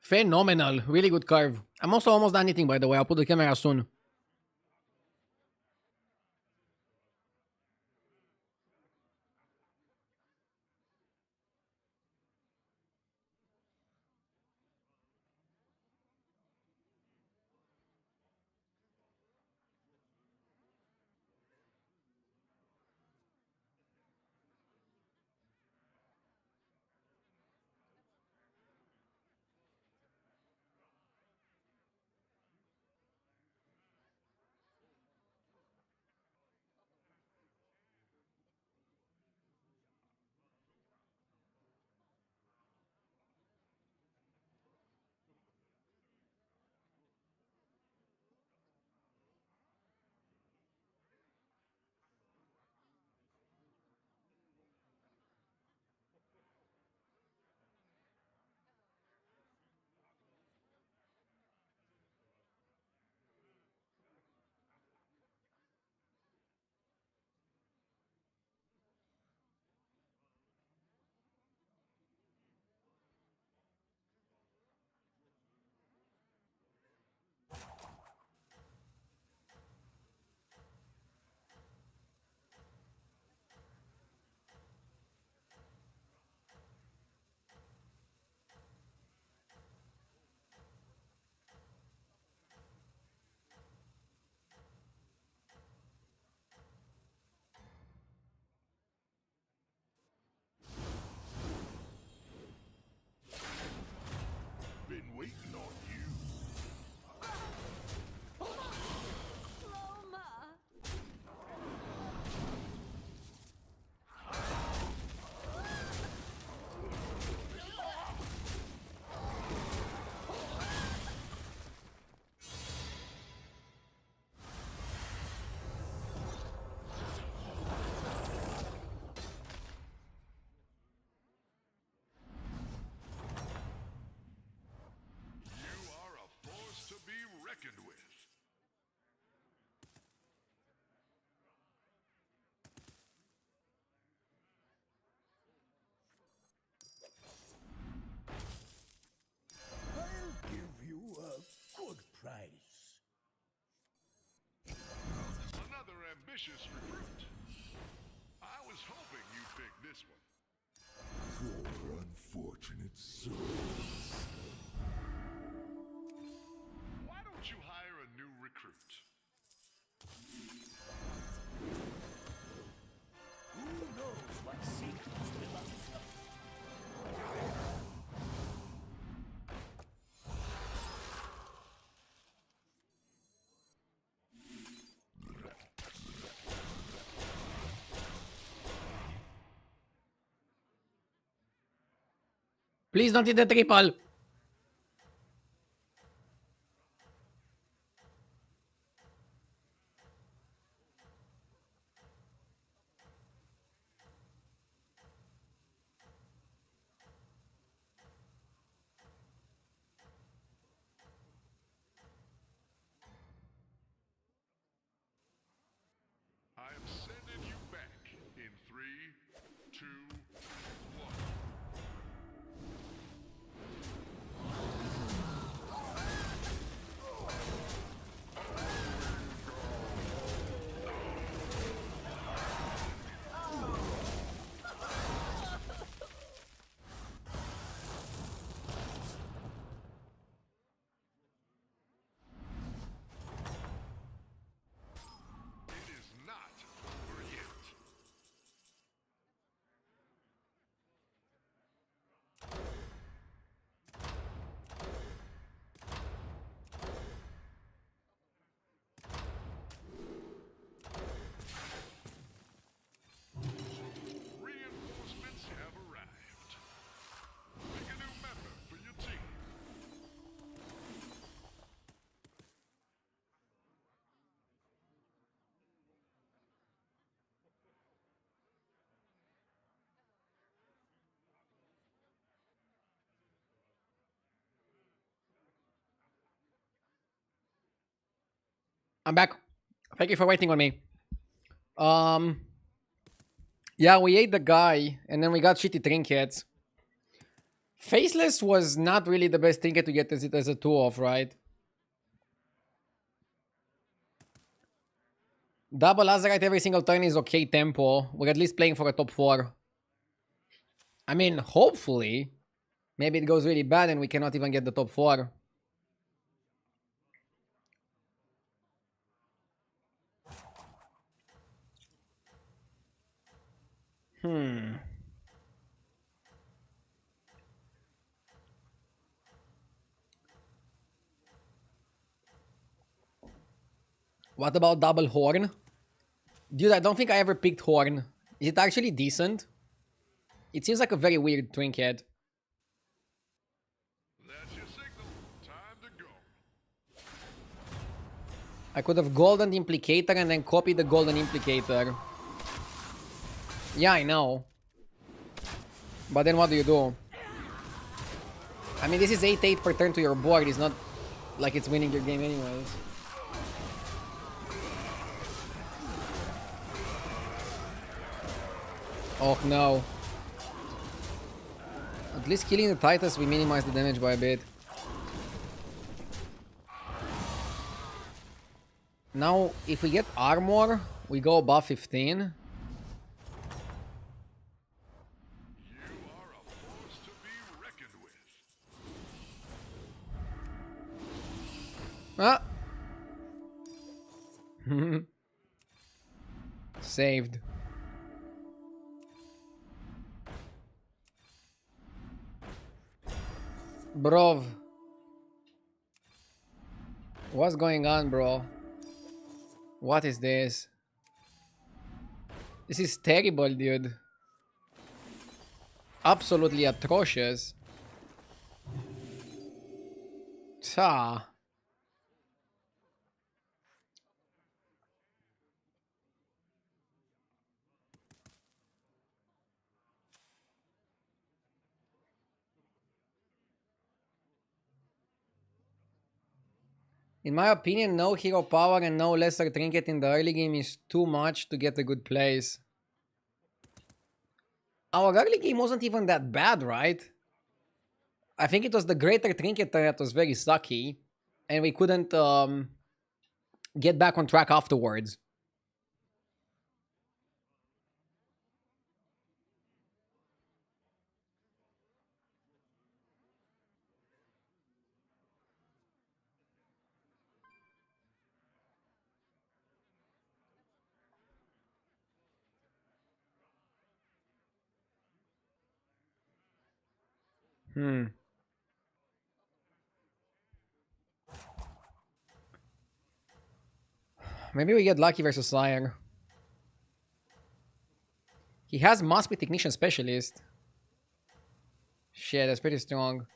Phenomenal. Really good carve. I'm also almost done eating, by the way. I'll put the camera soon. Been waiting on you. Loma. You are a force to be reckoned with. I'll give you a good price. Another ambitious recruit. I was hoping you'd pick this one. Poor unfortunate souls. Why don't you hire a new recruit? Who knows what secrets will uncover? Please don't hit the triple. I am sending you back in 3, 2, 1. It is not over yet. Reinforcements have arrived. Pick a new member for your team. I'm back. Thank you for waiting on me. Yeah, we ate the guy, and then we got shitty trinkets. Faceless was not really the best trinket to get as a 2-off, right? Double Azerite every single turn is okay tempo. We're at least playing for a top 4. I mean, hopefully. Maybe it goes really bad and we cannot even get the top 4. What about double horn? Dude, I don't think I ever picked horn. Is it actually decent? It seems like a very weird trinket. That's your signal. Time to go. I could have golden implicator and then copied the golden implicator. Yeah, I know. But then what do you do? I mean, this is 8-8 per turn to your board. It's not like it's winning your game anyways. Oh no. At least killing the Titus, we minimize the damage by a bit. Now, if we get armor, we go above 15. You are a force to be reckoned with. Ah! Saved. Bro. What's going on, bro? What is this? This is terrible, dude. Absolutely atrocious. Ta. In my opinion, no hero power and no lesser trinket in the early game is too much to get a good place. Our early game wasn't even that bad, right? I think it was the greater trinket that was very sucky, and we couldn't get back on track afterwards. Maybe we get lucky versus Sire. He has Mask with Technician Specialist. Shit, that's pretty strong.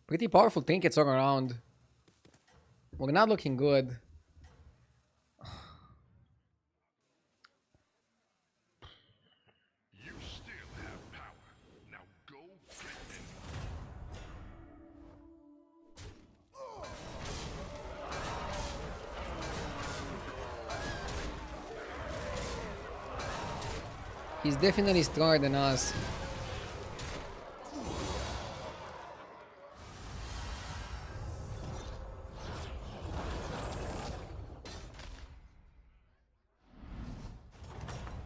Pretty powerful trinkets all around. We're not looking good. You still have power. Now go get it. He's definitely stronger than us.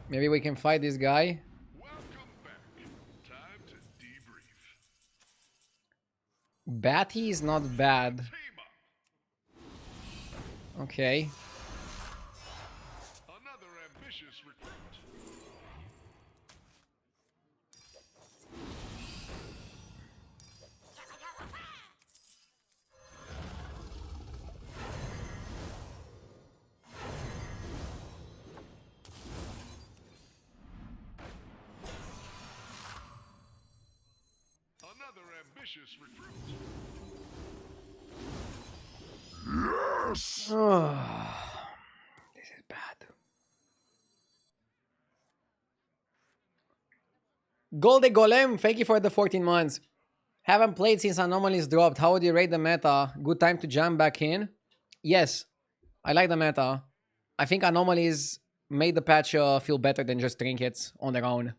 Maybe we can fight this guy. Welcome back. Time to debrief. Batty is not bad. Team up. Okay. Another ambitious recruit. Another ambitious recruit. Yes! This is bad. Golden Golem, thank you for the 14 months. Haven't played since Anomalies dropped. How would you rate the meta? Good time to jump back in? Yes, I like the meta. I think Anomalies made the patch feel better than just trinkets on their own.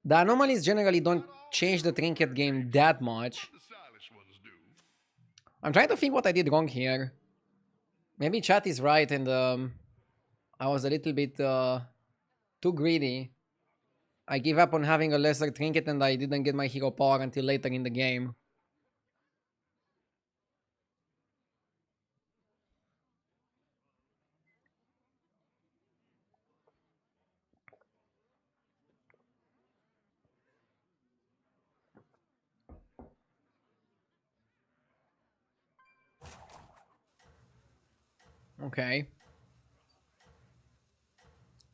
The anomalies generally don't change the trinket game that much. The stylish ones do. I'm trying to think what I did wrong here. Maybe chat is right and I was a little bit too greedy. I gave up on having a lesser trinket and I didn't get my hero power until later in the game. Okay.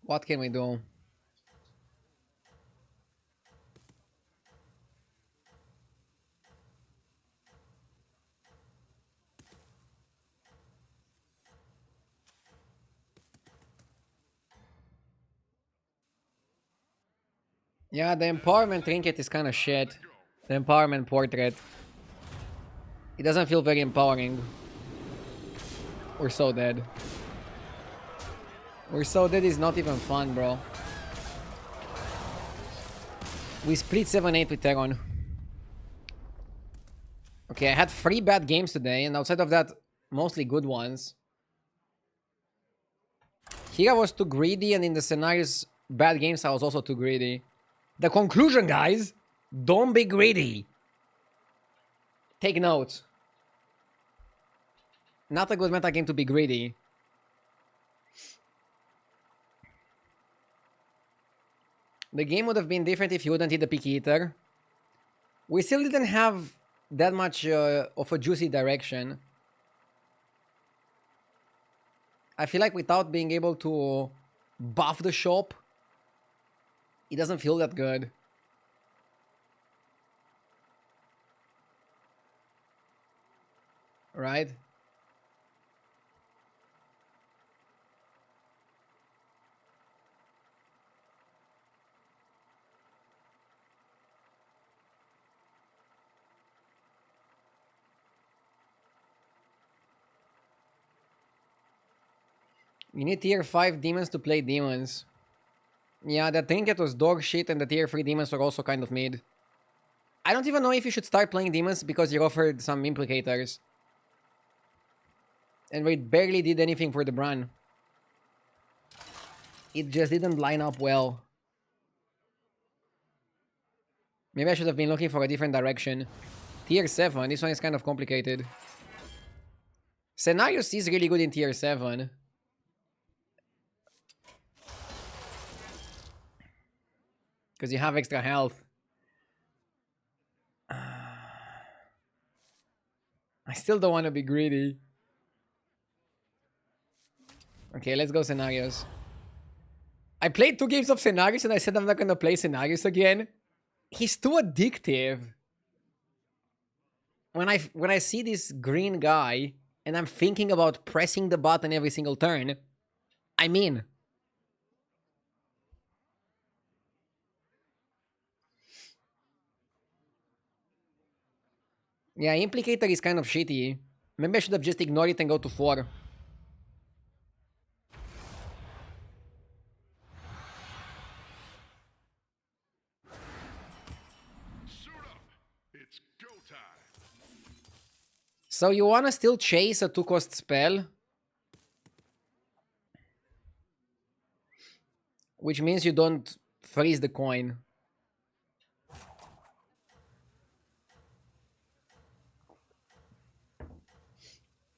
What can we do? Yeah, the empowerment trinket is kind of shit. The empowerment portrait. It doesn't feel very empowering. We're so dead. We're so dead is not even fun, bro. We split 7-8 with Teron. Okay, I had 3 bad games today, and outside of that, mostly good ones. Here I was too greedy, and in the scenarios, bad games, I was also too greedy. The conclusion, guys, don't be greedy. Take notes. Not a good meta game to be greedy. The game would have been different if you wouldn't hit the picky eater. We still didn't have that much of a juicy direction. I feel like without being able to buff the shop, it doesn't feel that good. Right? You need tier 5 demons to play demons. Yeah, the trinket was dog shit and the tier 3 demons were also kind of mid. I don't even know if you should start playing demons because you're offered some implicators. And we barely did anything for the Bran. It just didn't line up well. Maybe I should have been looking for a different direction. Tier 7, this one is kind of complicated. Scenarios is really good in tier 7. Because you have extra health. I still don't want to be greedy. Okay, let's go scenarios. I played 2 games of scenarios and I said I'm not going to play scenarios again. He's too addictive. When I see this green guy and I'm thinking about pressing the button every single turn, I'm in. Yeah, Implicator is kind of shitty. Maybe I should have just ignored it and go to 4. Suit up. It's go time. So you want to still chase a 2-cost spell? Which means you don't freeze the coin.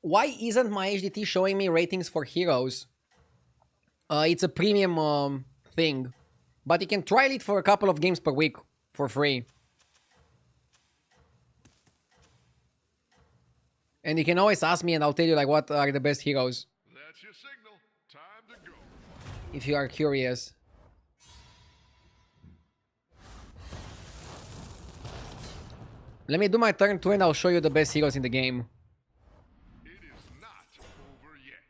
Why isn't my HDT showing me ratings for heroes? It's a premium thing. But you can trial it for a couple of games per week for free. And you can always ask me and I'll tell you like what are the best heroes. That's your signal. Time to go. If you are curious. Let me do my turn 2 and I'll show you the best heroes in the game. It is not over yet.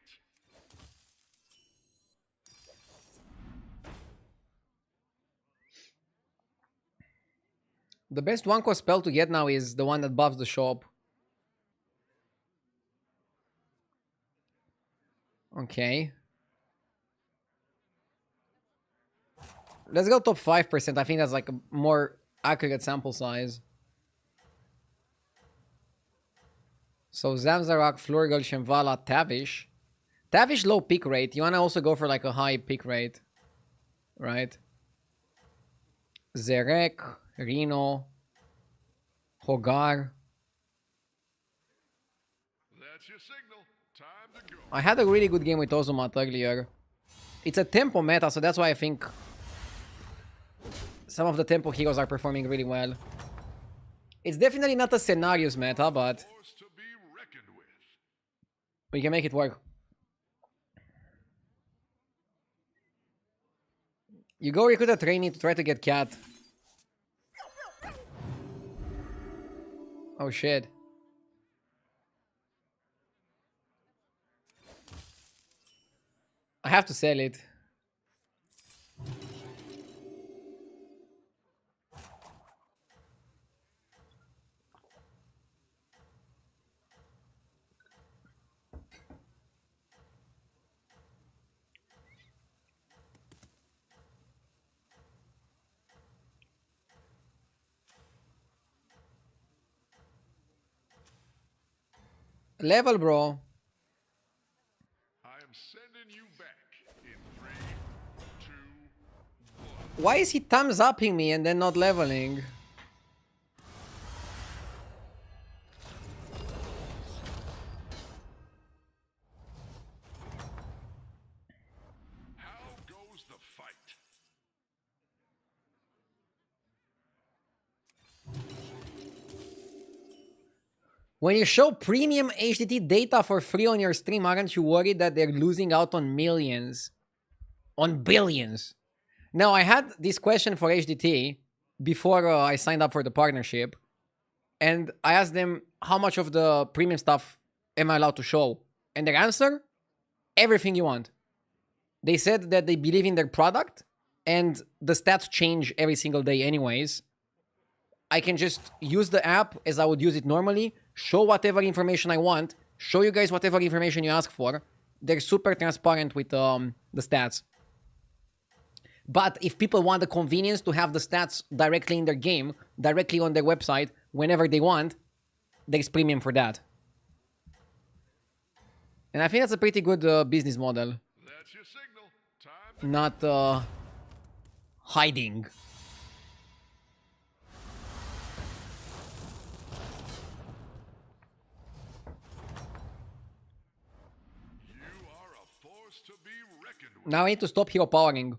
The best 1-cost spell to get now is the one that buffs the shop. Okay. Let's go top 5%. I think that's like a more accurate sample size. So Zamzarak, Flurgle, Shemvala, Tavish. Tavish low pick rate. You wanna also go for like a high pick rate. Right? Zerek, Reno, Hogar. That's your signal. Time to go. I had a really good game with Ozumat earlier. It's a tempo meta, so that's why I think some of the tempo heroes are performing really well. It's definitely not a scenarios meta, but Force to be reckoned with. we can make it work. You go recruit a trainee to try to get cat. Oh shit. I have to sell it. Level, bro. I am sending you back in 3, 2, 1. Why is he thumbs upping me and then not leveling? How goes the fight? When you show premium HDT data for free on your stream, aren't you worried that they're losing out on millions? On billions? Now, I had this question for HDT before I signed up for the partnership. And I asked them how much of the premium stuff am I allowed to show? And their answer? Everything you want. They said that they believe in their product and the stats change every single day anyways. I can just use the app as I would use it normally, show whatever information I want, show you guys whatever information you ask for. They're super transparent with the stats. But if people want the convenience to have the stats directly in their game, directly on their website, whenever they want, there's premium for that. And I think that's a pretty good business model. That's your signal. Time to Not hiding. You are a force to be reckoned with. Now I need to stop hero powering.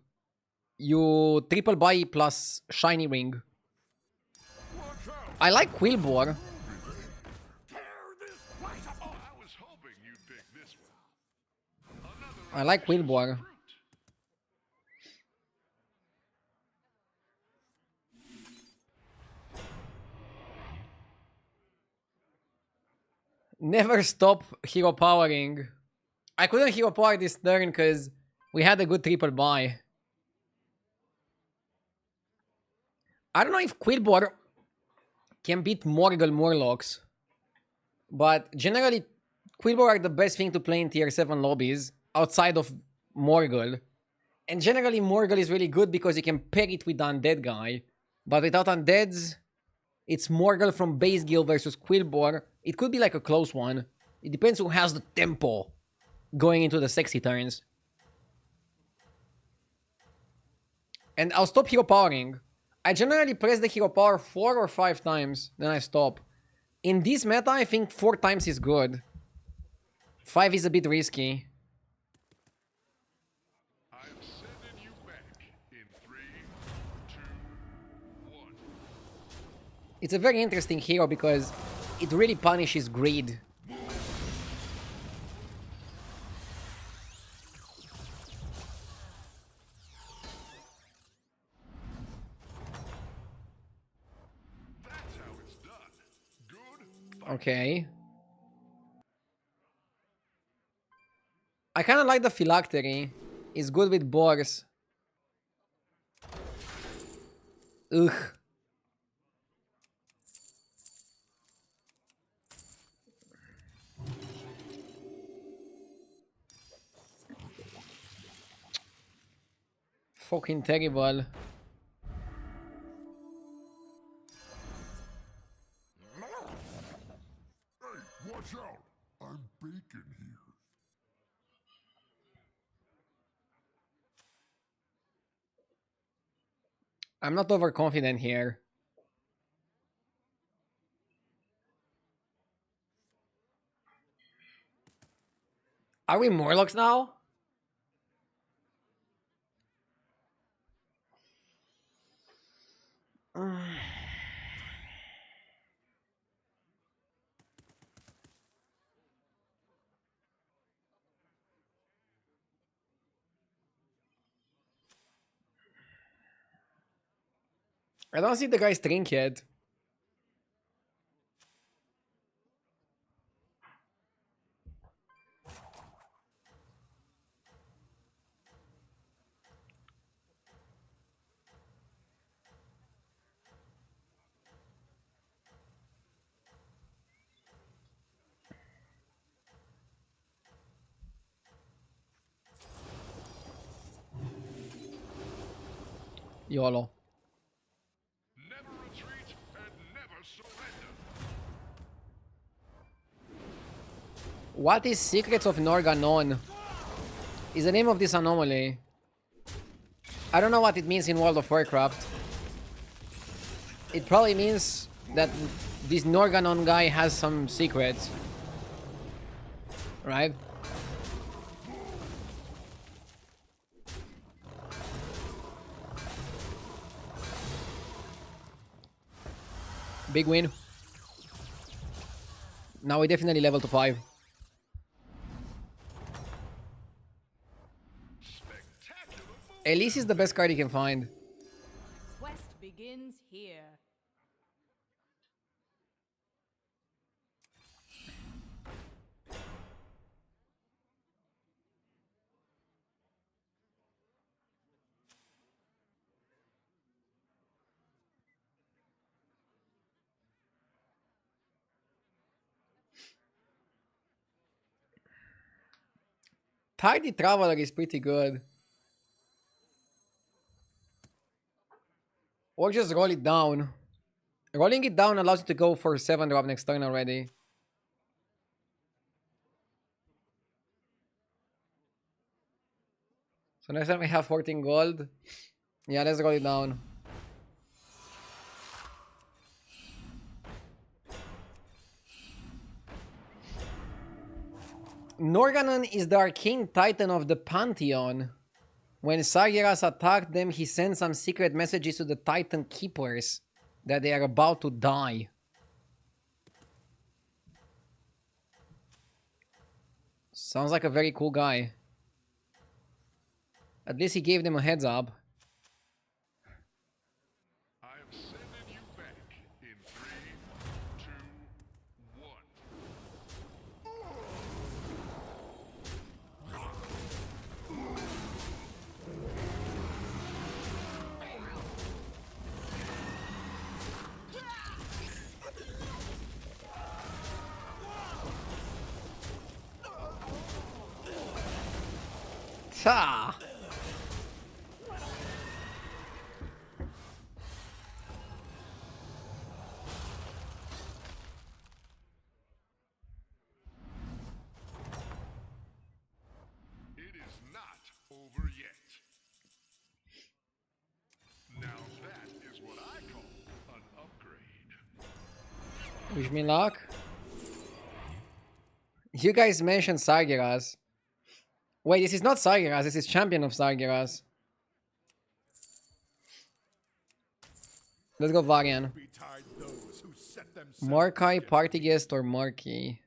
You triple buy plus shiny ring. I like Quillbore. I was hoping you'd pick this one. Another I like ambitious Quillbore. recruit. Never stop hero powering. I couldn't hero power this turn because we had a good triple buy. I don't know if Quillbore can beat Morgul Murlocs. But generally, Quillbore are the best thing to play in tier 7 lobbies outside of Morgul. And generally, Morgul is really good because you can pair it with the Undead guy. But without Undeads, it's Morgul from base guild versus Quillbore. It could be like a close one. It depends who has the tempo going into the sexy turns. And I'll stop hero powering. I generally press the hero power 4 or 5 times, then I stop. In this meta, I think 4 times is good. 5 is a bit risky. I am sending you back in 3, 2, 1. It's a very interesting hero because it really punishes greed. That's how it's done. Good. Okay. I kind of like the Phylactery. It's good with boars. Ugh. Fucking terrible. Watch out! I'm bacon here. I'm not overconfident here. Are we Morlocks now? I don't see the guy's trinket. YOLO. Never retreat and never surrender. What is Secrets of Norganon? Is the name of this anomaly. I don't know what it means in World of Warcraft. It probably means that this Norganon guy has some secrets. Right? Big win. Now we definitely level to 5. Spectacular move. Elise is the best card you can find. Quest begins here. Tidy Traveler is pretty good. Or just roll it down. Rolling it down allows you to go for 7 drop next turn already. So next time we have 14 gold. Yeah, let's roll it down. Norganon is the arcane titan of the Pantheon. When Sargeras attacked them, he sent some secret messages to the Titan Keepers that they are about to die. Sounds like a very cool guy. At least he gave them a heads up. I am sending you back in 3, 2, 1. Ha! It is not over yet. Now that is what I call an upgrade. Wish me luck. You guys mentioned Sargeras. Wait, this is not Sargeras, this is Champion of Sargeras. Let's go Varian. Betide those who set themselves Morkai, against Party Guest, or Marquee?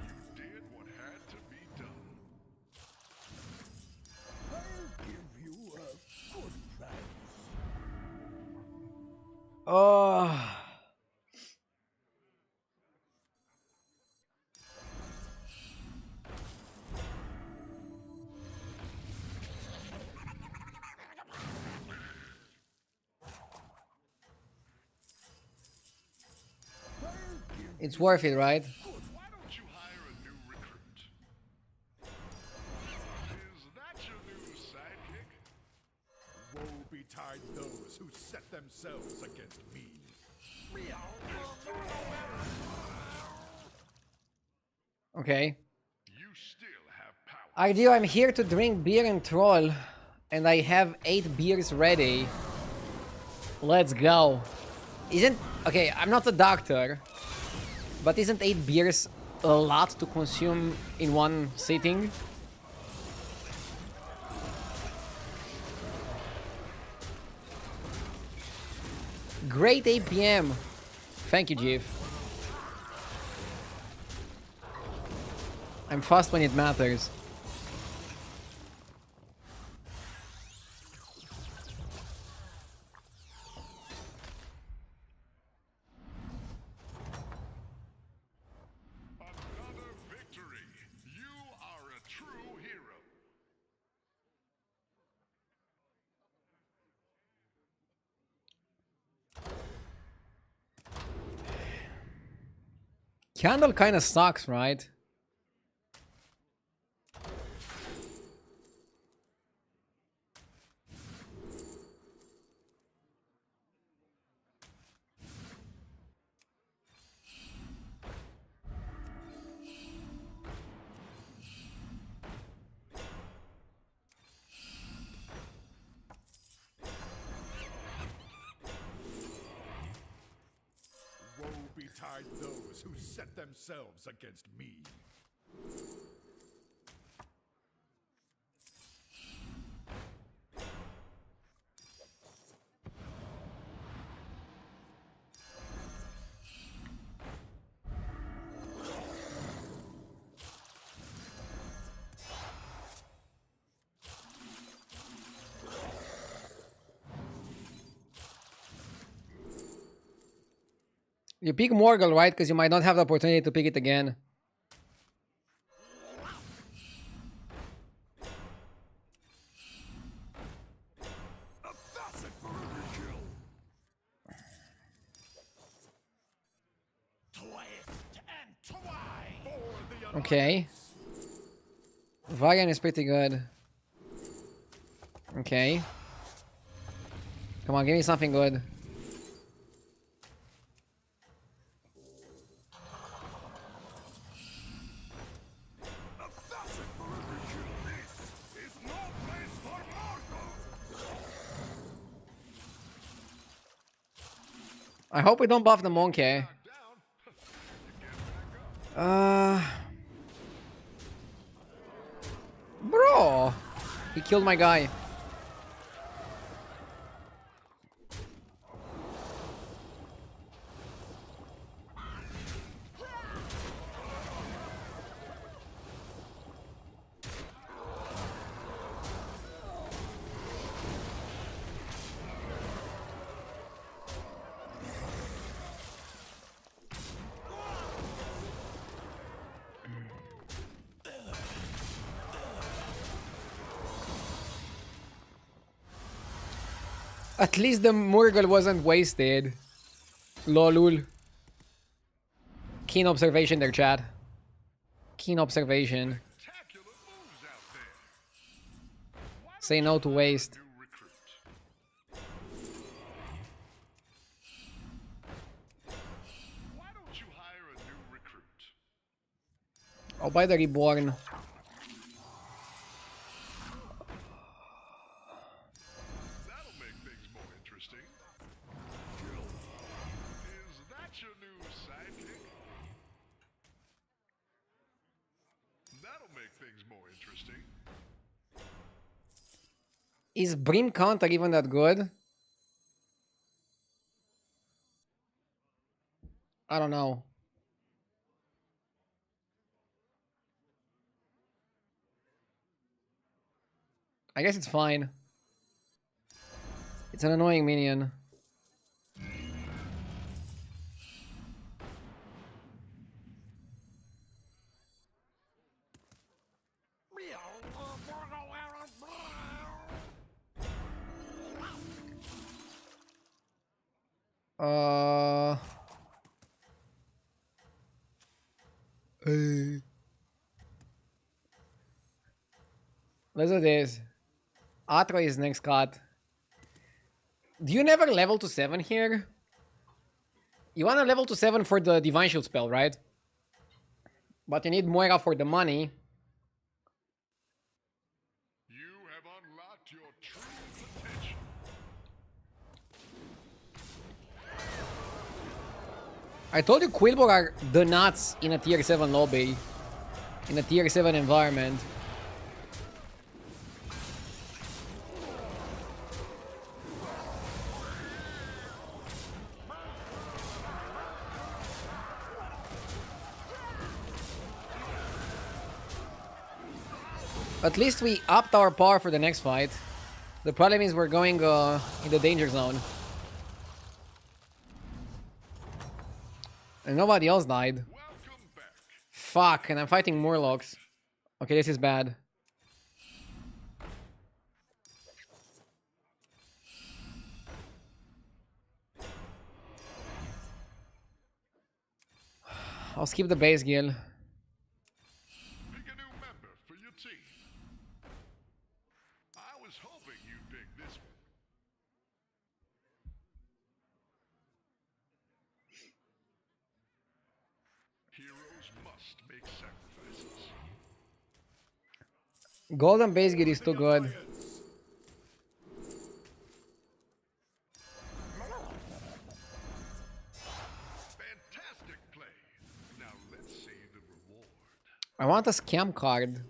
You did what had to be done. I'll give you a good price. Oh. It's worth it, right? Why don't you hire a new recruit? set themselves against me. Okay. You still have power. Ideal, I'm here to drink beer and troll. And I have 8 beers ready. Let's go. Isn't... Okay, I'm not a doctor. But isn't 8 beers a lot to consume in one sitting? Great APM. Thank you, Jeff. I'm fast when it matters. Another victory. You are a true hero. Candle kind of sucks, right? Woe betide those who set themselves against me. You pick Morgul, right? Because you might not have the opportunity to pick it again. Okay. Varian is pretty good. Okay. Come on, give me something good. I hope we don't buff the monkey. Bro! He killed my guy. At least the Murgle wasn't wasted. Lolul. Keen observation there, chat. Keen observation. Spectacular moves out there. Say no to waste. New recruit. Why don't you hire a new recruit? I'll buy the Reborn. That'll make things more interesting. Is that your new sidekick? That'll make things more interesting. Is Brim Counter even that good? I don't know. I guess it's fine. It's an annoying minion. Uh. Let's do this. Atro is next cut. Do you never level to 7 here? You want to level to 7 for the Divine Shield spell, right? But you need Moira for the money. You have unlocked your true potential. I told you Quillbor are the nuts in a tier 7 lobby. In a tier 7 environment. At least we upped our power for the next fight. The problem is we're going in the danger zone. And nobody else died. Welcome back. Fuck, and I'm fighting Murlocs. Okay, this is bad. I'll skip the base guild. Pick a new member for your team. I was hoping you'd pick this one. Heroes must make sacrifices. Golden base guild is too good. Fantastic play. Now let's see the reward. I want a scam card.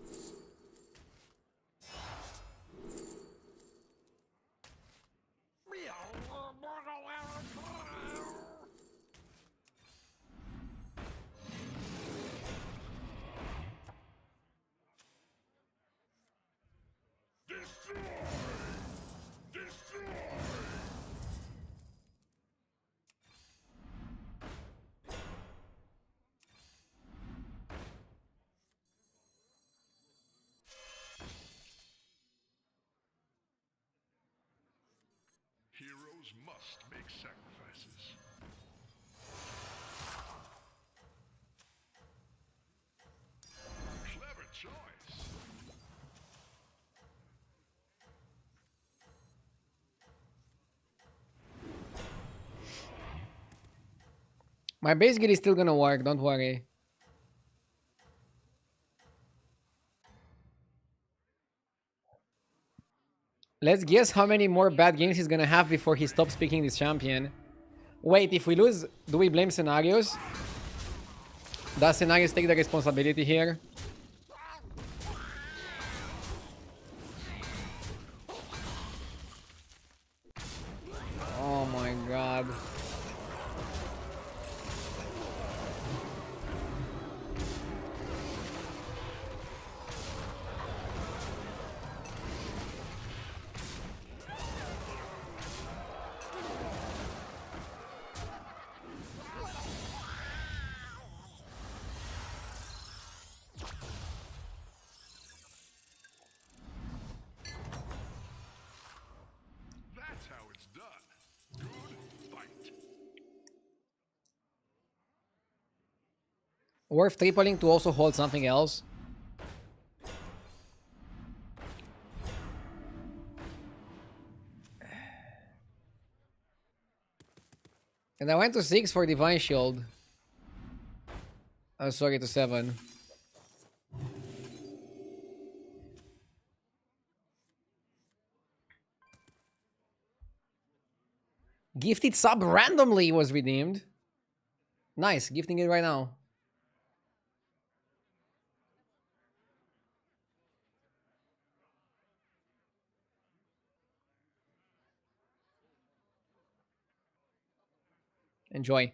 Destroy! Destroy! Heroes must make sacrifices. Clever choice. My base guild is still gonna work, don't worry. Let's guess how many more bad games he's gonna have before he stops picking this champion. Wait, if we lose, do we blame Scenarios? Does Scenarios take the responsibility here? Oh my god. That's how it's done. Good fight. Worth tripling to also hold something else. And I went to 6 for Divine Shield. Oh, sorry, to 7. Gifted sub randomly was redeemed. Nice, gifting it right now. Enjoy.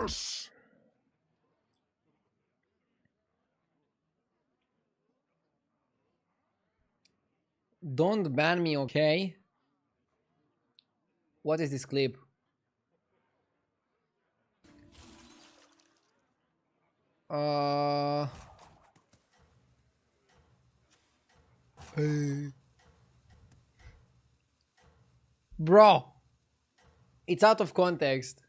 Yes! Don't ban me, okay? What is this clip? Uh... Bro! It's out of context.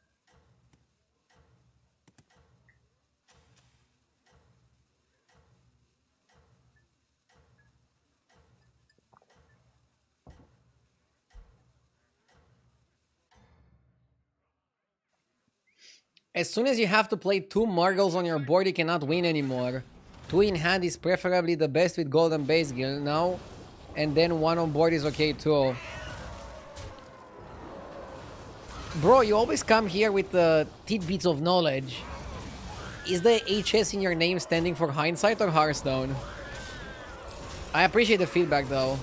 As soon as you have to play 2 Murgles on your board, you cannot win anymore. 2 in hand is preferably the best with Golden Base Guild now. And then 1 on board is okay too. Bro, you always come here with the tidbits of knowledge. Is the HS in your name standing for Hindsight or Hearthstone? I appreciate the feedback though.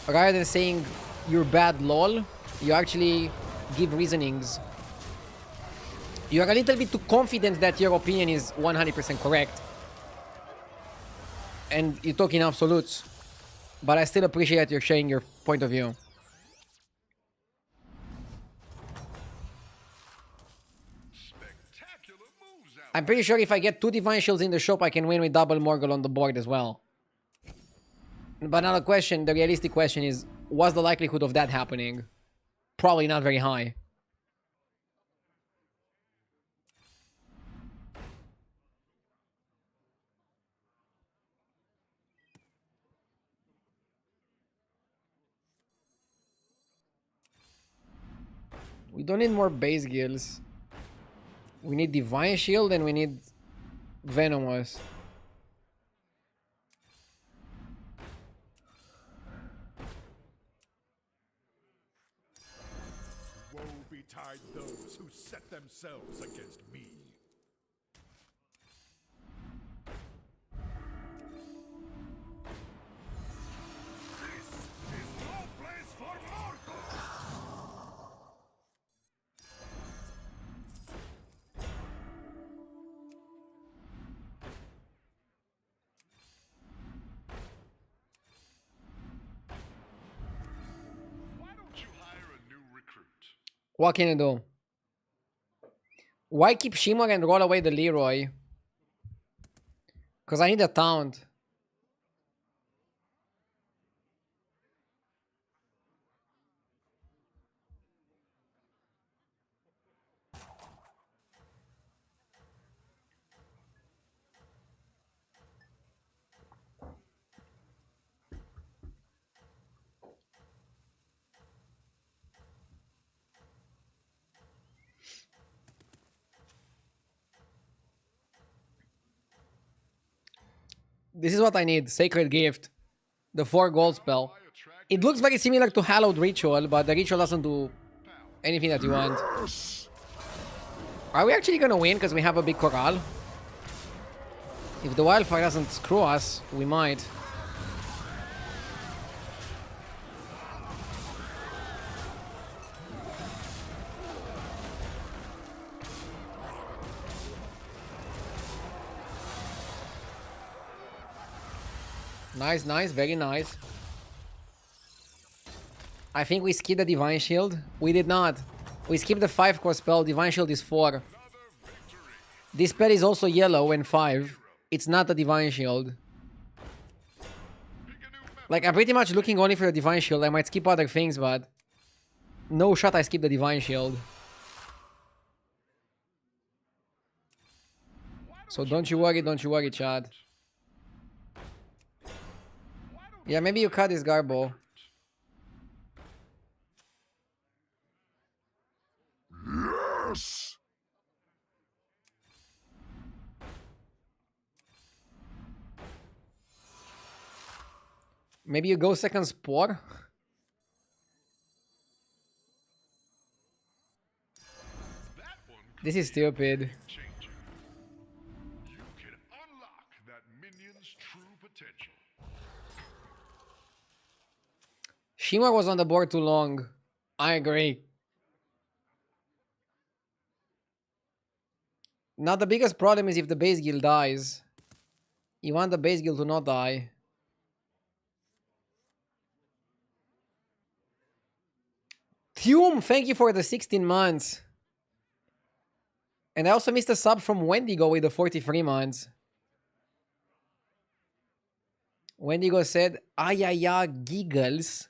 Rather than saying you're bad lol, you actually give reasonings. You are a little bit too confident that your opinion is 100% correct. And you talk in absolutes. But I still appreciate that you're sharing your point of view. Spectacular moves out. I'm pretty sure if I get 2 Divine Shields in the shop, I can win with double Morgul on the board as well. But now the realistic question is, what's the likelihood of that happening? Probably not very high. We don't need more base guilds. We need Divine Shield and we need Venomous. Woe betide those who set themselves against me. This is no place for mortals! Why don't you hire a new recruit? What can you do? Why keep Shimmer and roll away the Leroy? Because I need a taunt. This is what I need. Sacred Gift. The 4 gold spell. It looks very similar to Hallowed Ritual, but the Ritual doesn't do anything that you want. Are we actually gonna win because we have a big Corral? If the Wildfire doesn't screw us, we might. Nice, nice, very nice. I think we skipped the Divine Shield. We did not. We skipped the 5-core spell. Divine Shield is 4. This spell is also yellow and 5. It's not a Divine Shield. Like, I'm pretty much looking only for the Divine Shield. I might skip other things, but... no shot I skip the Divine Shield. So don't you worry, Chad. Yeah, maybe you cut this Garbo. Yes! Maybe you go second Spore? This is stupid. Changer. You can unlock that minion's true potential. Shima was on the board too long. I agree. Now the biggest problem is if the base guild dies. You want the base guild to not die. Thume, thank you for the 16 months. And I also missed a sub from Wendigo with the 43 months. Wendigo said, ayaya giggles.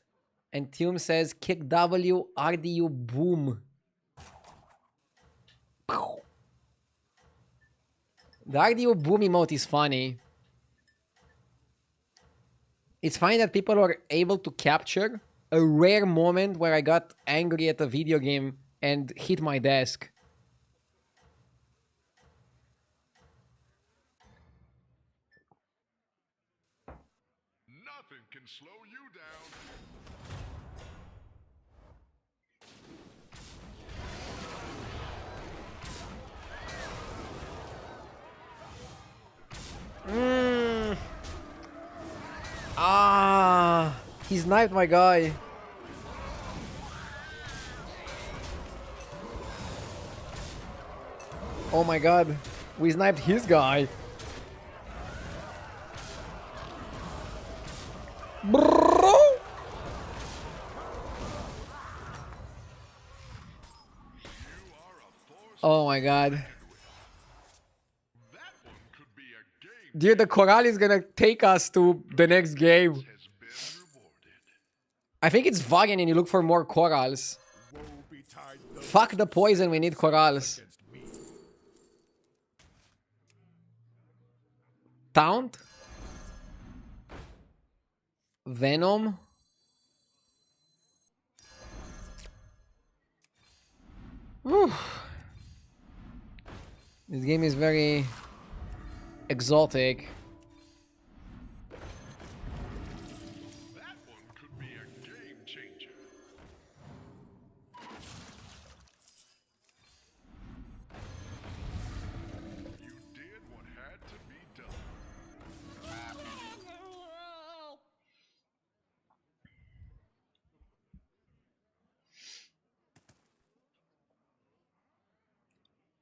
And Thume says, kick W, RDU, boom. The RDU boom emote is funny. It's funny that people are able to capture a rare moment where I got angry at a video game and hit my desk. He sniped my guy. Oh my god. We sniped his guy. Bro. Oh my god. That one could be a game Dude, the Coral is gonna take us to the next game. has been rewarded. I think it's Vagan and you look for more corals. Woe betide those Fuck the poison, we need corals. against me. Taunt? Venom? Whew. This game is very exotic. That one could be a game changer. You did what had to be done.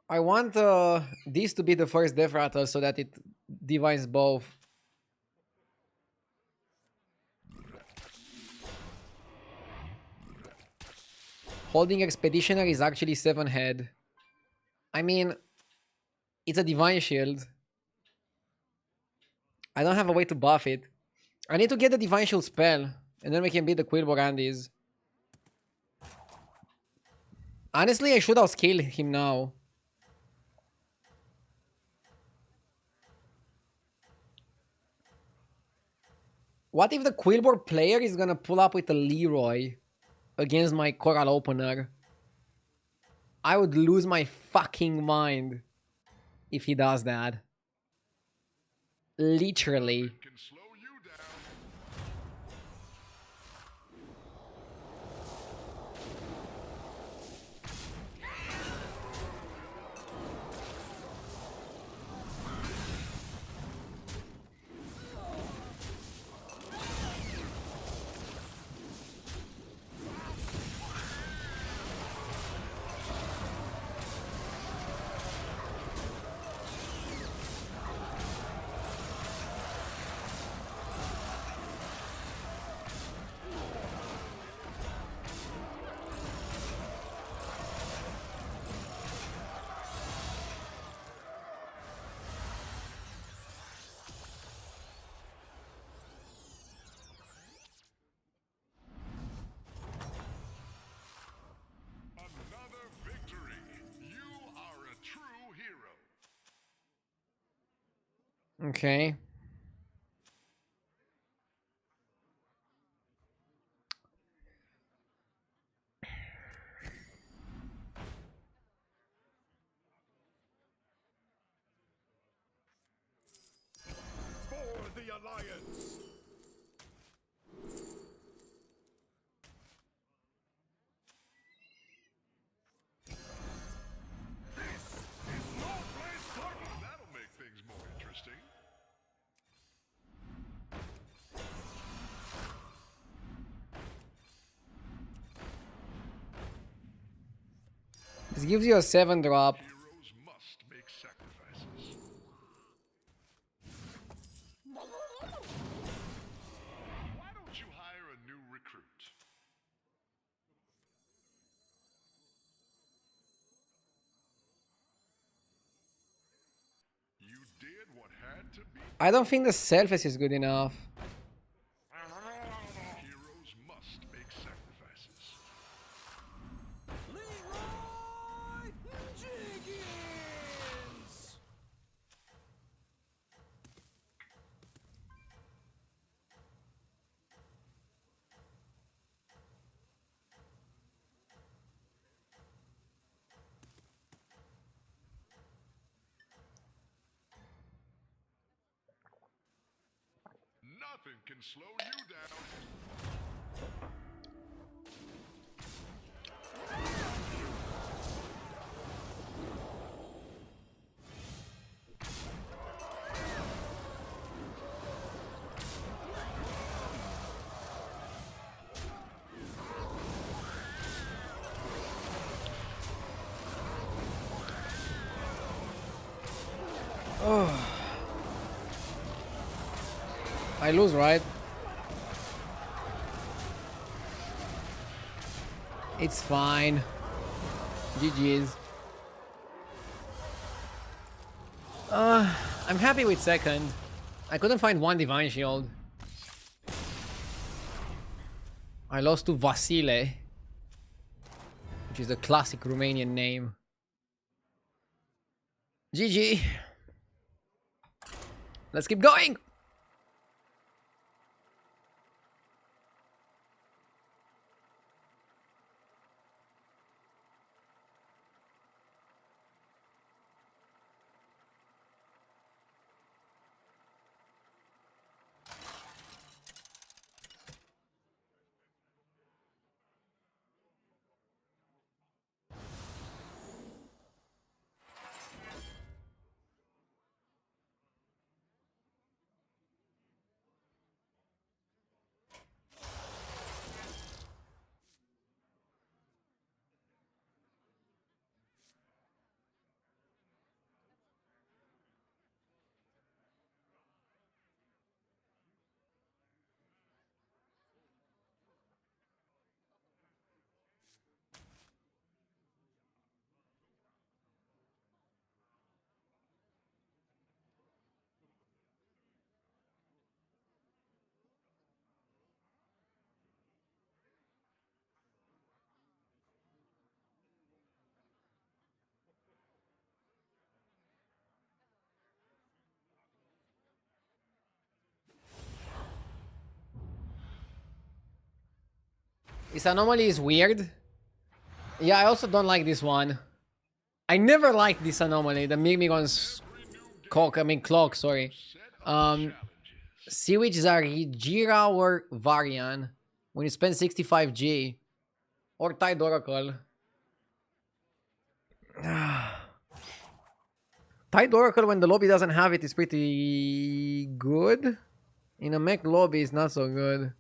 I want this to be the first death rattle so that it divines both. Holding Expeditioner is actually 7 head. I mean, it's a divine shield. I don't have a way to buff it. I need to get the divine shield spell, and then we can beat the Quillbor Andys. Honestly, I should have scaled him now. What if the Quillbor player is gonna pull up with a Leroy against my Coral opener? I would lose my fucking mind if he does that. Literally. Can slow you down. Another victory. You are a true hero. Okay. For the Alliance! This is no place for That'll make things more interesting. This gives you a 7 drop. Heroes must make sacrifices. Why don't you hire a new recruit? You did what had to be. I don't think the Selfless is good enough. Heroes must make sacrifices. Leroy Jenkins! Nothing can slow you down. I lose, right? It's fine. GG's. I'm happy with second. I couldn't find one Divine Shield. I lost to Vasile, which is a classic Romanian name. GG. Let's keep going. This anomaly is weird. Yeah, I also don't like this one. I never liked this anomaly, the Mimigon's clock, sorry. Sewage Gira or Varian when you spend 65G. Or Tide Oracle. Tide Oracle when the lobby doesn't have it is pretty good. In a mech lobby is not so good.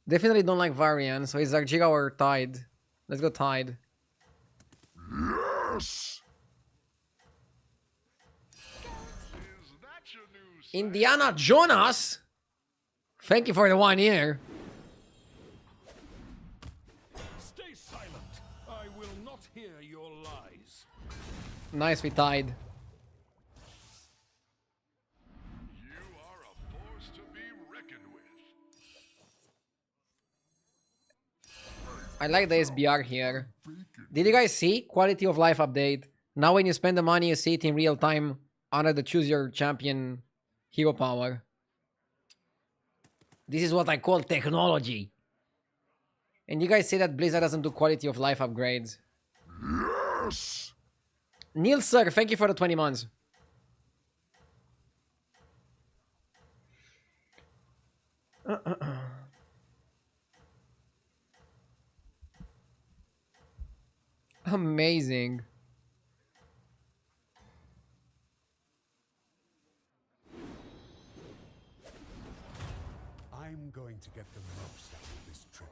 Definitely don't like Varian, so it's Argira or Tide. Let's go Tide. Yes! Indiana Jonas! Thank you for the 1 year. Stay silent. I will not hear your lies. Nice, we tied. You are a force to be reckoned with. I like the SBR here. Did you guys see? Quality of life update. Now when you spend the money, you see it in real time under the choose your champion hero power. This is what I call technology. And you guys say that Blizzard doesn't do quality of life upgrades. Yes! Neil Sir, thank you for the 20 months. Amazing. I'm going to get the most out of this trip.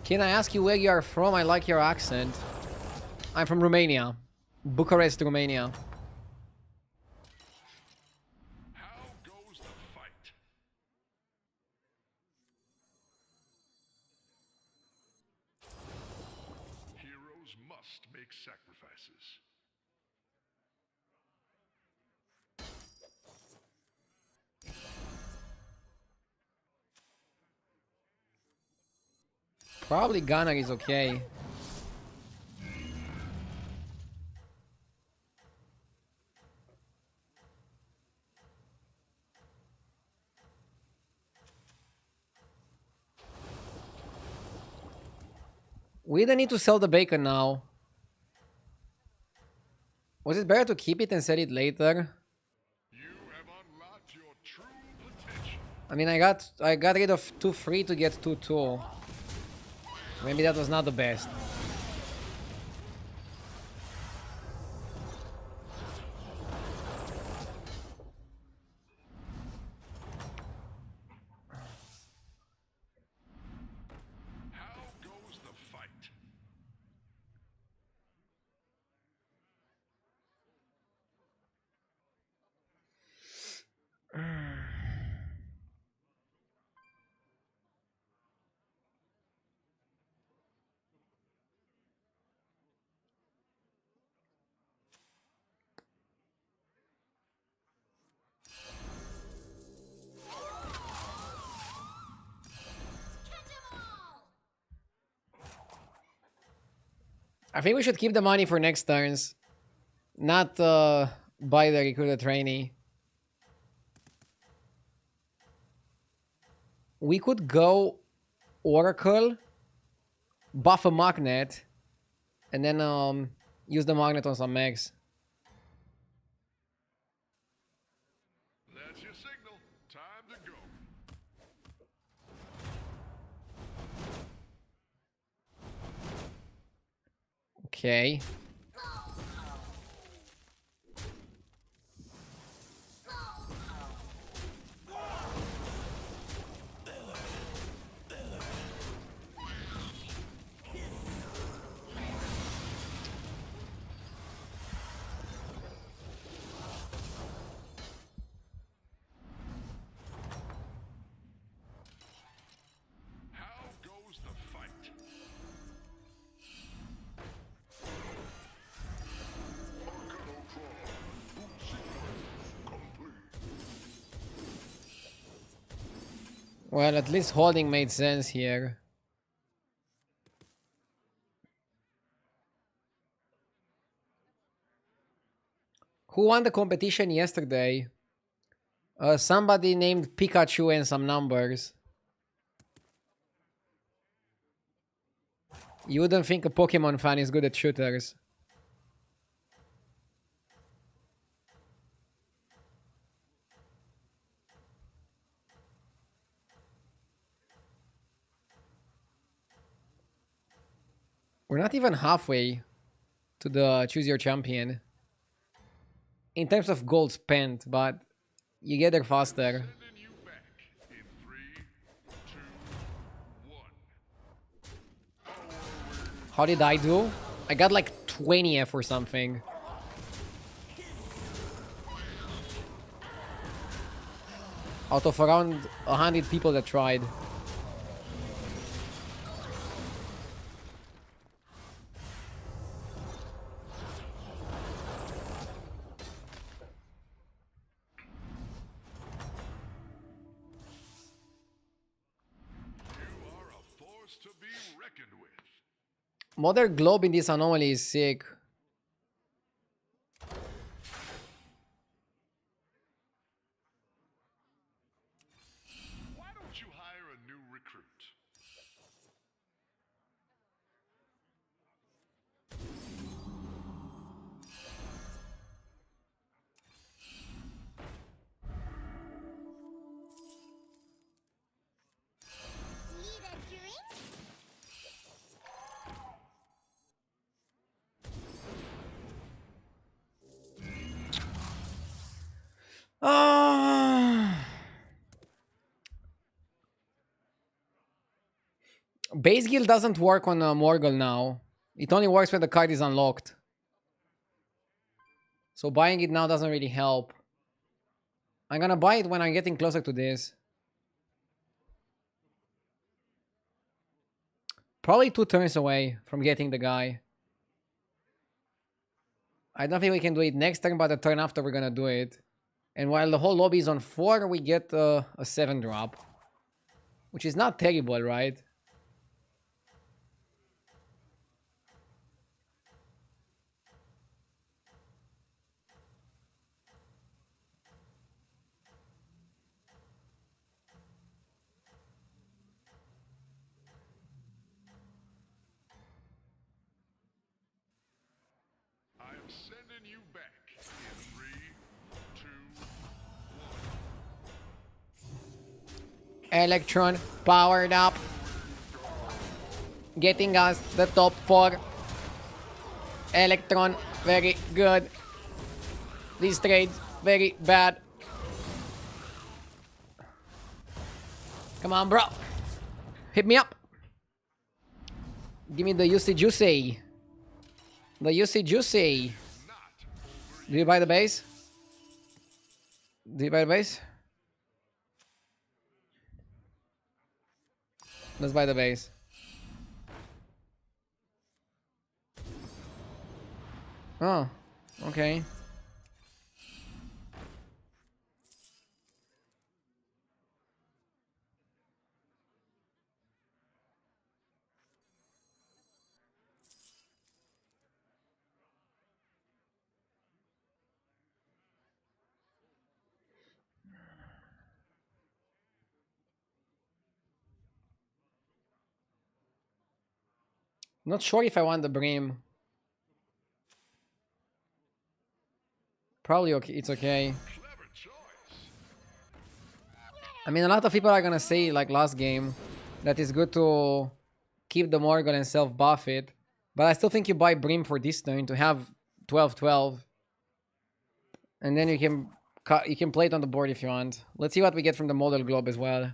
Can I ask you where you are from? I like your accent. I'm from Romania. Bucharest, Romania. How goes the fight? Heroes must make sacrifices. Probably Ghana is okay. We don't need to sell the bacon now. Was it better to keep it and sell it later? You have unlocked your true potential. I mean, I got rid of 2 free to get 2 2. Maybe that was not the best. How goes the fight? I think we should keep the money for next turns. Not buy the recruiter trainee. We could go Oracle, buff a magnet, and then use the magnet on some mags. That's your signal. Time to go. Okay. How goes the fight? Well, at least holding made sense here. Who won the competition yesterday? Somebody named Pikachu and some numbers. You wouldn't think a Pokemon fan is good at shooters. We're not even halfway to the choose your champion. In terms of gold spent, but you get there faster. Sending you back in 3, 2, 1. How did I do? I got like 20th or something. Out of around 100 people that tried. You are a force to be reckoned with. Mother Globe in this anomaly is sick. Why don't you hire a new recruit? Need a drink? Base guild doesn't work on Morgul now. It only works when the card is unlocked. So buying it now doesn't really help. I'm gonna buy it when I'm getting closer to this. Probably 2 turns away from getting the guy. I don't think we can do it next turn, but the turn after we're gonna do it. And while the whole lobby is on 4, we get a 7 drop. Which is not terrible, right? I am sending you back in 3, 2, 1. Electron powered up. Getting us the top 4. Electron, very good. These trades, very bad. Come on, bro. Hit me up. Give me the juicy juicy. The juicy juicy. Do you buy the base? Do you buy the base? Let's buy the base. Oh, okay. Not sure if I want the Brim. Probably okay. It's okay. Clever choice. I mean, a lot of people are gonna say, like last game, that it's good to keep the Morgul and self-buff it. But I still think you buy Brim for this turn to have 12-12. And then you can play it on the board if you want. Let's see what we get from the Model Globe as well.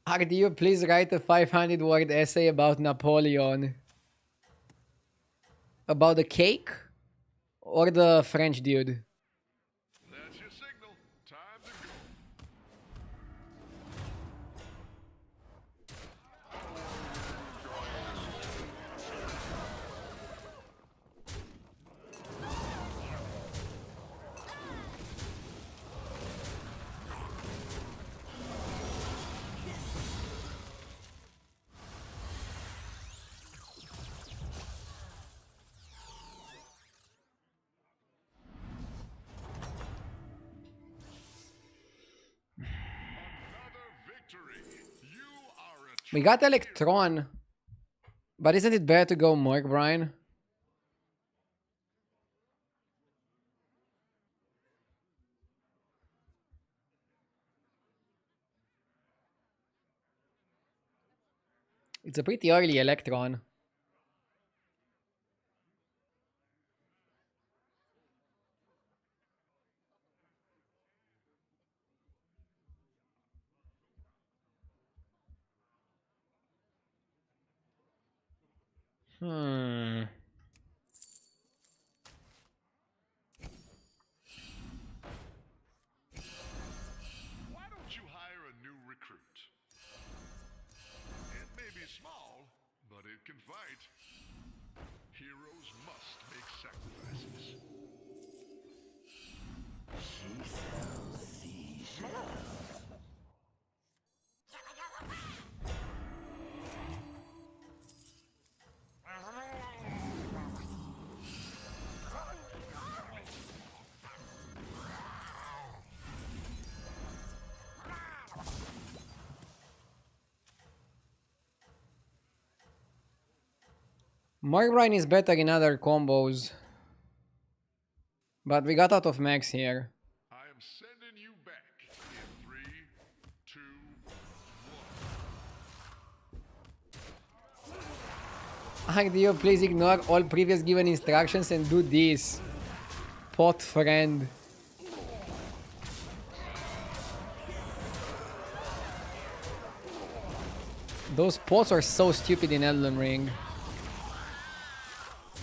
RDU, please write a 500-word essay about Napoleon. About the cake? Or the French dude? That's your signal. Time to go. Another victory. You are a We got Electron. But isn't it better to go Morg, Brian? It's a pretty early Electron. Hmm. Why don't you hire a new recruit? It may be small, but it can fight. Heroes must make sacrifices. Morg Brian is better in other combos. But we got out of max here. I am sending you back in 3, 2, 1. RDU, please ignore all previous given instructions and do this. Pot friend. Those pots are so stupid in Elden Ring.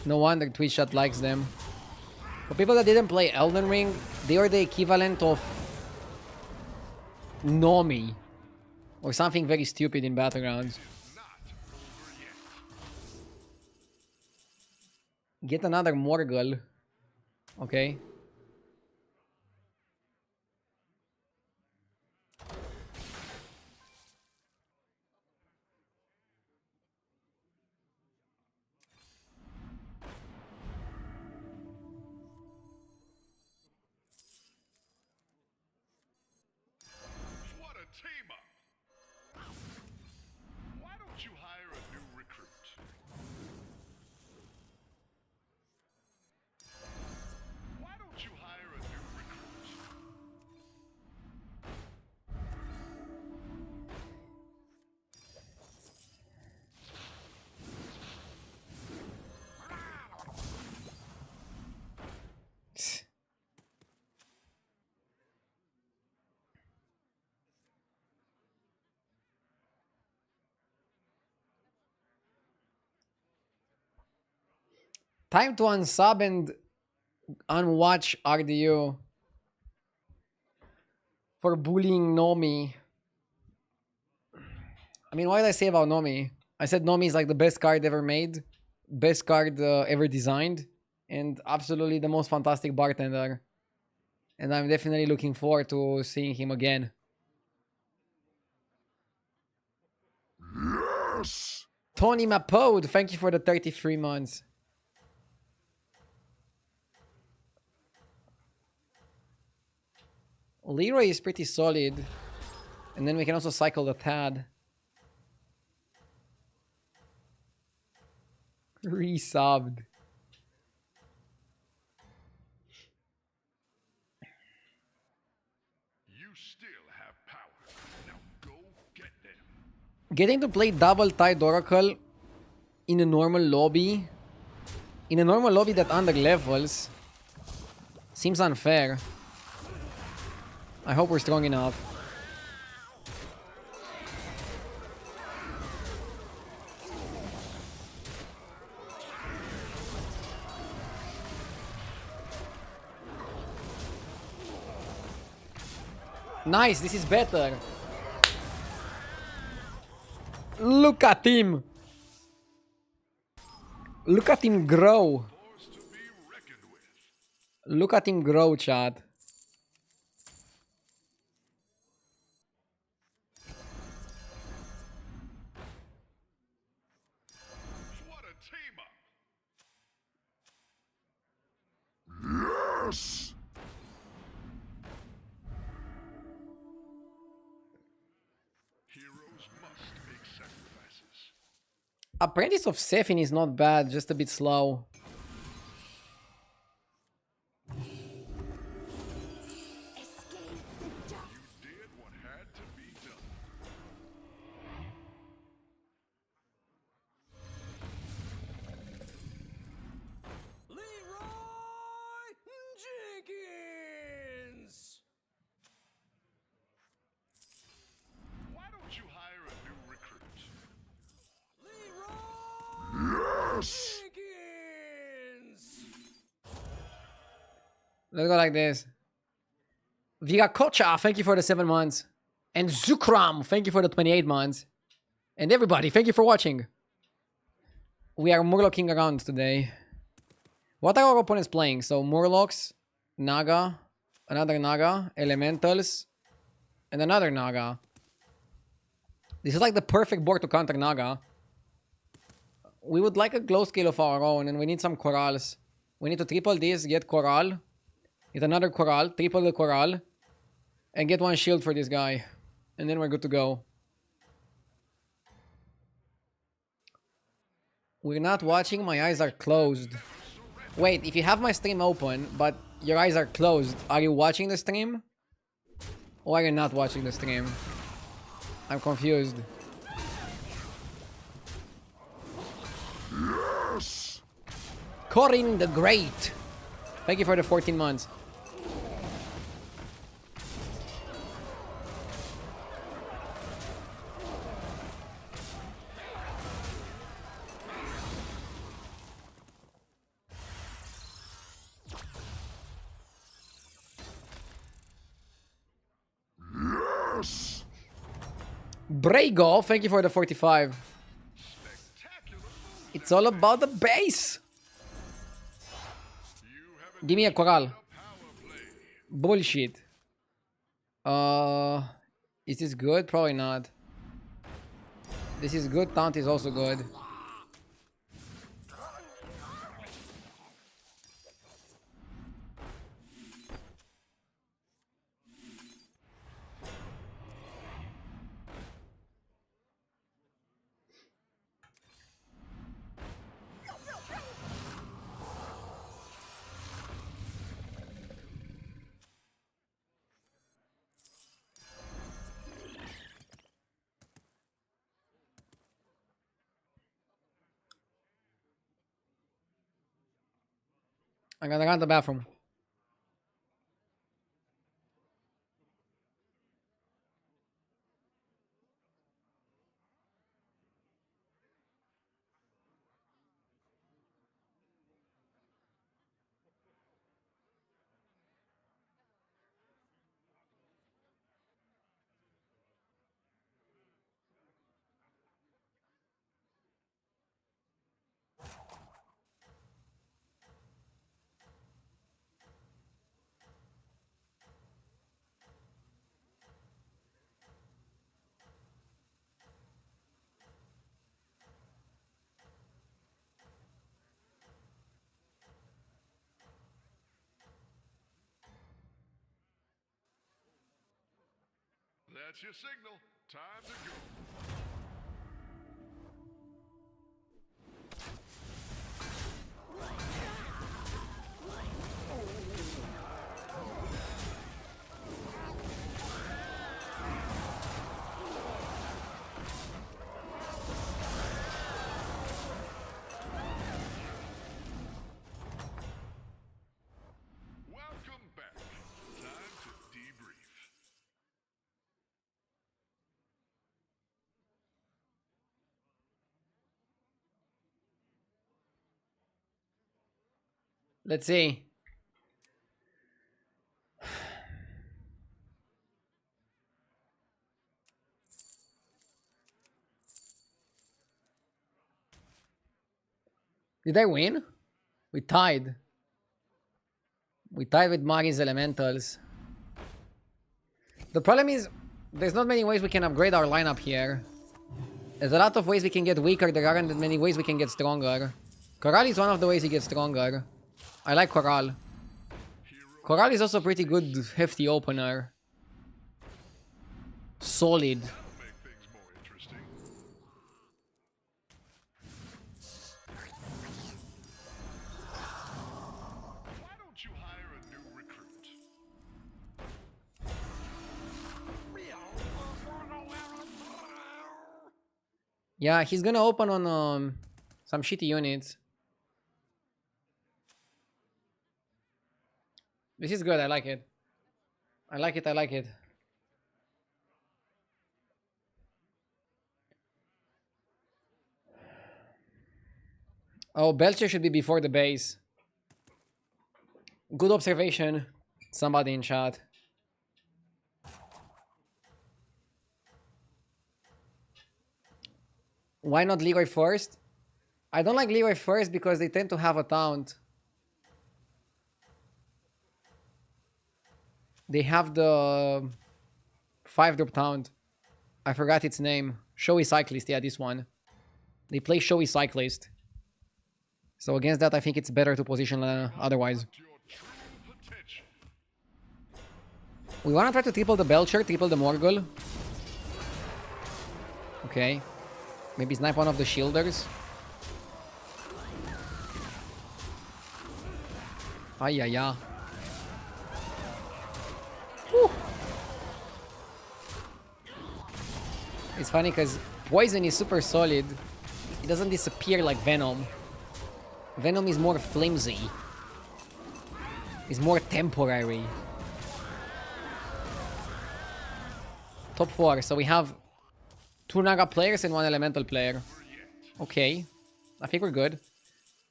No wonder Twitchchat likes them. For people that didn't play Elden Ring, they are the equivalent of Nomi. Or something very stupid in Battlegrounds. Not over yet. Get another Morgul. Okay. What a team up! Why don't you hire a new recruit? Why don't you hire a new recruit? Time to unsub and unwatch RDU for bullying Nomi. I mean, what did I say about Nomi? I said Nomi is like the best card ever made, best card ever designed, and absolutely the most fantastic bartender. And I'm definitely looking forward to seeing him again. Yes! Tony Mapode, thank you for the 33 months. Leroy is pretty solid. And then we can also cycle the Tad. Resubbed. You still have power. Now go get them. Getting to play double Tide Oracle in a normal lobby. In a normal lobby that under levels. Seems unfair. I hope we're strong enough. Nice, this is better. Look at him. Look at him grow. Force to be reckoned with. Look at him grow, chat. What a team up. Yes! Heroes must make sacrifices. Apprentice of Sephin is not bad, just a bit slow. Escape the dark. You did what had to be done. Leroy Jenkins! Why don't you hire a new recruit? Leroy Yes! Jenkins! Let's go like this. Viracocha, thank you for the 7 months. And Zukram, thank you for the 28 months. And everybody, thank you for watching. We are Murloking around today. What are our opponents playing? So Murlocs, Naga, another Naga, Elementals, and another Naga. This is like the perfect board to counter Naga. We would like a glow scale of our own, and we need some corals. We need to triple this, get coral, get another coral, triple the coral, and get one shield for this guy. And then we're good to go. We're not watching, my eyes are closed. Wait, if you have my stream open, but your eyes are closed, are you watching the stream? Or are you not watching the stream? I'm confused. Yes! Corin the Great! Thank you for the 14 months. Yes! Brago, thank you for the 45. Spectacular move. It's all about the base! You have Give me a coral. power play. Bullshit. Is this good? Probably not. This is good. Taunt is also good. I'm gonna run to the bathroom. That's your signal. Time to go. Welcome back. Time to debrief. Let's see. Did I win? We tied. We tied with Mari's Elementals. The problem is, there's not many ways we can upgrade our lineup here. There's a lot of ways we can get weaker, there aren't that many ways we can get stronger. Coral is one of the ways he gets stronger. I like Coral. Coral is also a pretty good, hefty opener. Solid. That'll make things more interesting. Why don't you hire a new recruit? Yeah, he's gonna open on some shitty units. This is good, I like it. I like it, I like it. Oh, Belcher should be before the base. Good observation. Somebody in chat. Why not Leroy first? I don't like Leroy first because they tend to have a taunt. They have the 5-drop taunt. I forgot its name. Showy Cyclist, yeah, this one. They play Showy Cyclist. So against that, I think it's better to position otherwise. Your true potential. We want to try to triple the Belcher, triple the Morgul. Okay. Maybe snipe one of the shielders. Ay, ay, ay. Whew. It's funny because Poison is super solid. It doesn't disappear like Venom. Venom is more flimsy. It's more temporary. Top 4. So we have 2 Naga players and 1 Elemental player. Okay. I think we're good.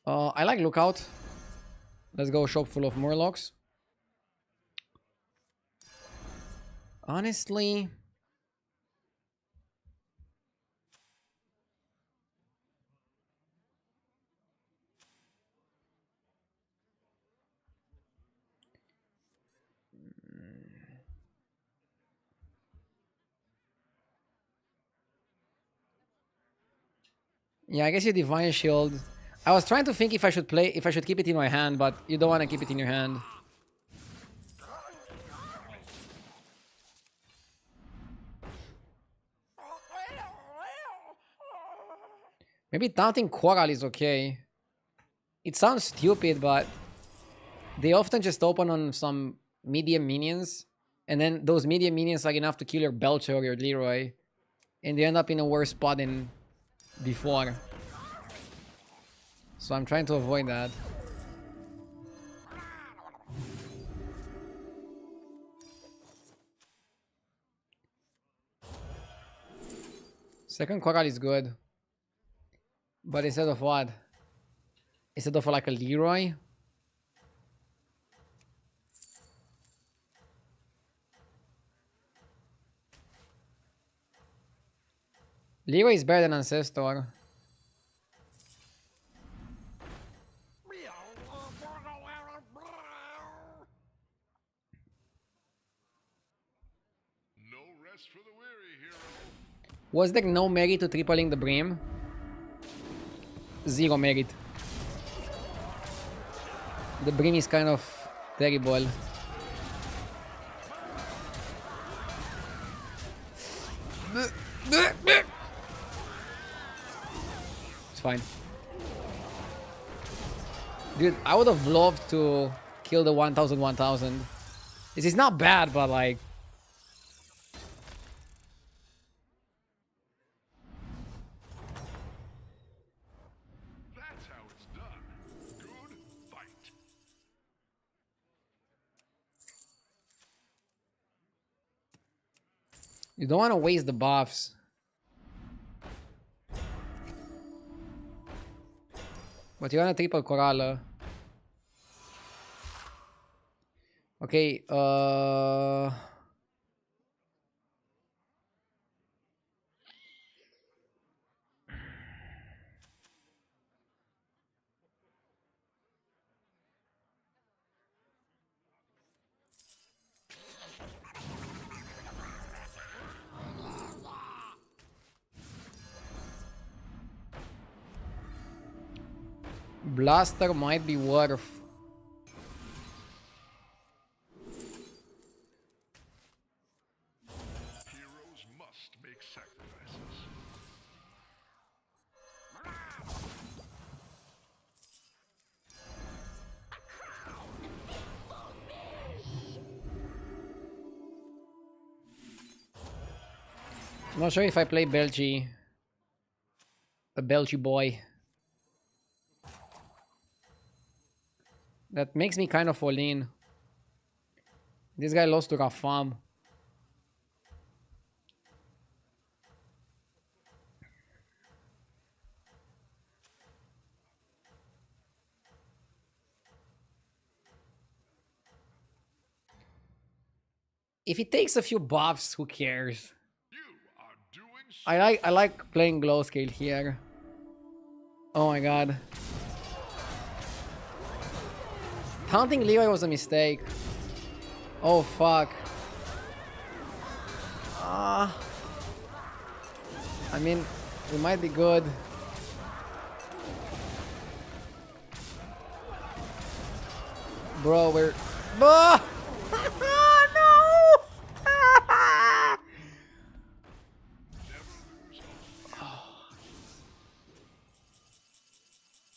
I like Lookout. Let's go shop full of Murlocs. Honestly... Yeah, I guess you Divine Shield. I was trying to think if I should keep it in my hand, but you don't want to keep it in your hand. Maybe taunting Coral is okay. It sounds stupid, but they often just open on some medium minions, and then those medium minions are enough to kill your Belcher or your Leroy, and they end up in a worse spot than before. So I'm trying to avoid that. Second Coral is good. But instead of what? Instead of like a Leroy? Leroy is better than Ancestor. No rest for the weary, hero. Was there no merit to tripling the Brim? Zero merit. The Brim is kind of terrible. It's fine. Dude, I would have loved to kill the 1000. This is not bad, but like... That's how it's done. Good fight. You don't want to waste the buffs. But you want a triple Coralla. Okay, Blaster might be worth. Heroes must make sacrifices. I'm not sure if I play Belchi. A Belchi boy. That makes me kind of fall in. This guy lost to Rafam. If he takes a few buffs, who cares? You are doing I like playing glow scale here. Oh my god. Taunting Leroy was a mistake. Oh fuck. I mean, we might be good. Bro, we're... Oh! No!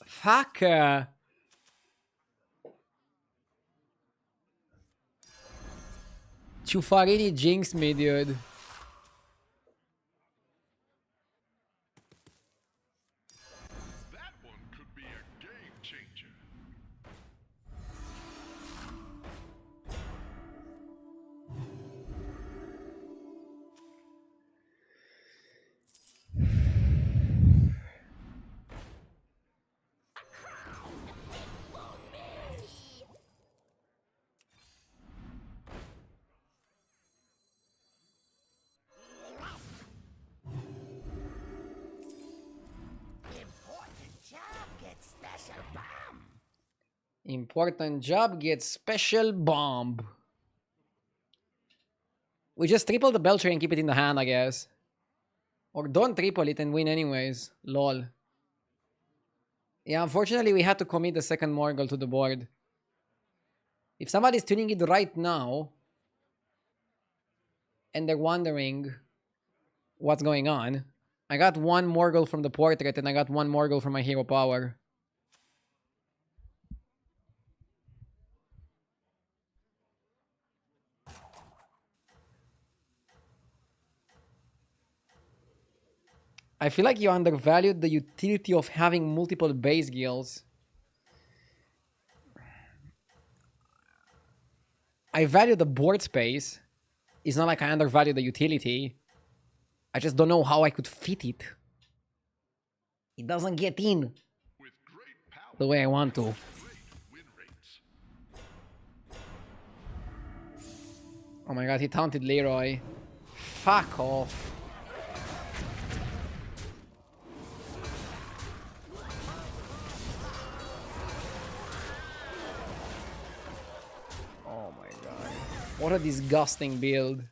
Fuck. Chufarini jinxed me, dude. That one could be a game changer. Important job gets special bomb. We just triple the Belcher and keep it in the hand, I guess. Or don't triple it and win anyways. Lol. Yeah, unfortunately we had to commit the second Morgul to the board. If somebody's tuning it right now and they're wondering what's going on, I got one Morgul from the portrait and I got one Morgul from my hero power. I feel like you undervalued the utility of having multiple base guilds. I value the board space. It's not like I undervalue the utility. I just don't know how I could fit it. It doesn't get in With great power, the way I want to. great win rates. Oh my god, he taunted Leroy. Fuck off. Oh my god. What a disgusting build.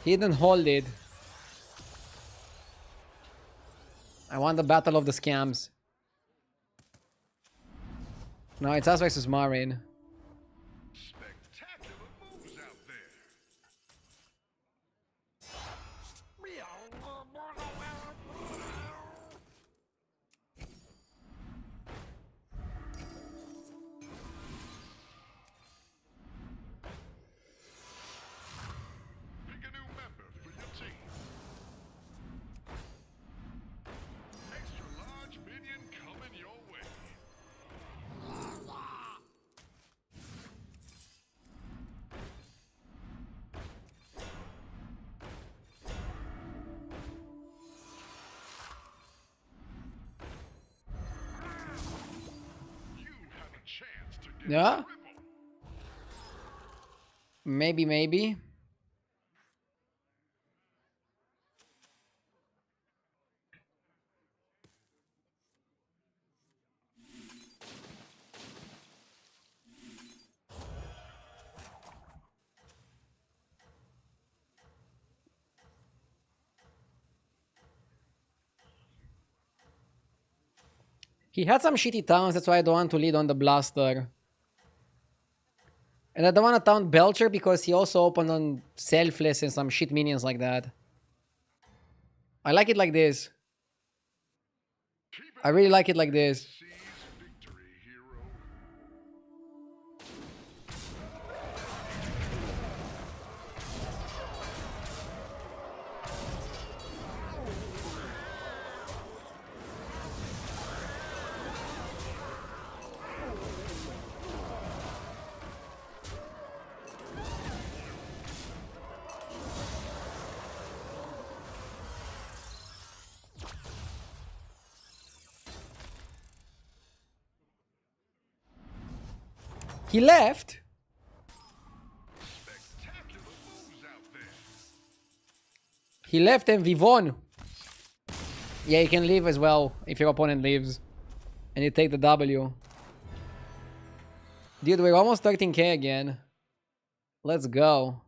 He didn't hold it. I want the battle of the scams. No, it's us versus Marin. Spectacular moves out there. Pick a new member for your team. Extra large minion coming your way. You have a chance to get Yeah? triple. Maybe. He had some shitty towns, that's why I don't want to lead on the blaster. And I don't want to taunt Belcher because he also opened on Selfless and some shit minions like that. I like it like this. I really like it like this. Seize victory, hero. He left. Spectacular moves out there. He left and we won. Yeah, you can leave as well if your opponent leaves. And you take the W. Dude, we're almost 13k again. Let's go.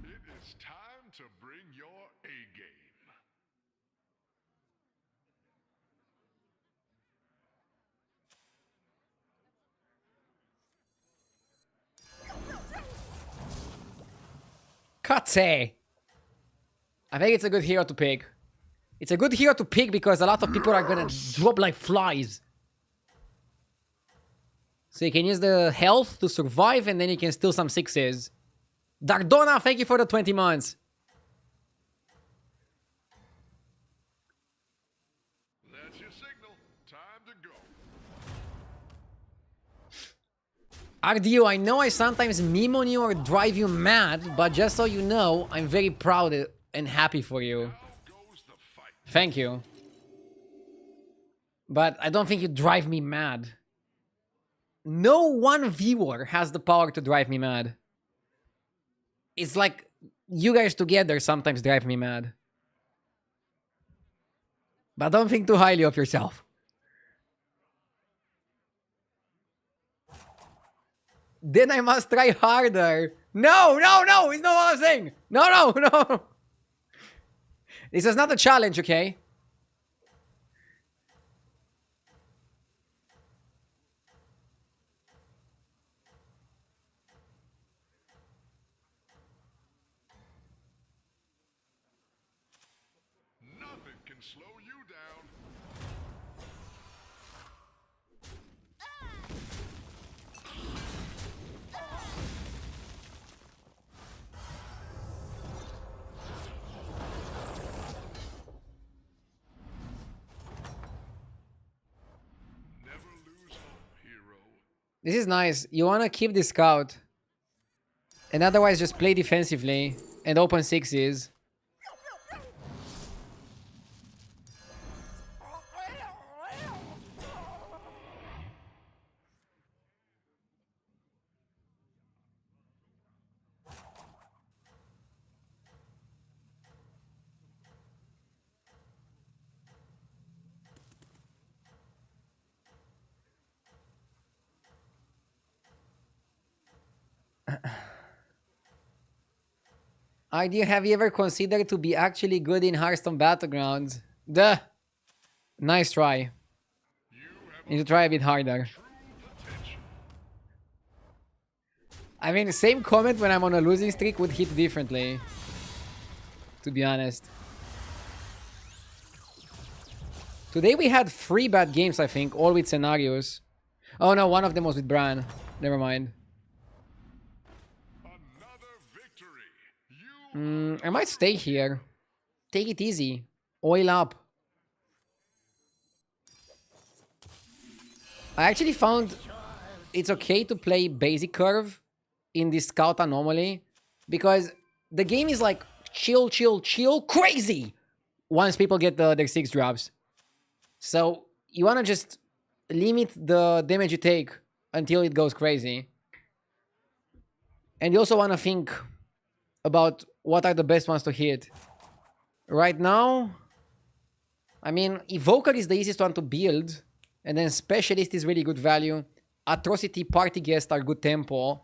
It is time to bring your A game. Katse! I think it's a good hero to pick. It's a good hero to pick because a lot of people are gonna drop like flies. So you can use the health to survive and then you can steal some sixes. Dardona, thank you for the 20 months. RDU, I know I sometimes meme on you or drive you mad, but just so you know, I'm very proud and happy for you. Now goes the fight. Thank you. But I don't think you drive me mad. No one viewer has the power to drive me mad. It's like you guys together sometimes drive me mad. But don't think too highly of yourself. Then I must try harder. No, no, no! It's not what I'm saying! No, no, no! This is not a challenge, okay? Nothing can slow you down. Never lose hope, hero. This is nice. You wanna keep the scout. And otherwise just play defensively and open sixes. Idea, have you ever considered to be actually good in Hearthstone Battlegrounds? Duh. Nice try. You have Need to try a bit harder. true potential. I mean, same comment when I'm on a losing streak would hit differently. To be honest. Today we had 3 bad games, I think, all with scenarios. Oh no, one of them was with Bran. Never mind. Another victory. You I might stay here. Take it easy. Oil up. I actually found it's okay to play basic curve in this scout anomaly because the game is like chill, chill, chill, crazy once people get their 6 drops. So you want to just limit the damage you take until it goes crazy. And you also want to think about what are the best ones to hit. Right now, I mean, Evoker is the easiest one to build. And then Specialist is really good value. Atrocity, Party Guest are good tempo.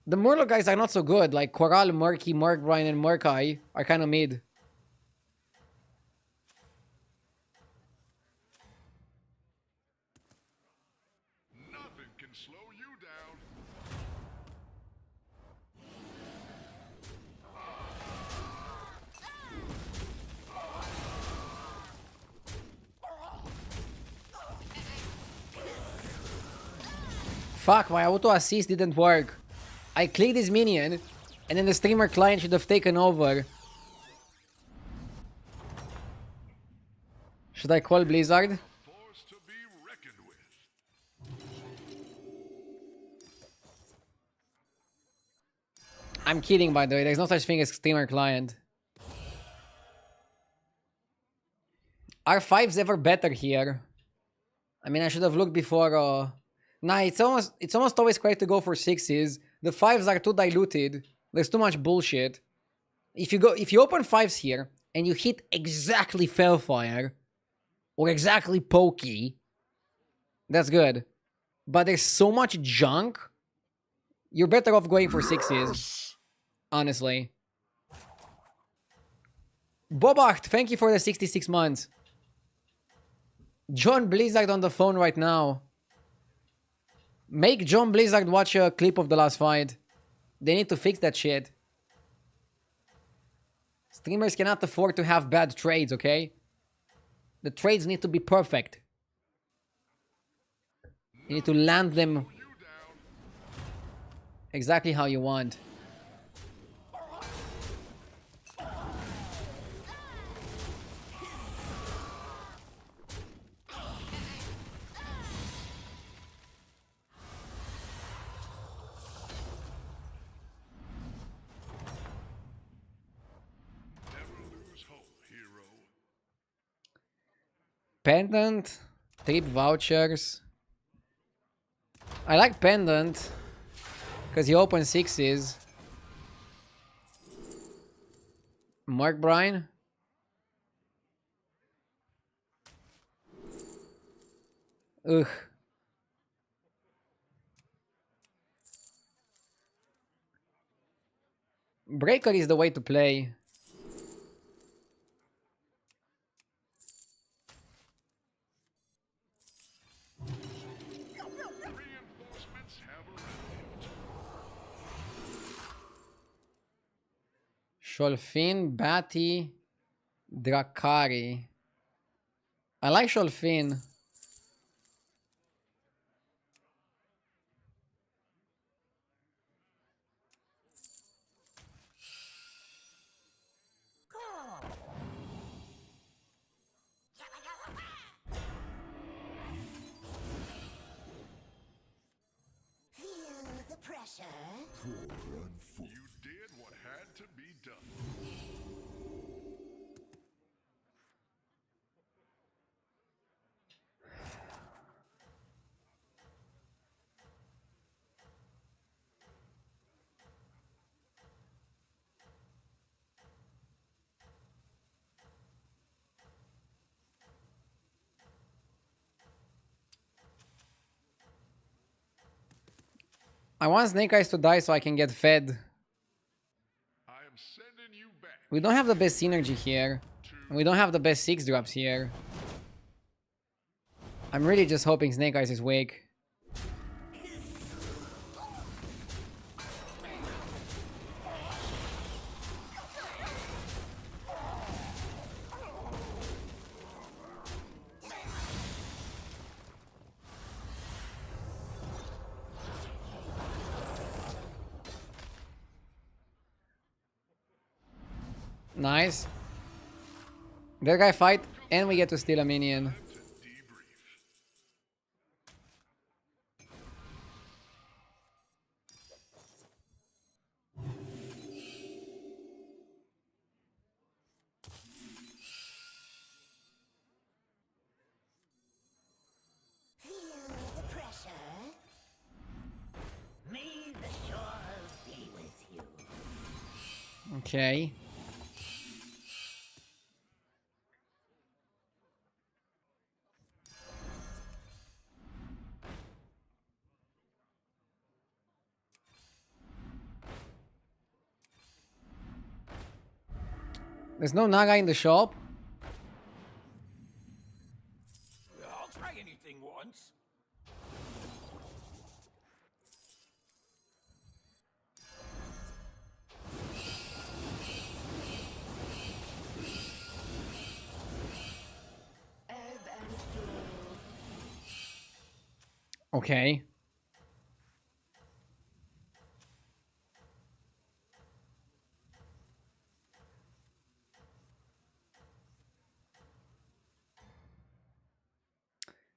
The Murloc guys are not so good. Like Coral, Murky, Murkbrine, and Murkai are kind of mid. nothing can slow you down. Fuck, my auto assist didn't work. I clicked his minion, and then the streamer client should have taken over. Should I call Blizzard? Force to be reckoned with. I'm kidding, by the way. There's no such thing as streamer client. Are 5s ever better here? I mean, I should have looked before. Nah, it's almost always correct to go for 6s. The 5s are too diluted. There's too much bullshit. If you open 5s here and you hit exactly Fellfire or exactly Pokey, that's good. But there's so much junk. You're better off going for 6s. Honestly. Bobacht, thank you for the 66 months. John Blizzard on the phone right now. Make John Blizzard watch a clip of the last fight. They need to fix that shit. Streamers cannot afford to have bad trades, okay? The trades need to be perfect. You need to land them exactly how you want. Pendant, trip vouchers. I like Pendant because he opens 6s. Mark Bryan. Ugh. Breaker is the way to play. Reinforcements have arrived. Sholfin, Batty, Drakari. I like Sholfin. Feel the pressure. You did what had to be done. I want Snake Eyes to die so I can get fed. I am sending you back. We don't have the best synergy here. And we don't have the best 6 drops here. I'm really just hoping Snake Eyes is weak. Nice. That guy fight, and we get to steal a minion. To debrief. Feel the pressure. May the shores be with you. Okay. There's no Naga in the shop. I'll try anything once. Okay.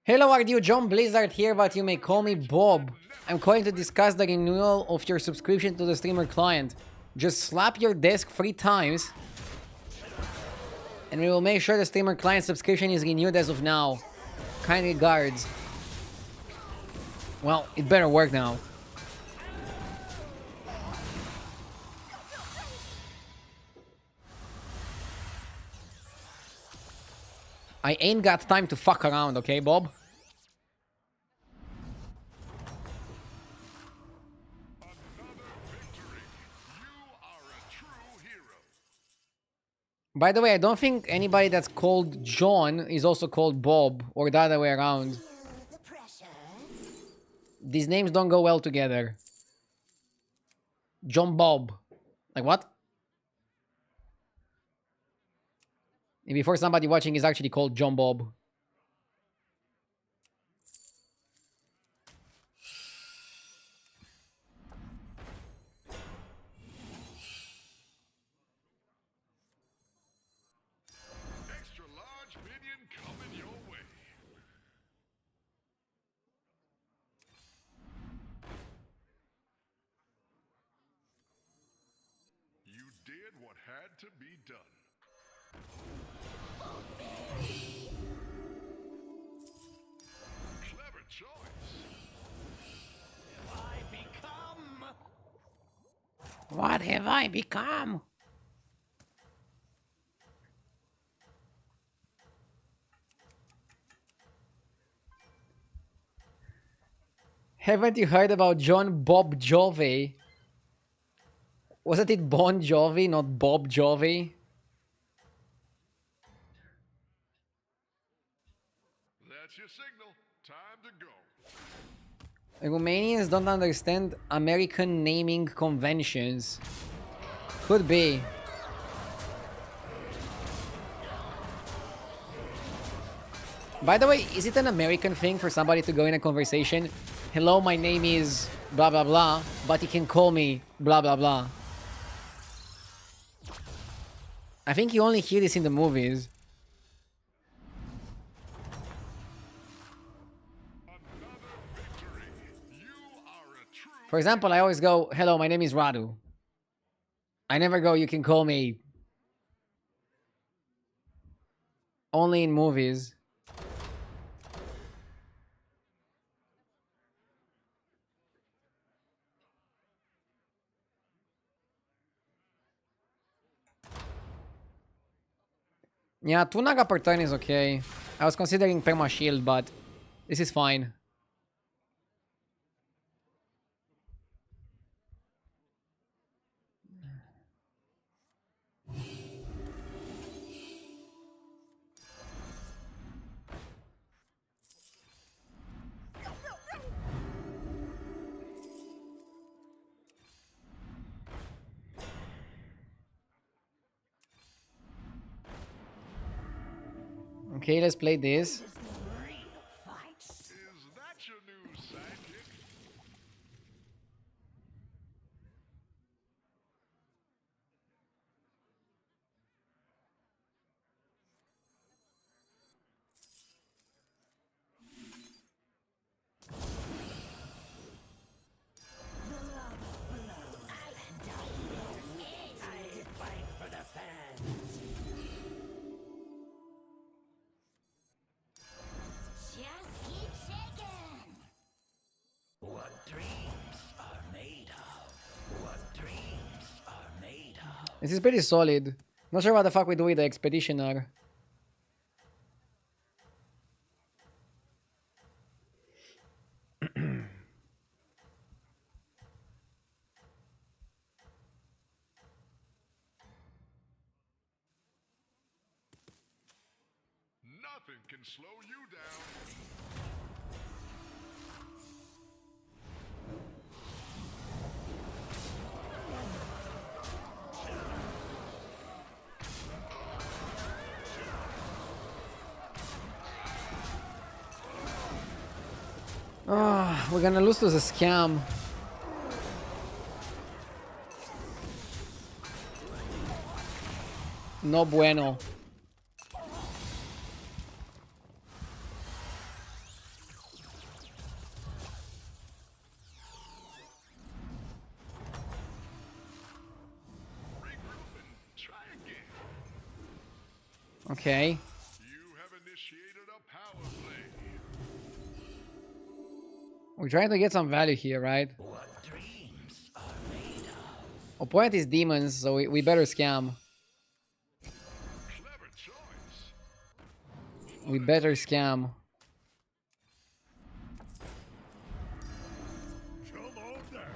Hello, are you John Blizzard here, but you may call me Bob. I'm calling to discuss the renewal of your subscription to the streamer client. Just slap your desk 3 times, and we will make sure the streamer client subscription is renewed as of now. Kind regards. Well, it better work now. I ain't got time to fuck around, okay, Bob? Another victory. You are a true hero. By the way, I don't think anybody that's called John is also called Bob, or the other way around. Feel the pressure. These names don't go well together. John Bob. Like what? Before somebody watching is actually called John Bob. Extra large minion coming your way. You did what had to be done. What have I become? Haven't you heard about John Bob Jovi? Wasn't it Bon Jovi, not Bob Jovi? That's your signal. Time to go. Romanians don't understand American naming conventions. Could be. By the way, is it an American thing for somebody to go in a conversation? Hello, my name is blah blah blah, but you can call me blah blah blah. I think you only hear this in the movies. Another victory. You are a true. For example, I always go, hello, my name is Radu. I never go, you can call me. Only in movies. Yeah, two Naga per turn is okay. I was considering Perma Shield, but this is fine. Okay, let's play this. Is that your new sidekick? I fight for the fans. Just keep shaking. What dreams are made of? What dreams are made of? This is pretty solid. Not sure what the fuck we do with the Expeditioner. Nothing can slow you down. Ah, we're gonna lose to the scam. No bueno. Regroup and try again. Okay. You have initiated a power play. We're trying to get some value here, right? What dreams are made of? Opponent is demons, so we better scam. Clever choice. We better scam. Come on down.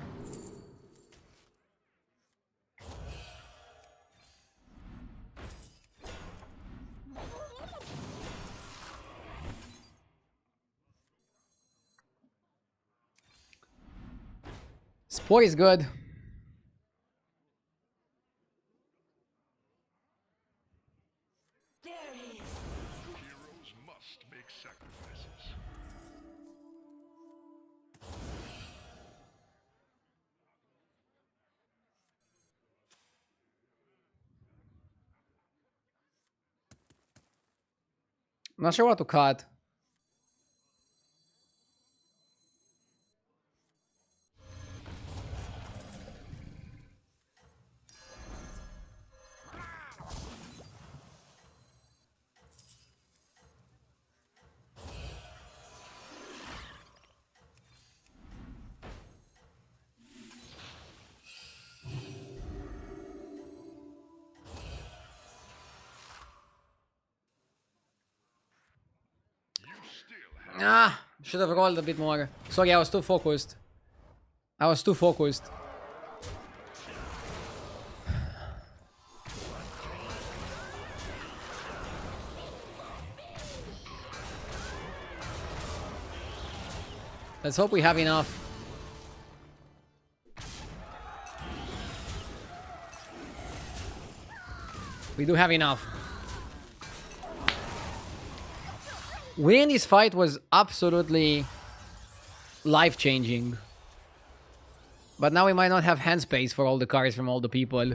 Sport is good. There is Heroes must make sacrifices. Not sure what to cut. Ah, should have rolled a bit more. Sorry, I was too focused. Let's hope we have enough. We do have enough. Winning this fight was absolutely life-changing. But now we might not have hand space for all the cards from all the people.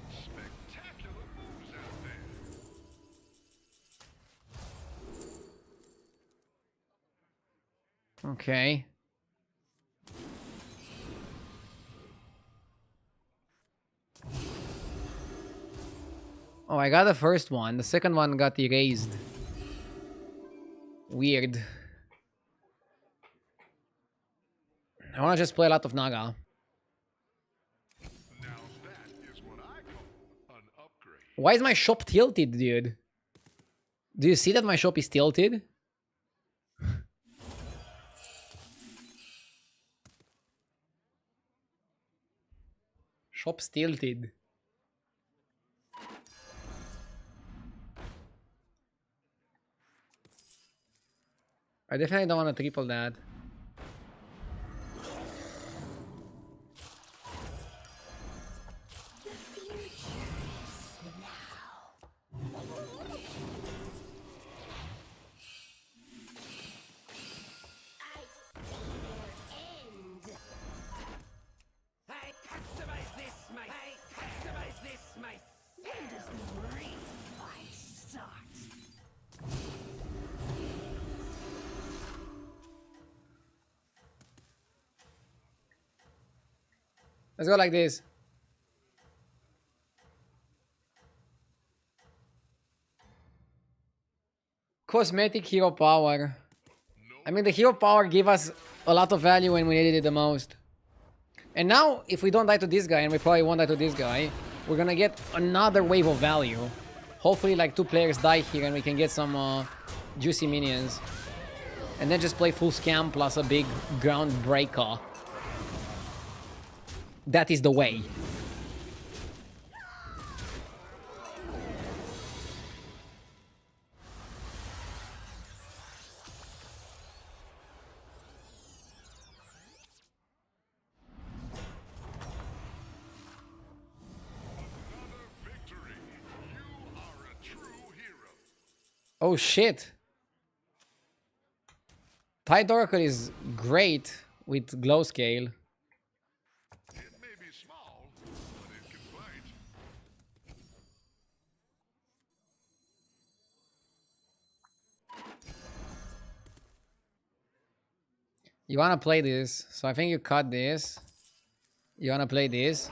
Spectacular moves out there. Okay. Oh, I got the first one. The second one got erased. Weird. I want to just play a lot of Naga. Now that is what I call an upgrade. Why is my shop tilted, dude? Do you see that my shop is tilted? Shop's tilted. I definitely don't want to triple that. I customize this myself. When does the real fight start? Let's go like this. Cosmetic hero power. I mean, the hero power gave us a lot of value when we needed it the most. And now, if we don't die to this guy, and we probably won't die to this guy, we're gonna get another wave of value. Hopefully, like 2 players die here and we can get some juicy minions. And then just play full scam plus a big ground breaker. That is the way. Victory. You are a true hero. Oh shit. Tide Oracle is great with glow scale. It may be small, but it can fight. You wanna play this, so I think you cut this. You wanna play this.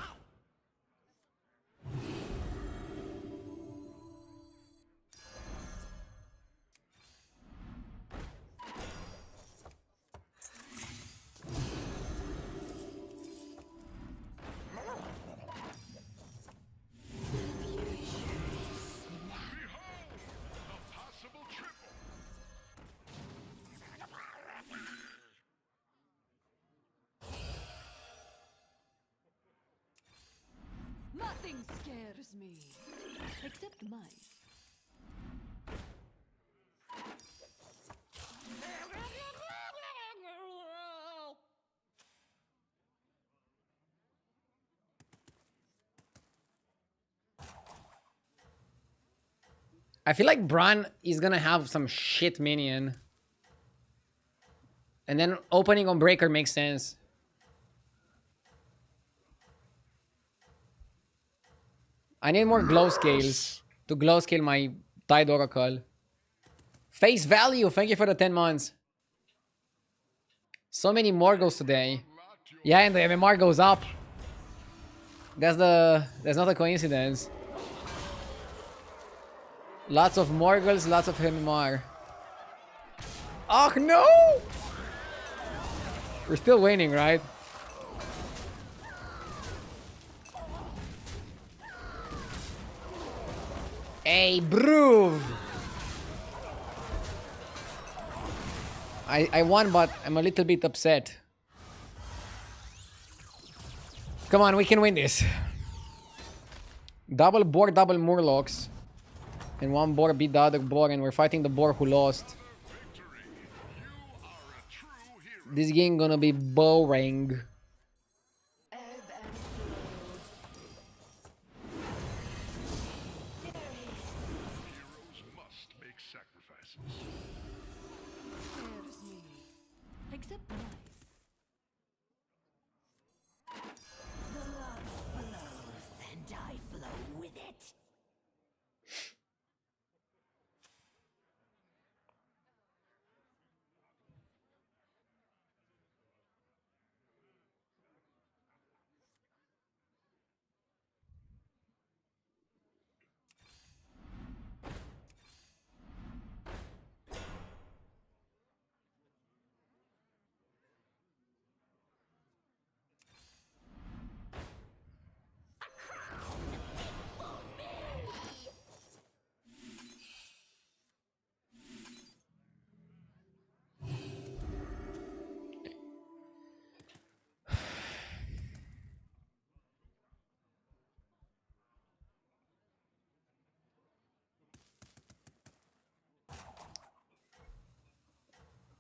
A possible triple. Nothing scares me, except mice. I feel like Bran is gonna have some shit minion. And then opening on Breaker makes sense. I need more glow scales to glow scale my Tide Oracle. Face value, thank you for the 10 months. So many Morgles today. Yeah, and the MMR goes up. That's not a coincidence. Lots of Morgles, lots of MMR. Oh no! We're still winning, right? Hey, Broov! I won, but I'm a little bit upset. Come on, we can win this. Double boar, double murlocs. And one boar beat the other boar, and we're fighting the boar who lost. This game gonna be boring. Ebb and Heroes must make sacrifices. scares me. Except nice. The lava flows, and I flow with it.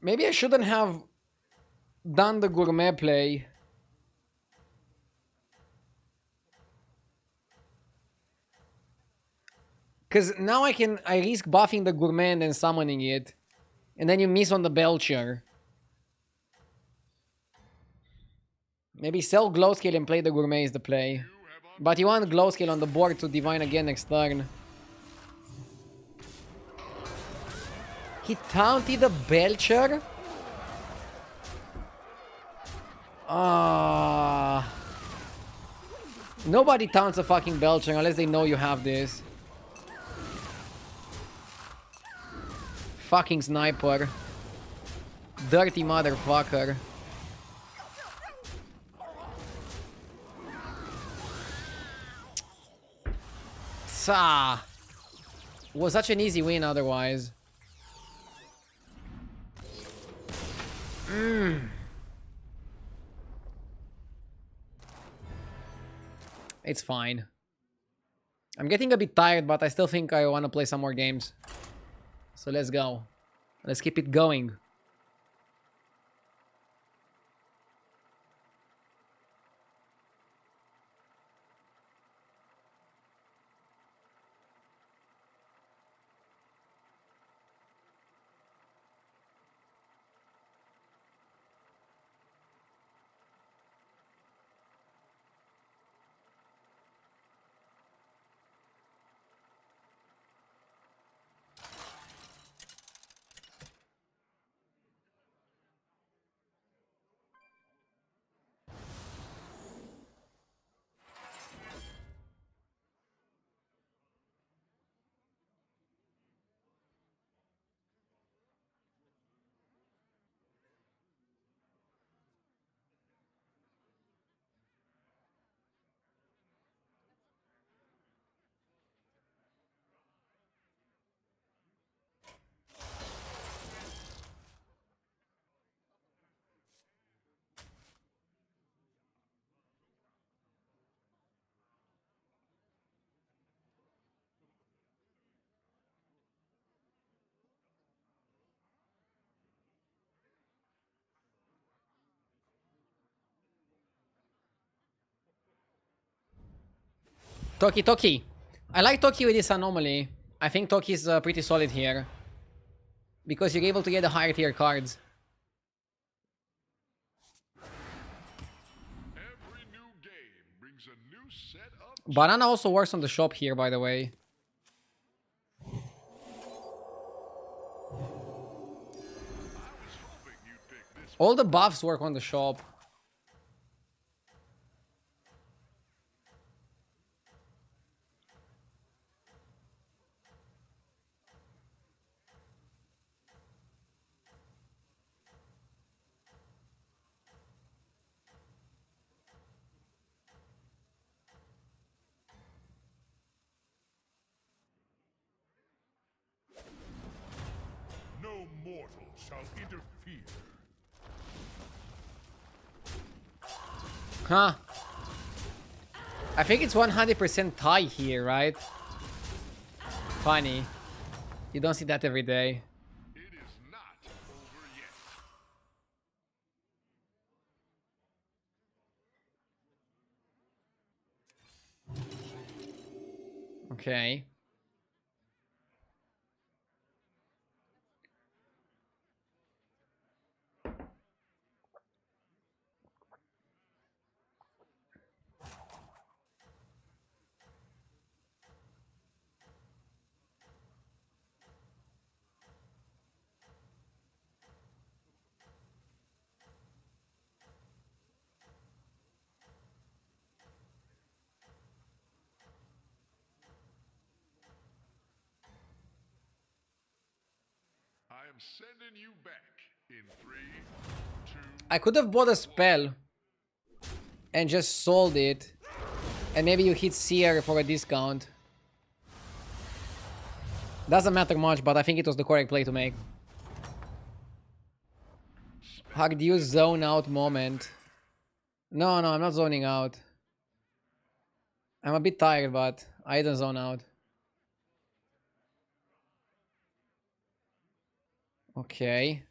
Maybe I shouldn't have done the gourmet play. Because now I risk buffing the gourmet and then summoning it. And then you miss on the Belcher. Maybe sell Glowscale and play the gourmet is the play. But you want Glowscale on the board to divine again next turn. He taunted the Belcher? Nobody taunts a fucking Belcher unless they know you have this. Fucking sniper. Dirty motherfucker. Sa. Was such an easy win otherwise. It's fine. I'm getting a bit tired, but I still think I want to play some more games. So let's go. Let's keep it going. Toki Toki. I like Toki with this anomaly. I think Toki is pretty solid here. Because you're able to get the higher tier cards. Every new game brings a new set of Banana also works on the shop here, by the way. I was hoping you'd pick this All the buffs work on the shop. No mortal shall interfere. Huh. I think it's 100% tie here, right? Funny. You don't see that every day. It is not over yet. Okay. I am sending you back in 3, 2. I could have bought a spell and just sold it. And maybe you hit Seer for a discount. Doesn't matter much, but I think it was the correct play to make. Hard use zone out moment. No, I'm not zoning out. I'm a bit tired, but I don't zone out. Okay.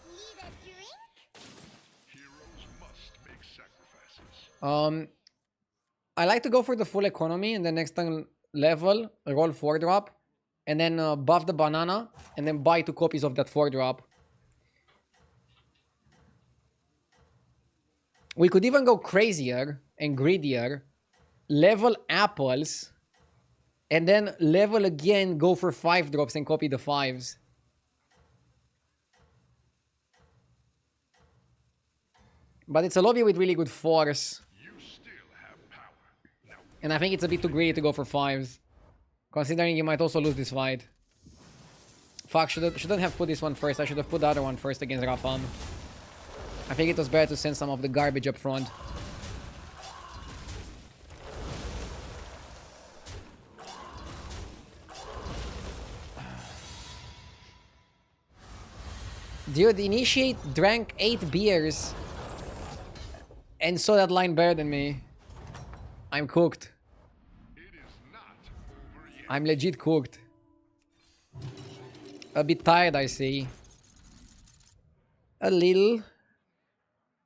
Need a drink? Heroes must make sacrifices. I like to go for the full economy and then next time level, roll 4-drop, and then buff the banana, and then buy 2 copies of that 4-drop. We could even go crazier and greedier, level apples, and then level again, go for 5-drops and copy the 5s. But it's a lobby with really good force. You still have power. Now And I think it's a bit too greedy to go for 5s. Considering you might also lose this fight. Fuck, shouldn't have put this one first. I should have put the other one first against Rafam. I think it was better to send some of the garbage up front. Dude, Initiate drank 8 beers and saw that line better than me. I'm cooked. it is not over yet. I'm legit cooked. A bit tired, I see. A little.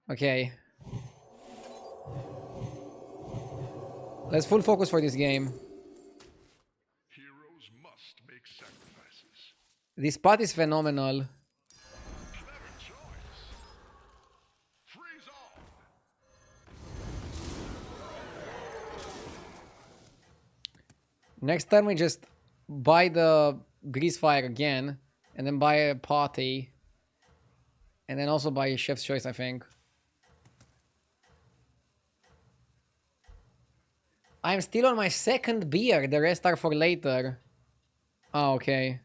Okay. Let's full focus for this game. Heroes must make sacrifices. This spot is phenomenal. Clever choice. Freeze on. Next time we just buy the Grease Fire again, and then buy a party, and then also buy Chef's Choice, I think. I'm still on my 2nd beer. The rest are for later. Oh, okay.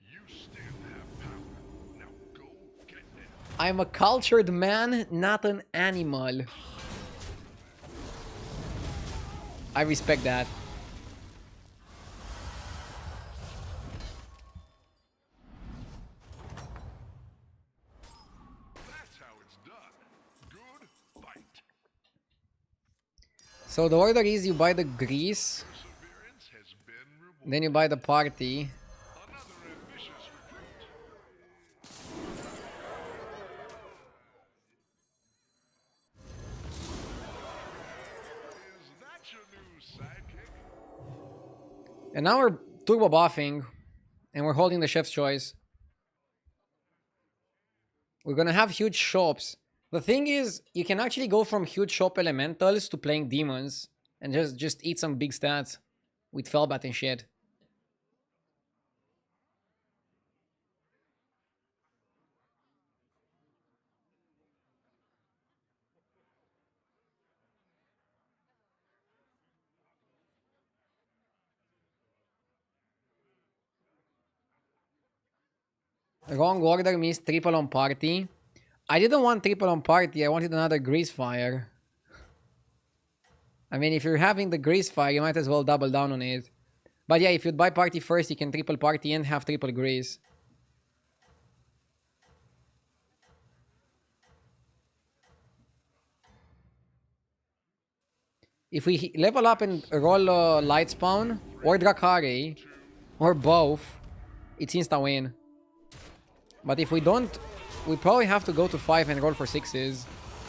You still have power. Now go get it. I'm a cultured man, not an animal. I respect that. That's how it's done. Good fight. So the order is you buy the grease, Perseverance has been rewarded. then you buy the party. Another ambitious recruit. Is that your new sidekick? And now we're turbo buffing, and we're holding the Chef's Choice. We're gonna have huge shops. The thing is, you can actually go from huge shop elementals to playing demons and just eat some big stats with Fellbat and shit. Wrong order means triple on party. I didn't want triple on party, I wanted another grease fire. I mean, if you're having the grease fire, you might as well double down on it. But yeah, if you buy party first, you can triple party and have triple grease. If we level up and roll light spawn or Drakari or both, it's insta win. But if we don't, we probably have to go to 5 and roll for 6s.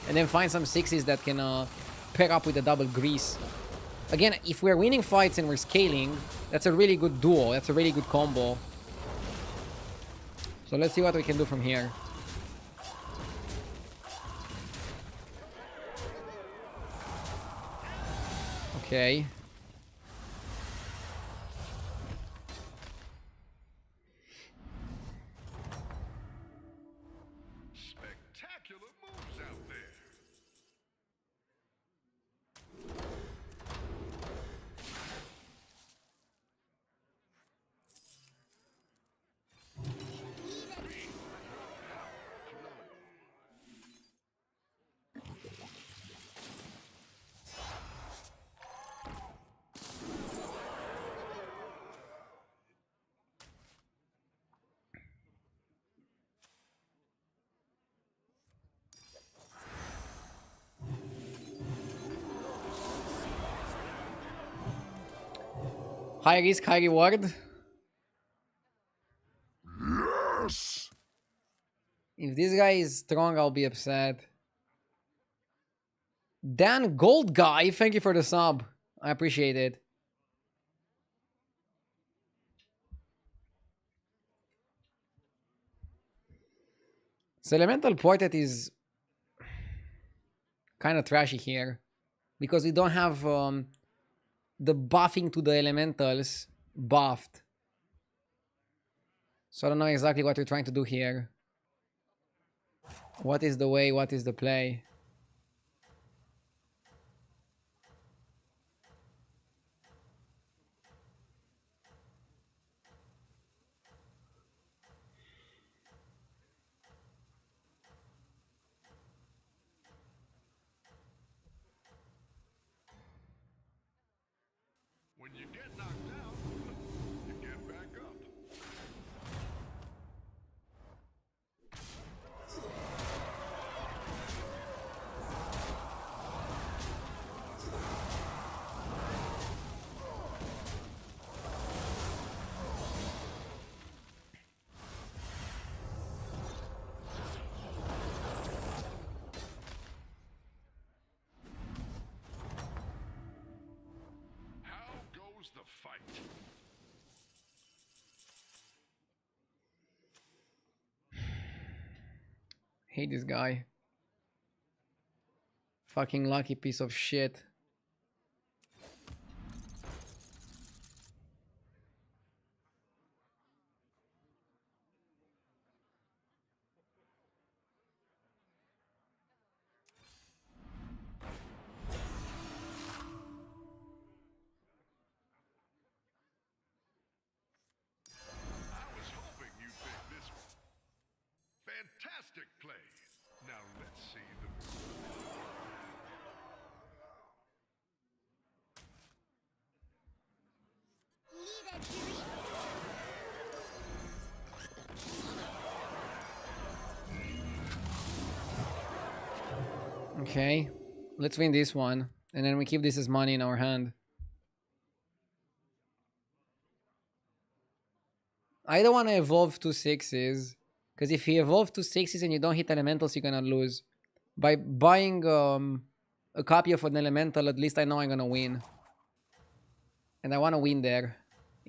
And then find some 6s that can pair up with the double grease. Again, if we're winning fights and we're scaling, that's a really good duo. That's a really good combo. So let's see what we can do from here. Okay. Spectacular moves out there. High risk, high reward. Yes! If this guy is strong, I'll be upset. Dan Gold Guy, thank you for the sub. I appreciate it. So Elemental Portrait is kind of trashy here. Because we don't have the buffing to the elementals buffed. So I don't know exactly what we're trying to do here. What is the way? What is the play? When you get knocked down, you get back up. How goes the fight? Hate this guy. Fucking lucky piece of shit. I was hoping you'd pick this one. Fantastic play. Now let's see the Leader Jimmy. Okay. Let's win this one. And then we keep this as money in our hand. I don't want to evolve 2/6s. Because if you evolve 2/6s and you don't hit elementals, you're gonna lose. By buying a copy of an elemental, at least I know I'm gonna win. And I want to win there.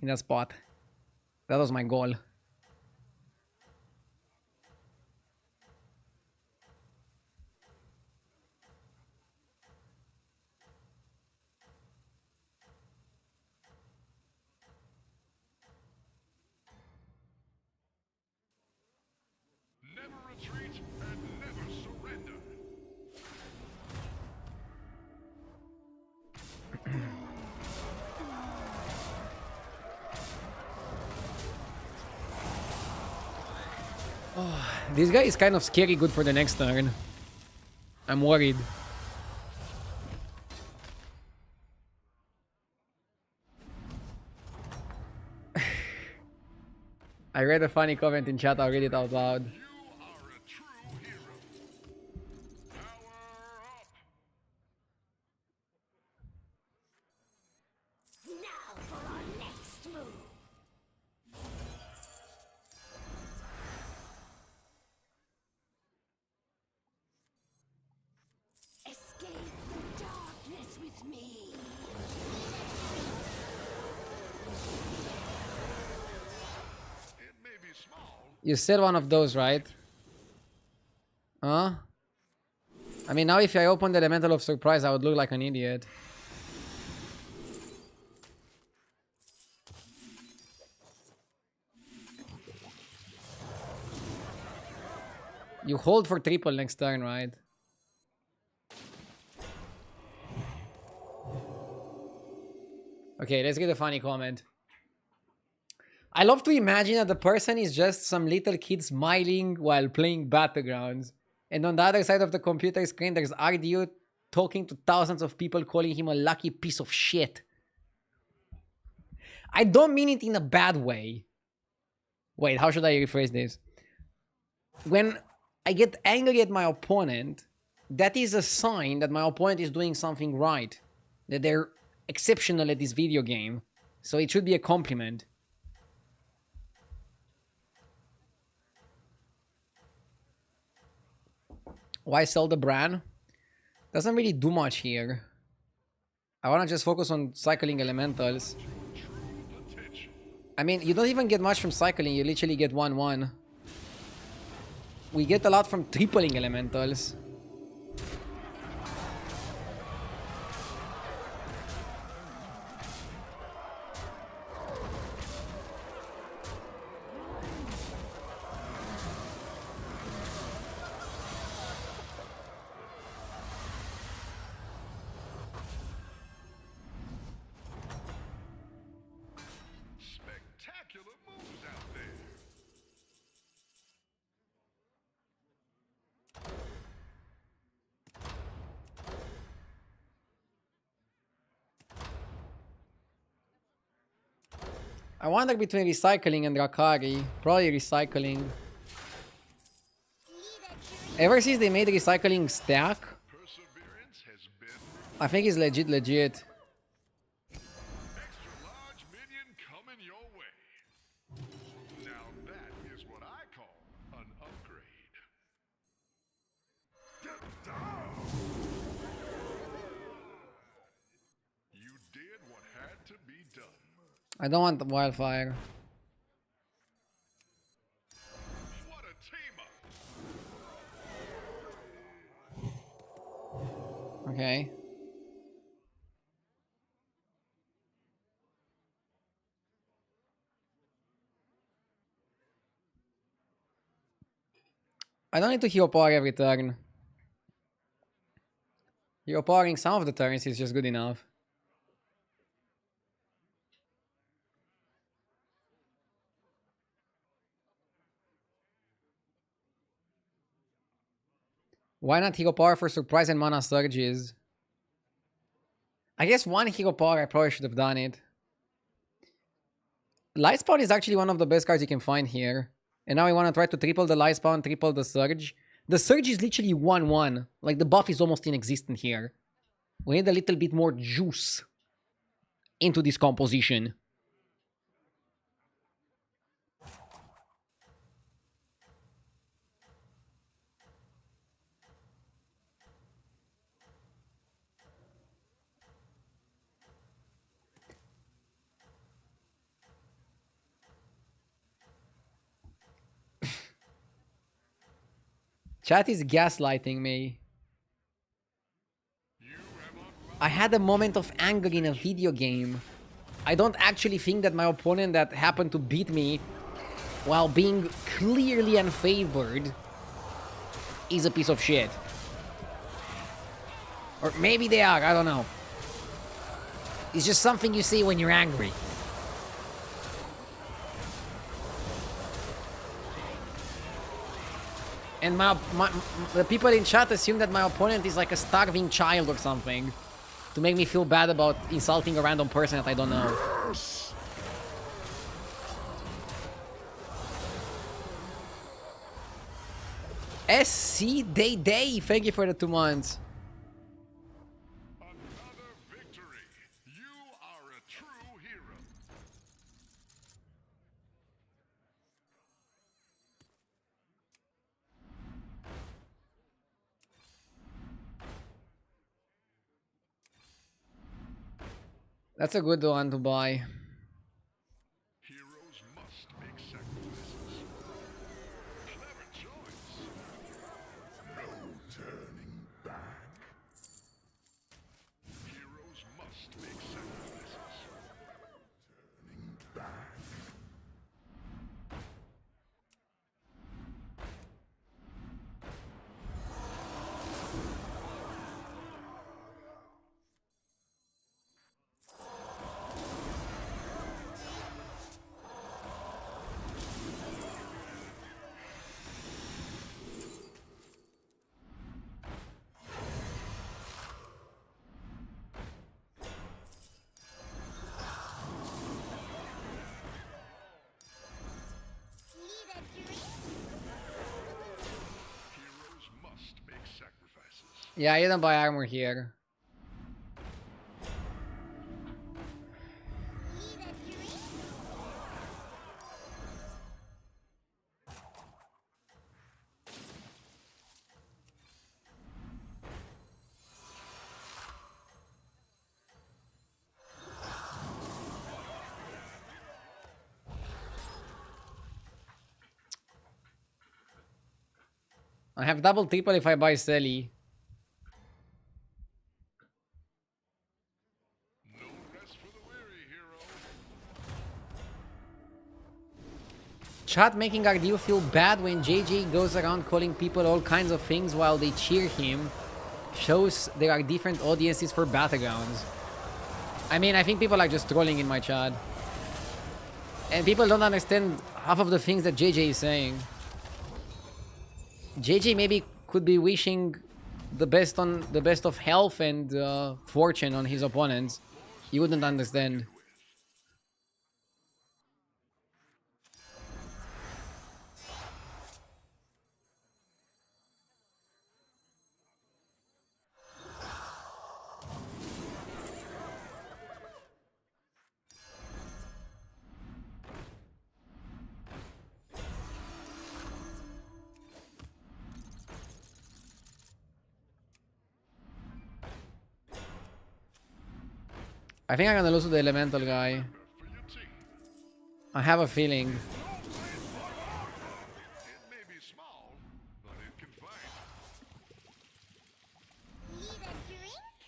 In that spot. That was my goal. never retreat and never surrender. This guy is kind of scary good for the next turn. I'm worried. I read a funny comment in chat. I'll read it out loud. You are a true hero. Power up. Now for our next move. Escape the darkness with me. It may be small. You said one of those, right? Huh? I mean, now if I open the Elemental of Surprise, I would look like an idiot. You hold for triple next turn, right? Okay, let's get a funny comment. I love to imagine that the person is just some little kid smiling while playing Battlegrounds. And on the other side of the computer screen, there's RDU talking to thousands of people calling him a lucky piece of shit. I don't mean it in a bad way. Wait, how should I rephrase this? When I get angry at my opponent, that is a sign that my opponent is doing something right. That they're exceptional at this video game. So it should be a compliment. Why sell the brand? Doesn't really do much here. I want to just focus on cycling elementals. I mean, you don't even get much from cycling. You literally get 1-1. We get a lot from tripling elementals. Spectacular moves out there. I wonder between recycling and Rakari. Probably recycling. Ever since they made recycling stack, Perseverance has been I think it's legit. extra large minion coming your way. Now that is what I call an upgrade. Get down! You did what had to be done. I don't want the wildfire. What a team up! Okay. I don't need to hero power every turn. Hero powering some of the turns is just good enough. Why not hero power for surprise and mana surges? I guess one hero power I probably should have done it. Light Spawn is actually one of the best cards you can find here. And now we want to try to triple the Light Spawn, triple the Surge. The Surge is literally 1-1. Like, the buff is almost inexistent here. We need a little bit more juice into this composition. Chat is gaslighting me. I had a moment of anger in a video game. I don't actually think that my opponent that happened to beat me while being clearly unfavored is a piece of shit. Or maybe they are, I don't know. It's just something you say when you're angry. And the people in chat assume that my opponent is like a starving child or something. To make me feel bad about insulting a random person that I don't know. SC Day Day, thank you for the 2 months. Another victory. You are a true hero. That's a good one to buy. Heroes must make sacrifices. Clever choice. No turning back. Heroes must make sacrifices. Turning back. Need a drink? Heroes must make sacrifices. Yeah, you don't buy armor here. Need a drink? I have double triple if I buy Selly. No rest for the weary, hero. Chat making Ardeo feel bad when JJ goes around calling people all kinds of things while they cheer him shows there are different audiences for battlegrounds. I mean, I think people are just trolling in my chat. And people don't understand half of the things that JJ is saying. JJ maybe could be wishing the best of health and fortune on his opponents. You wouldn't understand. I think I'm gonna lose to the elemental guy. For your team. I have a feeling. It may be small, but it can fight. Need a drink?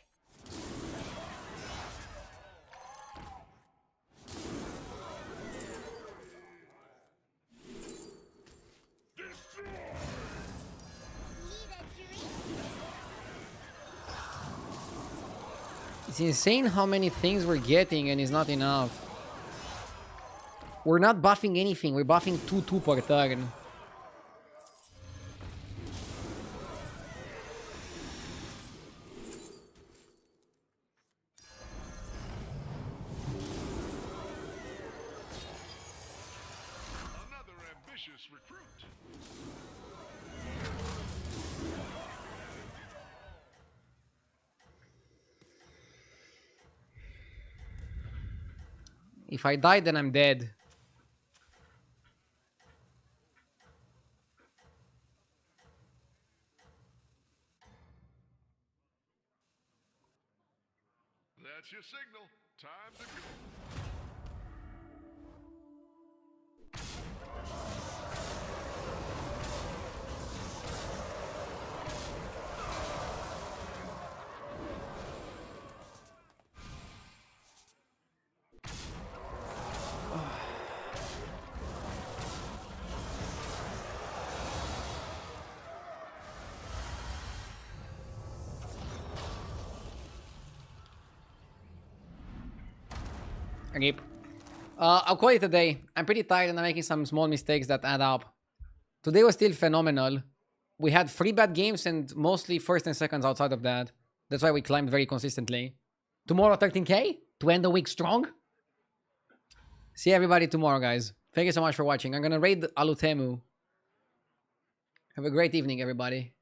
Need a drink? It's insane how many things we're getting and it's not enough. We're not buffing anything. We're buffing 2/2 per turn. Another ambitious recruit. If I die, then I'm dead. That's your signal. Time to go. Okay. I'll call it a day. I'm pretty tired and I'm making some small mistakes that add up. Today was still phenomenal. We had 3 bad games and mostly first and seconds outside of that. That's why we climbed very consistently. Tomorrow 13k to end the week strong. See everybody tomorrow, guys. Thank you so much for watching. I'm gonna raid Alutemu. Have a great evening, everybody.